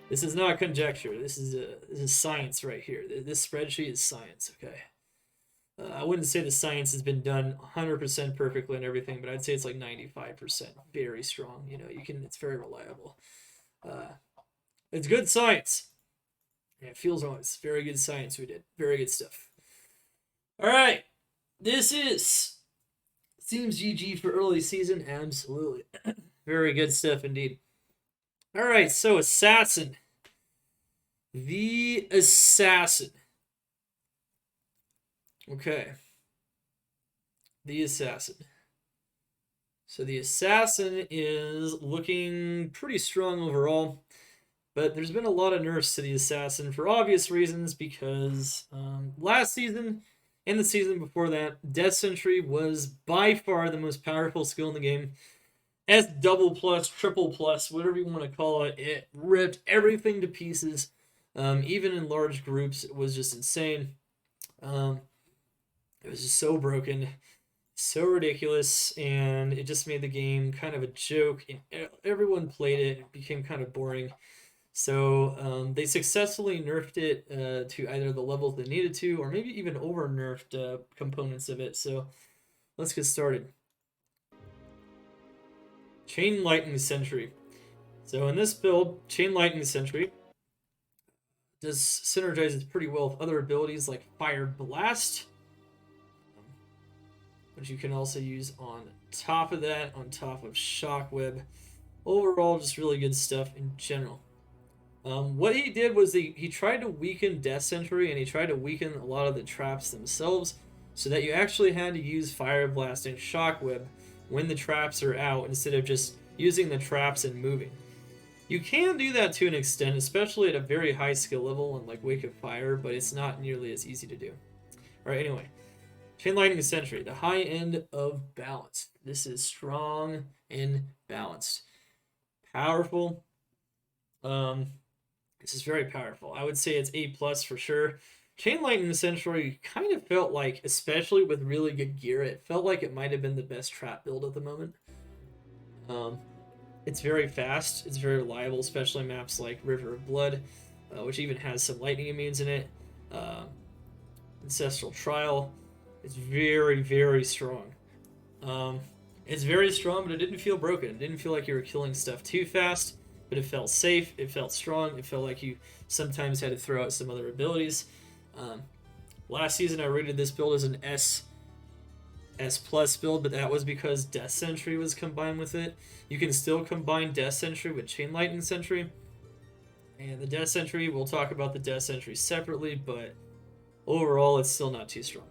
This is not conjecture. This is science right here. This spreadsheet is science, okay? I wouldn't say the science has been done 100% perfectly and everything, but I'd say it's like 95%. Very strong. You know, it's very reliable. It's good science. Yeah, it feels wrong. It's very good science we did. Very good stuff. All right. This seems GG for early season. Absolutely. Very good stuff indeed. All right. So Assassin. The Assassin. Okay. The Assassin. So the Assassin is looking pretty strong overall, but there's been a lot of nerfs to the Assassin for obvious reasons because last season and the season before that, Death Sentry was by far the most powerful skill in the game. S double plus, triple plus, whatever you want to call it, it ripped everything to pieces. Even in large groups, it was just insane. It was just so broken, so ridiculous, and it just made the game kind of a joke. And everyone played it. It became kind of boring. So they successfully nerfed it to either the levels they needed to, or maybe even over-nerfed components of it. So let's get started. Chain Lightning Sentry. So in this build, Chain Lightning Sentry synergizes pretty well with other abilities like Fire Blast, which you can also use on top of that, on top of Shockweb. Overall, just really good stuff in general. What he did was he tried to weaken Death Sentry, and he tried to weaken a lot of the traps themselves, so that you actually had to use Fire Blast and Shockweb when the traps are out, instead of just using the traps and moving. You can do that to an extent, especially at a very high skill level on like Wake of Fire, but it's not nearly as easy to do. Alright, anyway. Chain Lightning Sentry, the high end of balance. This is strong and balanced. Powerful. This is very powerful. I would say it's A+ for sure. Chain Lightning Sentry kind of felt like, especially with really good gear, it felt like it might have been the best trap build at the moment. It's very fast, it's very reliable, especially maps like River of Blood, which even has some lightning immunes in it. Ancestral Trial. It's very, very strong. It's very strong, but it didn't feel broken. It didn't feel like you were killing stuff too fast, but it felt safe, it felt strong, it felt like you sometimes had to throw out some other abilities. Last season I rated this build as an S+ build, but that was because Death Sentry was combined with it. You can still combine Death Sentry with Chain Lightning Sentry. And the Death Sentry, we'll talk about the Death Sentry separately, but overall it's still not too strong.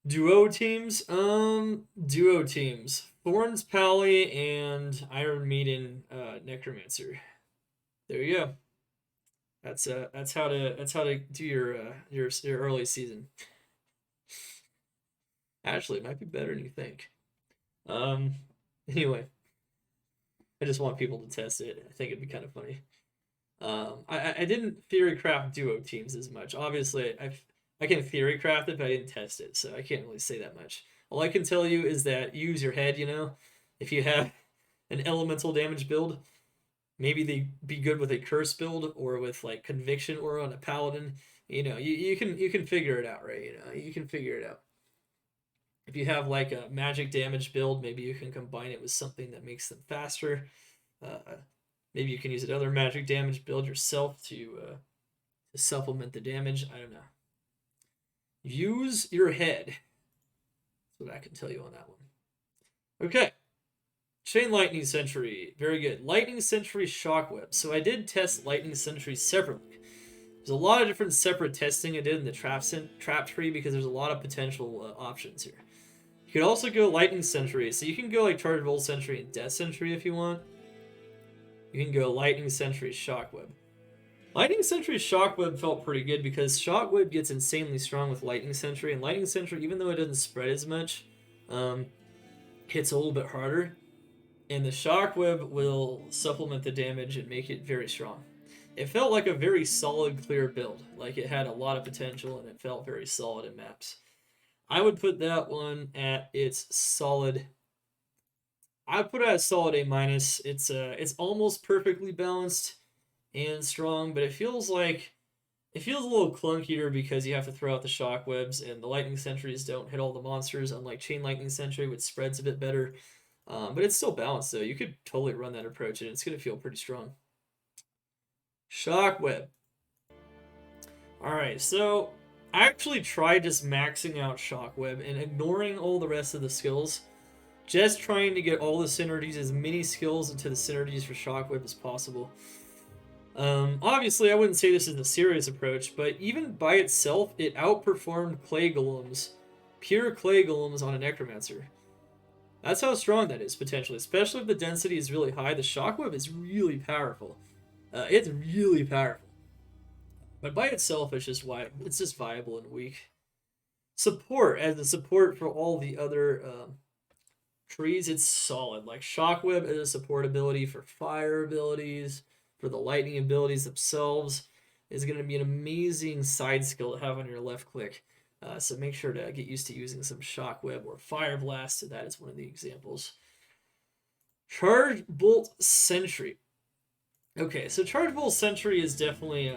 Duo teams? Duo teams. Thorns Pally and Iron Maiden Necromancer. There you go. That's how to do your early season. Actually, it might be better than you think. Anyway, I just want people to test it. I think it'd be kind of funny. I didn't theory craft duo teams as much. Obviously, I can theory craft it, but I didn't test it, so I can't really say that much. All I can tell you is that use your head. You know, if you have an elemental damage build, maybe they be good with a curse build or with like conviction or on a paladin. You know, you can figure it out, right? You know, you can figure it out. If you have like a magic damage build, maybe you can combine it with something that makes them faster. Maybe you can use another magic damage build yourself to supplement the damage. I don't know. Use your head. That's what I can tell you on that one. Okay. Chain Lightning Sentry, very good. Lightning Sentry Shockweb. So I did test Lightning Sentry separately. There's a lot of different separate testing I did in the trap tree because there's a lot of potential options here. You could also go Lightning Sentry. So you can go like Charge Bolt Sentry and Death Sentry if you want. You can go Lightning Sentry Shockweb. Lightning Sentry Shockweb felt pretty good because Shockweb gets insanely strong with Lightning Sentry, and Lightning Sentry, even though it doesn't spread as much, hits a little bit harder. And the Shockweb will supplement the damage and make it very strong. It felt like a very solid, clear build. Like it had a lot of potential and it felt very solid in maps. I would put that one at its solid. I'd put it at solid A-. It's almost perfectly balanced and strong, but it feels a little clunkier because you have to throw out the Shockwebs and the Lightning Sentries don't hit all the monsters, unlike Chain Lightning Sentry, which spreads a bit better. But it's still balanced, though. You could totally run that approach, and it's going to feel pretty strong. Shockweb. Alright, so I actually tried just maxing out Shockweb and ignoring all the rest of the skills. Just trying to get all the synergies, as many skills into the synergies for Shockweb as possible. Obviously, I wouldn't say this is a serious approach, but even by itself, it outperformed Clay Golems, pure Clay Golems on a Necromancer. That's how strong that is, potentially. Especially if the density is really high. The Shockweb is really powerful. It's really powerful. But by itself, it's just viable and weak. Support, as a support for all the other trees, it's solid. Like Shockweb as a support ability for fire abilities, for the lightning abilities themselves, is going to be an amazing side skill to have on your left click. So make sure to get used to using some Shockweb or Fire Blast. That is one of the examples. Charge Bolt Sentry. Okay, so Charge Bolt Sentry is definitely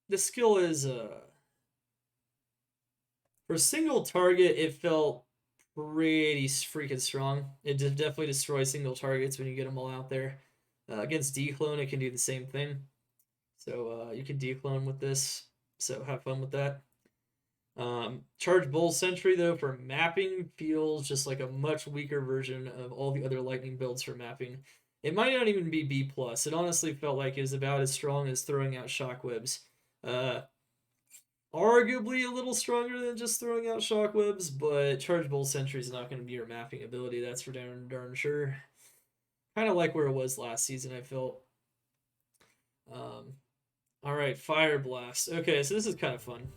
the skill is for single target. It felt pretty freaking strong. It definitely destroys single targets when you get them all out there. Against declone, it can do the same thing. So you can declone with this. So have fun with that. Charge Bull Sentry, though, for mapping feels just like a much weaker version of all the other lightning builds for mapping. It might not even be B+. It honestly felt like it was about as strong as throwing out shockwebs. Arguably a little stronger than just throwing out shockwebs, but Charge Bull Sentry is not going to be your mapping ability, that's for darn sure. Kind of like where it was last season, I felt. Alright, Fire Blast. Okay, so this is kind of fun.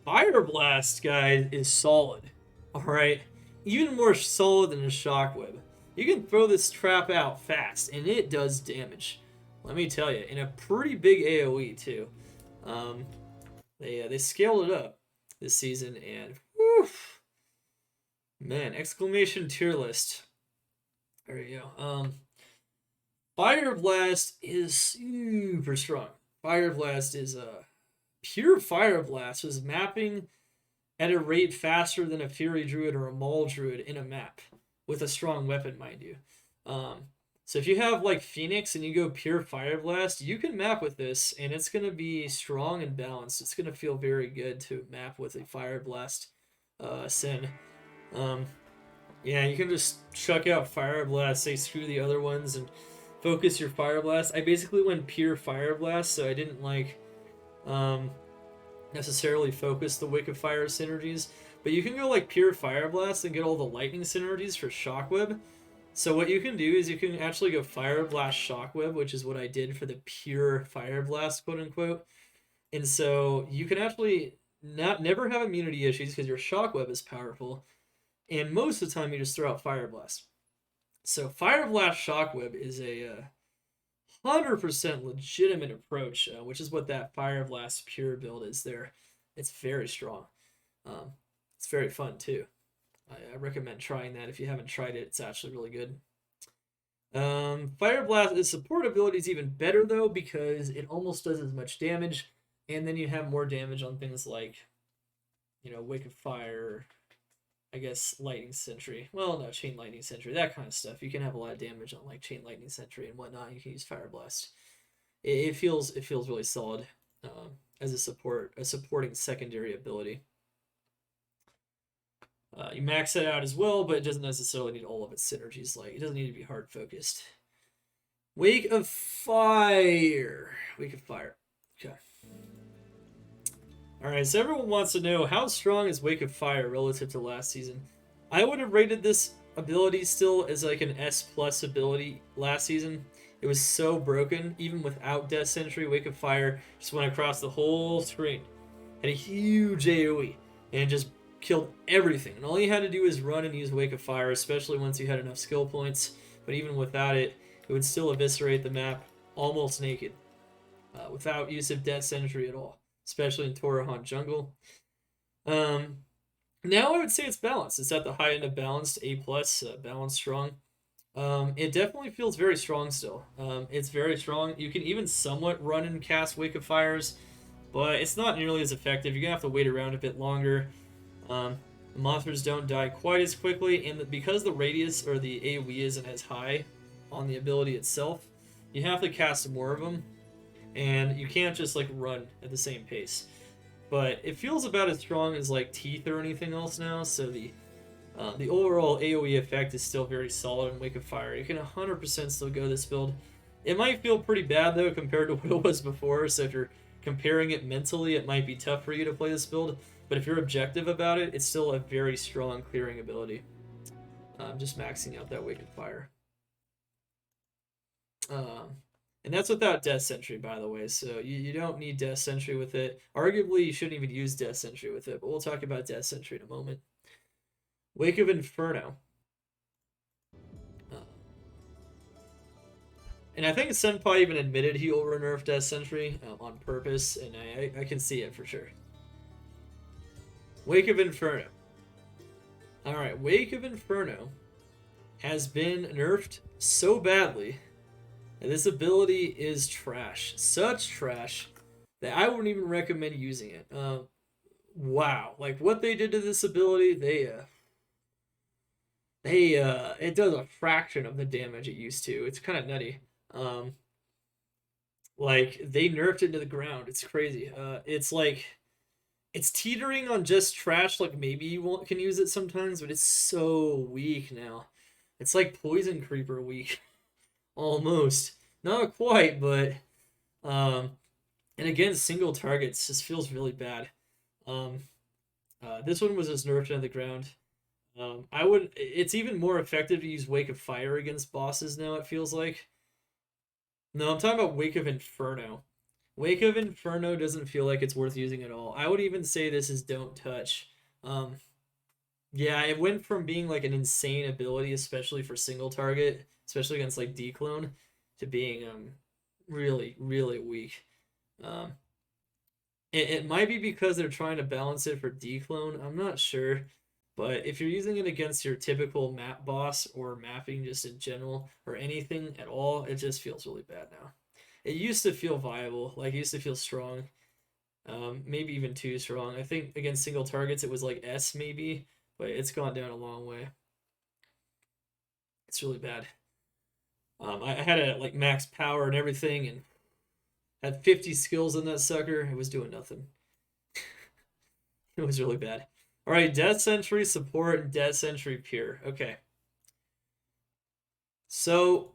Fire Blast, guys, is solid. Alright? Even more solid than a Shockweb. You can throw this trap out fast, and it does damage. Let me tell you, in a pretty big AoE, too. They scaled it up this season, and whew, man, exclamation tier list. There you go. Fire Blast is super strong. Fire Blast is pure Fire Blast was mapping at a rate faster than a Fury Druid or a Maul Druid in a map with a strong weapon, mind you. So if you have like Phoenix and you go pure Fire Blast, you can map with this, and it's going to be strong and balanced. It's going to feel very good to map with a Fire Blast Sin. Yeah, you can just chuck out Fire Blast, say screw the other ones, and focus your Fire Blast. I basically went pure Fire Blast, so I didn't like necessarily focus the Wick of Fire synergies. But you can go like pure Fire Blast and get all the lightning synergies for Shockweb. So what you can do is you can actually go Fire Blast Shockweb, which is what I did for the pure Fire Blast, quote unquote. And so you can actually never have immunity issues because your Shockweb is powerful. And most of the time you just throw out Fire Blast. So Fire Blast Shockweb is a 100% legitimate approach, which is what that Fire Blast pure build is there. It's very strong. It's very fun too. I recommend trying that if you haven't tried it. It's actually really good. Fire Blast, its support ability is even better though because it almost does as much damage, and then you have more damage on things like, Wake of Fire, I guess Lightning Sentry. Well, no, Chain Lightning Sentry, that kind of stuff. You can have a lot of damage on like Chain Lightning Sentry and whatnot. You can use Fire Blast. It feels really solid as a supporting secondary ability. You max it out as well, but it doesn't necessarily need all of its synergies. Like, it doesn't need to be hard focused. Wake of Fire. Wake of Fire. Okay. Alright, so everyone wants to know, how strong is Wake of Fire relative to last season? I would have rated this ability still as like an S+ ability last season. It was so broken, even without Death Sentry. Wake of Fire just went across the whole screen. Had a huge AoE, and just killed everything. And all you had to do is run and use Wake of Fire, especially once you had enough skill points. But even without it, it would still eviscerate the map almost naked, without use of Death Sentry at all, especially in Torahant Jungle. Now I would say it's balanced. It's at the high end of balanced, A+, balanced strong. It definitely feels very strong still. It's very strong. You can even somewhat run and cast Wake of Fires, but it's not nearly as effective. You're going to have to wait around a bit longer. The monsters don't die quite as quickly, and because the radius or the AoE isn't as high on the ability itself, you have to cast more of them, and you can't just like run at the same pace. But it feels about as strong as like Teeth or anything else now, so the overall AoE effect is still very solid in Wake of Fire. You can 100% still go this build. It might feel pretty bad though compared to what it was before, so if you're comparing it mentally, it might be tough for you to play this build. But if you're objective about it, it's still a very strong clearing ability. Just maxing out that Wake of Fire. And that's without Death Sentry, by the way, so you don't need Death Sentry with it. Arguably, you shouldn't even use Death Sentry with it, but we'll talk about Death Sentry in a moment. Wake of Inferno. And I think Senpai even admitted he over-nerfed Death Sentry on purpose, and I can see it for sure. Wake of Inferno. Alright, Wake of Inferno has been nerfed so badly that this ability is trash. Such trash that I wouldn't even recommend using it. Wow. Like, what they did to this ability, it does a fraction of the damage it used to. It's kind of nutty. Like, they nerfed it to the ground. It's crazy. It's like it's teetering on just trash. Like maybe you can use it sometimes, but it's so weak now. It's like Poison Creeper weak, almost. Not quite, but and again, single targets just feels really bad. Um, this one was just nerfed into the ground. I would. It's even more effective to use Wake of Fire against bosses now. It feels like. No, I'm talking about Wake of Inferno. Wake of Inferno doesn't feel like it's worth using at all. I would even say this is don't touch. Um, yeah, it went from being like an insane ability, especially for single target, especially against like declone, to being really really weak. Um, it might be because they're trying to balance it for declone. I'm not sure. But if you're using it against your typical map boss or mapping just in general or anything at all, it just feels really bad now. It used to feel viable, like it used to feel strong, maybe even too strong. I think against single targets it was like S maybe, but it's gone down a long way. It's really bad. I had it at like max power and everything, and had 50 skills in that sucker. It was doing nothing. It was really bad. All right, Death Sentry support and Death Sentry pure. Okay. So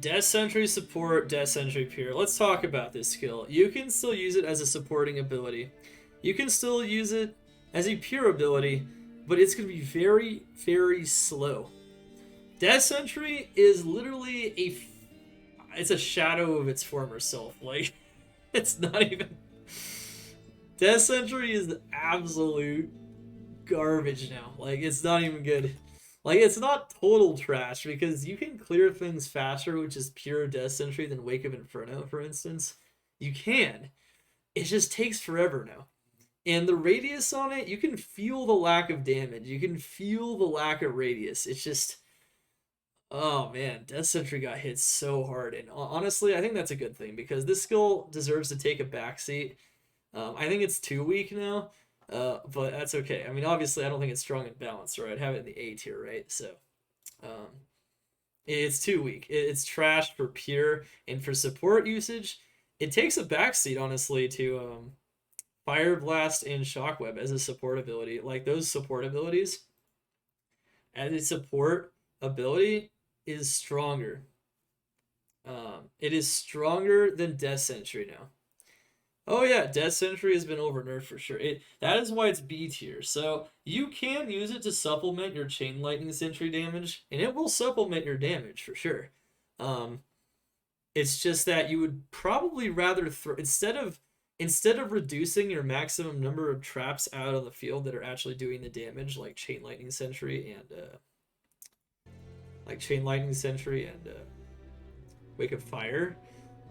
Death Sentry support, Death Sentry pure. Let's talk about this skill. You can still use it as a supporting ability. You can still use it as a pure ability, but it's going to be very, very slow. Death Sentry is literally it's a shadow of its former self. Like, it's not even... Death Sentry is absolute garbage now. Like, it's not even good. Like, it's not total trash, because you can clear things faster, which is pure Death Sentry, than Wake of Inferno, for instance. You can. It just takes forever now. And the radius on it, you can feel the lack of damage. You can feel the lack of radius. It's just... Oh man, Death Sentry got hit so hard. And honestly, I think that's a good thing, because this skill deserves to take a backseat. I think it's too weak now, but that's okay. I mean, obviously, I don't think it's strong and balanced, right? I'd have it in the A tier, right? So, it's too weak. It's trash for pure, and for support usage, it takes a backseat, honestly, to Fire Blast and Shockweb as a support ability. Like, those support abilities, as a support ability, is stronger. It is stronger than Death Sentry now. Oh yeah, Death Sentry has been over nerfed for sure. That is why it's B tier. So you can use it to supplement your Chain Lightning Sentry damage, and it will supplement your damage for sure. It's just that you would probably rather instead of reducing your maximum number of traps out on the field that are actually doing the damage, like Chain Lightning Sentry and Wake of Fire.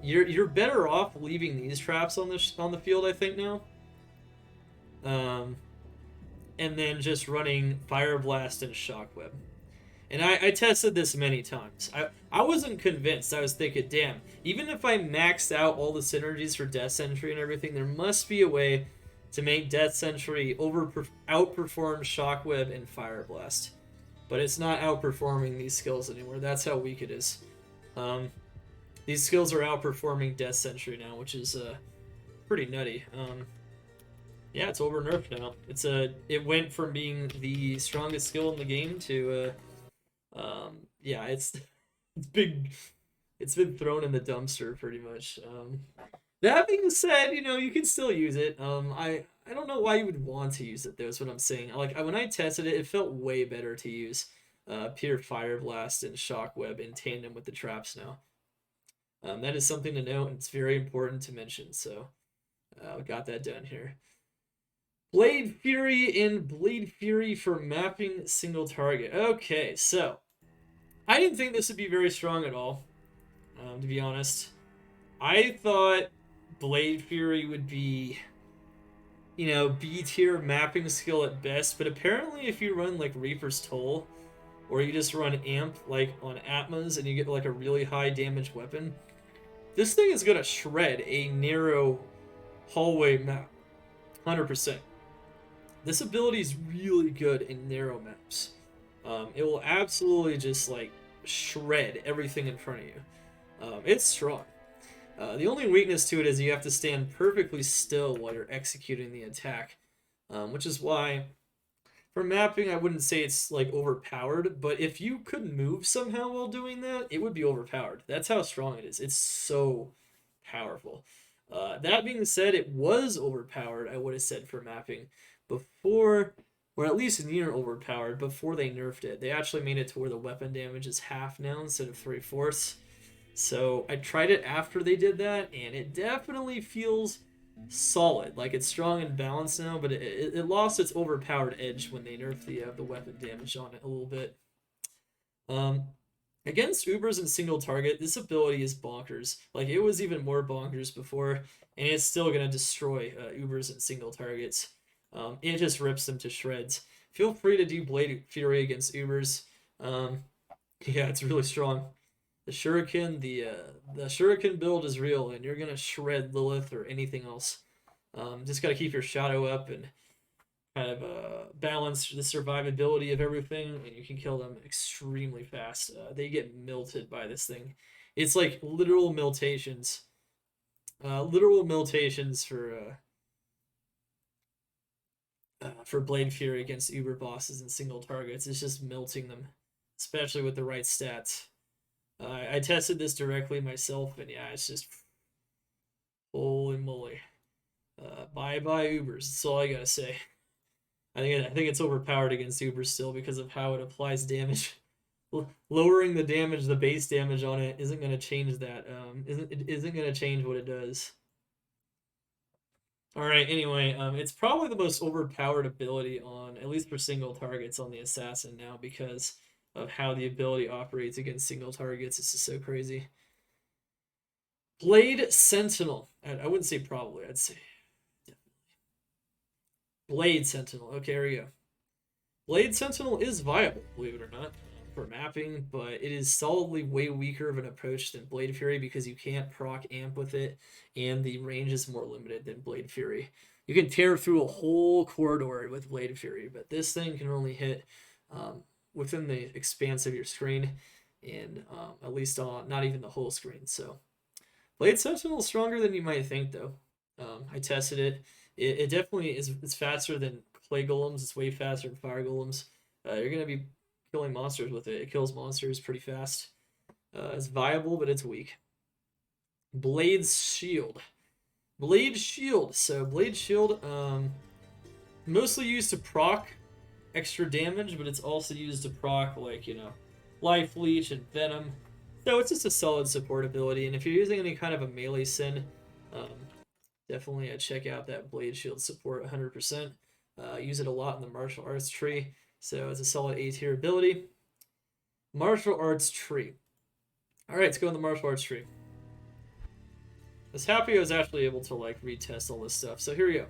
You're better off leaving these traps on the field, I think now. And then just running Fire Blast and Shockweb. And I tested this many times. I wasn't convinced. I was thinking, damn, even if I maxed out all the synergies for Death Sentry and everything, there must be a way to make Death Sentry outperform Shockweb and Fire Blast. But it's not outperforming these skills anymore. That's how weak it is. These skills are outperforming Death Sentry now, which is pretty nutty. Yeah, it's over nerfed now. It went from being the strongest skill in the game to yeah, it's been thrown in the dumpster pretty much. That being said, you can still use it. I don't know why you would want to use it though, is what I'm saying. Like when I tested it, it felt way better to use pure Fire Blast and Shockweb in tandem with the traps now. That is something to note, and it's very important to mention, so we got that done here. Blade Fury and Blade Fury for mapping single target. Okay, so I didn't think this would be very strong at all, to be honest. I thought Blade Fury would be, B tier mapping skill at best, but apparently if you run like Reaper's Toll, or you just run Amp like on Atmas and you get like a really high damage weapon, this thing is gonna shred a narrow hallway map, 100%. This ability is really good in narrow maps. It will absolutely just like shred everything in front of you. It's strong. The only weakness to it is you have to stand perfectly still while you're executing the attack, which is why for mapping I wouldn't say it's like overpowered, but if you could move somehow while doing that, it would be overpowered. That's how strong it is. It's so powerful. That being said, it was overpowered, I would have said, for mapping before, or at least near overpowered, before they nerfed it. They actually made it to where the weapon damage is half now instead of 3/4. So I tried it after they did that, and it definitely feels solid. Like it's strong and balanced now, but it lost its overpowered edge when they nerfed the weapon damage on it a little bit. Um, Against Ubers and single target, this ability is bonkers. Like it was even more bonkers before, and it's still gonna destroy Ubers and single targets. It just rips them to shreds. Feel free to do Blade Fury against Ubers. Yeah, it's really strong. The Shuriken build is real, and you're gonna shred Lilith or anything else. Just gotta keep your shadow up and kind of balance the survivability of everything, and you can kill them extremely fast. They get melted by this thing. It's like literal meltations. Literal meltations for Blade Fury against Uber bosses and single targets. It's just melting them, especially with the right stats. I tested this directly myself, and yeah, it's just holy moly. Bye bye Ubers. That's all I gotta say. I think it's overpowered against Uber still because of how it applies damage. Lowering the damage, the base damage on it, isn't going to change that. Isn't going to change what it does. All right. Anyway, it's probably the most overpowered ability on, at least for single targets, on the assassin now because of how the ability operates against single targets. It's just so crazy. Blade Sentinel. I wouldn't say probably. I'd say Blade Sentinel. Okay, here we go. Blade Sentinel is viable, believe it or not, for mapping, but it is solidly way weaker of an approach than Blade Fury because you can't proc amp with it, and the range is more limited than Blade Fury. You can tear through a whole corridor with Blade Fury, but this thing can only hit within the expanse of your screen, and at least on not even the whole screen. So Blade Sentinel is stronger than you might think, though. I tested it. It definitely is. It's faster than clay golems. It's way faster than fire golems. You're gonna be killing monsters with it. It kills monsters pretty fast. It's viable, but it's weak. Blade's Shield. Blade Shield. So Blade Shield, mostly used to proc extra damage, but it's also used to proc like Life Leech and Venom. So it's just a solid support ability. And if you're using any kind of a melee sin, definitely check out that Blade Shield support 100%. Use it a lot in the martial arts tree, so it's a solid A tier ability. Martial arts tree. All right, let's go in the martial arts tree. I was happy I was actually able to retest all this stuff. So here we go.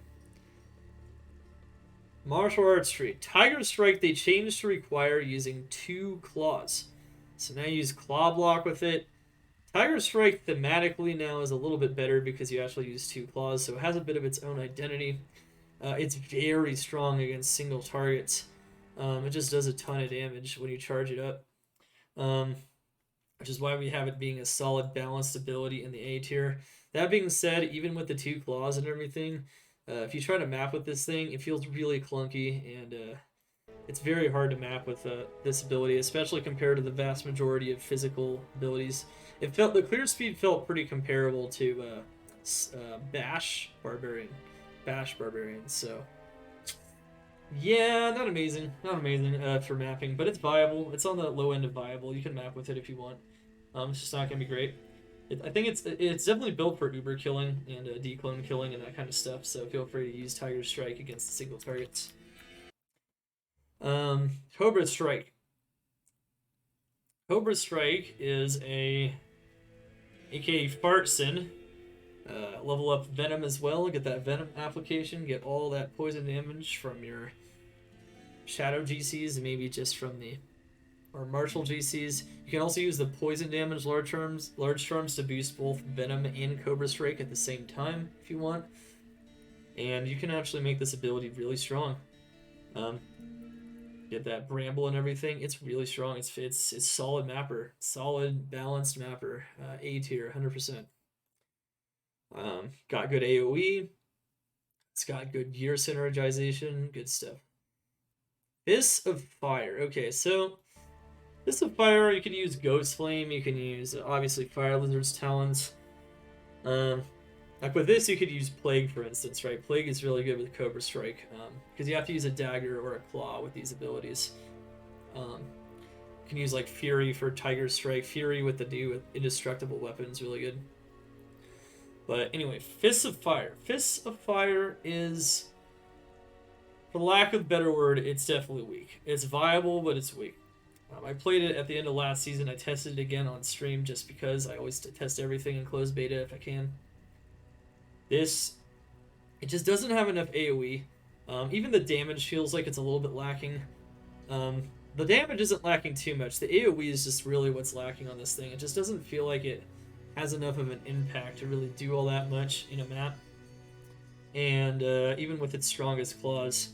Martial arts tree. Tiger Strike they changed to require using 2 claws. So now you use claw block with it. Tiger Strike thematically now is a little bit better because you actually use 2 claws, so it has a bit of its own identity. It's very strong against single targets. It just does a ton of damage when you charge it up, which is why we have it being a solid balanced ability in the A tier. That being said, even with the 2 claws and everything, if you try to map with this thing, it feels really clunky, and it's very hard to map with this ability, especially compared to the vast majority of physical abilities. The clear speed felt pretty comparable to Bash Barbarian. So yeah, not amazing for mapping, but it's viable. It's on the low end of viable. You can map with it if you want. It's just not gonna be great. I think it's definitely built for Uber killing and declone killing and that kind of stuff. So feel free to use Tiger Strike against the single targets. Cobra Strike. Cobra Strike is aka Fart Sin. Level up Venom as well. Get that Venom application. Get all that poison damage from your Shadow GCs and maybe just from or Martial GCs. You can also use the poison damage large charms to boost both Venom and Cobra Strike at the same time if you want. And you can actually make this ability really strong. Get that Bramble and everything. It's really strong. It's solid mapper. Solid, balanced mapper. A tier, 100%. Got good AoE. It's got good gear synergization. Good stuff. Fist of Fire. Okay, so Fist of Fire, you can use Ghost Flame. You can use, obviously, Fire Lizard's Talons. Like with this, you could use Plague, for instance, right? Plague is really good with Cobra Strike, because you have to use a dagger or a claw with these abilities. You can use like Fury for Tiger Strike. Fury with the new indestructible weapon is really good. But anyway, Fists of Fire. Fists of Fire is, for lack of a better word, it's definitely weak. It's viable, but it's weak. I played it at the end of last season. I tested it again on stream just because I always test everything in closed beta if I can. This, it just doesn't have enough AoE. Even the damage feels like it's a little bit lacking. The damage isn't lacking too much. The AoE is just really what's lacking on this thing. It just doesn't feel like it has enough of an impact to really do all that much in a map. And even with its strongest claws,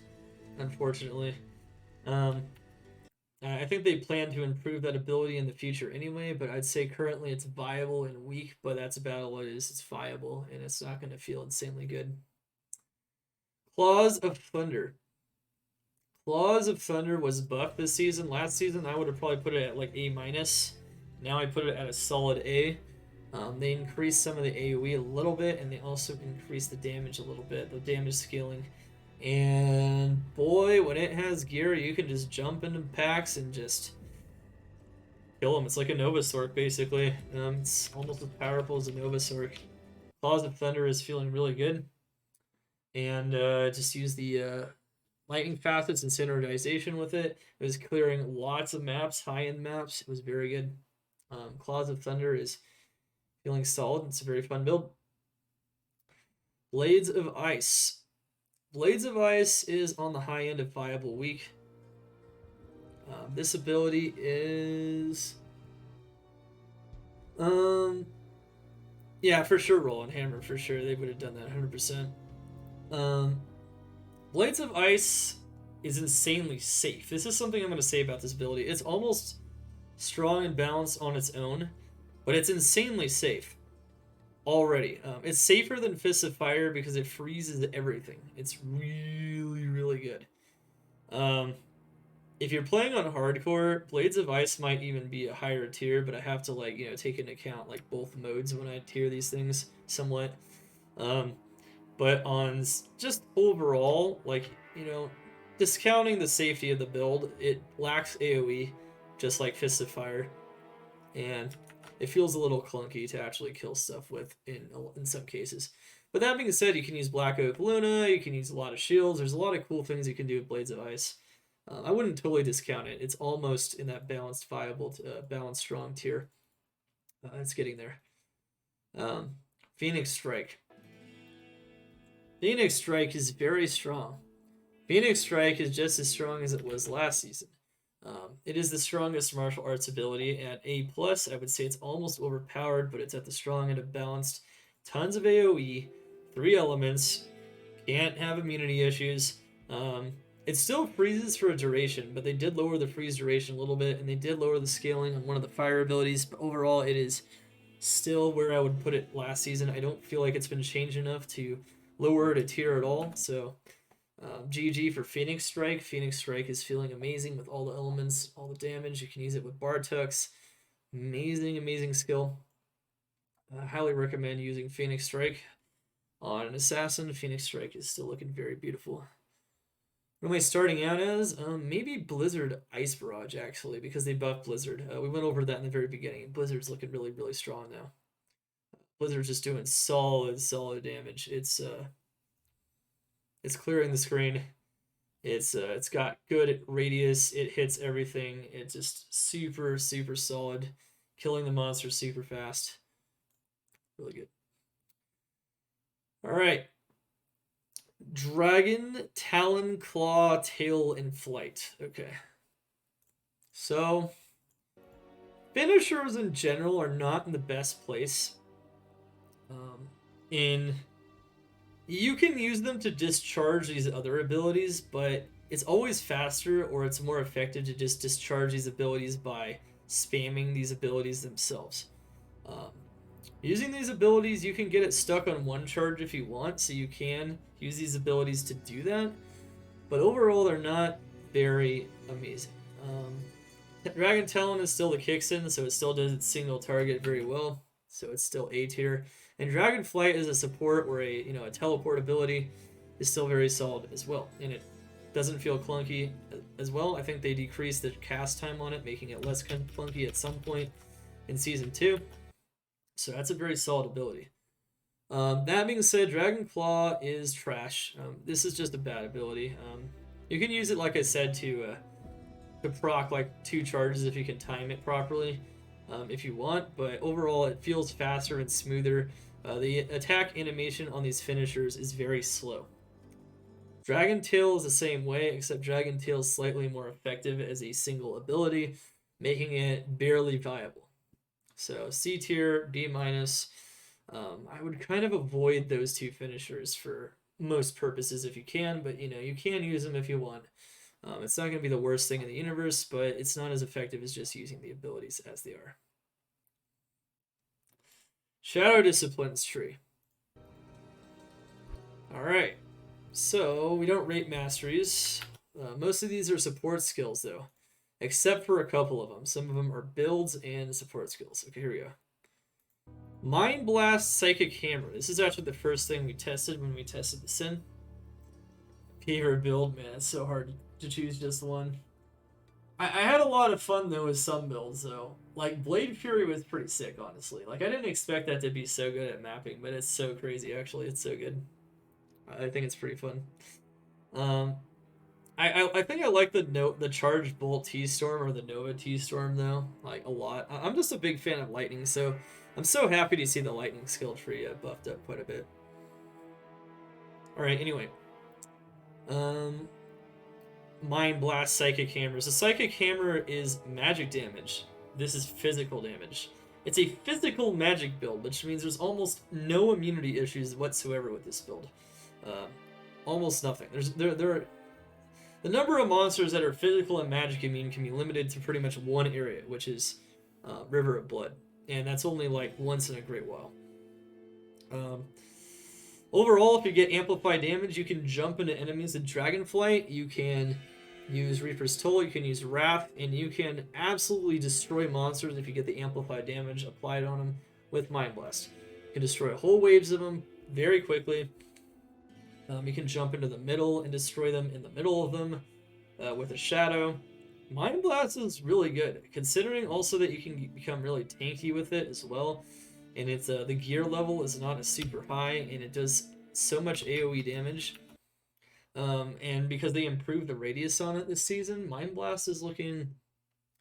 unfortunately. I think they plan to improve that ability in the future anyway, but I'd say currently it's viable and weak, but that's about all it is. It's viable, and it's not going to feel insanely good. Claws of Thunder. Claws of Thunder was buffed this season. Last season, I would have probably put it at like A-. Now I put it at a solid A. They increased some of the AoE a little bit, and they also increased the damage a little bit, the damage scaling. And boy, when it has gear, you can just jump into packs and just kill them. It's like a Nova Sork, basically. It's almost as powerful as a Nova Sork. Claws of Thunder is feeling really good. And just use the lightning facets and synergization with it. It was clearing lots of maps, high-end maps. It was very good. Claws of Thunder is feeling solid. It's a very fun build. Blades of Ice. Blades of Ice is on the high end of viable weak. This ability is... yeah, for sure Roll and Hammer, for sure. They would have done that 100%. Blades of Ice is insanely safe. This is something I'm going to say about this ability. It's almost strong and balanced on its own, but it's insanely safe already. It's safer than Fists of Fire because it freezes everything. It's really, really good. If you're playing on hardcore, Blades of Ice might even be a higher tier, but I have to take into account like both modes when I tier these things somewhat. But on just overall, discounting the safety of the build, it lacks AoE, just like Fists of Fire, and it feels a little clunky to actually kill stuff with in some cases. But that being said, you can use Black Oak Luna, you can use a lot of shields, there's a lot of cool things you can do with Blades of Ice. I wouldn't totally discount it. It's almost in that balanced, viable, balanced, strong tier. It's getting there. Phoenix Strike. Phoenix Strike is very strong. Phoenix Strike is just as strong as it was last season. It is the strongest martial arts ability at A+. I would say it's almost overpowered, but it's at the strong end of balanced. Tons of AoE, 3 elements, can't have immunity issues. It still freezes for a duration, but they did lower the freeze duration a little bit, and they did lower the scaling on one of the fire abilities, but overall it is still where I would put it last season. I don't feel like it's been changed enough to lower it a tier at all, so GG for Phoenix Strike. Phoenix Strike is feeling amazing with all the elements, all the damage. You can use it with Bartux. Amazing, amazing skill. I highly recommend using Phoenix Strike on an assassin. Phoenix Strike is still looking very beautiful. What am I starting out as? Maybe Blizzard Ice Barrage, actually, because they buffed Blizzard. We went over that in the very beginning. Blizzard's looking really, really strong now. Blizzard's just doing solid, solid damage. It's clearing the screen. It's got good radius. It hits everything. It's just super, super solid. Killing the monster super fast. Really good. All right. Dragon, Talon, Claw, Tail, and Flight. Okay. So, finishers in general are not in the best place. You can use them to discharge these other abilities, but it's always faster or it's more effective to just discharge these abilities by spamming these abilities themselves. Using these abilities, you can get it stuck on one charge if you want, so you can use these abilities to do that. But overall, they're not very amazing. Dragon Talon is still the Kicksin, so it still does its single target very well. So it's still A tier. And Dragon Flight is a support or a teleport ability is still very solid as well. And it doesn't feel clunky as well. I think they decreased the cast time on it, making it less clunky at some point in Season 2. So that's a very solid ability. That being said, Dragon Claw is trash. This is just a bad ability. You can use it, like I said, to proc like 2 charges if you can time it properly, if you want. But overall, it feels faster and smoother. The attack animation on these finishers is very slow. Dragon Tail is the same way, except Dragon Tail is slightly more effective as a single ability, making it barely viable. So C tier, D minus. I would kind of avoid those 2 finishers for most purposes if you can, but you can use them if you want. It's not going to be the worst thing in the universe, but it's not as effective as just using the abilities as they are. Shadow Disciplines tree. Alright, so we don't rate masteries. Most of these are support skills though, except for a couple of them. Some of them are builds and support skills. Okay, here we go. Mind Blast Psychic Hammer. This is actually the first thing we tested when we tested the Sin. Favorite build, man, it's so hard to choose just one. I had a lot of fun though with some builds though. Like Blade Fury was pretty sick, honestly. Like I didn't expect that to be so good at mapping, but it's so crazy actually. It's so good. I think it's pretty fun. I think I like the Charged Bolt T-Storm or the Nova T-Storm though, like a lot. I'm just a big fan of Lightning, so I'm so happy to see the Lightning skill tree buffed up quite a bit. Alright, anyway. Mind Blast Psychic Hammers. The Psychic Hammer is magic damage. This is physical damage. It's a physical magic build, which means there's almost no immunity issues whatsoever with this build. Almost nothing. The number of monsters that are physical and magic immune can be limited to pretty much one area, which is River of Blood. And that's only like once in a great while. Overall, if you get amplified damage, you can jump into enemies with Dragonflight, you can use Reaper's Toll, you can use Wrath, and you can absolutely destroy monsters if you get the amplified damage applied on them with Mind Blast. You can destroy whole waves of them very quickly. You can jump into the middle and destroy them in the middle of them with a Shadow. Mind Blast is really good, considering also that you can become really tanky with it as well. And it's the gear level is not a super high, and it does so much AoE damage. And because they improved the radius on it this season, Mind Blast is looking...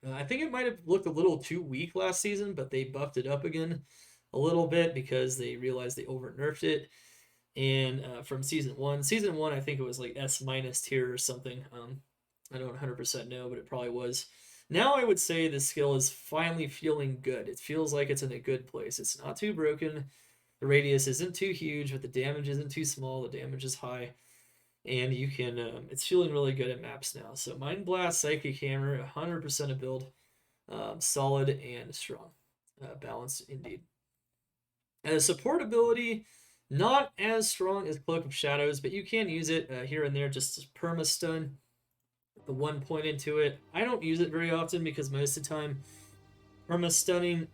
I think it might have looked a little too weak last season, but they buffed it up again a little bit because they realized they over-nerfed it. And from Season 1, I think it was like S- tier or something. I don't 100% know, but it probably was. Now I would say the skill is finally feeling good. It feels like it's in a good place. It's not too broken. The radius isn't too huge, but the damage isn't too small. The damage is high. And you can, it's feeling really good at maps now. So Mind Blast, Psychic Hammer, 100% a build. Solid and strong. Balanced indeed. And the support ability, not as strong as Cloak of Shadows, but you can use it here and there just as perma-stun. The 1 point into it. I don't use it very often because most of the time perma-stunning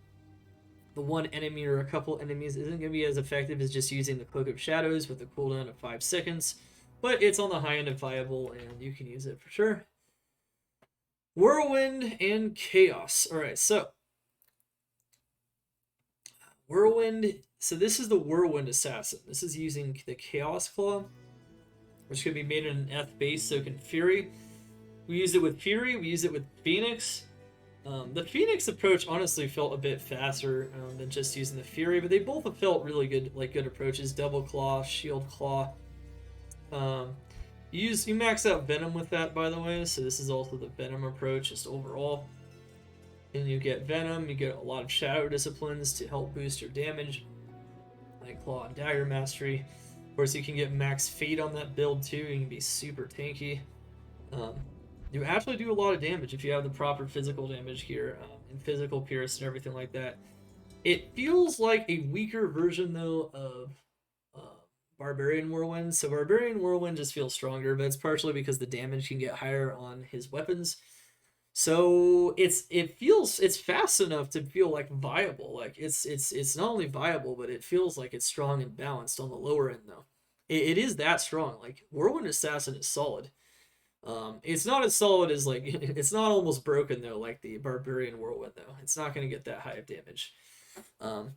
the one enemy or a couple enemies isn't going to be as effective as just using the Cloak of Shadows with a cooldown of 5 seconds. But it's on the high end of viable and you can use it for sure. Whirlwind and Chaos. Alright, so Whirlwind. So this is the Whirlwind Assassin. This is using the Chaos Claw, which can be made in an F base, so can Fury. We used it with Fury, we used it with Phoenix. The Phoenix approach honestly felt a bit faster than just using the Fury, but they both have felt really good, like good approaches. Double Claw, Shield Claw. You max out Venom with that, by the way, so this is also the Venom approach, just overall. And you get Venom, you get a lot of Shadow Disciplines to help boost your damage, like Claw and Dagger Mastery. Of course, you can get max Fate on that build too, you can be super tanky. You actually do a lot of damage if you have the proper physical damage here, and physical pierce and everything like that. It feels like a weaker version though of Barbarian Whirlwind. So Barbarian Whirlwind just feels stronger, but it's partially because the damage can get higher on his weapons. So it's fast enough to feel like viable. Like it's not only viable, but it feels like it's strong and balanced on the lower end though. It is that strong. Like Whirlwind Assassin is solid. It's not as solid as like it's not almost broken though, like the Barbarian Whirlwind though. It's not going to get that high of damage. Um,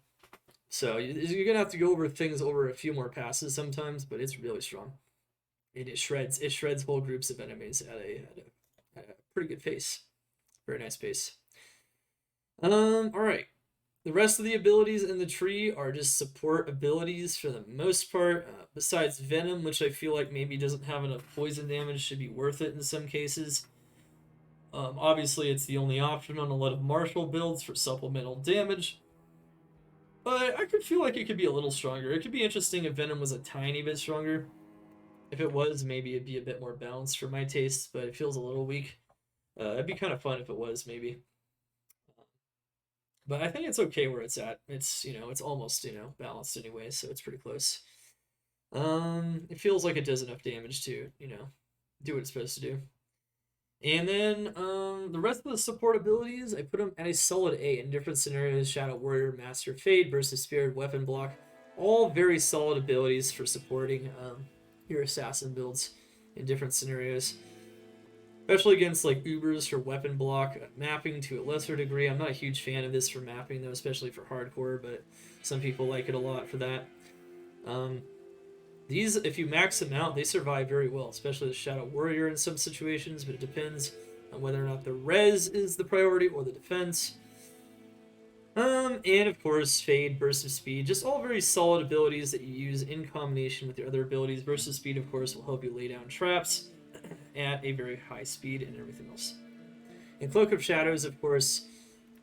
so you're gonna have to go over things over a few more passes sometimes, but it's really strong. And it shreds whole groups of enemies at a pretty good pace. Very nice pace. All right. The rest of the abilities in the tree are just support abilities for the most part. Besides Venom, which I feel like maybe doesn't have enough poison damage, should be worth it in some cases. Obviously, it's the only option on a lot of martial builds for supplemental damage. But I could feel like it could be a little stronger. It could be interesting if Venom was a tiny bit stronger. If it was, maybe it'd be a bit more balanced for my taste, but it feels a little weak. It'd be kind of fun if it was, maybe. But I think it's okay where it's at. It's almost, balanced anyway, so it's pretty close. It feels like it does enough damage to, do what it's supposed to do. And then the rest of the support abilities, I put them at a solid A in different scenarios. Shadow Warrior, Master Fade versus Spirit Weapon Block. All very solid abilities for supporting your assassin builds in different scenarios. Especially against like Ubers for weapon block, mapping to a lesser degree. I'm not a huge fan of this for mapping though, especially for hardcore, but some people like it a lot for that. These, if you max them out, they survive very well, especially the Shadow Warrior in some situations, but it depends on whether or not the res is the priority or the defense. And of course, Fade, Burst of Speed, just all very solid abilities that you use in combination with your other abilities. Burst of Speed, of course, will help you lay down traps at a very high speed and everything else. And Cloak of Shadows, of course,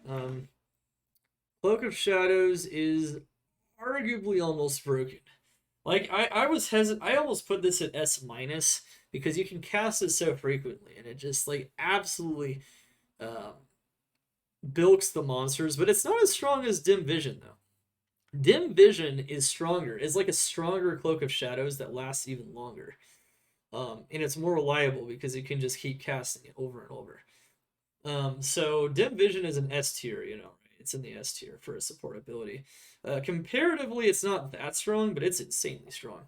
Cloak of Shadows is arguably almost broken. Like I was hesitant. I almost put this at S minus because you can cast it so frequently, and it just like absolutely bilks the monsters. But it's not as strong as Dim Vision though. Dim Vision is stronger. It's like a stronger Cloak of Shadows that lasts even longer. And it's more reliable because you can just keep casting it over and over. So Dim Vision is an S tier, it's in the S tier for a support ability. Comparatively, it's not that strong, but it's insanely strong.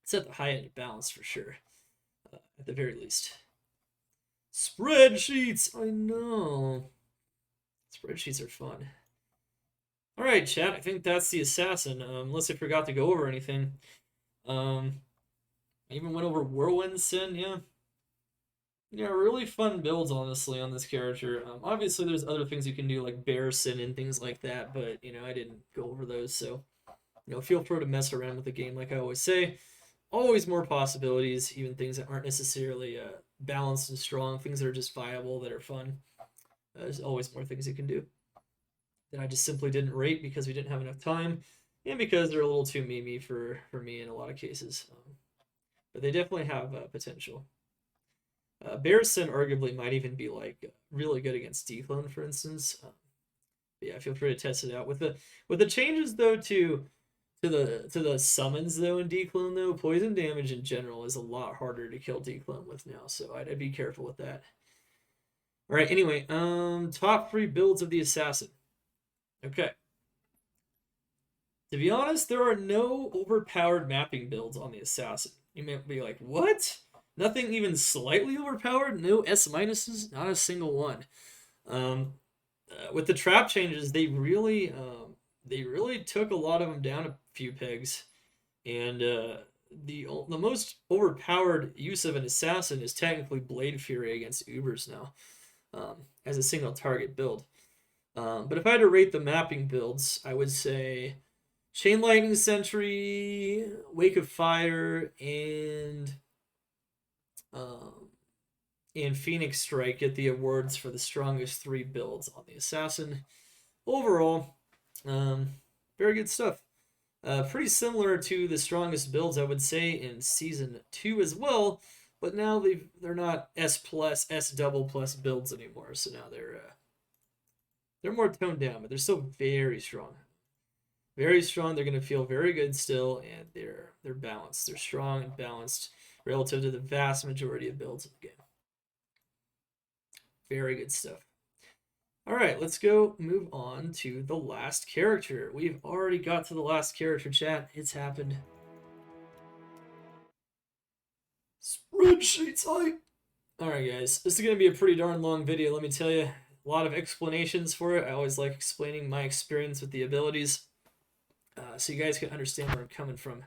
It's at the high end of balance for sure, at the very least. Spreadsheets, I know. Spreadsheets are fun. All right, chat. I think that's the assassin. Unless I forgot to go over anything. I even went over Whirlwind Sin, yeah. Yeah, really fun builds, honestly, on this character. Obviously, there's other things you can do, like Bear Sin and things like that, but, I didn't go over those, so, feel free to mess around with the game, like I always say. Always more possibilities, even things that aren't necessarily balanced and strong, things that are just viable, that are fun. There's always more things you can do that I just simply didn't rate because we didn't have enough time, and because they're a little too memey for me in a lot of cases. But they definitely have potential. Bear Sin arguably might even be like really good against Declone, for instance. Yeah, feel free to test it out with the changes though to the summons though in Declone though. Poison damage in general is a lot harder to kill Declone with now, so I'd be careful with that. All right. Anyway, top 3 builds of the assassin. Okay. To be honest, there are no overpowered mapping builds on the assassin. You may be like, what? Nothing even slightly overpowered? No S minuses? Not a single one. With the trap changes, they really took a lot of them down a few pegs. And the most overpowered use of an assassin is technically Blade Fury against Ubers now, as a single target build. But if I had to rate the mapping builds, I would say Chain Lightning Sentry, Wake of Fire, and Phoenix Strike get the awards for the strongest 3 builds on the assassin. Overall, very good stuff. Pretty similar to the strongest builds, I would say, in Season 2 as well, but now they're not S+, S double plus builds anymore, so now they're They're more toned down, but they're still very strong. Very strong. They're going to feel very good still, and they're balanced. They're strong and balanced relative to the vast majority of builds in the game. Very good stuff. All right, let's go move on to the last character. We've already got to the last character, chat. It's happened. Spreadsheets hype. All right, guys. This is going to be a pretty darn long video, let me tell you. A lot of explanations for it. I always like explaining my experience with the abilities so you guys can understand where I'm coming from.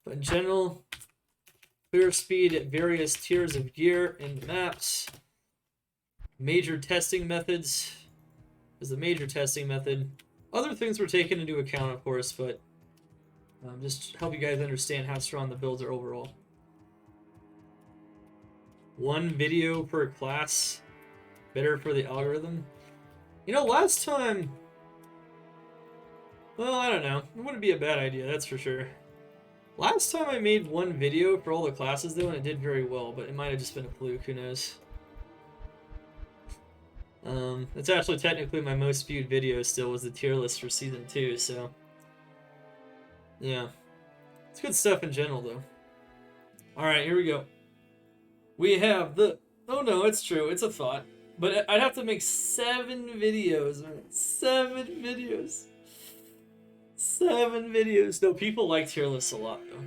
But in general, clear speed at various tiers of gear and maps. Major testing methods is the major testing method. Other things were taken into account, of course, but just help you guys understand how strong the builds are overall. 1 video per class, better for the algorithm. You know, last time, well, I don't know. It wouldn't be a bad idea, that's for sure. Last time I made 1 video for all the classes, though, and it did very well, but it might have just been a fluke, who knows. It's actually technically my most viewed video still was the tier list for Season 2, so... yeah. It's good stuff in general, though. Alright, here we go. We have the... oh no, it's true, it's a thought. But I'd have to make 7 videos, man. 7 videos. 7 videos. No, people like tier lists a lot, though.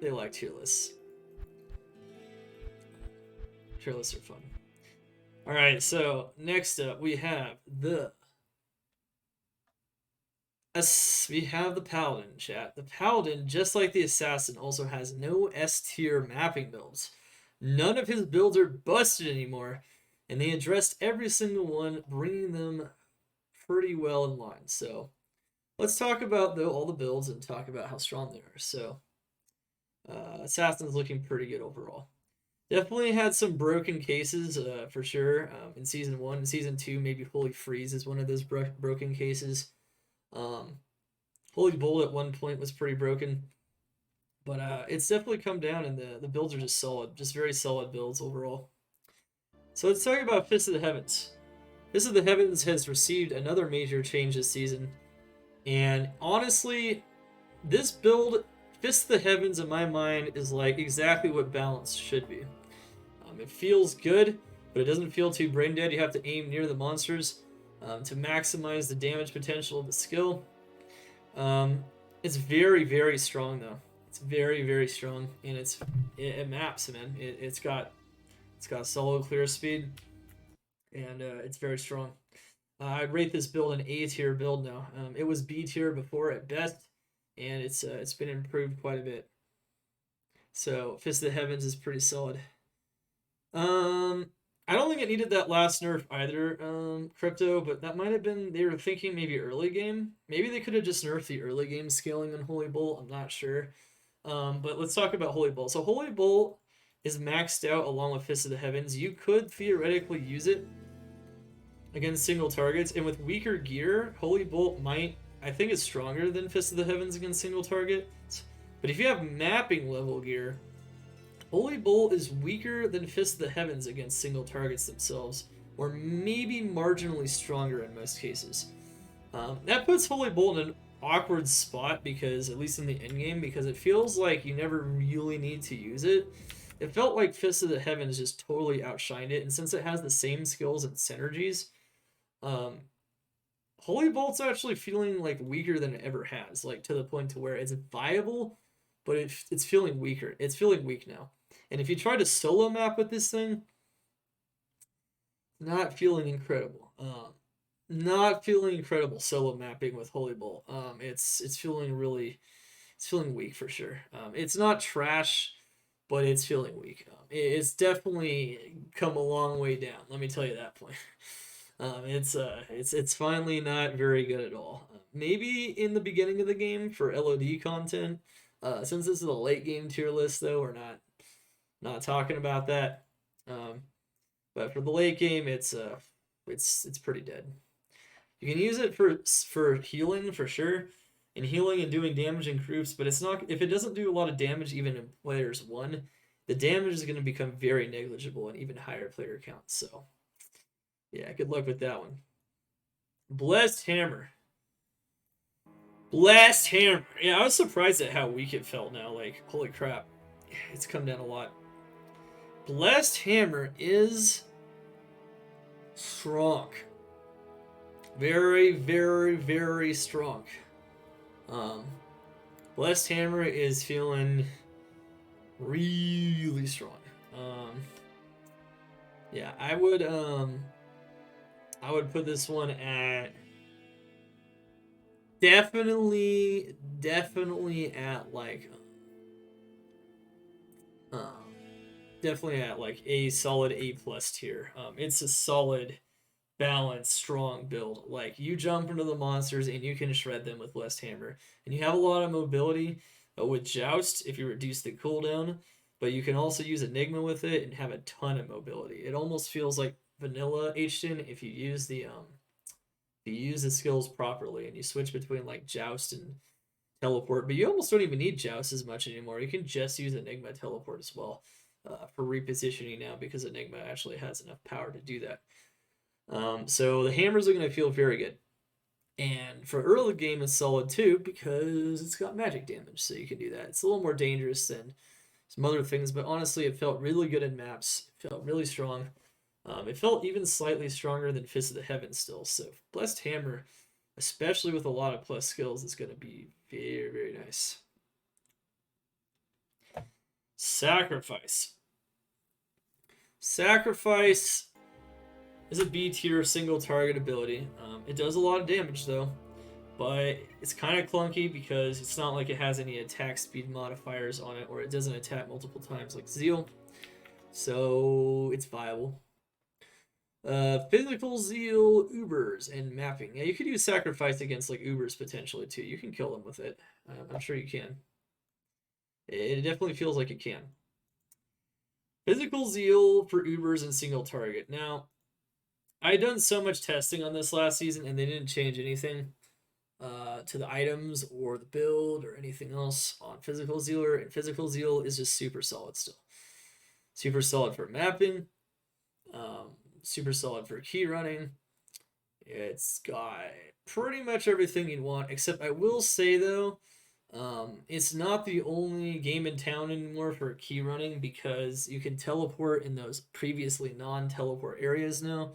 They like tier lists. Tier lists are fun. Alright, so next up we have the Paladin, chat. The Paladin, just like the Assassin, also has no S tier mapping builds. None of his builds are busted anymore, and they addressed every single one, bringing them pretty well in line. So let's talk about though all the builds and talk about how strong they are. So Assassin's looking pretty good overall. Definitely had some broken cases for sure in Season 1. In Season 2, maybe Holy Freeze is one of those broken cases. Holy Bolt at one point was pretty broken. But it's definitely come down, and the builds are just solid. Just very solid builds overall. So let's talk about Fist of the Heavens. Fist of the Heavens has received another major change this season. And honestly, this build, Fist of the Heavens, in my mind, is like exactly what balance should be. It feels good, but it doesn't feel too brain dead. You have to aim near the monsters to maximize the damage potential of the skill. It's very, very strong, though. It's very, very strong, and it maps, man. It's got solid clear speed, and it's very strong. I'd rate this build an A tier build now. It was B tier before at best, and it's been improved quite a bit. So Fist of the Heavens is pretty solid. I don't think it needed that last nerf either, Crypto, but that might have been, they were thinking maybe early game. Maybe they could have just nerfed the early game scaling on Holy Bolt, I'm not sure. But let's talk about Holy Bolt. So Holy Bolt is maxed out along with Fist of the Heavens. You could theoretically use it against single targets, and with weaker gear, Holy Bolt might, I think it's stronger than Fist of the Heavens against single targets. But if you have mapping level gear, Holy Bolt is weaker than Fist of the Heavens against single targets themselves, or maybe marginally stronger in most cases. That puts Holy Bolt in an awkward spot, because, at least in the endgame, because it feels like you never really need to use it. It felt like Fist of the Heavens just totally outshined it, and since it has the same skills and synergies, Holy Bolt's actually feeling like weaker than it ever has, like to the point to where it's viable, but it's feeling weaker. It's feeling weak now. And if you try to solo map with this thing, not feeling incredible. Not feeling incredible solo mapping with Holy Bolt. It's feeling weak for sure. It's not trash, but it's feeling weak. It's definitely come a long way down. Let me tell you that point. It's finally not very good at all. Maybe in the beginning of the game for LOD content. Since this is a late game tier list, though, we're not talking about that. But for the late game, it's pretty dead. You can use it for healing for sure, and healing and doing damage in groups. But it's not, if it doesn't do a lot of damage even in players 1, the damage is going to become very negligible and even higher player counts. So yeah, good luck with that one. Blessed Hammer. Blast Hammer. Yeah, I was surprised at how weak it felt now. Like, holy crap. It's come down a lot. Blessed Hammer is strong. Very, very, very strong. Blessed Hammer is feeling really strong. Yeah, I would put this one at definitely at like definitely at like a solid A plus tier. It's a solid, balanced, strong build. Like, you jump into the monsters and you can shred them with Blessed Hammer, and you have a lot of mobility with Joust if you reduce the cooldown. But you can also use Enigma with it and have a ton of mobility. It almost feels like vanilla H-Tin if you use the skills properly and you switch between like Joust and Teleport. But you almost don't even need Joust as much anymore. You can just use Enigma Teleport as well for repositioning now, because Enigma actually has enough power to do that. So the hammers are going to feel very good. And for early game, it's solid too, because it's got magic damage, so you can do that. It's a little more dangerous than some other things, but honestly, it felt really good in maps. It felt really strong. It felt even slightly stronger than Fist of the Heavens still. So Blessed Hammer, especially with a lot of plus skills, is going to be very, very nice. Sacrifice. Sacrifice is a B tier single target ability. It does a lot of damage though, but it's kind of clunky because it's not like it has any attack speed modifiers on it, or it doesn't attack multiple times like Zeal. So it's viable. Physical Zeal, Ubers, and mapping. Yeah, you could use Sacrifice against like Ubers potentially too. You can kill them with it. I'm sure you can. It definitely feels like it can. Physical Zeal for Ubers and single target. Now, I had done so much testing on this last season, and they didn't change anything to the items or the build or anything else on Physical Zealer, and Physical Zeal is just super solid still. Super solid for mapping, super solid for key running. It's got pretty much everything you'd want, except I will say though, it's not the only game in town anymore for key running, because you can teleport in those previously non-teleport areas now,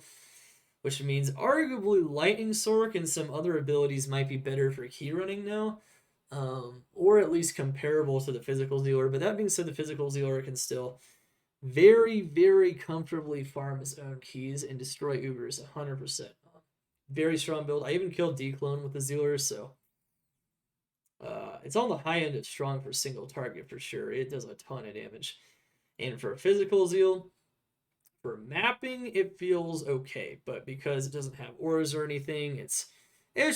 which means arguably Lightning Sork and some other abilities might be better for key running now, or at least comparable to the Physical Zealer. But that being said, the Physical Zealer can still very, very comfortably farm his own keys and destroy Ubers 100%. Very strong build. I even killed Declone with the Zealer, so it's on the high end of strong for single target for sure. It does a ton of damage. And for Physical Zeal, for mapping, it feels okay, but because it doesn't have auras or anything, it's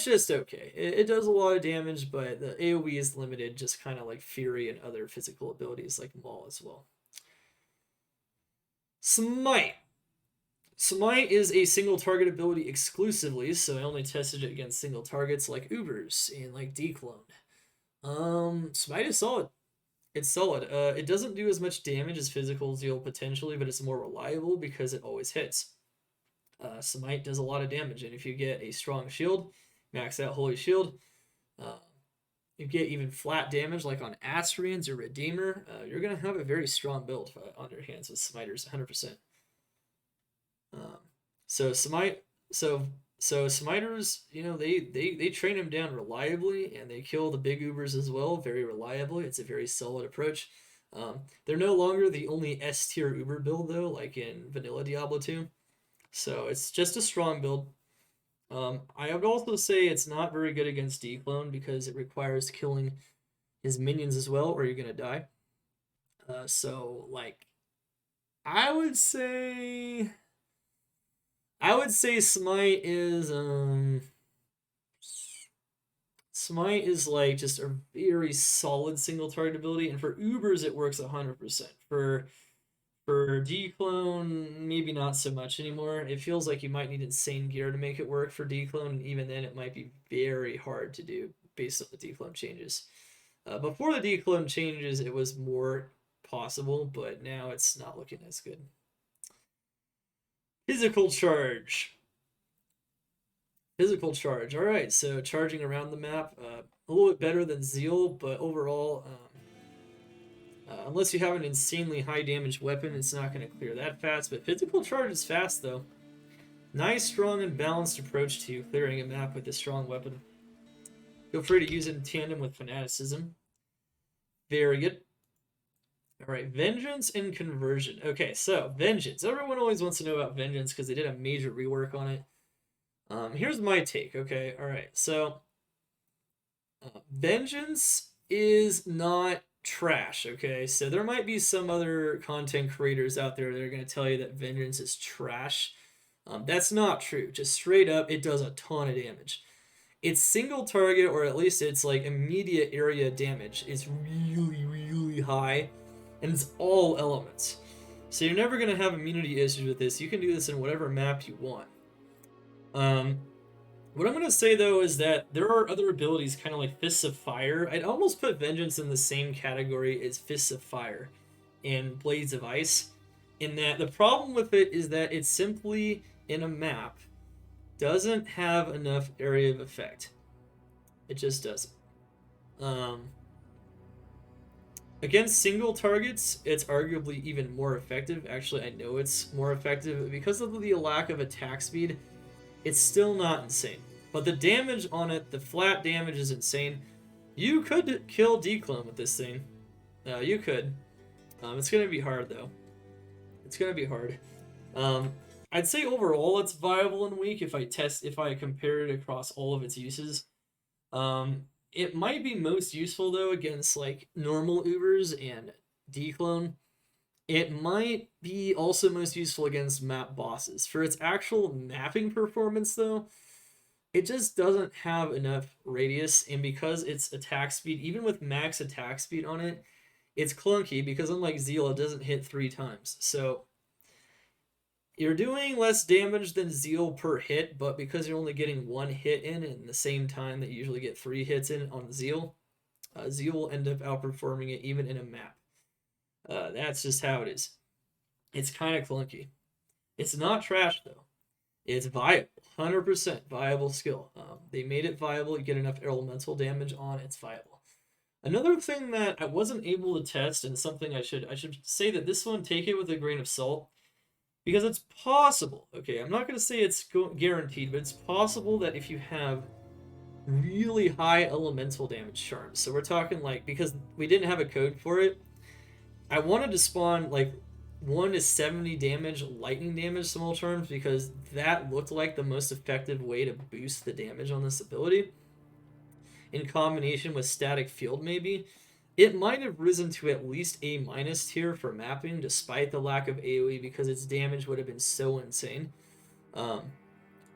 just okay. It does a lot of damage, but the AoE is limited, just kind of like Fury and other physical abilities like Maul as well. Smite. Smite is a single target ability exclusively, so I only tested it against single targets like Ubers and like Declone. Smite is solid. It's solid. It doesn't do as much damage as Physical Zeal potentially, but it's more reliable because it always hits. Smite does a lot of damage, and if you get a strong shield, max out Holy Shield, you get even flat damage like on Astrians or Redeemer, you're going to have a very strong build on your hands with Smiters, 100%. So Smiters, they train them down reliably, and they kill the big Ubers as well very reliably. It's a very solid approach. They're no longer the only S tier Uber build though, like in vanilla Diablo 2. So it's just a strong build. I would also say it's not very good against Declone because it requires killing his minions as well, or you're gonna die. So like, I would say Smite is like just a very solid single target ability, and for Ubers it works 100%. For Declone, maybe not so much anymore. It feels like you might need insane gear to make it work for Declone, and even then it might be very hard to do based on the Declone changes. Before the Declone changes, it was more possible, but now it's not looking as good. Physical Charge. Physical charge. All right, so charging around the map, a little bit better than Zeal, but overall, unless you have an insanely high damage weapon, it's not going to clear that fast. But physical charge is fast though. Nice, strong, and balanced approach to clearing a map with a strong weapon. Feel free to use it in tandem with fanaticism. Very good. All right, vengeance and conversion. Okay, so vengeance. Everyone always wants to know about vengeance because they did a major rework on it. Here's my take. Okay, all right. So vengeance is not trash. Okay, so there might be some other content creators out there that are going to tell you that vengeance is trash. That's not true. Just straight up, it does a ton of damage. It's single target, or at least it's like immediate area damage. It's really, really high, and it's all elements. So you're never going to have immunity issues with this. You can do this in whatever map you want. What I'm going to say, though, is that there are other abilities, kind of like Fists of Fire. I'd almost put Vengeance in the same category as Fists of Fire and Blades of Ice, in that the problem with it is that it's simply in a map doesn't have enough area of effect. It just doesn't. Against single targets, it's arguably even more effective. Actually, I know it's more effective, but because of the lack of attack speed, it's still not insane. But the damage on it, the flat damage is insane. You could kill Declone with this thing. You could. It's going to be hard, though. It's going to be hard. I'd say overall it's viable and weak if I compare it across all of its uses. It might be most useful though against like normal Ubers and Declone. It might be also most useful against map bosses. For its actual mapping performance though, it just doesn't have enough radius, and because its attack speed, even with max attack speed on it, it's clunky because unlike Zeal, it doesn't hit 3 times. So you're doing less damage than Zeal per hit, but because you're only getting 1 hit in the same time that you usually get 3 hits in on Zeal, Zeal will end up outperforming it even in a map. That's just how it is. It's kind of clunky. It's not trash, though. It's viable. 100% viable skill. They made it viable. You get enough elemental damage on, it's viable. Another thing that I wasn't able to test, and something I should say that this one, take it with a grain of salt, because it's possible, okay, I'm not going to say it's guaranteed, but it's possible that if you have really high elemental damage charms, so we're talking like, because we didn't have a code for it, I wanted to spawn like 1 to 70 damage lightning damage small charms, because that looked like the most effective way to boost the damage on this ability, in combination with static field maybe. It might have risen to at least A- tier for mapping, despite the lack of AoE, because its damage would have been so insane. And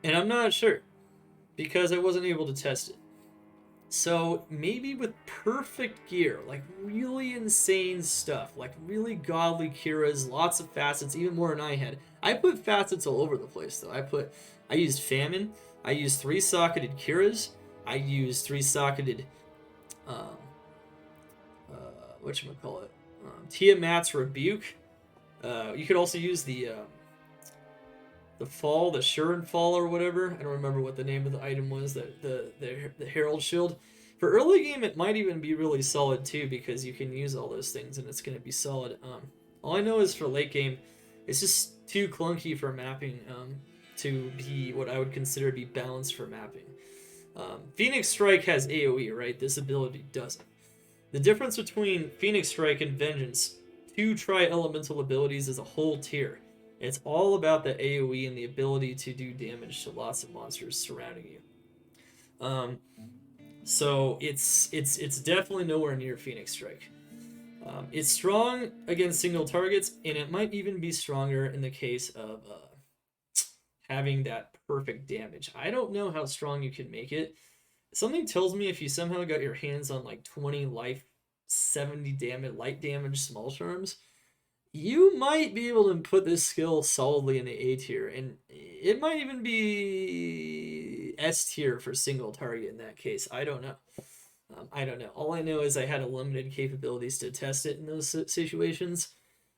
I'm not sure, because I wasn't able to test it. So maybe with perfect gear, like really insane stuff, like really godly Kiras, lots of facets, even more than I had. I put facets all over the place though. I used Famine, I used 3-socketed Kiras, I used 3-socketed whatchamacallit, Tiamat's Rebuke. You could also use the Fall, the Shurin Fall or whatever. I don't remember what the name of the item was, the Herald Shield. For early game, it might even be really solid too, because you can use all those things and it's going to be solid. All I know is for late game, it's just too clunky for mapping to be what I would consider to be balanced for mapping. Phoenix Strike has AoE, right? This ability doesn't. The difference between Phoenix Strike and Vengeance, 2 tri-elemental abilities, is a whole tier. It's all about the AoE and the ability to do damage to lots of monsters surrounding you. So it's definitely nowhere near Phoenix Strike. It's strong against single targets, and it might even be stronger in the case of having that perfect damage. I don't know how strong you can make it. Something tells me if you somehow got your hands on like 20 life, 70 damage, light damage small charms, you might be able to put this skill solidly in the A tier, and it might even be S tier for single target in that case. I don't know. I don't know. All I know is I had limited capabilities to test it in those situations.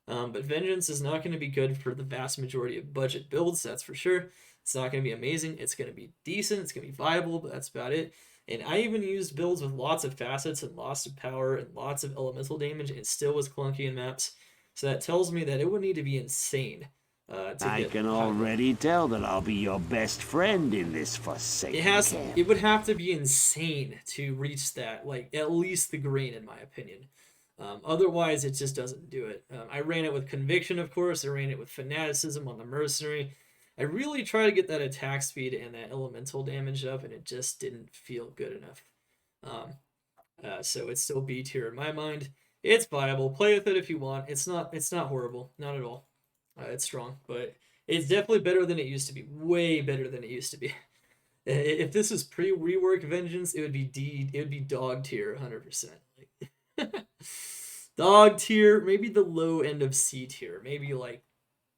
But Vengeance is not going to be good for the vast majority of budget builds, that's for sure. It's not going to be amazing. It's going to be decent. It's going to be viable, but that's about it. And I even used builds with lots of facets and lots of power and lots of elemental damage, and it still was clunky in maps. So that tells me that it would need to be insane. I can already tell that I'll be your best friend in this forsaken camp. It would have to be insane to reach that, like at least the green, in my opinion. Otherwise, it just doesn't do it. I ran it with conviction, of course. I ran it with fanaticism on the mercenary. I really tried to get that attack speed and that elemental damage up, and it just didn't feel good enough. So it's still B tier in my mind. It's viable. Play with it if you want. It's not horrible, not at all. It's strong, but it's definitely better than it used to be. Way better than it used to be. If this was pre-rework Vengeance, it would be dog tier 100%. Dog tier, maybe the low end of C tier, maybe like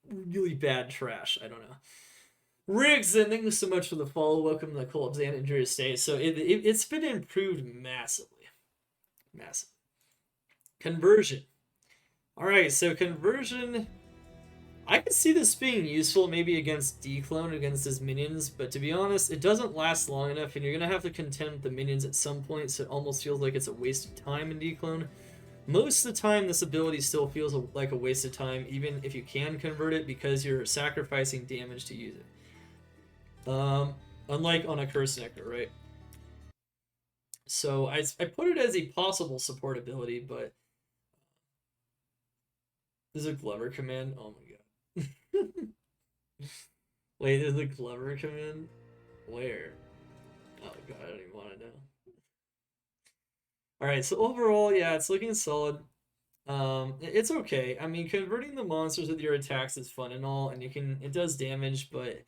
really bad trash. I don't know. Riggs, and thank you so much for the follow. Welcome to the Cult of Xanadu State. So it's been improved massively. Conversion. Alright, so conversion, I can see this being useful maybe against Declone, against his minions, but to be honest, it doesn't last long enough, and you're going to have to contend with the minions at some point, so it almost feels like it's a waste of time in Declone. Most of the time, this ability still feels like a waste of time, even if you can convert it, because you're sacrificing damage to use it. Unlike on a Curse Nectar, right? So I put it as a possible support ability, but there's a Glover command. Oh my god. Wait, there's a Glover command? Where? Oh god, I don't even want to know. Alright, so overall, yeah, it's looking solid. It's okay. I mean, converting the monsters with your attacks is fun and all, and it does damage, but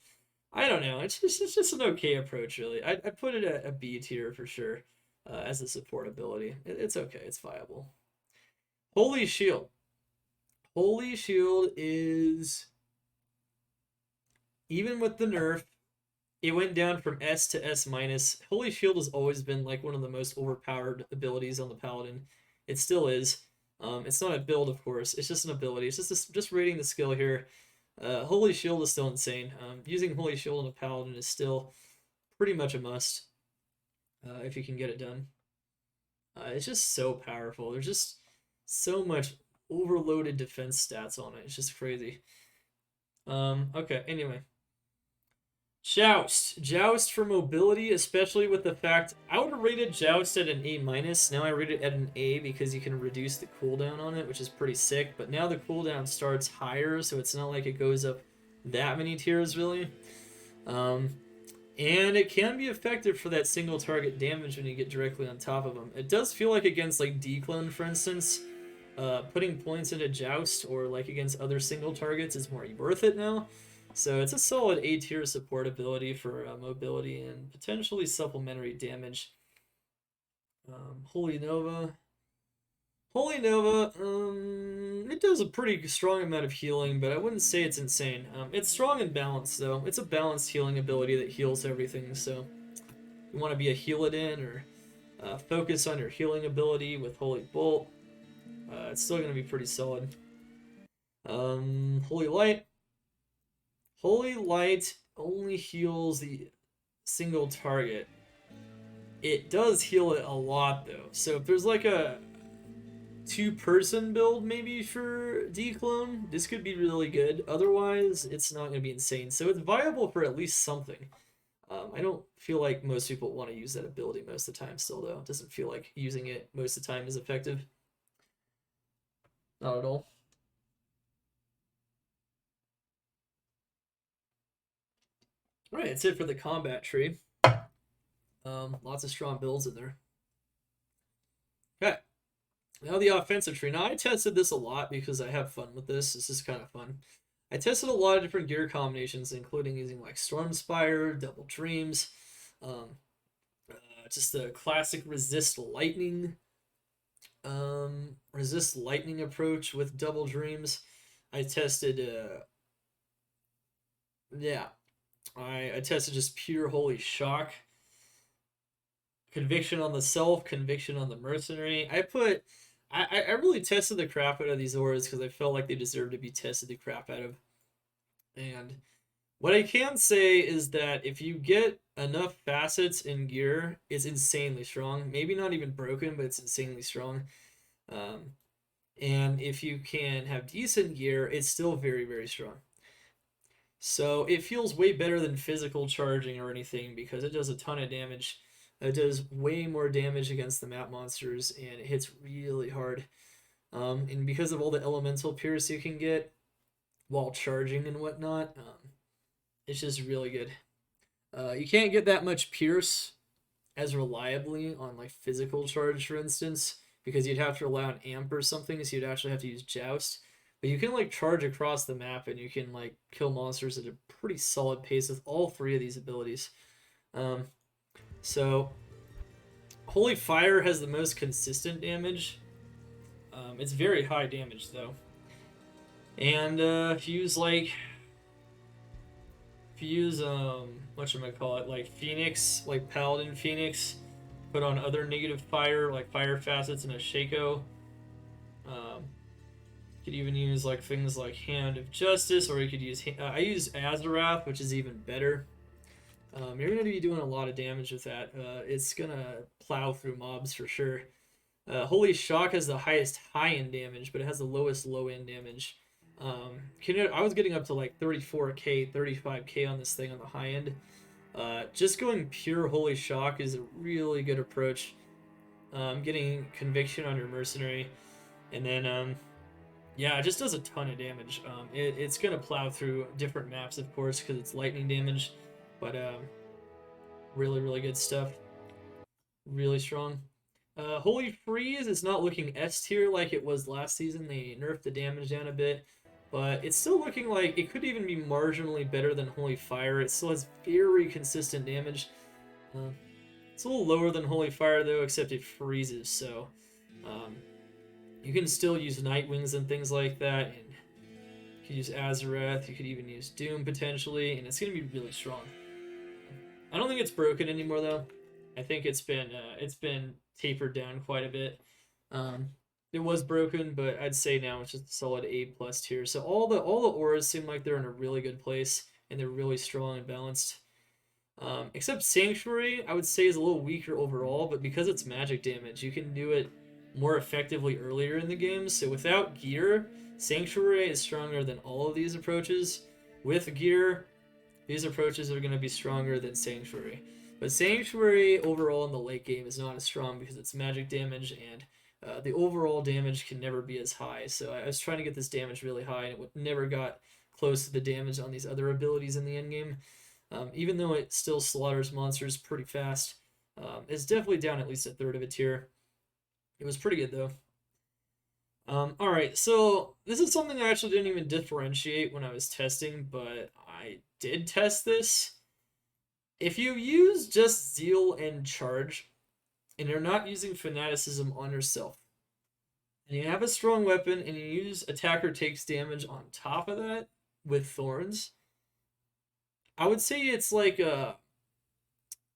I don't know. It's just an okay approach, really. I'd put it at a B tier for sure, as a support ability. It's okay. It's viable. Holy Shield. Holy Shield is, even with the nerf, it went down from S to S minus. Holy Shield has always been like one of the most overpowered abilities on the Paladin. It still is. It's not a build, of course. It's just an ability. It's just rating the skill here. Holy Shield is still insane. Using Holy Shield on a Paladin is still pretty much a must, if you can get it done. It's just so powerful. There's just so much overloaded defense stats on it. It's just crazy. Okay, anyway. Joust. Joust for mobility, especially with the fact I would have rated Joust at an A-. Now I rate it at an A because you can reduce the cooldown on it, which is pretty sick. But now the cooldown starts higher, so it's not like it goes up that many tiers, really. And it can be effective for that single target damage when you get directly on top of them. It does feel like against like Declone, for instance, putting points into Joust or like against other single targets is more worth it now. So it's a solid A tier support ability for mobility and potentially supplementary damage. Holy Nova. Holy Nova, it does a pretty strong amount of healing, but I wouldn't say it's insane. It's strong and balanced, though. It's a balanced healing ability that heals everything, so you want to be a Heal-It-In or focus on your healing ability with Holy Bolt. It's still going to be pretty solid. Holy Light. Holy Light only heals the single target. It does heal it a lot, though. So if there's like a two-person build maybe for Declone, this could be really good. Otherwise, it's not going to be insane. So it's viable for at least something. I don't feel like most people want to use that ability most of the time still, though. It doesn't feel like using it most of the time is effective. Not at all. Alright, that's it for the combat tree. Lots of strong builds in there. Okay. Now the offensive tree. Now I tested this a lot because I have fun with this. This is kind of fun. I tested a lot of different gear combinations, including using like Stormspire, Double Dreams, just the classic resist lightning approach with Double Dreams. I tested I tested just pure Holy Shock, Conviction on the Self, Conviction on the Mercenary. I really tested the crap out of these auras because I felt like they deserved to be tested the crap out of. And What I can say is that if you get enough facets in gear, it's insanely strong. Maybe not even broken, but it's insanely strong. Um, and if you can have decent gear, it's still very, very strong. So it feels way better than physical charging or anything because it does a ton of damage. It does way more damage against the map monsters and it hits really hard. And because of all the elemental pierce you can get while charging and whatnot, it's just really good. You can't get that much pierce as reliably on like physical charge, for instance, because you'd have to rely on amp or something, so you'd actually have to use joust. But you can like charge across the map and you can like kill monsters at a pretty solid pace with all three of these abilities. Um, so Holy Fire has the most consistent damage. It's very high damage though. And if you use whatchamacallit, like Phoenix, like Paladin Phoenix, put on other negative fire, like fire facets and a Shaco. You could even use like things like Hand of Justice, or you could use I use Azarath, which is even better. You're gonna be doing a lot of damage with that. It's gonna plow through mobs for sure. Holy Shock has the highest high-end damage, but it has the lowest low-end damage. I was getting up to like 34k, 35k on this thing on the high end. Just going pure Holy Shock is a really good approach. Getting Conviction on your Mercenary, and then yeah, it just does a ton of damage. It's gonna plow through different maps, of course, because it's lightning damage, but really, really good stuff. Really strong. Holy Freeze is not looking S tier like it was last season. They nerfed the damage down a bit, but it's still looking like it could even be marginally better than Holy Fire. It still has very consistent damage. It's a little lower than Holy Fire though, except it freezes, so you can still use Nightwings and things like that, and you could use Azarath, you could even use Doom potentially, and it's going to be really strong. I don't think it's broken anymore though. I think it's been tapered down quite a bit. It was broken, but I'd say now it's just a solid A plus tier. So all the auras seem like they're in a really good place and they're really strong and balanced. Except Sanctuary, I would say is a little weaker overall, but because it's magic damage, you can do it more effectively earlier in the game. So without gear, Sanctuary is stronger than all of these approaches. With gear, these approaches are going to be stronger than Sanctuary. But Sanctuary overall in the late game is not as strong because it's magic damage and the overall damage can never be as high. So I was trying to get this damage really high and it never got close to the damage on these other abilities in the endgame. Even though it still slaughters monsters pretty fast, it's definitely down at least a third of a tier. It was pretty good though. Alright, so this is something I actually didn't even differentiate when I was testing, but I did test this. If you use just Zeal and Charge, and you're not using Fanaticism on yourself, and you have a strong weapon, and you use Attacker Takes Damage on top of that with Thorns, I would say it's like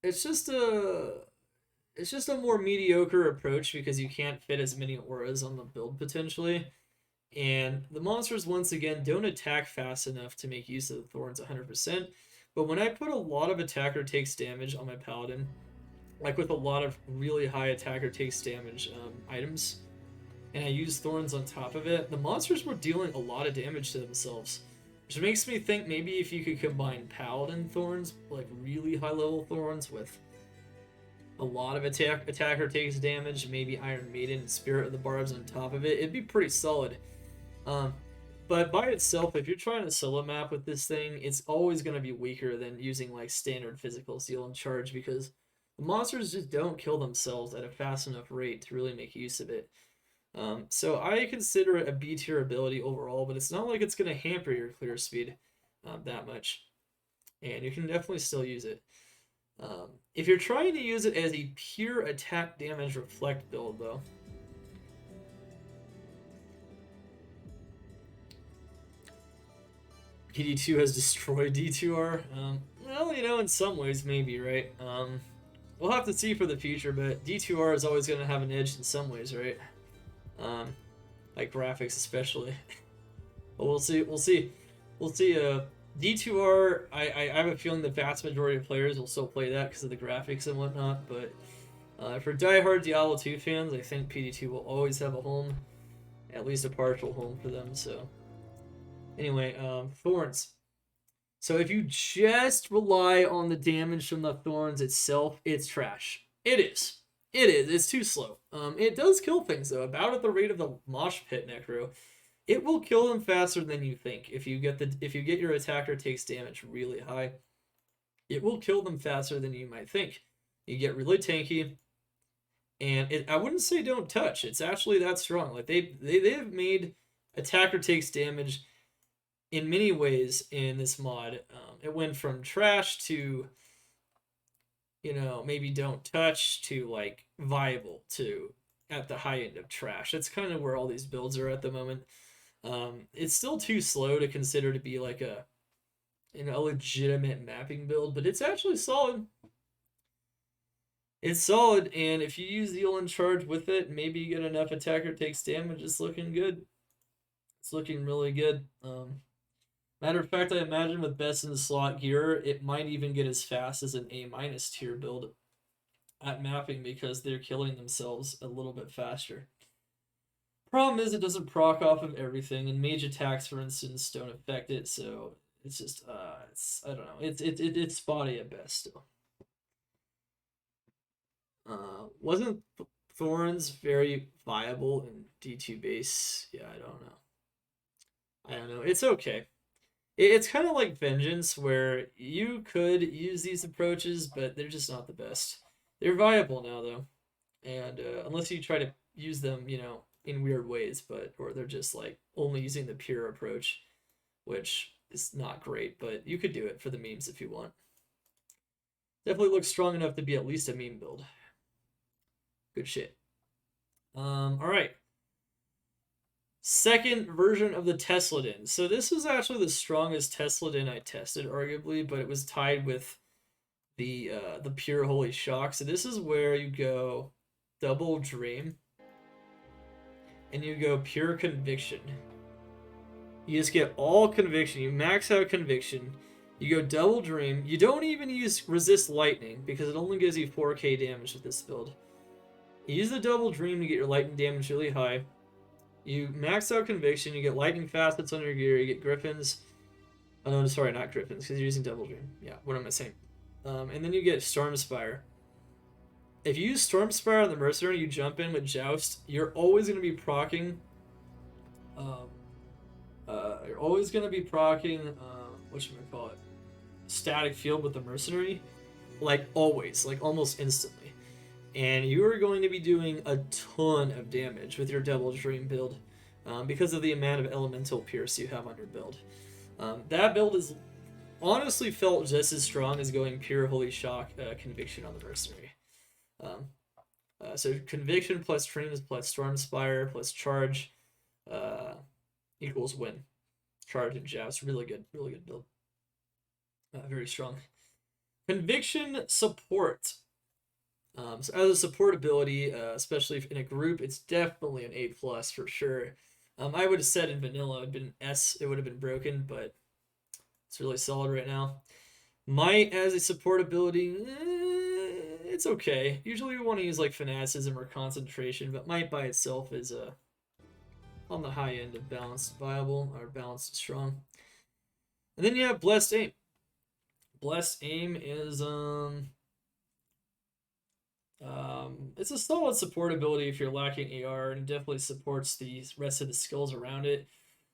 it's just a more mediocre approach because you can't fit as many auras on the build potentially. And the monsters, once again, don't attack fast enough to make use of the Thorns 100%. But when I put a lot of Attacker Takes Damage on my Paladin, like with a lot of really high Attacker Takes Damage items, and I use Thorns on top of it, the monsters were dealing a lot of damage to themselves. Which makes me think maybe if you could combine Paladin Thorns, like really high level Thorns, with a lot of Attacker Takes Damage, maybe Iron Maiden and Spirit of the Barbs on top of it, it'd be pretty solid. But by itself, if you're trying to solo map with this thing, it's always going to be weaker than using like standard physical Zeal and Charge because the monsters just don't kill themselves at a fast enough rate to really make use of it. So I consider it a B tier ability overall, but it's not like it's going to hamper your clear speed that much. And you can definitely still use it. If you're trying to use it as a pure attack damage reflect build, though, PD2 has destroyed D2R. Well, you know, in some ways, maybe, right? We'll have to see for the future, but D2R is always going to have an edge in some ways, right? Like graphics especially. But we'll see. We'll see D2R, I have a feeling the vast majority of players will still play that because of the graphics and whatnot, but for diehard Diablo 2 fans, I think PD2 will always have a home, at least a partial home for them, so. Anyway, Thorns. So if you just rely on the damage from the Thorns itself, it's trash. It is. It is. It's too slow. It does kill things, though, about at the rate of the Mosh Pit Necro. It will kill them faster than you think. If you get your attacker takes damage really high, it will kill them faster than you might think. You get really tanky, and I wouldn't say don't touch. It's actually that strong. Like they have made attacker takes damage in many ways in this mod. It went from trash to, you know, maybe don't touch to like viable to at the high end of trash. That's kind of where all these builds are at the moment. It's still too slow to consider to be like a legitimate mapping build, but it's actually solid. It's solid, and if you use the Olin charge with it, maybe you get enough attacker takes damage. It's looking good. It's looking really good. Matter of fact, I imagine with best in the slot gear, it might even get as fast as an A- tier build at mapping because they're killing themselves a little bit faster. Problem is, it doesn't proc off of everything, and mage attacks, for instance, don't affect it. So it's just, I don't know. It's spotty at best still. Wasn't Thorns very viable in D2 base? Yeah, I don't know. I don't know. It's okay. It's kind of like Vengeance, where you could use these approaches, but they're just not the best. They're viable now, though, and unless you try to use them, you know, in weird ways, or they're just like only using the pure approach, which is not great, but you could do it for the memes if you want. Definitely looks strong enough to be at least a meme build. Good shit. All right. Second version of the Tesladin. So this was actually the strongest Tesladin I tested, arguably, but it was tied with the pure Holy Shock. So this is where you go double Dream, and you go pure Conviction. You just get all Conviction. You max out Conviction. You go double Dream. You don't even use Resist Lightning because it only gives you 4k damage with this build. You use the double Dream to get your lightning damage really high. You max out Conviction, you get lightning facets on your gear, you get Griffins. Oh no, sorry, not Griffins, because you're using Double Dream. Yeah, what am I saying? And then you get Stormspire. If you use Stormspire on the Mercenary, you jump in with Joust, you're always going to be proccing. You're always going to be proccing, whatchamacallit? Static Field with the Mercenary. Like always, like almost instantly. And you are going to be doing a ton of damage with your Double Dream build because of the amount of Elemental Pierce you have on your build. That build is honestly felt just as strong as going pure Holy Shock Conviction on the Mercenary. So Conviction plus Dreams plus Stormspire plus Charge equals win. Charge and Joust, really good build. Very strong. Conviction support. So as a support ability, especially in a group, it's definitely an A+ for sure. I would have said in vanilla it would have been S, it would have been broken, but it's really solid right now. Might as a support ability, it's okay. Usually we want to use like Fanaticism or Concentration, but Might by itself is on the high end of balanced viable, or balanced strong. And then you have Blessed Aim. Blessed Aim is it's a solid support ability if you're lacking AR, and it definitely supports the rest of the skills around it.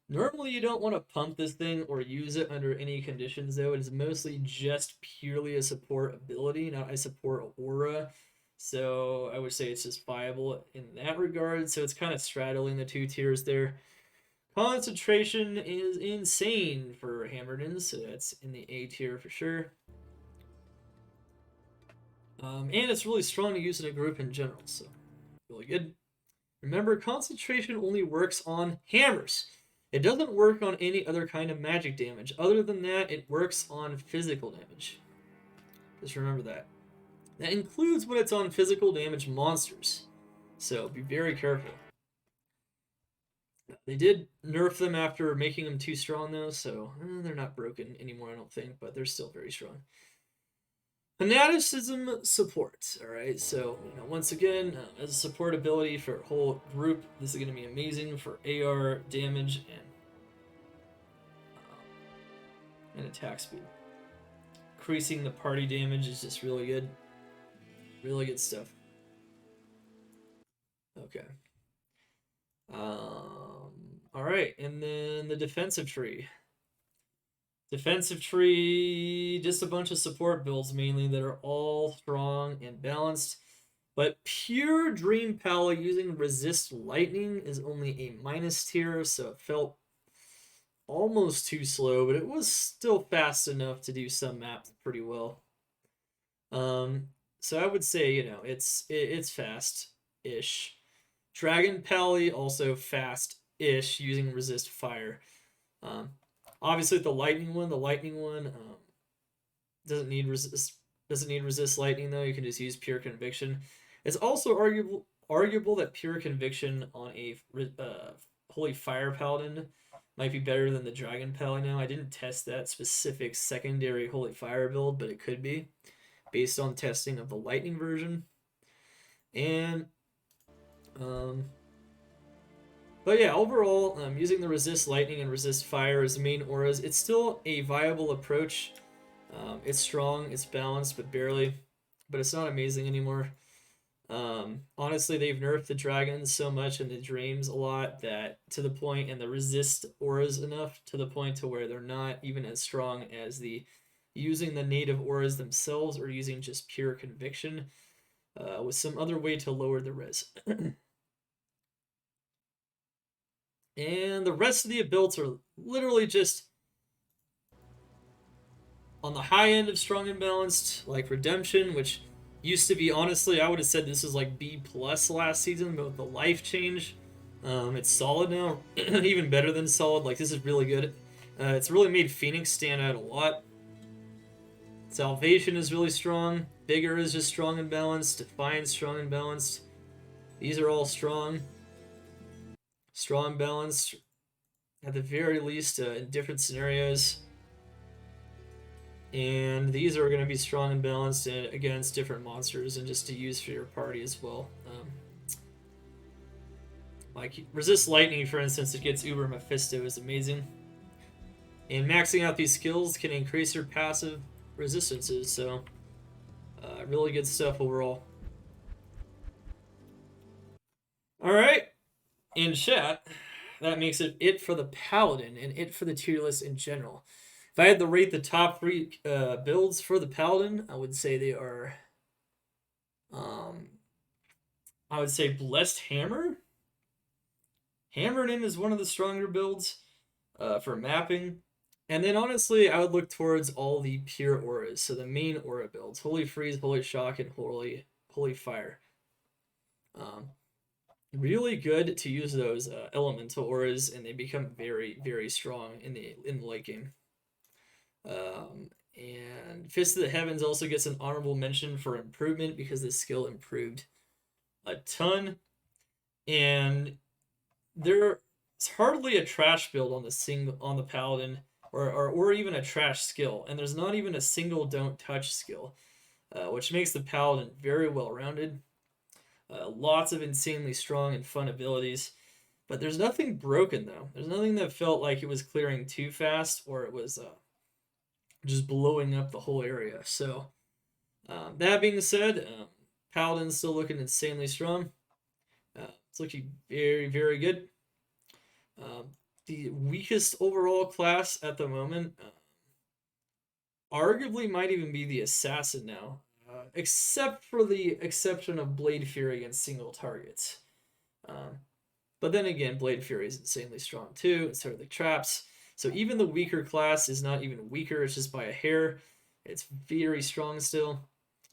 Normally, you don't want to pump this thing or use it under any conditions, though. It is mostly just purely a support ability, not a support aura. So I would say it's just viable in that regard. So it's kind of straddling the two tiers there. Concentration is insane for Hammerdins, so that's in the A tier for sure. And it's really strong to use in a group in general, so really good. Remember, concentration only works on hammers. It doesn't work on any other kind of magic damage. Other than that, it works on physical damage. Just remember that. That includes when it's on physical damage monsters. So be very careful. They did nerf them after making them too strong, though, so they're not broken anymore, I don't think, but they're still very strong. Fanaticism support. All right, so once again, as a support ability for a whole group, this is going to be amazing for AR damage and attack speed. Increasing the party damage is just really good. Really good stuff. Okay. All right, and then the defensive tree. Defensive tree, just a bunch of support builds mainly that are all strong and balanced. But pure Dream Pal using resist lightning is only a minus tier, so it felt almost too slow, but it was still fast enough to do some maps pretty well. So I would say, it's fast-ish. Dragon Pally also fast-ish using resist fire. Obviously the lightning one doesn't need resist lightning though. You can just use pure conviction. It's also arguable that pure conviction on a holy fire paladin might be better than the dragon pally now. I didn't test that specific secondary holy fire build, but it could be based on testing of the lightning version. And but yeah, overall, using the resist lightning and resist fire as the main auras, it's still a viable approach. It's strong, it's balanced, but barely. But it's not amazing anymore. Honestly, they've nerfed the dragons so much and the dreams a lot that to the point, and the resist auras enough to the point to where they're not even as strong as the using the native auras themselves or using just pure conviction with some other way to lower the res. And the rest of the builds are literally just on the high end of strong and balanced, like Redemption, which used to be, honestly, I would have said this was like B plus last season, but with the life change, it's solid now, even better than solid. Like, this is really good. It's really made Phoenix stand out a lot. Salvation is really strong. Vigor is just strong and balanced. Defiance, strong and balanced. These are all strong. Strong, balanced, at the very least, in different scenarios. And these are going to be strong and balanced against different monsters and just to use for your party as well. Like resist lightning, for instance, it gets Uber Mephisto is amazing. And maxing out these skills can increase your passive resistances, so really good stuff overall. Alright, in chat, that makes it for the Paladin and it for the tier list in general. If I had to rate the top 3 builds for the Paladin, I would say they are, I would say Blessed Hammer. Hammered In is one of the stronger builds for mapping. And then honestly, I would look towards all the pure auras, so the main aura builds: Holy Freeze, Holy Shock, and Holy Fire. Really good to use those elemental auras, and they become very, very strong in the late game. And Fist of the Heavens also gets an honorable mention for improvement because the skill improved a ton. And there's hardly a trash build on the Paladin, or even a trash skill, and there's not even a single don't touch skill, which makes the Paladin very well rounded. Lots of insanely strong and fun abilities, but there's nothing broken though. There's nothing that felt like it was clearing too fast or it was just blowing up the whole area. So that being said, Paladin's still looking insanely strong. It's looking very, very good. The weakest overall class at the moment arguably might even be the Assassin now, except for the exception of Blade Fury against single targets. But then again, Blade Fury is insanely strong too. It's sort of like traps. So even the weaker class is not even weaker, it's just by a hair. It's very strong still.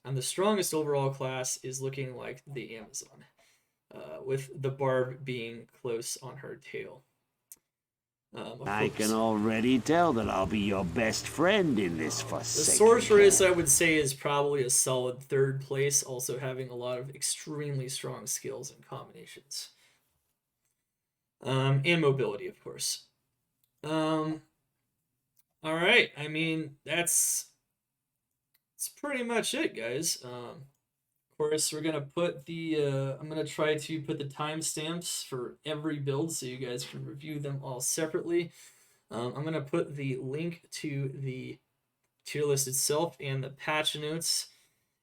And the strongest overall class is looking like the Amazon, with the Barb being close on her tail. I can already tell that I'll be your best friend in this forsaken The Sorceress, I would say, is probably a solid 3rd place, also having a lot of extremely strong skills and combinations. and mobility, of course. All right, I mean that's pretty much it, guys. Of course, we're gonna put the I'm gonna try to put the timestamps for every build so you guys can review them all separately. I'm gonna put the link to the tier list itself and the patch notes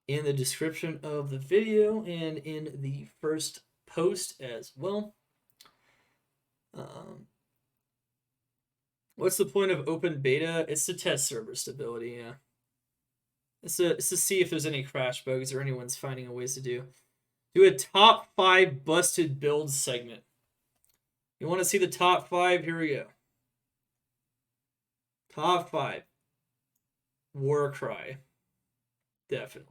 in the description of the video and in the first post as well. What's the point of open beta? It's to test server stability, yeah. It's to see if there's any crash bugs or anyone's finding ways to do a top 5 busted builds segment. You want to see the top 5? Here we go. Top 5. Warcry. Definitely.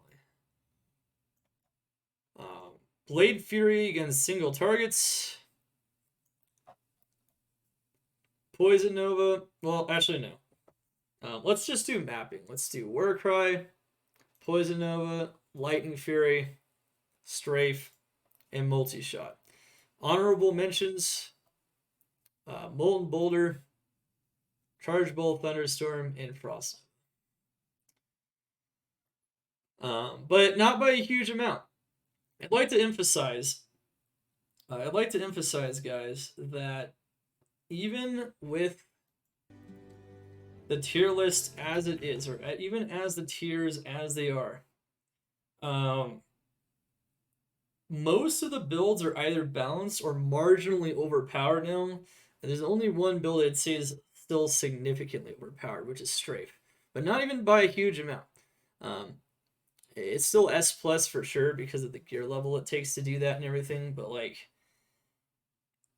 Blade Fury against single targets. Poison Nova. Well, actually, no. Let's just do mapping. Let's do Warcry, Poison Nova, Lightning Fury, Strafe, and Multi-Shot. Honorable mentions: Molten Boulder, Charge Bolt, Thunderstorm, and Frost. But not by a huge amount. I'd like to emphasize, guys, that even with the tier list as it is, or even as the tiers as they are, most of the builds are either balanced or marginally overpowered now. And there's only one build I'd say is still significantly overpowered, which is Strafe, but not even by a huge amount. It's still S+ for sure because of the gear level it takes to do that and everything, but like,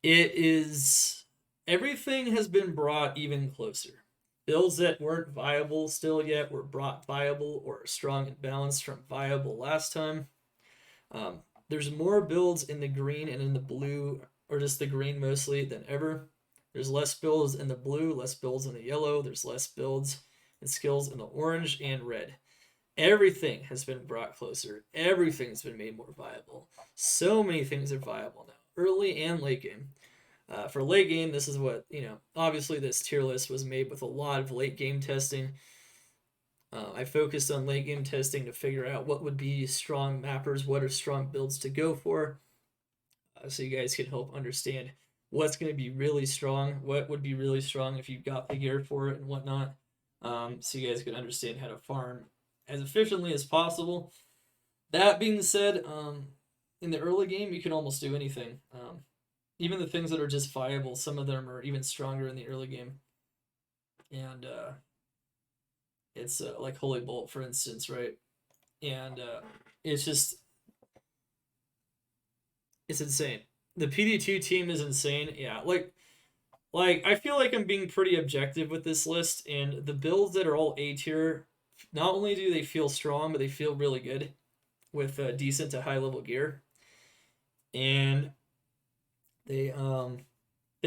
it is, everything has been brought even closer. Builds that weren't viable still yet were brought viable or strong and balanced from viable last time. There's more builds in the green and in the blue, or just the green mostly, than ever. There's less builds in the blue, less builds in the yellow. There's less builds and skills in the orange and red. Everything has been brought closer. Everything's been made more viable. So many things are viable now, early and late game. For late game, this is what, obviously this tier list was made with a lot of late game testing. I focused on late game testing to figure out what would be strong mappers, what are strong builds to go for, so you guys can help understand what's going to be really strong, what would be really strong if you got the gear for it and whatnot, so you guys can understand how to farm as efficiently as possible. That being said, in the early game, you can almost do anything. Even the things that are just viable, some of them are even stronger in the early game. And it's like Holy Bolt, for instance, right? And it's just, it's insane. The PD2 team is insane. Yeah, like I feel like I'm being pretty objective with this list, and the builds that are all A tier, not only do they feel strong, but they feel really good with decent to high level gear. And they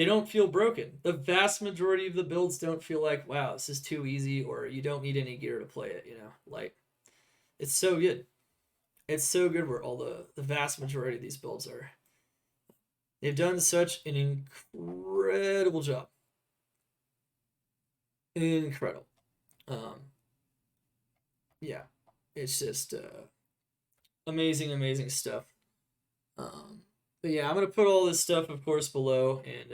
don't feel broken. The vast majority of the builds don't feel like, wow, this is too easy, or you don't need any gear to play it, Like, it's so good. It's so good where all the vast majority of these builds are. They've done such an incredible job. Incredible. Yeah, it's just amazing stuff. But yeah, I'm gonna put all this stuff, of course, below, and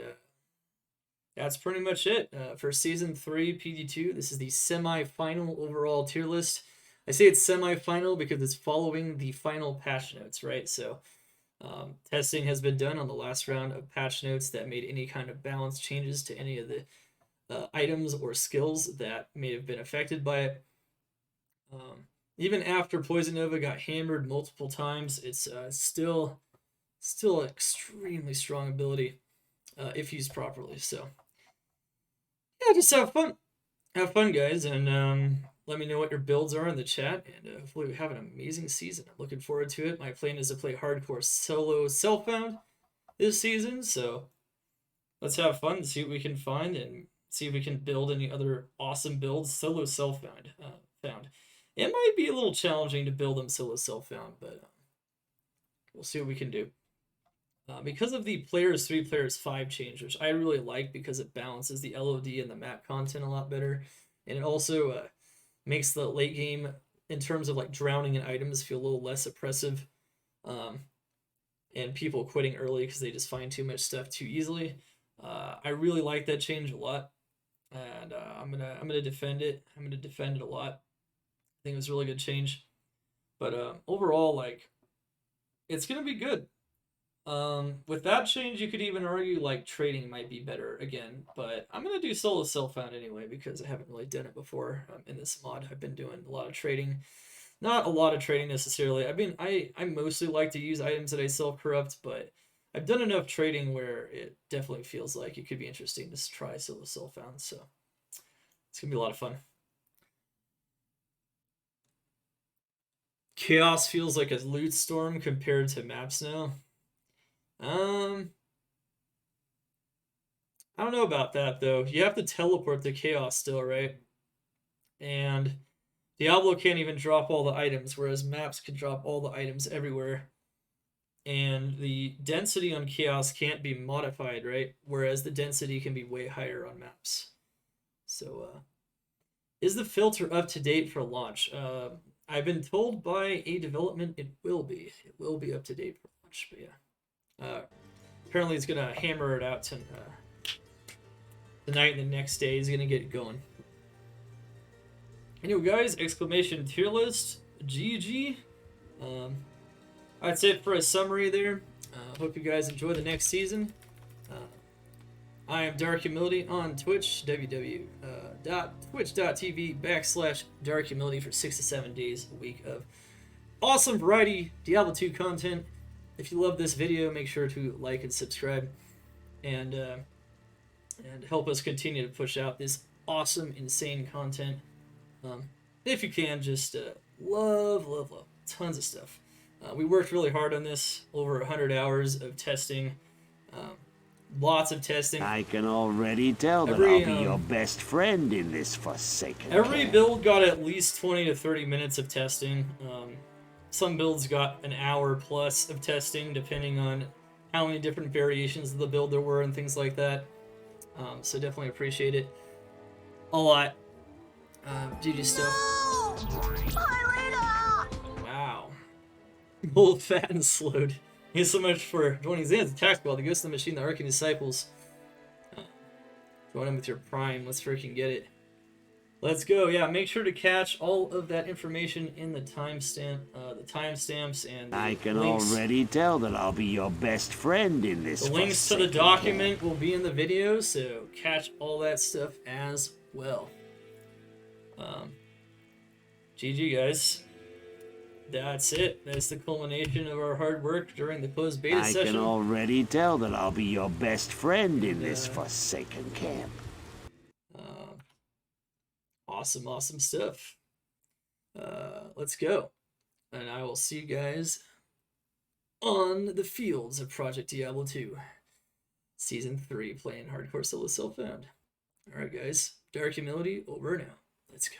that's pretty much it for Season 3 PD2. This is the semi-final overall tier list. I say it's semi-final because it's following the final patch notes, right? So testing has been done on the last round of patch notes that made any kind of balance changes to any of the items or skills that may have been affected by it. Even after Poison Nova got hammered multiple times, it's still extremely strong ability if used properly. So yeah, just have fun, guys, and let me know what your builds are in the chat, and hopefully we have an amazing season. I'm looking forward to it. My plan is to play hardcore solo self-found this season, so let's have fun and see what we can find, and see if we can build any other awesome builds solo self-found. It might be a little challenging to build them solo self-found, but we'll see what we can do. Because of the players 3, players 5 change, which I really like because it balances the LOD and the map content a lot better. And it also makes the late game, in terms of like drowning in items, feel a little less oppressive. And people quitting early because they just find too much stuff too easily. I really like that change a lot, and I'm gonna defend it. I'm gonna defend it a lot. I think it was a really good change, but overall, like, it's gonna be good. With that change, you could even argue like trading might be better again, but I'm gonna do solo self-found anyway because I haven't really done it before in this mod. I've been doing a lot of trading. Not a lot of trading necessarily. I mostly like to use items that I self-corrupt, but I've done enough trading where it definitely feels like it could be interesting to try solo self-found, so it's gonna be a lot of fun. Chaos feels like a loot storm compared to maps now. I don't know about that though. You have to teleport to chaos still, right? And Diablo can't even drop all the items, whereas maps can drop all the items everywhere. And the density on chaos can't be modified, right? Whereas the density can be way higher on maps. So, is the filter up to date for launch? I've been told by a development it will be. It will be up to date for launch, but yeah. Apparently it's gonna hammer it out tonight and the next day. He's gonna get it going. Anyway, guys, exclamation tier list, GG. That's it for a summary there. Hope you guys enjoy the next season. I am Dark Humility on Twitch, www.twitch.tv/Dark Humility for 6 to 7 days a week of awesome variety Diablo 2 content. If you love this video, make sure to like and subscribe, and help us continue to push out this awesome, insane content. If you can, just love tons of stuff. We worked really hard on this, over 100 hours of testing, lots of testing. I can already tell that I'll be your best friend in this forsaken camp. Build got at least 20 to 30 minutes of testing. Some builds got an hour plus of testing, depending on how many different variations of the build there were and things like that. So definitely appreciate it a lot. GG stuff. Wow. Old, fat, and slowed. Thanks so much for joining Zan's Attack Squad, the Ghost of the Machine, the Arcane Disciples. Join them with your Prime. Let's freaking get it. Let's go. Yeah, make sure to catch all of that information in the timestamps and the I can links. already tell that I'll be your best friend in this. The links to the document will be in the video, so catch all that stuff as well. GG, guys. That's it. That's the culmination of our hard work during the closed beta session. I can already tell that I'll be your best friend in this forsaken camp. Awesome stuff. Let's go. And I will see you guys on the fields of Project Diablo 2. Season 3, playing hardcore solo self-found. Alright guys, Dark Humility over now. Let's go.